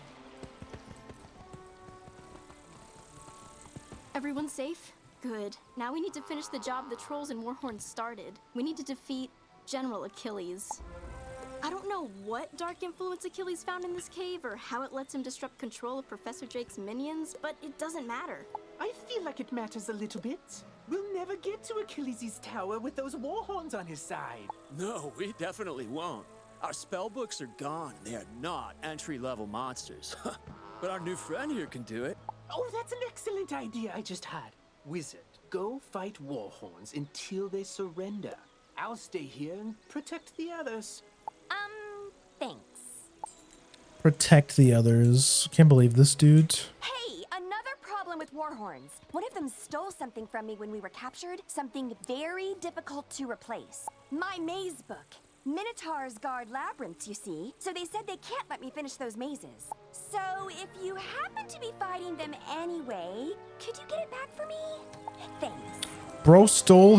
Speaker 19: Everyone safe? Good. Now we need to finish the job the trolls and Warhorn started. We need to defeat General Achilles. I don't know what dark influence Achilles found in this cave or how it lets him disrupt control of Professor Drake's minions, but it doesn't matter.
Speaker 20: I feel like it matters a little bit. We'll never get to Achilles' tower with those warhorns on his side.
Speaker 21: No, we definitely won't. Our spell books are gone. They are not entry-level monsters. But our new friend here can do it.
Speaker 20: Oh, that's an excellent idea I just had. Wizard, go fight warhorns until they surrender. I'll stay here and protect the others.
Speaker 9: Thanks.
Speaker 1: Protect the others. Can't believe this dude.
Speaker 15: Hey, another problem with warhorns. One of them stole something from me when we were captured, something very difficult to replace. My maze book. Minotaurs guard labyrinths, you see, so they said they can't let me finish those mazes. So if you happen to be fighting them anyway, could you get it back for me? Thanks.
Speaker 1: Bro stole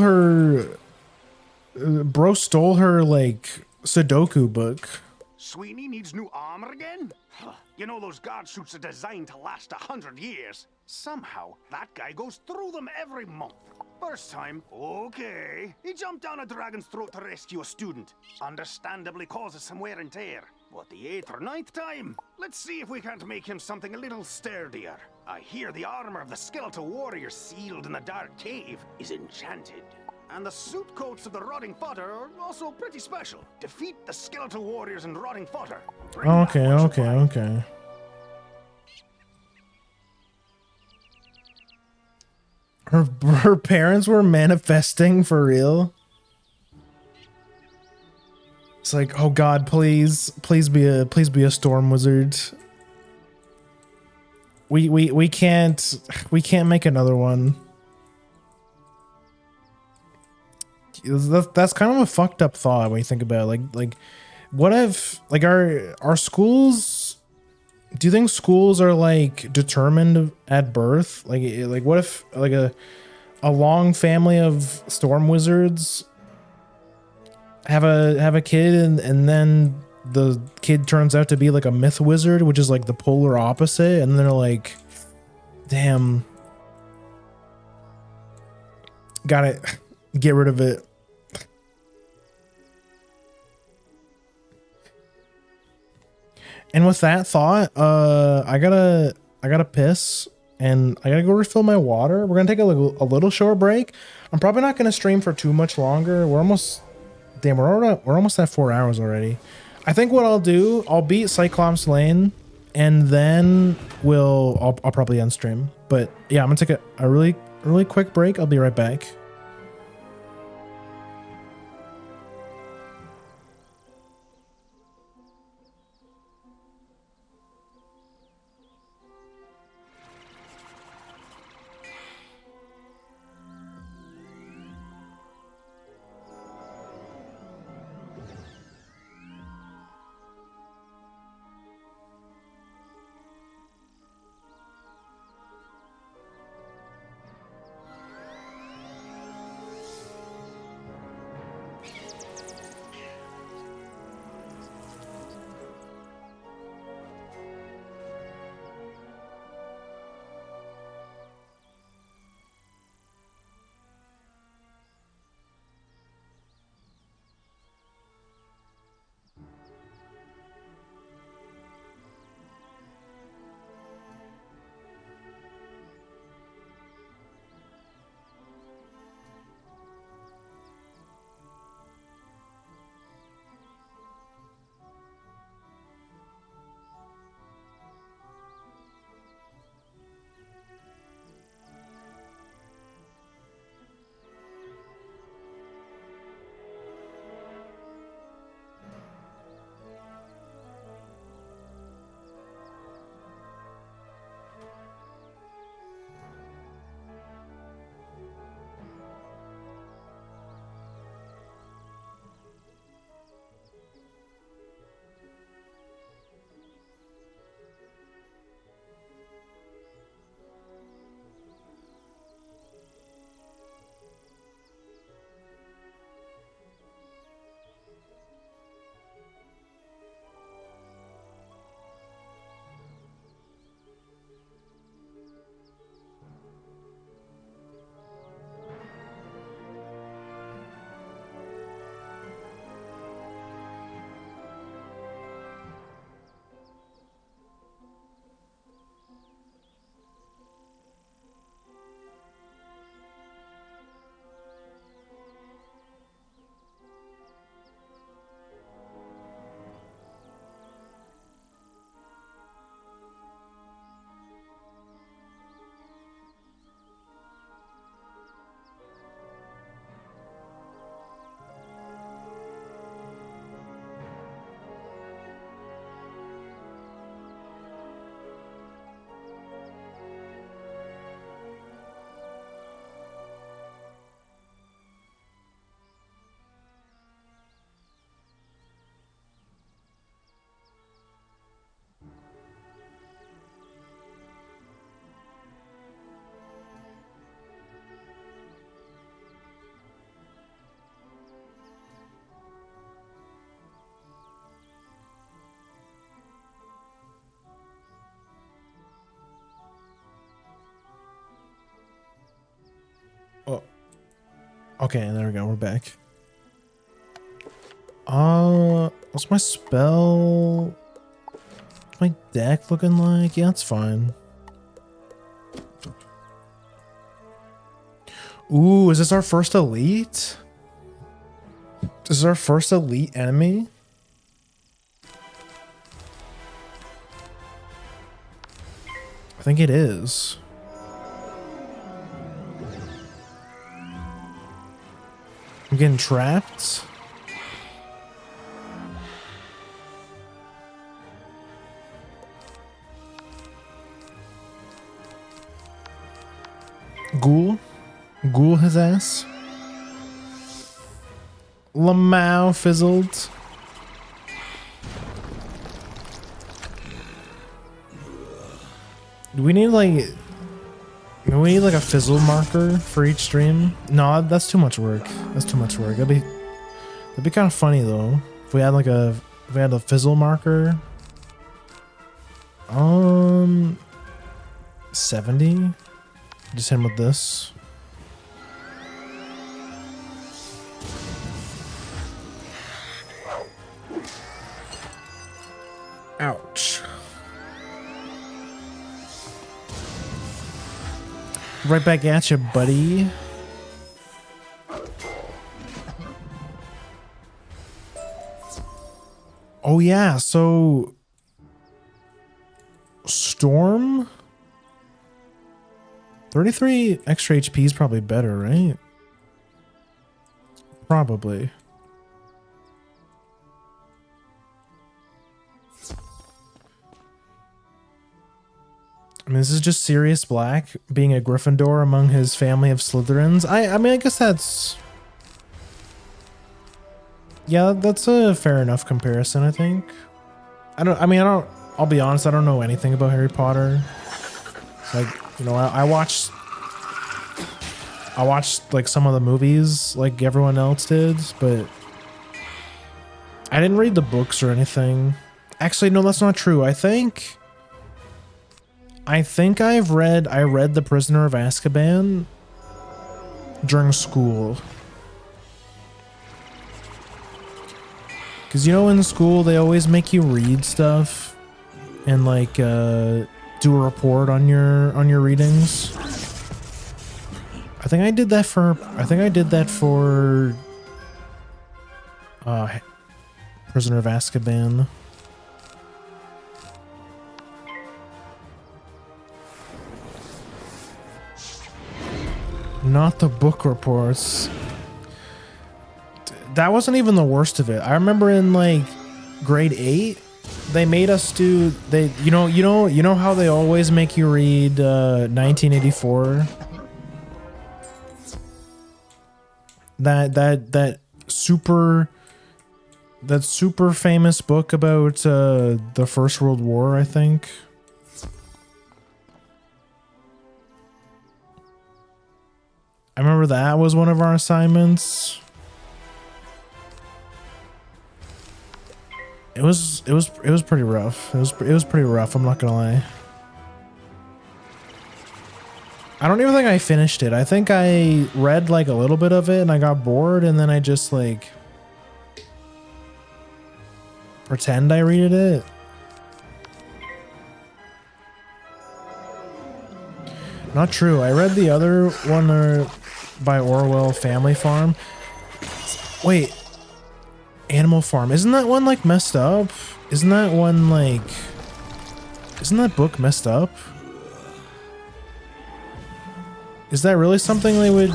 Speaker 1: her like Sudoku book.
Speaker 7: Sweeney needs new armor again? You know those guard suits are designed to last 100 years. Somehow, that guy goes through them every month. First time, okay. He jumped down a dragon's throat to rescue a student. Understandably causes some wear and tear. But the 8th or 9th time, let's see if we can't make him something a little sturdier. I hear the armor of the skeletal warrior sealed in the dark cave is enchanted. And the suit coats of the rotting fodder are also pretty special. Defeat the skeletal warriors and rotting fodder.
Speaker 1: Okay. Her parents were manifesting for real. It's like, oh God, please be a storm wizard. We can't make another one. That's kind of a fucked up thought when you think about it. Like what if like our schools, do you think schools are like determined at birth? Like what if like a long family of storm wizards have a kid, and then the kid turns out to be like a myth wizard, which is like the polar opposite, and they're like, damn, gotta get rid of it. And with that thought, I gotta piss, and I gotta go refill my water. We're gonna take a little short break. I'm probably not gonna stream for too much longer. We're almost at 4 hours already. I think what I'll do, I'll beat Cyclops Lane, and then I'll probably end stream. But yeah, I'm gonna take a really quick break. I'll be right back. Oh, okay, there we go. We're back. What's my spell? What's my deck looking like? Yeah, it's fine. Ooh, is this our first elite? This is our first elite enemy? I think it is. I'm getting trapped. Ghoul his ass. Lamau fizzled. Do we need like Can we need like a fizzle marker for each stream? No, that's too much work. That's too much work. That'd be kind of funny though. If we had a fizzle marker. 70. Just hit him with this. Ouch. Right back at you, buddy. Oh yeah, so Storm 33 extra HP is probably better, right? Probably. I mean, this is just Sirius Black being a Gryffindor among his family of Slytherins. I mean, I guess that's... Yeah, that's a fair enough comparison, I think. I'll be honest, I don't know anything about Harry Potter. Like, you know, I watched like some of the movies like everyone else did, but I didn't read the books or anything. Actually, no, that's not true. I think I read The Prisoner of Azkaban during school. Cause you know in school they always make you read stuff and like do a report on your readings. I think I did that for Prisoner of Azkaban. Not the book reports. That wasn't even the worst of it. I remember in like grade 8, they made us do you know how they always make you read 1984. That super famous book about the First World War, I think. I remember that was one of our assignments. It was pretty rough. It was pretty rough, I'm not gonna lie. I don't even think I finished it. I think I read like a little bit of it and I got bored and then I just like pretend I read it. Not true. I read the other one by Orwell, Family Farm. Wait. Animal Farm. Isn't that one like messed up? Isn't that book messed up? Is that really something they would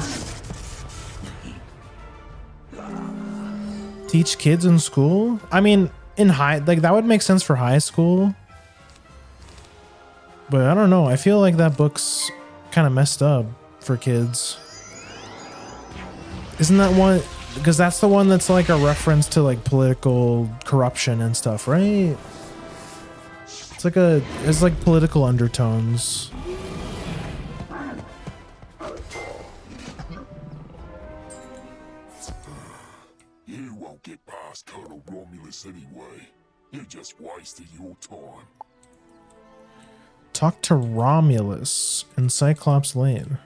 Speaker 1: teach kids in school? I mean, in that would make sense for high school. But I don't know. I feel like that book's kind of messed up for kids. Isn't that one? Because that's the one that's like a reference to like political corruption and stuff, right? It's like political undertones.
Speaker 2: You won't get past Colonel Romulus anyway. You're just wasting your time.
Speaker 1: Talk to Romulus in Cyclops Lane.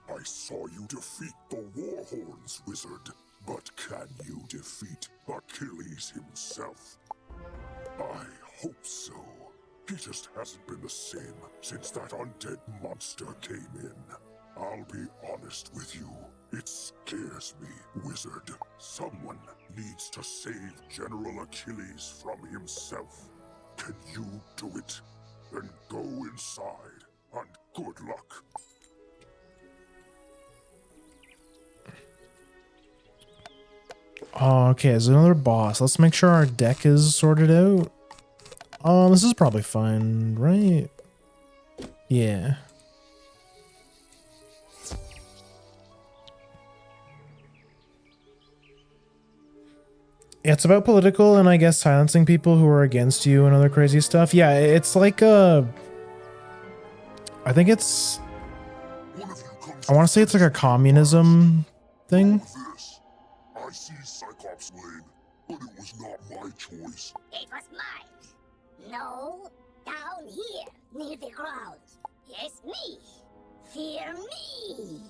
Speaker 2: I saw you defeat the Warhorns, Wizard. But can you defeat Achilles himself? I hope so. He just hasn't been the same since that undead monster came in. I'll be honest with you. It scares me, Wizard. Someone needs to save General Achilles from himself. Can you do it? Then go inside, and good luck.
Speaker 1: Oh, okay, there's another boss. Let's make sure our deck is sorted out. This is probably fine, right? Yeah. It's about political and I guess silencing people who are against you and other crazy stuff. Yeah, it's like I think it's, I want to say it's like a communism thing.
Speaker 2: I see Cyclops Lane, but it was not my choice.
Speaker 3: It was mine. No, down here, near the ground. Yes, me. Fear me.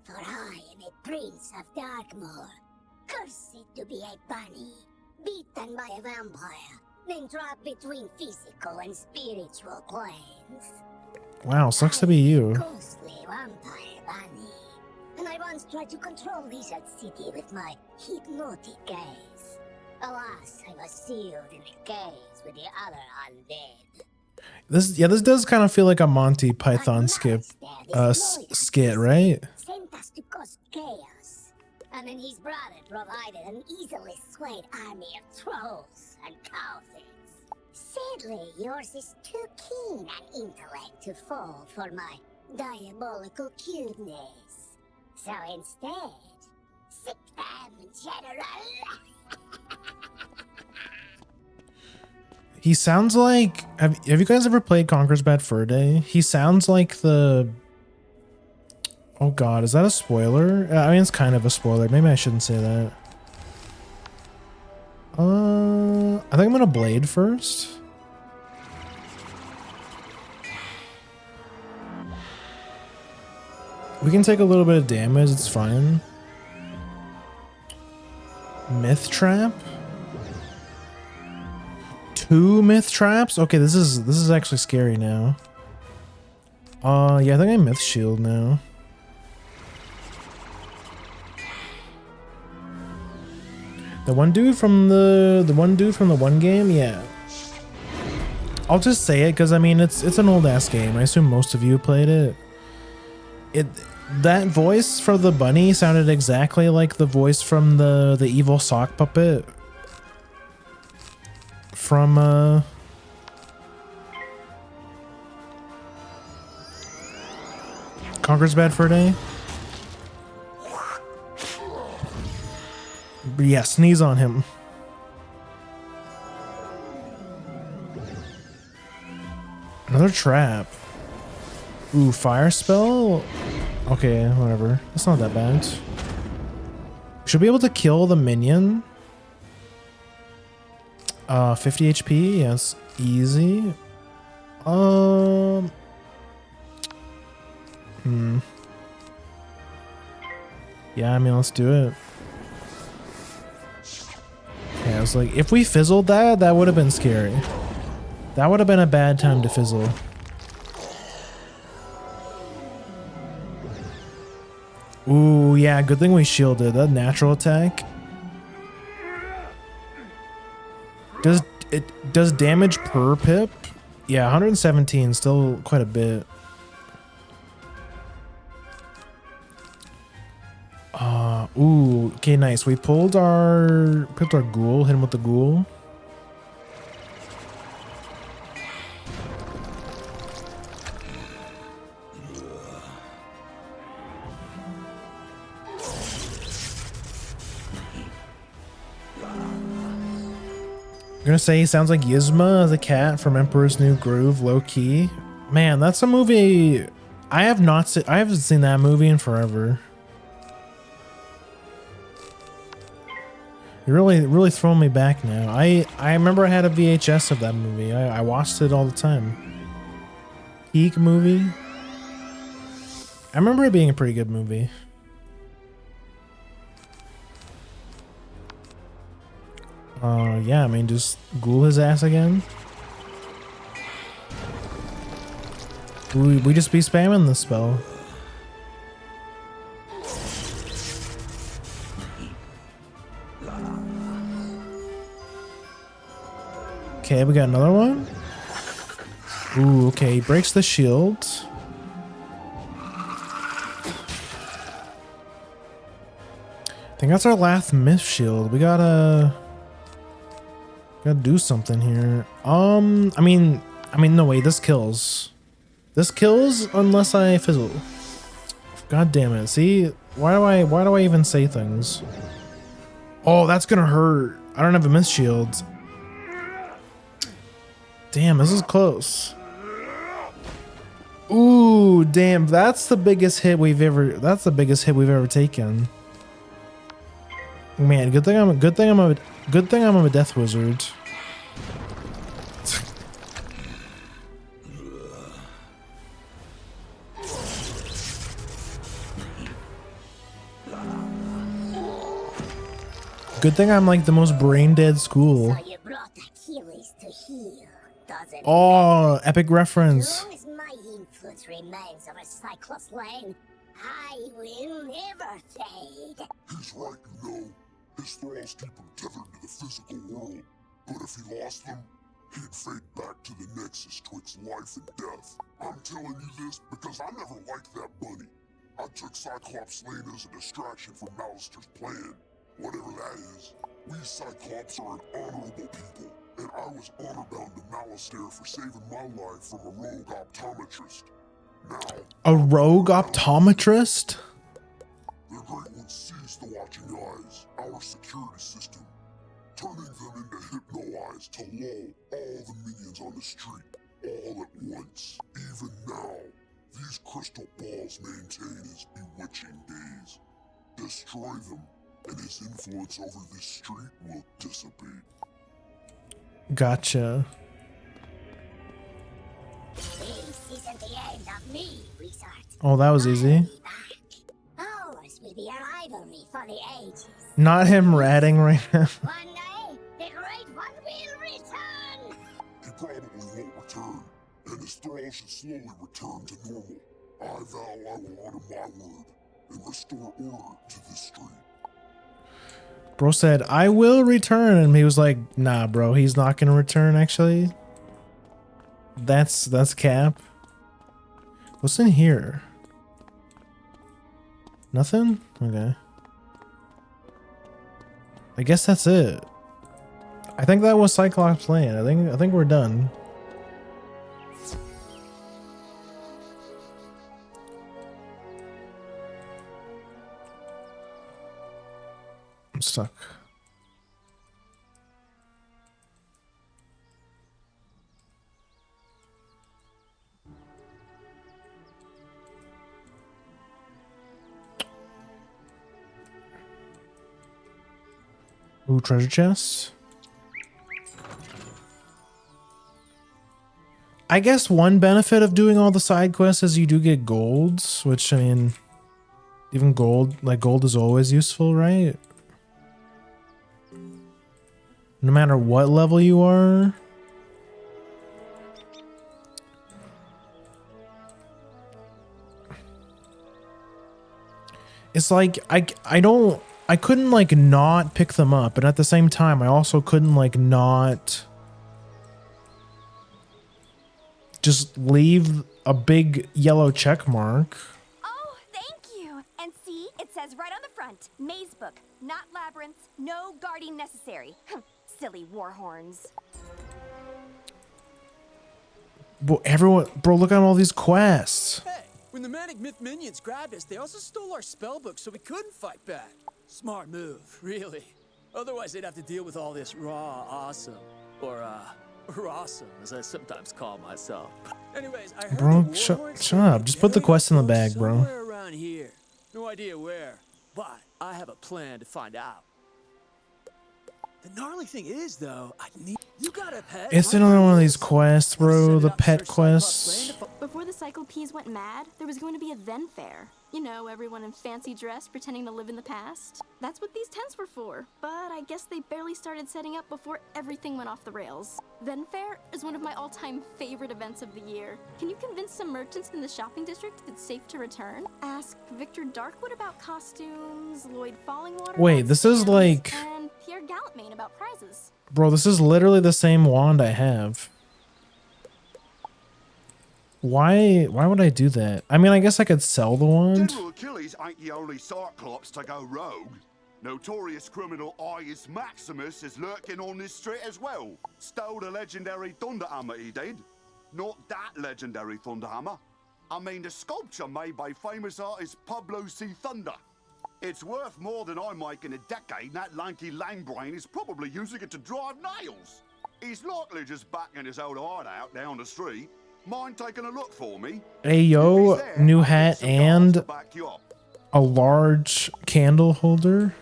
Speaker 3: For I am a prince of Darkmoor. Cursed to be a bunny. Beaten by a vampire. Then trapped between physical and spiritual planes.
Speaker 1: Wow, sucks to be you.
Speaker 3: Ghostly vampire bunny. And I once tried to control Wizard City with my hypnotic gaze. Alas, I was sealed in a cage with the other undead.
Speaker 1: This does kind of feel like a Monty Python skit, right?
Speaker 3: Sent us to cause chaos. And then his brother provided an easily swayed army of trolls and cowards. Sadly, yours is too keen an intellect to fall for my diabolical cuteness. So instead, sick them, General!
Speaker 1: He sounds like, have you guys ever played Conker's Bad Fur Day? He sounds like the, oh god, is that a spoiler? I mean, it's kind of a spoiler. Maybe I shouldn't say that. I think I'm gonna blade first. We can take a little bit of damage, it's fine. Myth Trap? 2 myth traps? Okay, this is actually scary now. Yeah, I think I myth shield now. The one dude from the one game, yeah. I'll just say it because I mean it's an old ass game. I assume most of you played it. That voice for the bunny sounded exactly like the voice from the evil sock puppet from Conker's Bad Fur Day. But yeah, sneeze on him. Another trap. Ooh, fire spell? Okay, whatever. That's not that bad. Should be able to kill the minion. 50 HP, yes, easy. Yeah, I mean, let's do it. Yeah, I was like, if we fizzled that, that would have been scary. That would have been a bad time to fizzle. Ooh, yeah, good thing we shielded. That natural attack. Does damage per pip? Yeah, 117, still quite a bit. Ooh, okay, nice. We pulled our ghoul, hit him with the ghoul. I'm gonna say he sounds like Yzma, the cat from Emperor's New Groove, low key. Man, that's a movie I haven't seen that movie in forever. You're really throwing me back now. I remember I had a VHS of that movie. I watched it all the time. Peak movie. I remember it being a pretty good movie. Yeah, I mean, just ghoul his ass again. We just be spamming this spell. Okay, we got another one. Ooh, okay, he breaks the shield. I think that's our last myth shield. We gotta do something here. I mean, no way, this kills. This kills unless I fizzle. God damn it. See, why do I even say things? Oh, that's gonna hurt.
Speaker 17: I don't have a myth shield. Damn, this is close. Ooh, damn, that's the biggest hit we've ever taken. Man, good thing I'm a death wizard. Good thing I'm like the most brain dead school.
Speaker 3: So you brought Achilles to heal, doesn't
Speaker 17: Oh, epic reference.
Speaker 3: As long as my influence remains over Cyclops Lane, I will never fade.
Speaker 2: He's right, you know. His thralls keep him tethered to the physical world. But if he lost them, he'd fade back to the nexus twixt life and death. I'm telling you this because I never liked that bunny. I took Cyclops Lane as a distraction from Malister's plan. Whatever that is, we Cyclops are an honorable people, and I was honor-bound to Malister for saving my life from a rogue optometrist. Now,
Speaker 17: a rogue optometrist?
Speaker 2: The Great One seized the Watching Eyes, our security system, turning them into hypno-eyes to lull all the minions on the street, all at once. Even now, these crystal balls maintain his bewitching gaze. Destroy them, and his influence over this street will dissipate.
Speaker 17: Gotcha.
Speaker 3: This isn't the end of me, Wizard.
Speaker 17: Oh, that was easy.
Speaker 3: Ours will be a rivalry for the ages.
Speaker 17: Not him ratting right now.
Speaker 3: One day, the Great One will return.
Speaker 2: He probably won't return, and his thralls should slowly return to normal. I vow I will honor my word and restore order to this street.
Speaker 17: Bro said, I will return. And he was like, nah, bro, he's not going to return, actually. That's cap. What's in here? Nothing? Okay. I guess that's it. I think that was Cyclops Lane. I think we're done. I'm stuck. Ooh, treasure chest. I guess one benefit of doing all the side quests is you do get golds, which, I mean, even gold, like gold is always useful, right? No matter what level you are. It's like, I couldn't like not pick them up, but at the same time, I also couldn't like not just leave a big yellow check mark.
Speaker 15: Oh, thank you. And see, it says right on the front, maze book, not labyrinths, no guarding necessary. Silly warhorns.
Speaker 17: Bro, look at all these quests.
Speaker 21: Hey, when the Manic Myth minions grabbed us, they also stole our spellbook so we couldn't fight back. Smart move, really. Otherwise, they'd have to deal with all this raw awesome. Or, rawsome, as I sometimes call myself. Anyways, I heard
Speaker 17: Bro, shut up. Just put the quest in the bag, bro.
Speaker 21: somewhere around here. No idea where, but I have a plan to find out. The gnarly thing is, though, you got a pet.
Speaker 17: It's another one of these quests, bro. The pet quests.
Speaker 19: Before the Cyclopes went mad, there was going to be a Ven Fair. You know, everyone in fancy dress pretending to live in the past. That's what these tents were for. But I guess they barely started setting up before everything went off the rails. Ven Fair is one of my all-time favorite events of the year. Can you convince some merchants in the shopping district it's safe to return? Ask Victor Darkwood about costumes, Lloyd Fallingwater.
Speaker 17: Wait, this is like...
Speaker 19: And Pierre Gallantmain about prizes.
Speaker 17: Bro, this is literally the same wand I have. Why would I do that? I mean, I guess I could sell the wand.
Speaker 7: General Achilles ain't the only Cyclops to go rogue. Notorious criminal Ius Maximus is lurking on this street as well. Stole the legendary Thunderhammer, he did. Not that legendary Thunderhammer. I mean the sculpture made by famous artist Pablo C. Thunder. It's worth more than I make in a decade, and that lanky lame-brain is probably using it to drive nails. He's likely just backing his old hideout down the street. Mind taking a look for me?
Speaker 17: Hey yo, new hat and a large candle holder.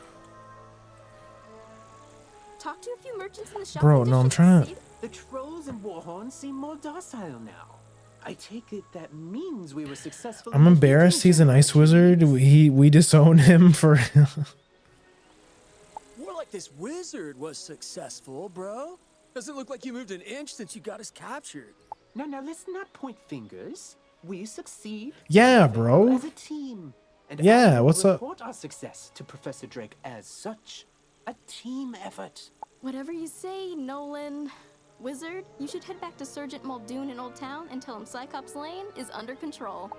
Speaker 19: Talk to a few merchants in the shop.
Speaker 17: Bro, no, I'm trying to.
Speaker 20: The trolls and warhorns seem more docile now. I take it that means we were successful.
Speaker 17: I'm embarrassed he's an ice wizard. We disown him for.
Speaker 21: More like this wizard was successful, bro. Doesn't look like you moved an inch since you got us captured.
Speaker 20: No, let's not point fingers. We succeed.
Speaker 17: Yeah, bro.
Speaker 20: As a team. And
Speaker 17: Yeah,
Speaker 20: I will
Speaker 17: what's up?
Speaker 20: report our success to Professor Drake as such. A team effort.
Speaker 19: Whatever you say, Nolan. Wizard, you should head back to Sergeant Muldoon in Old Town and tell him Cyclops Lane is under control.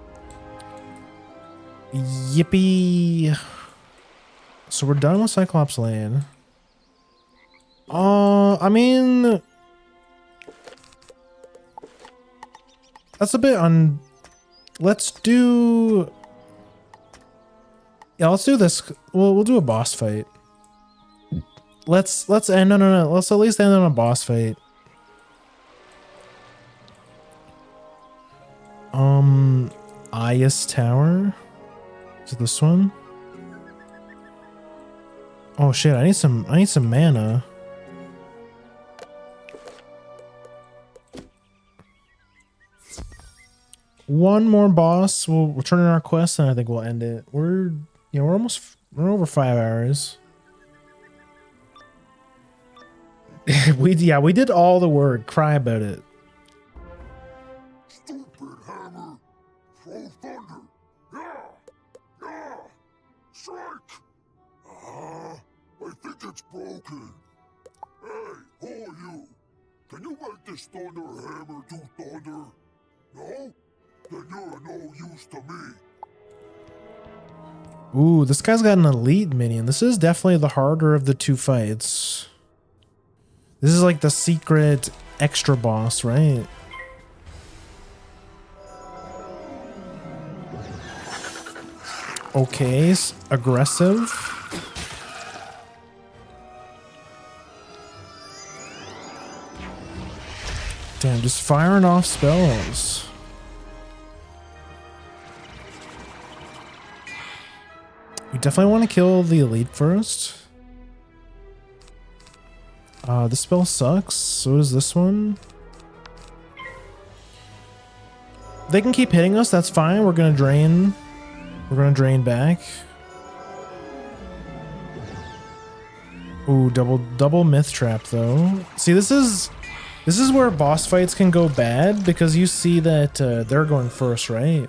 Speaker 17: Yippee. So we're done with Cyclops Lane. I mean, that's a bit let's do. Yeah, let's do this. We'll do a boss fight. Let's end. No. Let's at least end on a boss fight. Ayas Tower. Is it this one? Oh shit! I need some mana. One more boss. We'll turn in our quest, and I think we'll end it. We're over 5 hours. we did all the work. Cry about it.
Speaker 2: Stupid hammer. Throw thunder. Yeah. Strike. I think it's broken. Hey, who are you? Can you make this thunder hammer do thunder? No? Then you're no use to me.
Speaker 17: Ooh, this guy's got an elite minion. This is definitely the harder of the two fights. This is like the secret extra boss, right? Okay, aggressive. Damn, just firing off spells. We definitely want to kill the elite first. This spell sucks. So does this one. They can keep hitting us. That's fine. We're gonna drain. We're gonna drain back. Ooh, double myth trap though. See, this is where boss fights can go bad because you see that they're going first, right?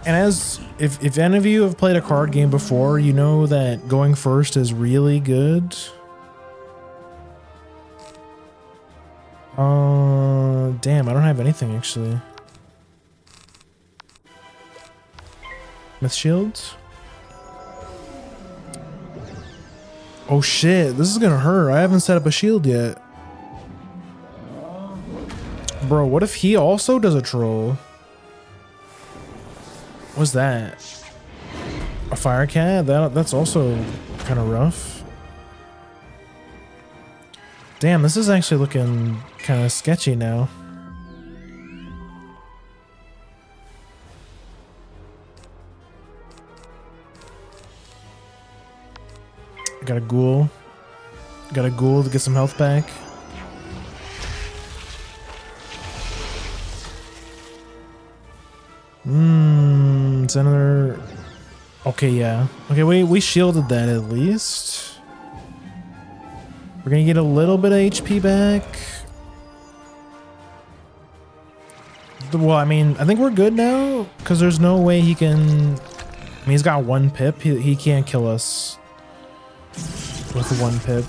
Speaker 17: And as if any of you have played a card game before, you know that going first is really good. Damn, I don't have anything actually. Myth shields. Oh shit, this is gonna hurt. I haven't set up a shield yet. Bro, what if he also does a troll? What's that? A fire cat? That's also kind of rough. Damn, this is actually looking kind of sketchy now. Got a ghoul. Got a ghoul to get some health back. It's another. Okay, yeah. Okay, we shielded that at least. We're gonna get a little bit of HP back. Well, I mean, I think we're good now because there's no way he can. I mean, he's got 1 pip. He can't kill us with 1 pip.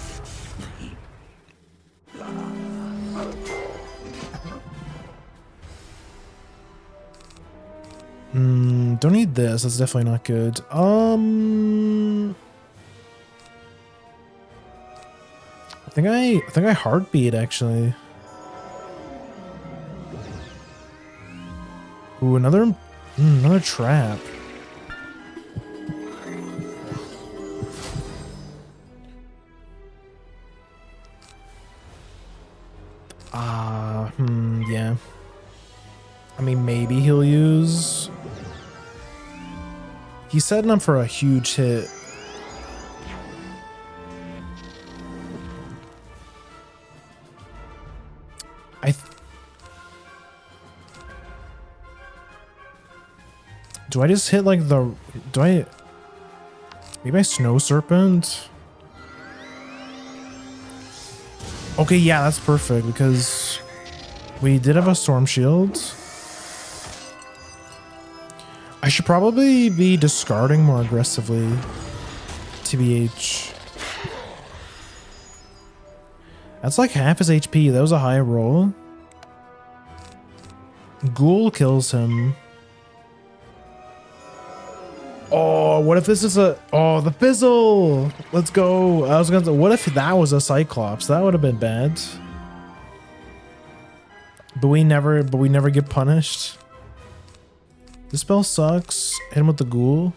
Speaker 17: Don't need this. That's definitely not good. I think I heartbeat actually. Ooh, another Another trap. Yeah. I mean, maybe he'll use... He's setting up for a huge hit. Do I just hit like the... Do I... Maybe I Snow Serpent? Okay, yeah, that's perfect because we did have a Storm Shield. I should probably be discarding more aggressively, TBH. That's like half his HP. That was a high roll. Ghoul kills him. Oh, what if this is a... Oh, the fizzle! Let's go. I was gonna say, what if that was a Cyclops? That would have been bad. But we never get punished. This spell sucks. Hit him with the ghoul.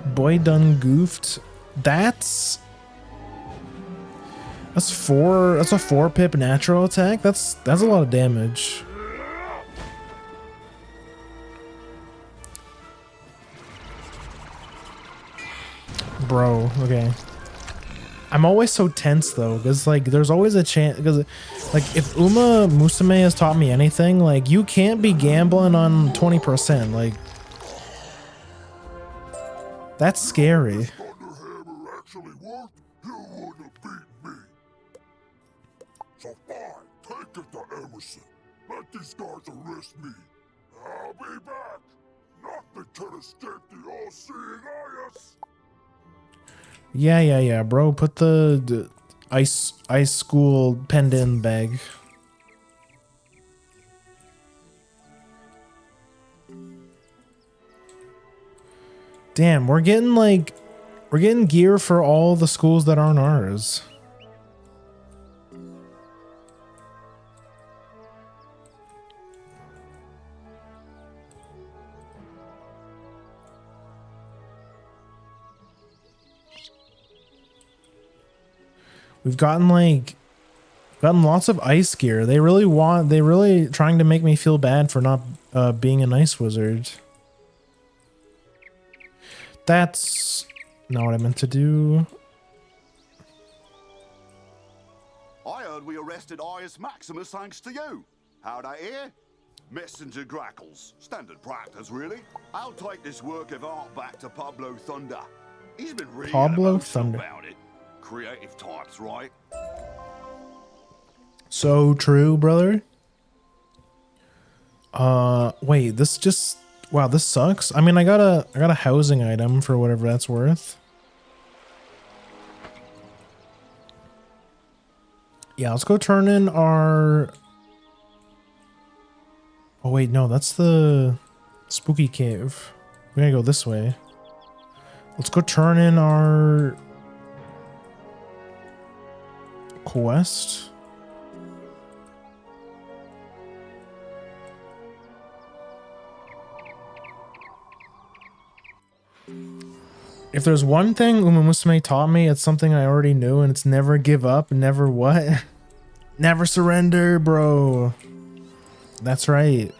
Speaker 17: Boy done goofed. That's a 4-pip natural attack. That's a lot of damage. Bro, okay. I'm always so tense though, because like there's always a chance, because like if Uma Musume has taught me anything, like you can't be gambling on 20%. Like that's scary.
Speaker 2: So fine, take it to Emerson. Let these guys arrest me. I'll be back. Nothing can escape the all-seeing eyes.
Speaker 17: Yeah, bro. Put the ice school pendant in the bag. Damn, we're getting gear for all the schools that aren't ours. We've gotten lots of ice gear. They really trying to make me feel bad for not being an ice wizard. That's not what I meant to do.
Speaker 7: I heard we arrested Ius Maximus thanks to you. How'd I hear? Messenger grackles. Standard practice, really. I'll take this work of art back to Pablo Thunder. He's been really
Speaker 17: Pablo Thunder
Speaker 7: about it. Creative types, right?
Speaker 17: So true, brother. Wait, wow, this sucks. I mean, I got a housing item for whatever that's worth. Yeah, let's go turn in our... Oh wait, no, that's the spooky cave. We're gonna go this way. Let's go turn in our quest. If there's one thing Uma Musume taught me, it's something I already knew, and it's never give up, never what? Never surrender, bro. That's right.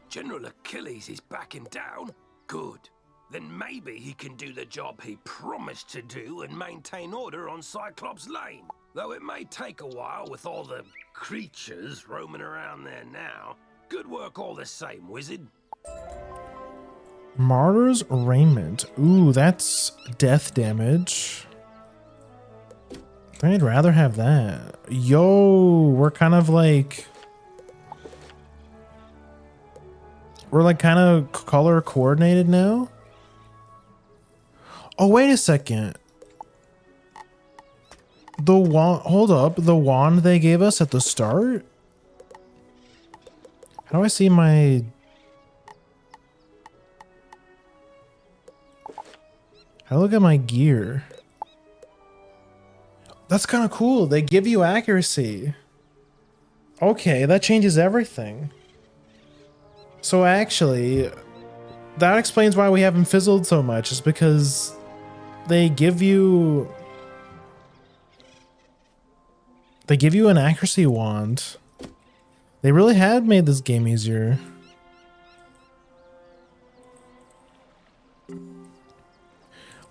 Speaker 5: General Achilles is backing down? Good. Then maybe he can do the job he promised to do and maintain order on Cyclops Lane. Though it may take a while with all the creatures roaming around there now. Good work all the same, wizard.
Speaker 17: Martyr's Raiment. Ooh, that's death damage. I think I'd rather have that. Yo, we're kind of like... We're like kind of color coordinated now. Oh, wait a second. The wand, hold up. The wand they gave us at the start? How do I see my... How do I look at my gear? That's kind of cool. They give you accuracy.
Speaker 1: Okay, that changes everything. So actually, that explains why we haven't fizzled so much. Is because they give you an accuracy wand. They really had made this game easier.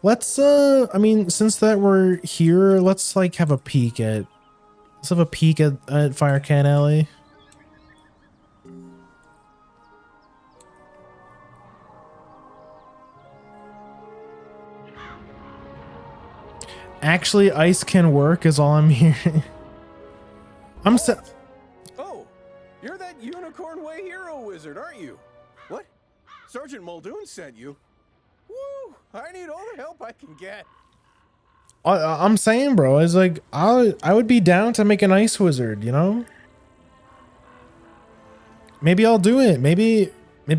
Speaker 1: Let's I mean, since that we're here, let's like have a peek at Fire Cat Alley. Actually, ice can work is all I'm hearing.
Speaker 21: Oh, you're that Unicorn Way hero wizard, aren't you? What? Sergeant Muldoon sent you? Woo! I need all the help I can get.
Speaker 1: I'm saying, bro, it's like I would be down to make an ice wizard, you know? Maybe I'll do it. Maybe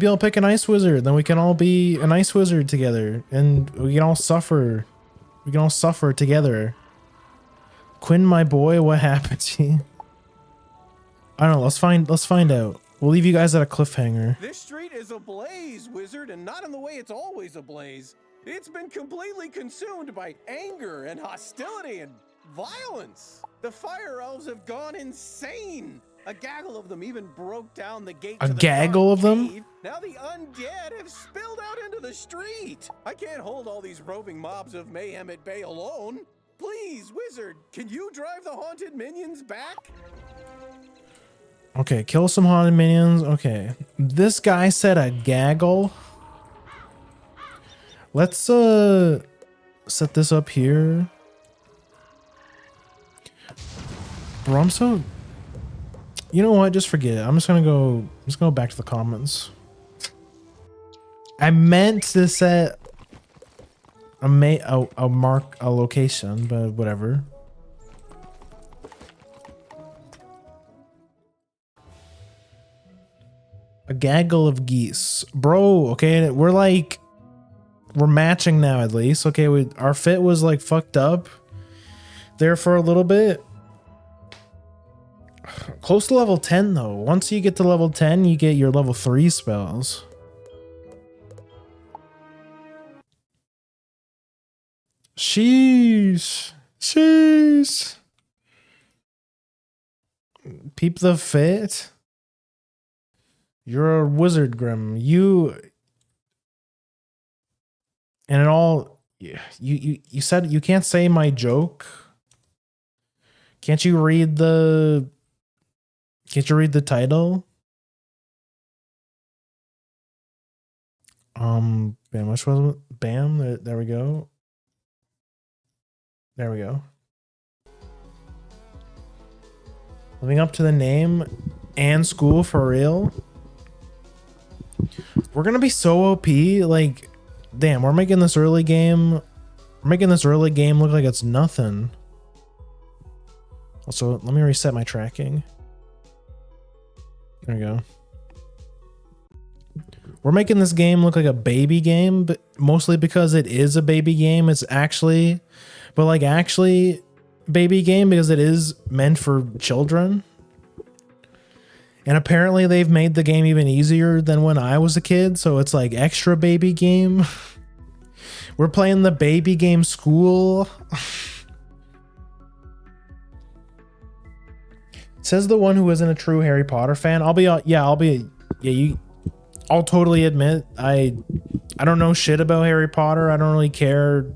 Speaker 1: I'll pick an ice wizard, then we can all be an ice wizard together and we can all suffer. We can all suffer together. Quinn, my boy, what happened to you? I don't know, let's find out. We'll leave you guys at a cliffhanger.
Speaker 21: This street is ablaze, wizard, and not in the way it's always ablaze. It's been completely consumed by anger and hostility and violence. The fire elves have gone insane. A gaggle of them even broke down the gate.
Speaker 1: A gaggle of them?
Speaker 21: Now the undead have spilled out into the street. I can't hold all these roving mobs of mayhem at bay alone. Please, wizard, can you drive the haunted minions back?
Speaker 1: Okay, kill some haunted minions. Okay. This guy said a gaggle. Let's set this up here. Bro, I'm so... You know what? Just forget it. I'm just gonna go back to the comments. I meant to set a location, but whatever. A gaggle of geese. Bro, okay, we're matching now at least. Okay, our fit was like fucked up there for a little bit. Close to level 10 though. Once you get to level 10, you get your level 3 spells. Sheesh. Sheesh. Peep the fit. You're a wizard, Grim. And it all, you said you can't say my joke. Can't you read the title? Bam, which was it? Bam, there we go. There we go. Living up to the name and school for real. We're gonna be so OP, like, damn, we're making this early game. We're making this early game look like it's nothing. Also, let me reset my tracking. There we go. We're making this game look like a baby game, but mostly because it is a baby game. It's actually, but like actually baby game because it is meant for children. And apparently they've made the game even easier than when I was a kid, so it's like extra baby game. We're playing the baby game school. Says the one who isn't a true Harry Potter fan. I'll totally admit I don't know shit about Harry Potter. I don't really care.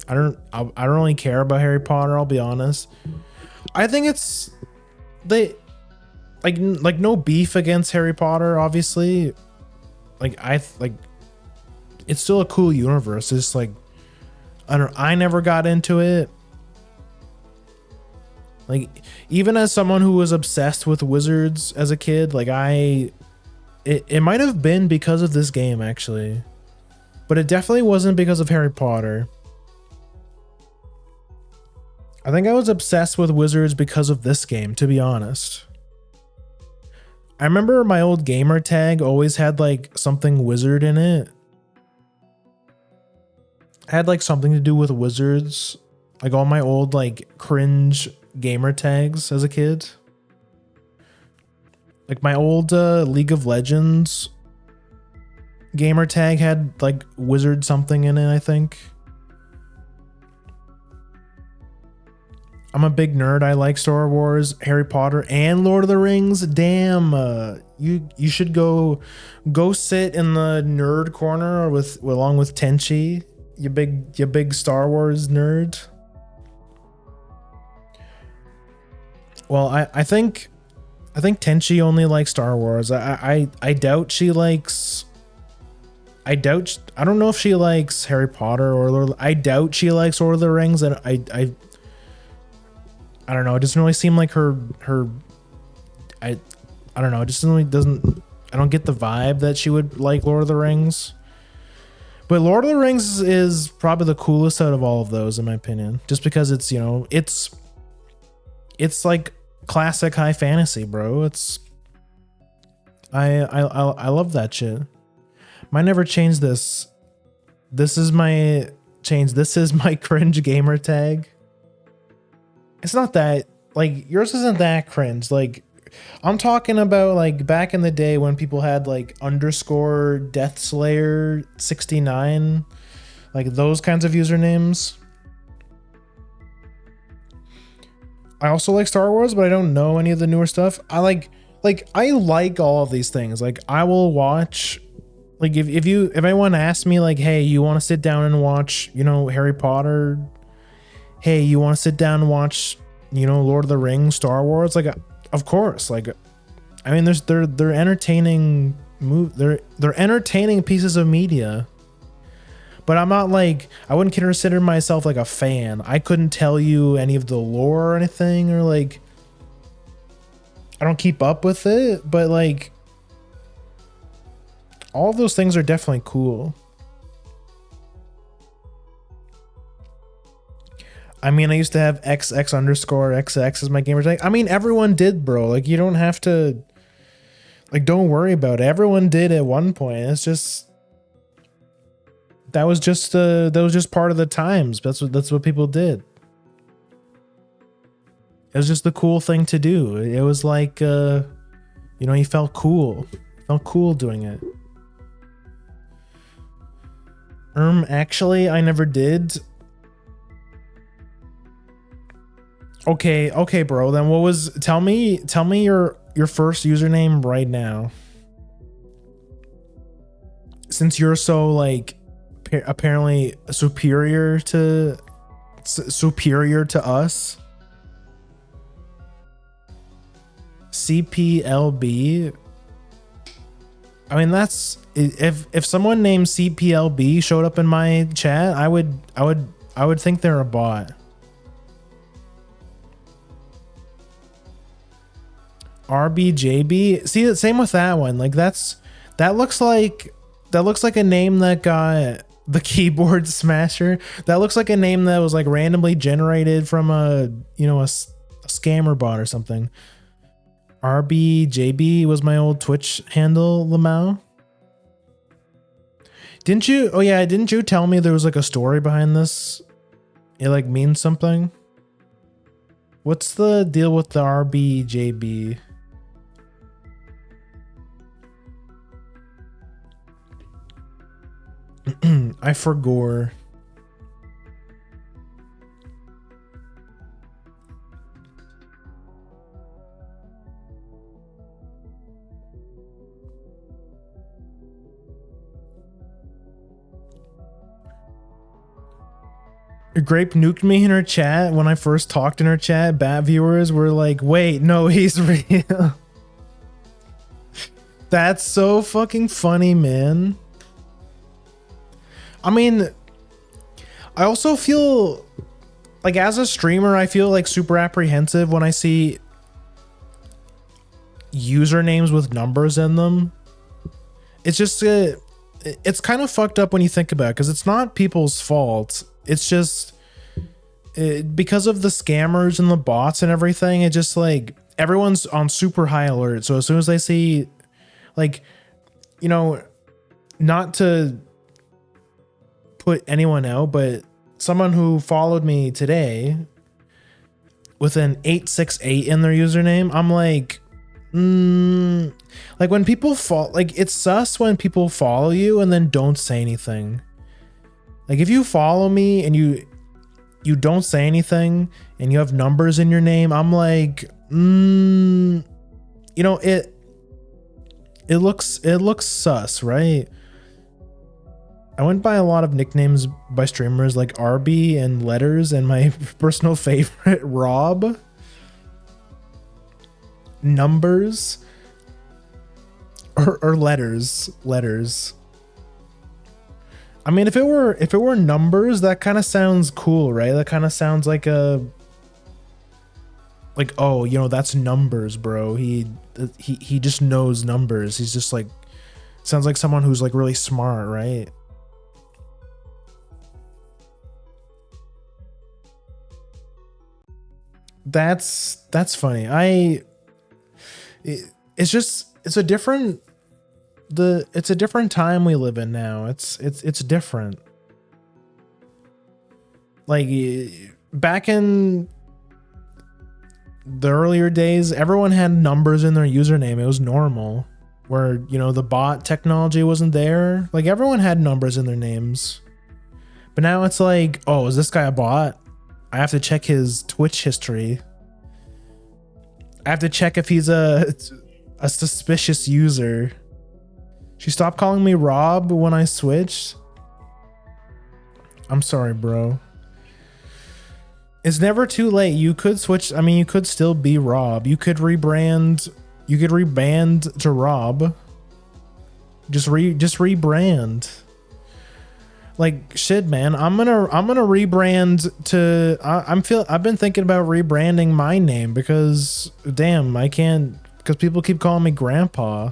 Speaker 1: I don't really care about Harry Potter, I'll be honest. I think it's like no beef against Harry Potter, obviously. It's still a cool universe. It's like I never got into it. Like, even as someone who was obsessed with wizards as a kid, like it might have been because of this game actually, but it definitely wasn't because of Harry Potter. I think I was obsessed with wizards because of this game, to be honest. I remember my old gamer tag always had like something wizard in it. It had like something to do with wizards. Like all my old like cringe gamer tags as a kid. Like my old League of Legends gamer tag had like wizard something in it, I think. I'm a big nerd. I like Star Wars, Harry Potter, and Lord of the Rings. Damn, you should go sit in the nerd corner along with Tenchi. You big Star Wars nerd. Well, I think Tenchi only likes Star Wars. I doubt she likes. I don't know if she likes Harry Potter or I doubt she likes Lord of the Rings, and I don't know. It doesn't really seem like her. I don't know. It just really doesn't. I don't get the vibe that she would like Lord of the Rings. But Lord of the Rings is probably the coolest out of all of those, in my opinion. Just because it's, you know, it's like classic high fantasy, bro. I love that shit. Might never change this. This is my cringe gamer tag. It's not that, like, yours isn't that cringe. Like, I'm talking about like back in the day when people had like underscore Death Slayer 69, like those kinds of usernames. I also like Star Wars, but I don't know any of the newer stuff. I like all of these things. Like I will watch, like if anyone asks me like, hey, you want to sit down and watch, you know, Harry Potter? Hey, you want to sit down and watch, you know, Lord of the Rings, Star Wars? Like, of course. Like, I mean, they're entertaining they're entertaining pieces of media. But I'm not like, I wouldn't consider myself like a fan. I couldn't tell you any of the lore or anything, or like, I don't keep up with it, but like, all of those things are definitely cool. I mean, I used to have XX_XX as my gamer tag. I mean, everyone did, bro. Like, you don't have to, like, don't worry about it. Everyone did at one point. It's just, that was just part of the times. That's what people did. It was just the cool thing to do. It was like, you know, you felt cool. You felt cool doing it. Actually, I never did. Okay, bro. Then what was? Tell me your first username right now. Since you're so like apparently superior to us. CPLB. I mean, that's if someone named CPLB showed up in my chat, I would think they're a bot. RBJB. See, same with that one. Like that looks like a name that got the keyboard smasher. That looks like a name that was like randomly generated from a scammer bot or something. RBJB was my old Twitch handle, Lamau. Didn't you tell me there was like a story behind this? It like means something. What's the deal with the RBJB? I forgot. Grape nuked me in her chat when I first talked in her chat. Bat viewers were like, wait, no, he's real. That's so fucking funny, man. I mean, I also feel like as a streamer, I feel like super apprehensive when I see usernames with numbers in them. It's just, it's kind of fucked up when you think about it, because it's not people's fault. It's just because of the scammers and the bots and everything. It just like everyone's on super high alert. So as soon as they see, like, you know, not to put anyone out, but someone who followed me today with an 868 in their username, I'm like,
Speaker 17: Like when people like it's sus when people follow you and then don't say anything. Like if you follow me and you don't say anything and you have numbers in your name, I'm like, you know, it looks sus, right? I went by a lot of nicknames by streamers like Arby and Letters, and my personal favorite, Rob. Numbers or letters. I mean, if it were numbers, that kind of sounds cool, right? That kind of sounds like oh, you know, that's numbers, bro. He just knows numbers. He's just like, sounds like someone who's like really smart, right? That's funny. It's a different time we live in now. It's different. Like back in the earlier days, everyone had numbers in their username. It was normal. Where, you know, the bot technology wasn't there. Like everyone had numbers in their names. But now it's like, oh, is this guy a bot? I have to check his Twitch history. I have to check if he's a suspicious user. She stopped calling me Rob when I switched. I'm sorry, bro. It's never too late. You could switch. I mean, you could still be Rob. You could rebrand. You could reband to Rob. Just rebrand. Like shit, man. I'm gonna rebrand to. I've been thinking about rebranding my name because damn, I can't, because people keep calling me Grandpa.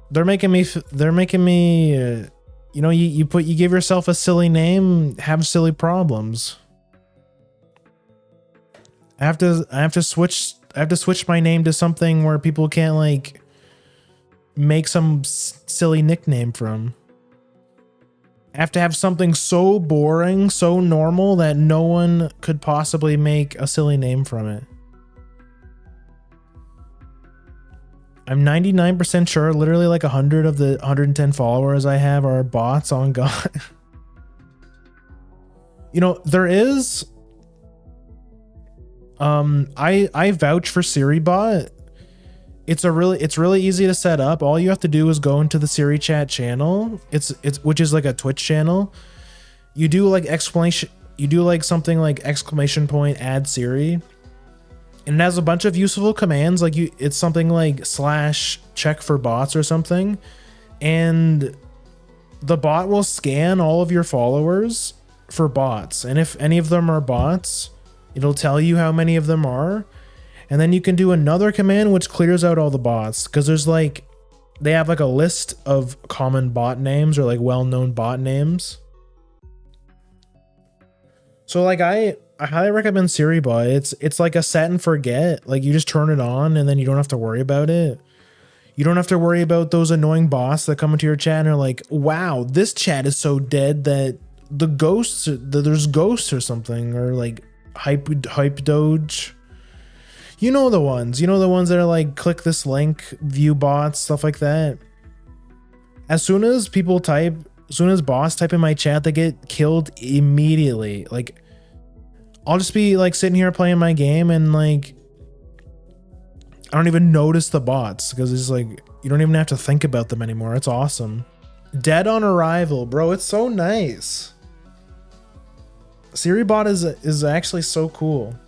Speaker 17: They're making me. You know, you give yourself a silly name, have silly problems. I have to switch my name to something where people can't like make some silly nickname from. I have to have something so boring, so normal that no one could possibly make a silly name from it. I'm 99% sure literally like 100 of the 110 followers I have are bots on God. You know, there is I vouch for SiriBot. It's really easy to set up. All you have to do is go into the Siri chat channel. It's which is like a Twitch channel. You do like something like exclamation point add Siri. And it has a bunch of useful commands. Like it's something like /check for bots or something. And the bot will scan all of your followers for bots. And if any of them are bots, it'll tell you how many of them are. And then you can do another command which clears out all the bots. Because there's like, they have like a list of common bot names or like well-known bot names. So like I highly recommend SiriBot. It's like a set and forget. Like you just turn it on and then you don't have to worry about it. You don't have to worry about those annoying bots that come into your chat and are like, wow, this chat is so dead that there's ghosts or something, or like hype doge. You know the ones that are like, click this link, view bots, stuff like that. As soon as bots type in my chat, they get killed immediately. Like, I'll just be like sitting here playing my game and like, I don't even notice the bots because it's like, you don't even have to think about them anymore. It's awesome. Dead on arrival, bro. It's so nice. SiriBot is actually so cool.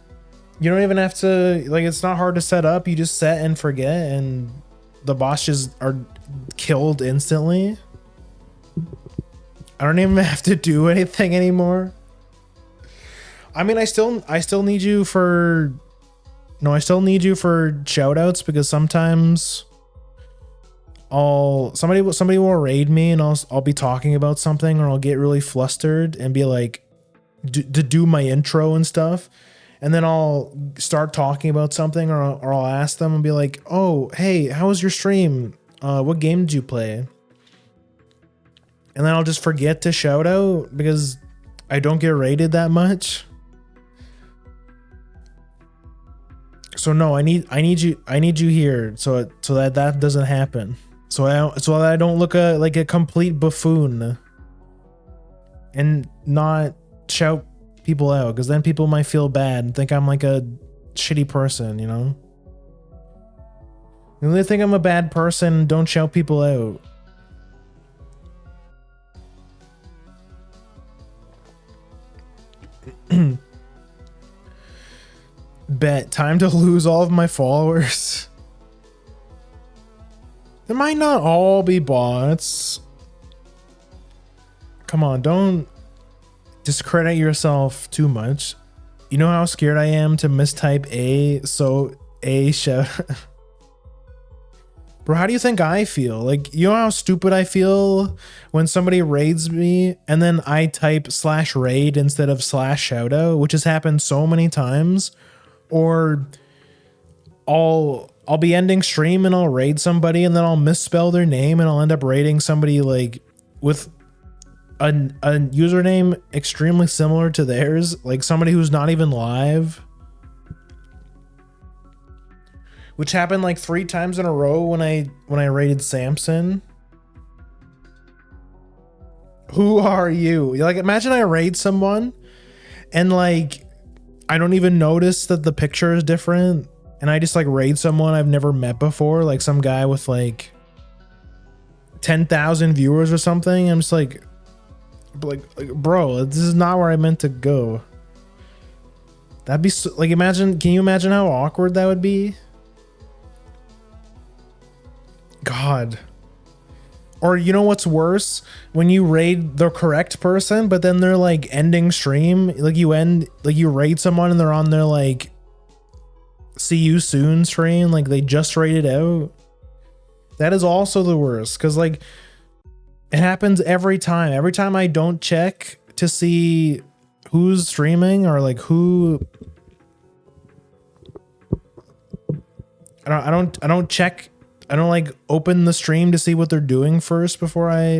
Speaker 17: You don't even have to, like, it's not hard to set up. You just set and forget and the bots just are killed instantly. I don't even have to do anything anymore. I mean, I still need you for shout outs because sometimes somebody will raid me and I'll be talking about something, or I'll get really flustered and be like, to do my intro and stuff. And then I'll start talking about something, or I'll ask them and be like, oh, hey, how was your stream? What game did you play? And then I'll just forget to shout out because I don't get rated that much. So no, I need you here so that doesn't happen. So that I don't look like a complete buffoon and not shout people out, because then people might feel bad and think I'm like a shitty person, you know? And they think I'm a bad person, don't shout people out. Bet. Time to lose all of my followers. They might not all be bots. Come on, don't discredit yourself too much. You know how scared I am to mistype A, so A shout. Bro, how do you think I feel? Like, you know how stupid I feel when somebody raids me and then I type /raid instead of /shoutout, which has happened so many times. Or I'll be ending stream and I'll raid somebody and then I'll misspell their name and I'll end up raiding somebody like with a username extremely similar to theirs, like somebody who's not even live. Which happened like 3 times in a row when I raided Samson. Who are you? Like, imagine I raid someone and like I don't even notice that the picture is different, and I just like raid someone I've never met before, like some guy with like 10,000 viewers or something. I'm just like bro, this is not where I meant to go. That'd be so, like, can you imagine how awkward that would be? God. Or you know what's worse? When you raid the correct person, but then they're like ending stream. Like you raid someone and they're on their like see you soon stream. Like they just raided out. That is also the worst. Cause like it happens every time. Every time I don't check to see who's streaming or like who. I don't check. I don't like open the stream to see what they're doing first before I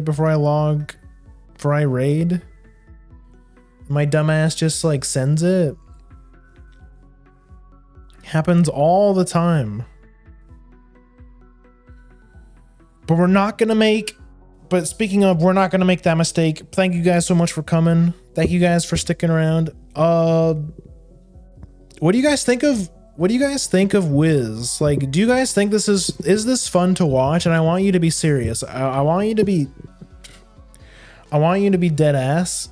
Speaker 17: raid. My dumbass just like sends it. Happens all the time. But we're not gonna make that mistake. Thank you guys so much for coming. Thank you guys for sticking around. What do you guys think of Wiz? Like, do you guys think is this fun to watch? And I want you to be serious. I want you to be dead ass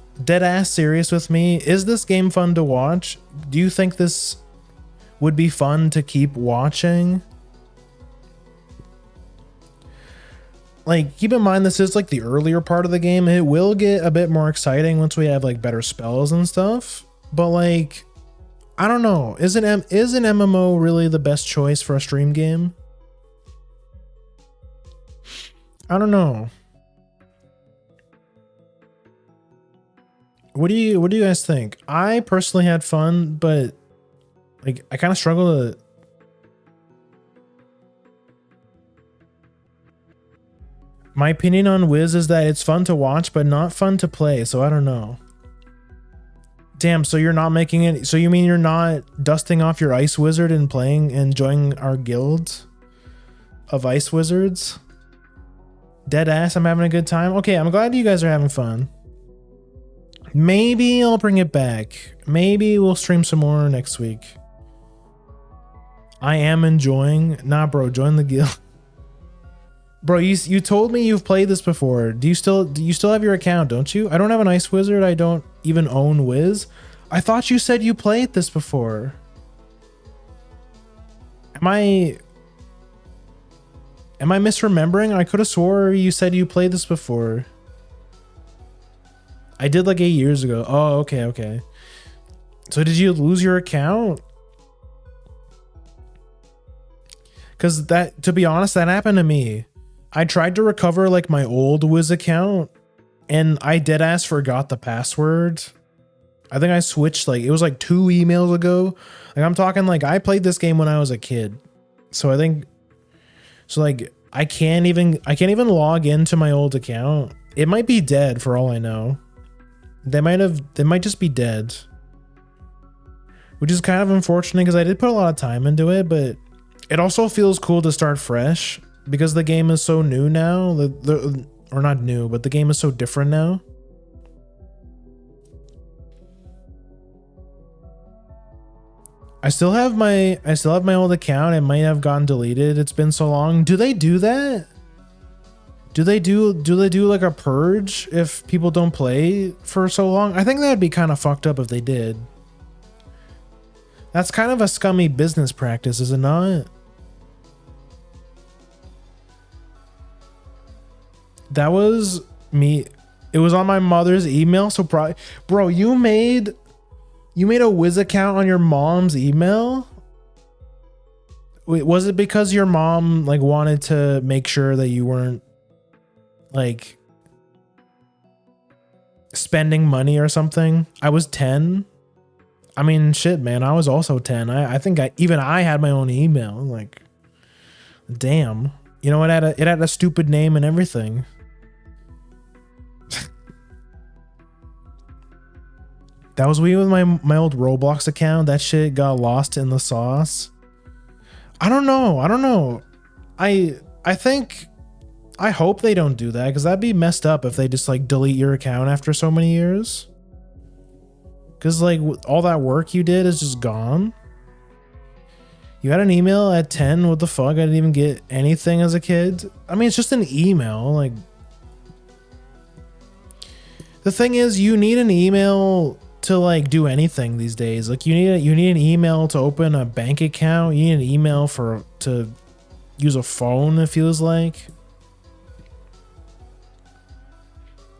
Speaker 17: serious with me. Is this game fun to watch? Do you think this would be fun to keep watching? Like, keep in mind this is like the earlier part of the game. It will get a bit more exciting once we have like better spells and stuff. But like, I don't know. Is an MMO really the best choice for a stream game? I don't know. What do you guys think? I personally had fun, but like I kind of struggle to. My opinion on Wiz is that it's fun to watch, but not fun to play. So I don't know. Damn, so you're not making it. So you mean you're not dusting off your Ice Wizard and playing and joining our guild of Ice Wizards? Dead ass, I'm having a good time. Okay, I'm glad you guys are having fun. Maybe I'll bring it back. Maybe we'll stream some more next week. I am enjoying. Nah, bro, join the guild. Bro, you told me you've played this before. Do you still have your account, don't you? I don't have an Ice Wizard. I don't even own Wiz. I thought you said you played this before. Am I misremembering? I could have swore you said you played this before. I did like 8 years ago. Oh, okay. So did you lose your account? Because that, to be honest, that happened to me. I tried to recover like my old Wiz account and I deadass forgot the password. I think I switched like, it was like 2 emails ago. Like I'm talking like I played this game when I was a kid. So I think, so like I can't even log into my old account. It might be dead for all I know. They might just be dead.
Speaker 1: which is kind of unfortunate because I did put a lot of time into it, but it also feels cool to start fresh because the game is so new now. Or not new, but the game is so different now. I still have my old account. It might have gotten deleted. It's been so long. Do they do that? Do they do like a purge if people don't play for so long? I think that would be kind of fucked up if they did. That's kind of a scummy business practice, is it not? That was me. It was on my mother's email. So bro, you made a Wiz account on your mom's email? Wait, was it because your mom like wanted to make sure that you weren't like spending money or something? I was 10. I mean, shit, man. I was also 10. I think I had my own email. Like, damn. You know, it had a stupid name and everything. That was me with my old Roblox account. That shit got lost in the sauce. I don't know. I hope they don't do that, because that'd be messed up if they just like delete your account after so many years. Because like all that work you did is just gone. You had an email at 10. What the fuck? I didn't even get anything as a kid. I mean, it's just an email. Like, the thing is, you need an email to like do anything these days. Like, you need an email to open a bank account. You need an email to use a phone, it feels like.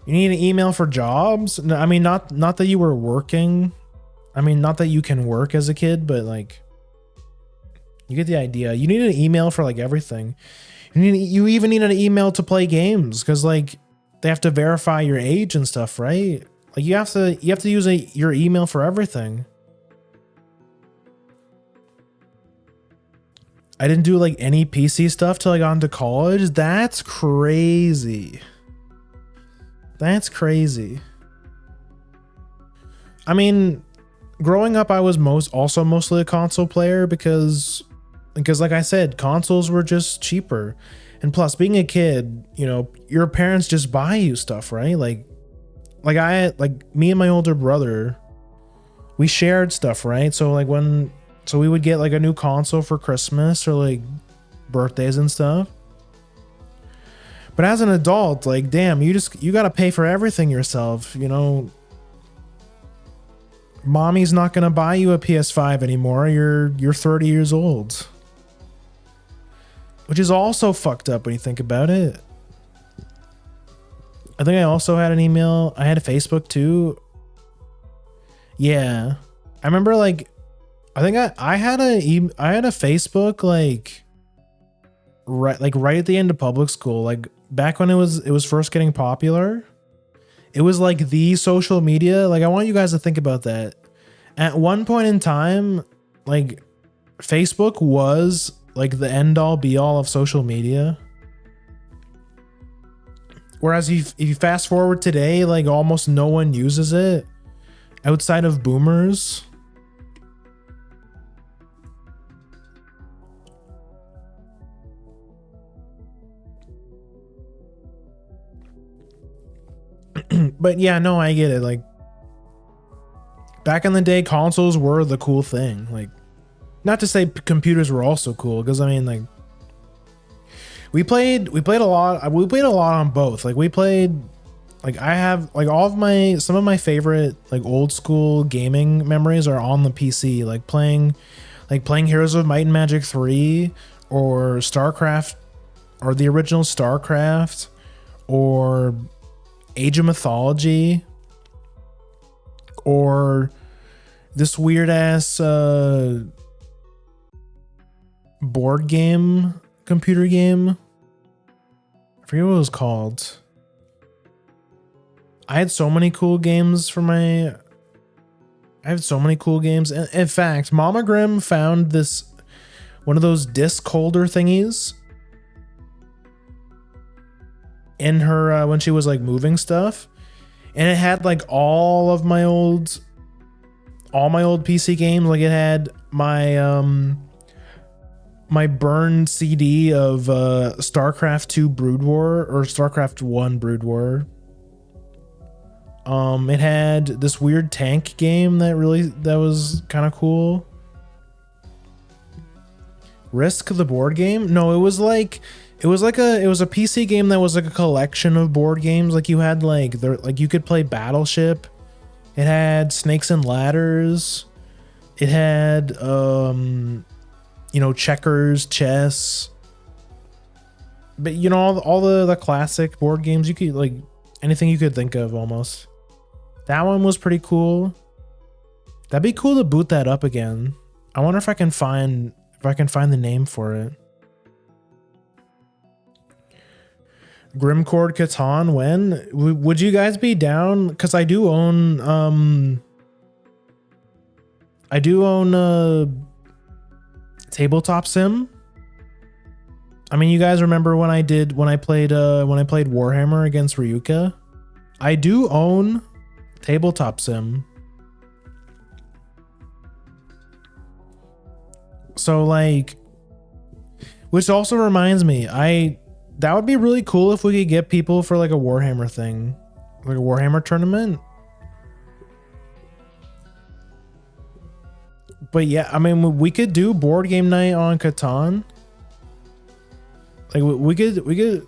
Speaker 1: You need an email for jobs. No, I mean, not that you were working. I mean, not that you can work as a kid, but like, you get the idea. You need an email for like everything. You even need an email to play games, because like they have to verify your age and stuff, right? Like you have to use your email for everything. I didn't do like any PC stuff till I got into college. That's crazy. That's crazy. I mean, growing up, I was mostly a console player because like I said, consoles were just cheaper. And plus, being a kid, you know, your parents just buy you stuff, right? Like me and my older brother, we shared stuff, right? So like we would get like a new console for Christmas or like birthdays and stuff. But as an adult, like, damn, you gotta pay for everything yourself, you know. Mommy's not gonna buy you a PS5 anymore. You're 30 years old. Which is also fucked up when you think about it. I think I also had an email. I had a Facebook too. Yeah. I remember like, I think I had a Facebook like right at the end of public school, like back when it was first getting popular. It was like the social media. Like, I want you guys to think about that. At one point in time, like Facebook was like the end all be all of social media. Whereas if you fast forward today, like almost no one uses it outside of boomers. But yeah, no, I get it. Like, back in the day, consoles were the cool thing. Like, not to say computers were also cool, because I mean, like, we played a lot on both. Like, we played, like, I have like some of my favorite like old school gaming memories are on the PC. Like playing Heroes of Might and Magic 3 or StarCraft, or the original StarCraft, or Age of Mythology, or this weird ass board game, computer game. I forget what it was called. I had so many cool games I had so many cool games. In fact, Mama Grimm found one of those disc holder thingies in her when she was like moving stuff, and it had like all of my old all my old PC games. Like it had my my burned CD of StarCraft 2 Brood War or StarCraft 1 Brood War. It had this weird tank game that was kind of cool. Risk the board game? No, it was a PC game that was like a collection of board games. Like you had you could play Battleship. It had Snakes and Ladders. It had checkers, chess. But all the classic board games you could like anything you could think of almost. That one was pretty cool. That'd be cool to boot that up again. I wonder if I can find the name for it. Grimcord Catan, when? Would you guys be down? Because I do own Tabletop Sim. I mean, you guys remember when I played Warhammer against Ryuka? I do own Tabletop Sim. So like, which also reminds me, that would be really cool if we could get people for like a Warhammer thing, like a Warhammer tournament. But yeah, I mean, we could do board game night on Catan. Like we could.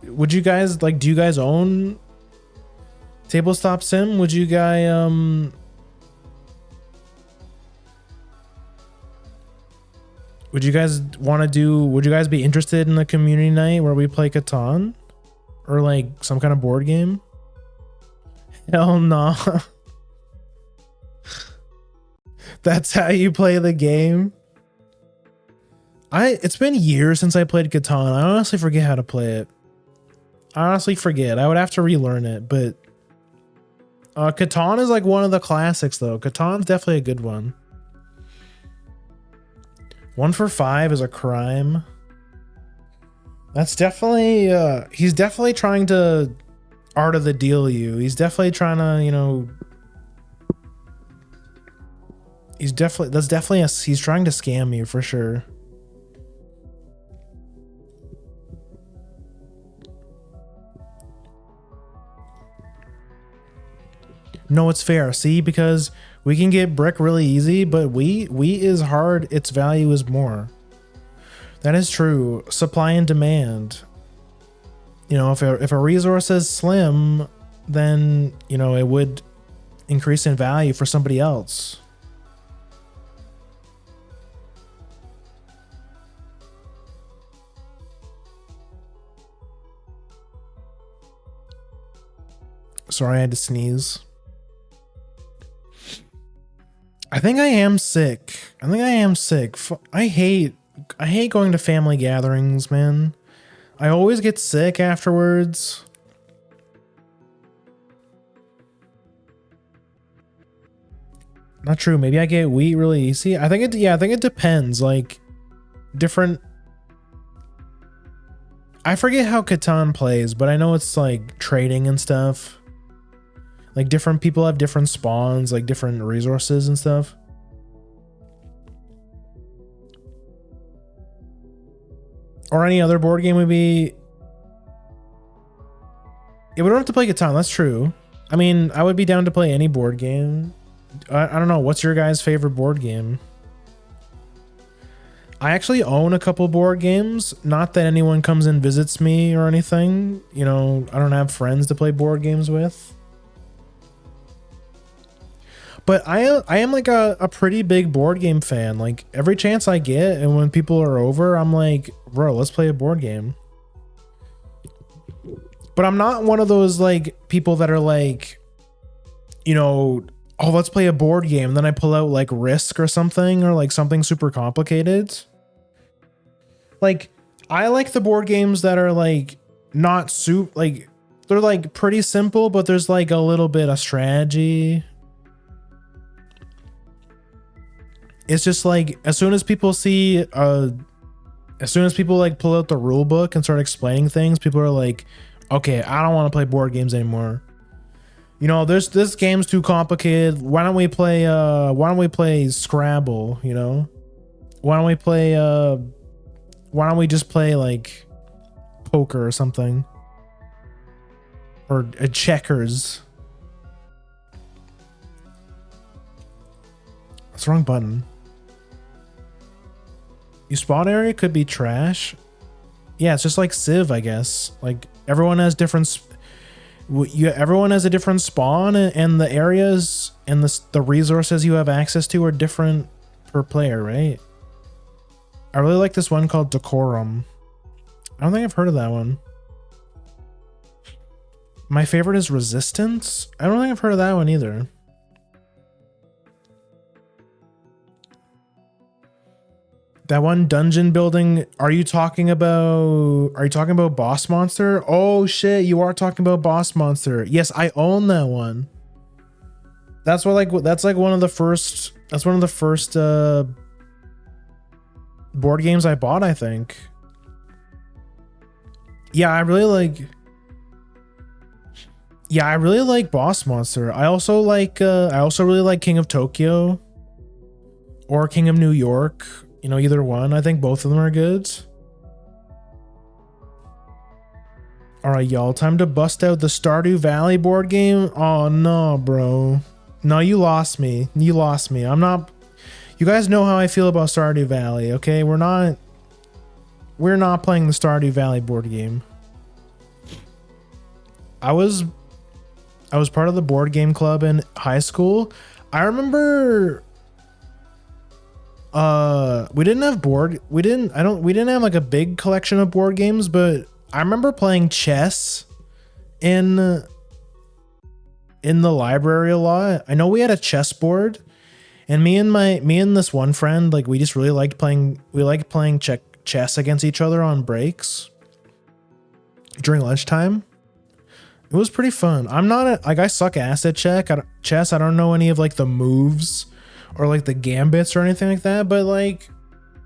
Speaker 1: Would you guys like? Do you guys own Tabletop Sim? Would you guys Would you guys be interested in the community night where we play Catan? Or like some kind of board game? Hell no. That's how you play the game? It's been years since I played Catan. I honestly forget how to play it. I would have to relearn it, but Catan is like one of the classics though. Catan's definitely a good one. 1 for 5 is a crime. That's definitely he's definitely trying to art of the deal you. He's definitely trying to, he's trying to scam you for sure. No, it's fair. See, because we can get brick really easy, but wheat is hard. Its value is more. That is true. Supply and demand. If a resource is slim, then, it would increase in value for somebody else. Sorry, I had to sneeze. I think I am sick. I hate going to family gatherings, man. I always get sick afterwards. Not true. Maybe I get wheat really easy. I think it depends. Like different. I forget how Catan plays, but I know it's like trading and stuff. Like different people have different spawns, like different resources and stuff. Or any other board game would be. Yeah, we don't have to play Catan. That's true. I mean, I would be down to play any board game. I don't know. What's your guys' favorite board game? I actually own a couple board games. Not that anyone comes and visits me or anything. I don't have friends to play board games with. But I am like a pretty big board game fan. Like every chance I get, and when people are over, I'm like, bro, let's play a board game. But I'm not one of those like people that are like, oh, let's play a board game. Then I pull out like Risk or something, or like something super complicated. Like I like the board games that are like not like they're like pretty simple, but there's like a little bit of strategy. It's just like as soon as people like pull out the rule book and start explaining things, people are like, okay, I don't want to play board games anymore.
Speaker 17: You know, this game's too complicated. Why don't we play Scrabble, you know? Why don't we just play like poker or something? Or checkers. That's the wrong button. Your spawn area could be trash. Yeah, it's just like Civ, I guess. Like everyone has different everyone has a different spawn, and the areas and the resources you have access to are different per player, right? I really like this one called Decorum. I don't think I've heard of that one. My favorite is Resistance. I don't think I've heard of that one either. That one dungeon building, are you talking about Boss Monster? Oh shit, you are talking about Boss Monster. Yes, I own that one. That's one of the first board games I bought, I think. Yeah, I really like Boss Monster. I also really like King of Tokyo or King of New York. You know, either one. I think both of them are good. All right, y'all. Time to bust out the Stardew Valley board game. Oh, no, bro. No, you lost me. You lost me. I'm not... You guys know how I feel about Stardew Valley, okay? We're not playing the Stardew Valley board game. I was part of the board game club in high school. I remember... we didn't have like a big collection of board games, but I remember playing chess in the library a lot. I know we had a chessboard, and me and this one friend, like, we just really liked playing chess against each other on breaks during lunchtime. It was pretty fun. I suck ass at chess. I don't know any of like the moves or like the gambits or anything like that, but like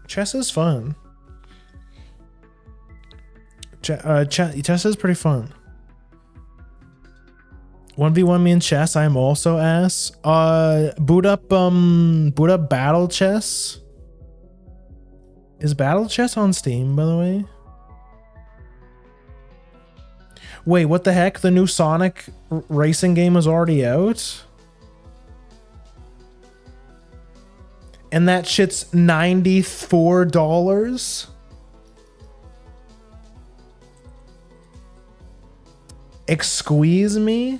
Speaker 17: chess is fun. Chess is pretty fun. 1v1 me in chess, I am also ass. Boot up Battle Chess. Is Battle Chess on Steam, by the way? Wait, what the heck? The new Sonic racing game is already out? And that shit's $94? Excuse me?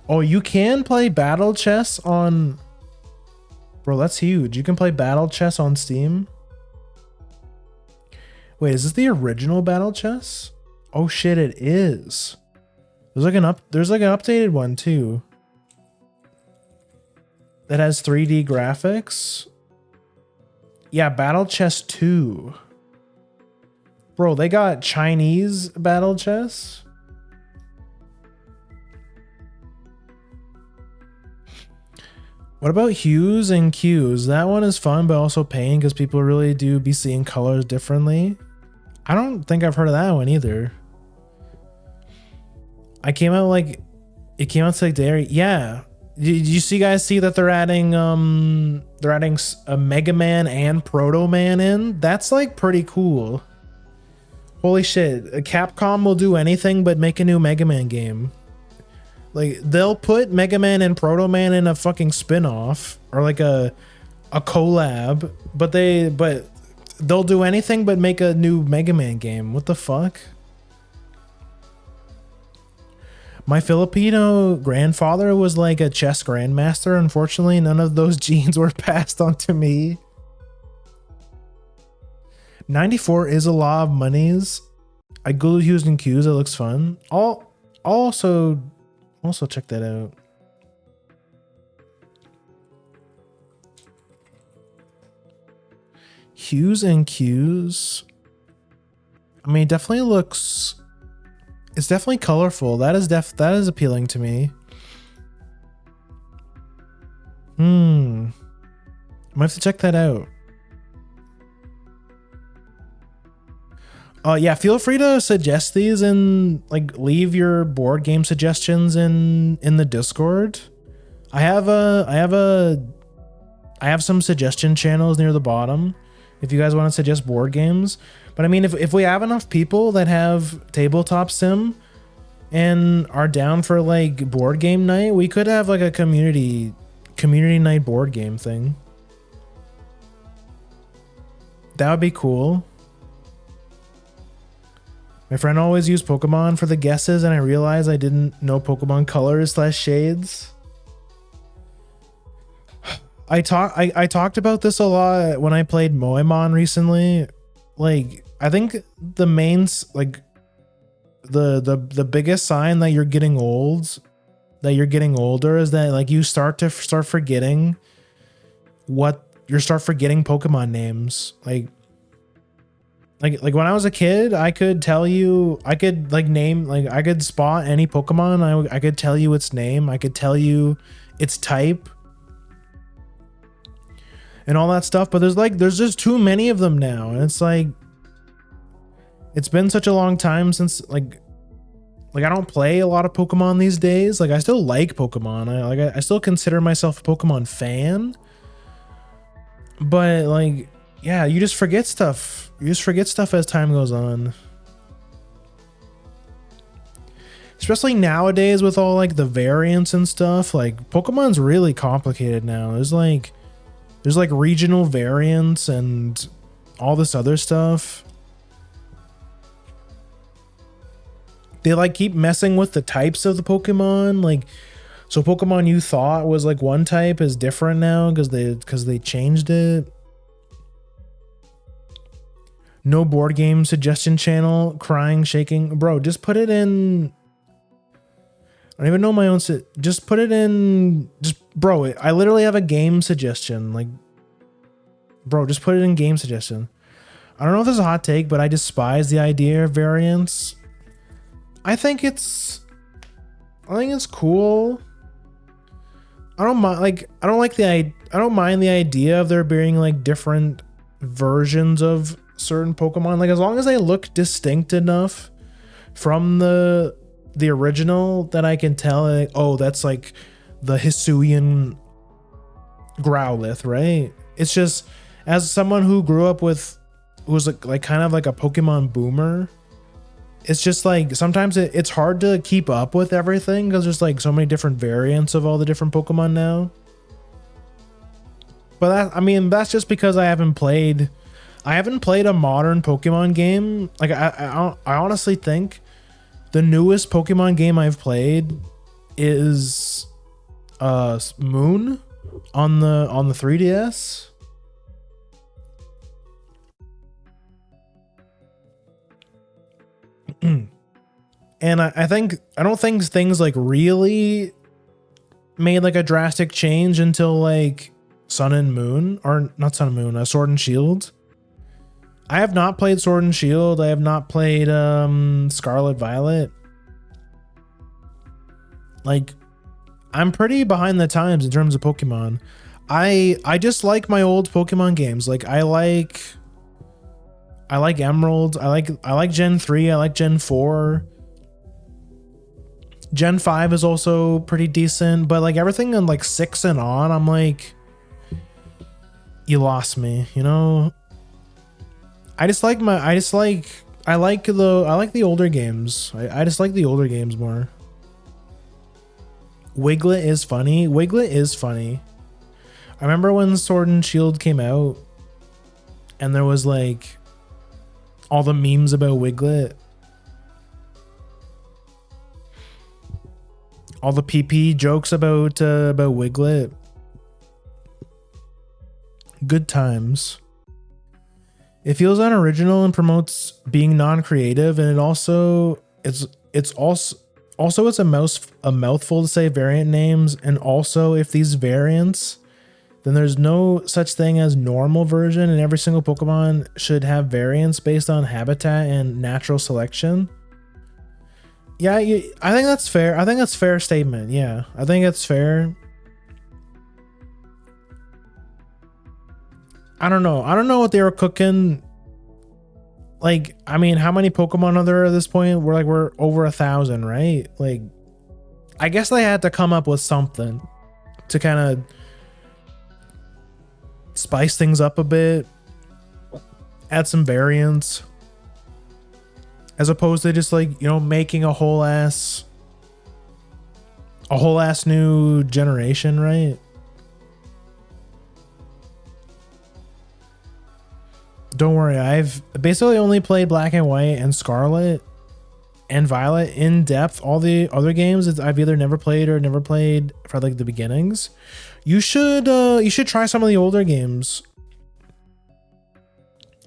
Speaker 17: Oh, you can play Battle Chess on... Bro, that's huge. You can play Battle Chess on Steam? Wait, is this the original Battle Chess? Oh shit, it is. There's like an updated one too. That has 3D graphics. Yeah, Battle Chess 2. Bro, they got Chinese Battle Chess? What about hues and cues? That one is fun, but also pain because people really do be seeing colors differently. I don't think I've heard of that one either. It came out to like dairy. Yeah. Did you guys see that they're adding a Mega Man and Proto Man in? That's like pretty cool. Holy shit. Capcom will do anything but make a new Mega Man game. Like, they'll put Mega Man and Proto Man in a fucking spin-off or like a collab, but they'll do anything but make a new Mega Man game. What the fuck? My Filipino grandfather was like a chess grandmaster. Unfortunately, none of those genes were passed on to me. 94 is a lot of monies. I Googled hues and cues. It looks fun. I'll also check that out. Hues and cues. I mean, it definitely looks... It's definitely colorful. That is appealing to me. I might have to check that out.
Speaker 1: Yeah, feel free to suggest these and like leave your board game suggestions in the Discord. I have some suggestion channels near the bottom if you guys want to suggest board games. But I mean, if we have enough people that have tabletop sim and are down for like board game night, we could have like a community night board game thing. That would be cool. My friend always used Pokemon for the guesses, and I realized I didn't know Pokemon colors / shades. I talked about this a lot when I played Moemon recently. Like, I think the main, like, the biggest sign that you're getting old, that you're getting older, is that like you start forgetting Pokemon names. Like when I was a kid, I could tell you, I could like name, like I could spot any Pokemon. I could tell you its name. I could tell you its type and all that stuff. But there's just too many of them now. And it's like, it's been such a long time since like I don't play a lot of Pokemon these days. Like I still like Pokemon. I still consider myself a Pokemon fan. But like, yeah, you just forget stuff. You just forget stuff as time goes on. Especially nowadays with all like the variants and stuff. Like Pokemon's really complicated now. There's like regional variants and all this other stuff. They like keep messing with the types of the Pokemon. Like, so Pokemon you thought was like one type is different now because they changed it. No board game suggestion channel, crying, shaking. Bro, just put it in. I don't even know my own. Just put it in. Bro, I literally have a game suggestion. Like, bro, just put it in game suggestion. I don't know if this is a hot take, but I despise the idea of variants. I think it's cool. I don't mind. I don't mind the idea of there being like different versions of certain Pokemon, like as long as they look distinct enough from the original that I can tell, like, oh, that's like the Hisuian Growlithe, right? It's just, as someone who grew up with, who was like kind of like a Pokemon boomer, it's just like sometimes it's hard to keep up with everything because there's like so many different variants of all the different Pokemon now. But that's just because I haven't played a modern Pokemon game. Like I honestly think the newest Pokemon game I've played is Moon on the 3DS. And I don't think things like really made like a drastic change until like Sun and Moon, or not Sun and Moon, Sword and Shield. I have not played Sword and Shield. I have not played Scarlet Violet. Like, I'm pretty behind the times in terms of Pokemon. I just like my old Pokemon games. Like I like Emerald. I like Gen 3. I like Gen 4. Gen 5 is also pretty decent, but like everything on like 6 and on, I'm like, you lost me, you know? I like the older games. I just like the older games more. Wiglet is funny. I remember when Sword and Shield came out and there was like all the memes about Wiglet. All the PP jokes about Wiglet. Good times. It feels unoriginal and promotes being non-creative, and it's a mouthful to say variant names, and also if these variants, then there's no such thing as normal version, and every single Pokemon should have variants based on habitat and natural selection. Yeah, I think that's fair. I think that's a fair statement. Yeah, I think it's fair. I don't know what they were cooking. like, I mean, how many Pokemon are there at this point? We're over 1,000, right? Like, I guess they had to come up with something to kind of spice things up a bit, add some variants, as opposed to just like, you know, making a whole ass new generation, right? Don't worry, I've basically only played Black and White and Scarlet and Violet in depth. All the other games I've either never played or never played for like the beginnings. You should try some of the older games.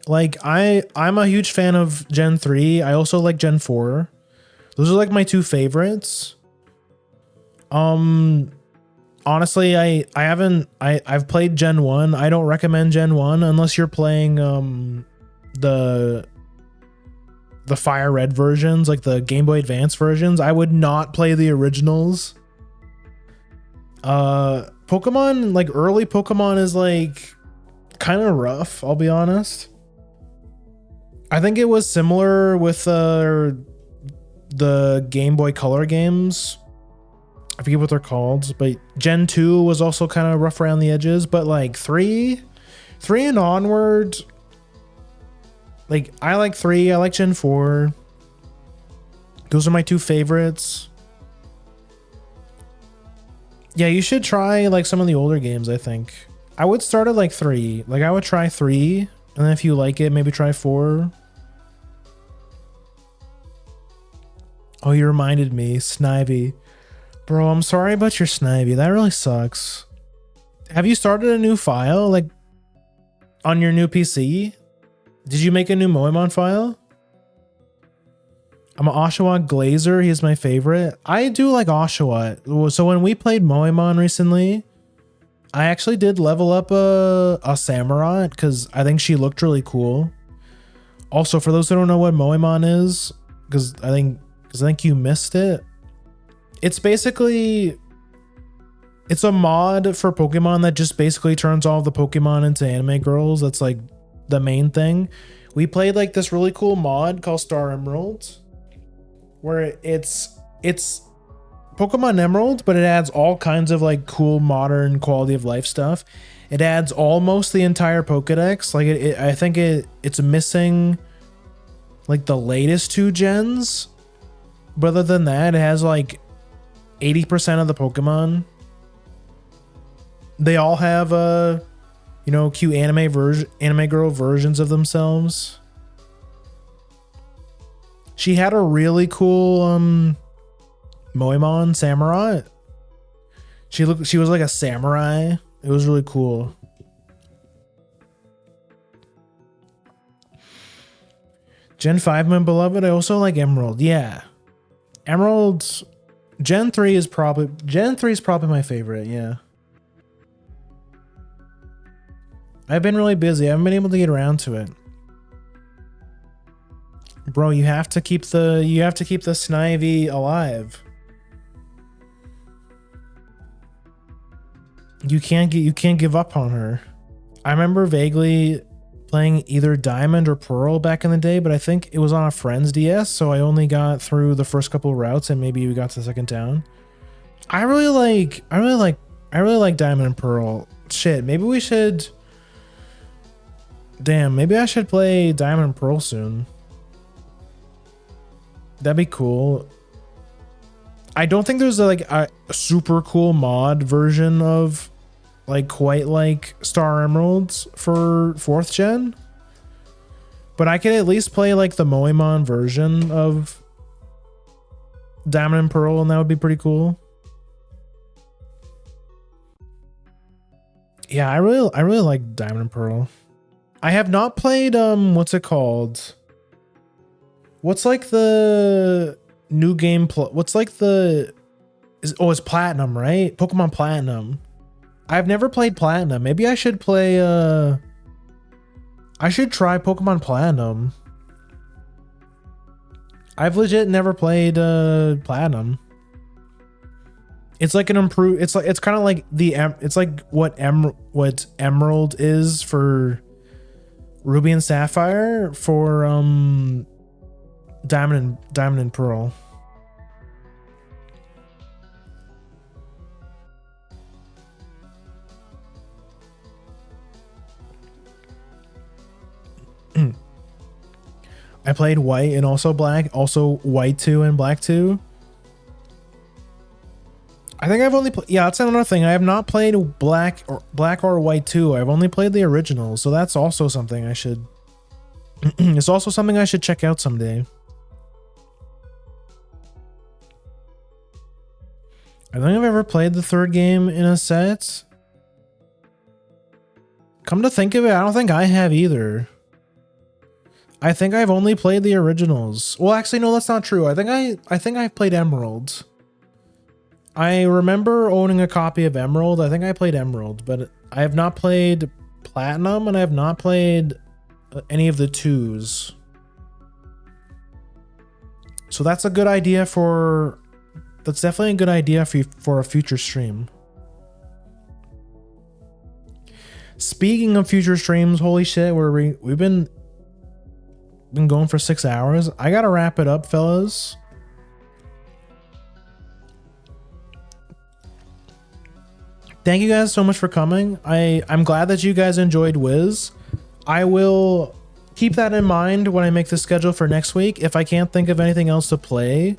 Speaker 1: Like I'm a huge fan of Gen 3. I also like Gen 4. Those are like my two favorites. Honestly, I've played Gen 1. I don't recommend Gen 1 unless you're playing the Fire Red versions, like the Game Boy Advance versions. I would not play the originals. Pokemon, like early Pokemon is like kind of rough, I'll be honest. I think it was similar with the Game Boy Color games. I forget what they're called, but Gen 2 was also kind of rough around the edges, but like 3 and onward, like I like 3, I like Gen 4. Those are my two favorites. Yeah, you should try like some of the older games, I think. I would start at like 3. Like I would try 3, and then if you like it, maybe try 4. Oh, you reminded me, Snivy. Bro, I'm sorry about your Snivy. That really sucks. Have you started a new file, like, on your new PC? Did you make a new Moemon file? I'm an Oshawott Glazer. He's my favorite. I do like Oshawott. So when we played Moemon recently, I actually did level up a Samurott because I think she looked really cool. Also, for those who don't know what Moemon is, because I think you missed it. It's basically, it's a mod for Pokemon that just basically turns all the Pokemon into anime girls. That's like the main thing. We played like this really cool mod called Star Emerald, where it's Pokemon Emerald, but it adds all kinds of like cool modern quality of life stuff. It adds almost the entire Pokedex. Like I think it's missing like the latest 2 gens, but other than that, it has like 80% of the Pokemon. They all have cute anime girl versions of themselves. She had a really cool Moemon Samurott. She was like a samurai. It was really cool. Gen 5, my beloved. I also like Emerald. Yeah. Emerald Gen 3 is probably my favorite, yeah. I've been really busy. I haven't been able to get around to it. Bro, you have to keep the Snivy alive. You can't give up on her. I remember vaguely playing either Diamond or Pearl back in the day, but I think it was on a friend's DS, so I only got through the first couple routes and maybe we got to the second town. I really like Diamond and Pearl. Shit, maybe we should. Damn, maybe I should play Diamond and Pearl soon. That'd be cool. I don't think there's like a super cool mod version of like quite like Star Emeralds for 4th gen, but I could at least play like the Moemon version of Diamond and Pearl, and that would be pretty cool. Yeah, I really like Diamond and Pearl. I have not played what's it called? What's like the new game what's like the it's Platinum, right? Pokemon Platinum. I've never played Platinum. Maybe I should play I should try Pokemon Platinum. I've legit never played Platinum. It's like an improved. It's kind of like it's like what Emerald is for Ruby and Sapphire for Diamond and Pearl. I played white and also black, also white 2 and black 2. I think I've only yeah, that's another thing. I have not played black or white 2. I've only played the original, so that's also something I should it's also something I should check out someday. I don't think I've ever played the third game in a set. Come to think of it, I don't think I have either. I think I've only played the originals. Well, actually, no, that's not true. I think I've played Emerald. I remember owning a copy of Emerald. I think I played Emerald, but I have not played Platinum, and I have not played any of the 2s. So that's a good idea for... That's definitely a good idea for a future stream. Speaking of future streams, holy shit, we've been going for 6 hours. I gotta wrap it up, fellas. Thank you guys so much for coming. I'm glad that you guys enjoyed Wiz. I will keep that in mind when I make the schedule for next week. If I can't think of anything else to play,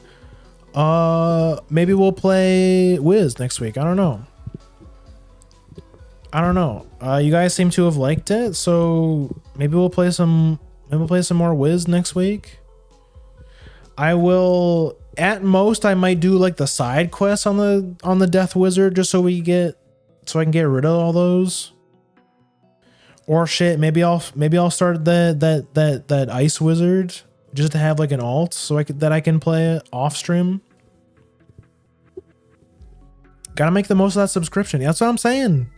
Speaker 1: maybe we'll play Wiz next week. I don't know. You guys seem to have liked it, so maybe we'll play some more Wiz next week. I will, at most, I might do like the side quests on the Death Wizard just so I can get rid of all those. Or shit, maybe I'll start that Ice Wizard just to have like an alt so I can play it off stream. Gotta make the most of that subscription. That's what I'm saying.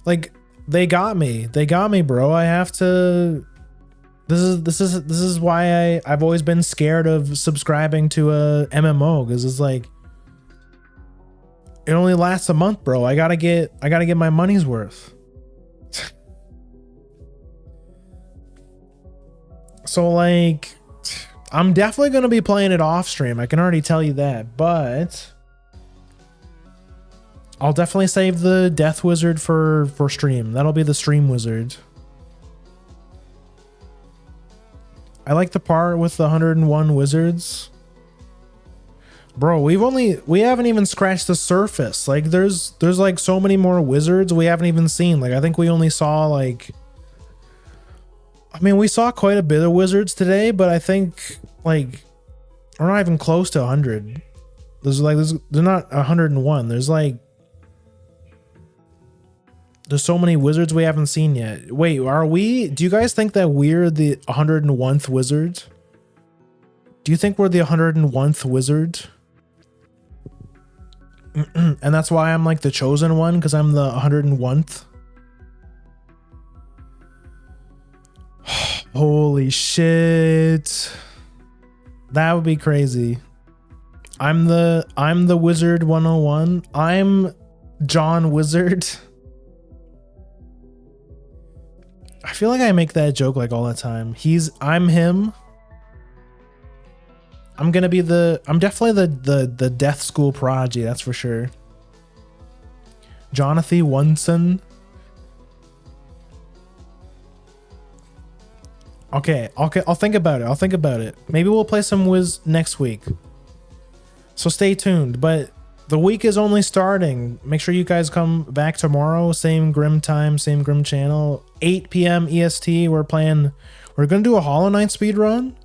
Speaker 1: Like, they got me, bro. I have to. This is why I've always been scared of subscribing to a MMO, because it's like it only lasts a month, bro. I gotta get my money's worth. So like, I'm definitely gonna be playing it off stream. I can already tell you that, but I'll definitely save the Death Wizard for stream. That'll be the stream wizard. I like the part with the 101 wizards. Bro, we haven't even scratched the surface. Like there's like so many more wizards we haven't even seen. Like I think we only saw like, I mean, we saw quite a bit of wizards today, but I think like we're not even close to 100. There's not 101. There's so many wizards we haven't seen yet. Wait, do you guys think that we're the 101th wizard? Do you think we're the 101th wizard? And that's why I'm like the chosen one, because I'm the 101th. Holy shit. That would be crazy. I'm the Wizard101. I'm John Wizard. I feel like I make that joke like all the time. I'm him. I'm definitely the death school prodigy, that's for sure. Jonathan Wunson. Okay, I'll think about it. Maybe we'll play some Wiz next week. So stay tuned, but the week is only starting. Make sure you guys come back tomorrow. Same Grim time, same Grim channel. 8 p.m. EST. We're gonna do a Hollow Knight speed run.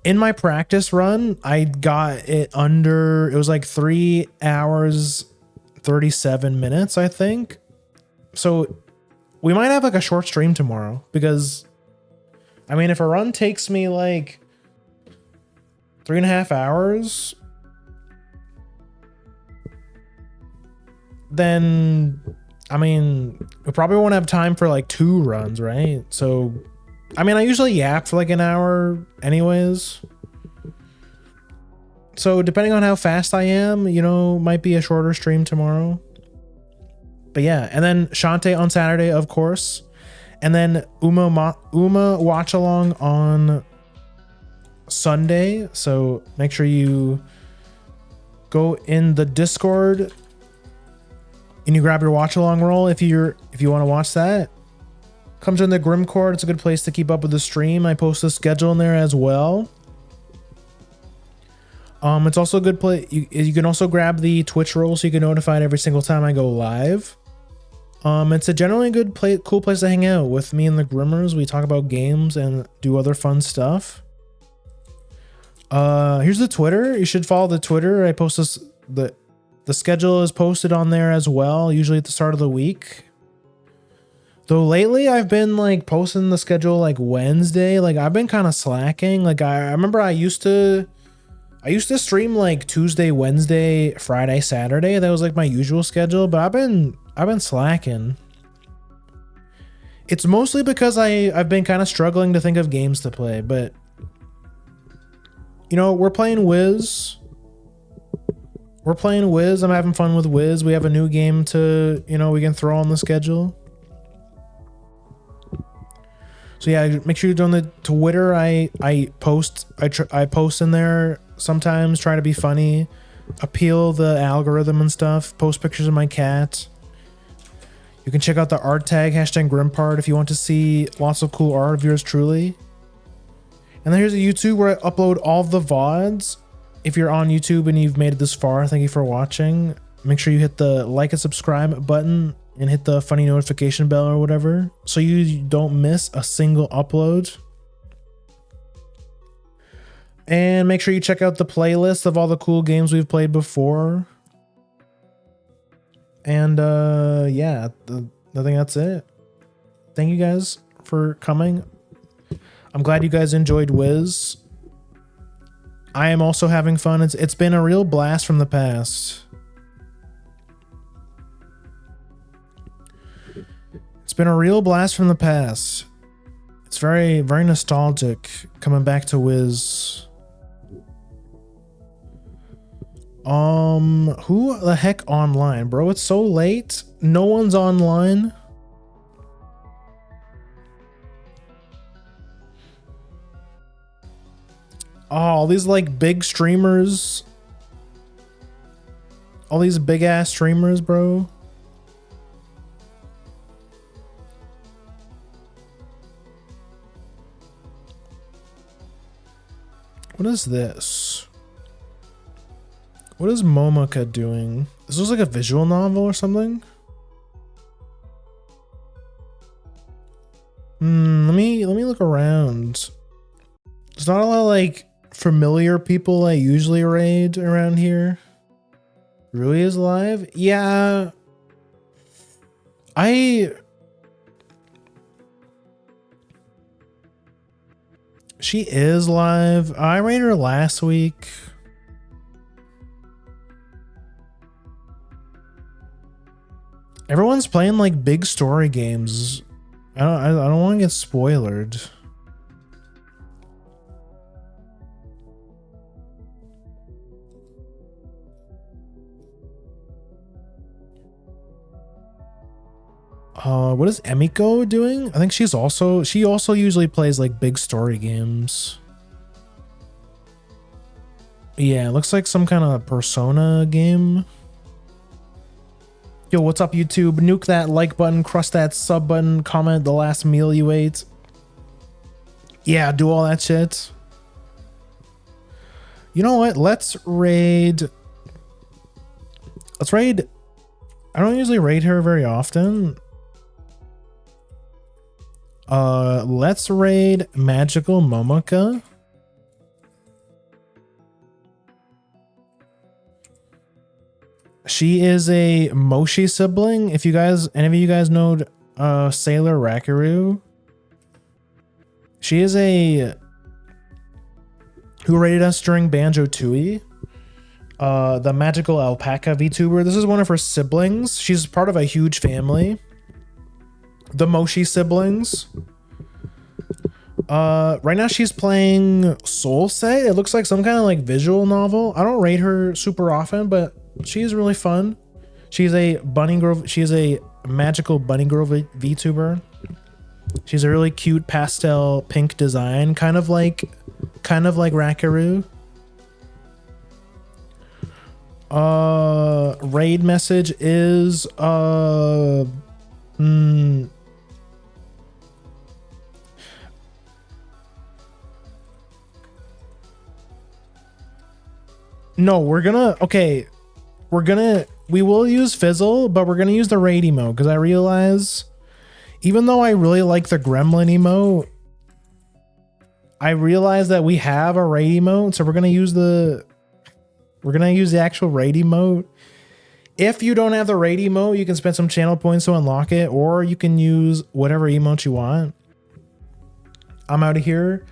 Speaker 1: In my practice run, I got it under, it was like 3 hours, 37 minutes, I think. So we might have like a short stream tomorrow, because I mean, if a run takes me like 3.5 hours, then I mean, we probably won't have time for like 2 runs, right? So I mean, I usually yap for like an hour anyways. So depending on how fast I am, might be a shorter stream tomorrow. But yeah, and then Shantae on Saturday, of course. And then Uma watch along on Sunday. So make sure you go in the Discord and you grab your watch along roll if you want to watch that. Comes in the Grimcord. It's a good place to keep up with the stream. I post the schedule in there as well. It's also a good place. You can also grab the Twitch roll so you get notified every single time I go live. It's a generally good cool place to hang out with me and the Grimmers. We talk about games and do other fun stuff. Here's the Twitter. You should follow the Twitter. I post this. The schedule is posted on there as well, usually at the start of the week. Though lately I've been like posting the schedule like Wednesday. Like I've been kind of slacking. Like I remember I used to stream like Tuesday, Wednesday, Friday, Saturday. That was like my usual schedule, but I've been slacking. It's mostly because I've been kind of struggling to think of games to play, but you know, we're playing Wiz. I'm having fun with Wiz. We have a new game to, you know, we can throw on the schedule. So yeah, make sure you're doing the Twitter. I post in there sometimes, try to be funny, appeal the algorithm and stuff, post pictures of my cat. You can check out the art tag, #Grimpart, if you want to see lots of cool art of yours truly. And then here's a YouTube where I upload all the VODs. If you're on YouTube and you've made it this far, thank you for watching. Make sure you hit the like and subscribe button and hit the funny notification bell or whatever so you don't miss a single upload. And make sure you check out the playlist of all the cool games we've played before. And yeah, I think that's it. Thank you guys for coming. I'm glad you guys enjoyed Wiz. I am also having fun. It's been a real blast from the past. It's been a real blast from the past. It's very, very nostalgic coming back to Wiz. Who the heck online, bro? It's so late. No one's online. Oh, all these like big streamers. All these big ass streamers, bro. What is this? What is Momoka doing? This was like a visual novel or something? Let me look around. There's not a lot of like familiar people I usually raid around here. Rui is live? Yeah. She is live. I raided her last week. Everyone's playing like big story games. I don't want to get spoiled. What is Emiko doing? I think she also usually plays like big story games. Yeah, it looks like some kind of Persona game. Yo, what's up, YouTube? Nuke that like button, crush that sub button, comment the last meal you ate. Yeah, do all that shit. You know what? Let's raid. I don't usually raid her very often. Let's raid Magical Momoka. She is a Moshi sibling. If any of you guys know Sailor Rakaru, she is who raided us during Banjo-Tooie. The Magical Alpaca VTuber. This is one of her siblings. She's part of a huge family. The Moshi siblings. Right now she's playing Soul Say. It looks like some kind of like visual novel. I don't rate her super often, but she's really fun. She's a Bunny Girl. She's a magical Bunny Girl VTuber. She's a really cute pastel pink design, kind of like Rackaroo. Raid message is no, we will use Fizzle, but we're gonna use the raid emote because I realize, even though I really like the gremlin emote, I realize that we have a raid emote, so we're gonna use the actual raid emote. If you don't have the raid emote, you can spend some channel points to unlock it, or you can use whatever emote you want. I'm out of here.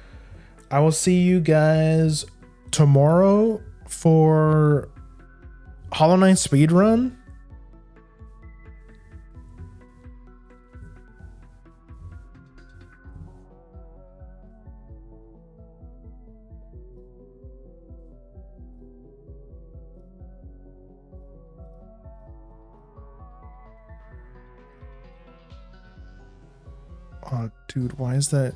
Speaker 1: I will see you guys tomorrow for Hollow Knight speedrun. Oh, dude, why is that?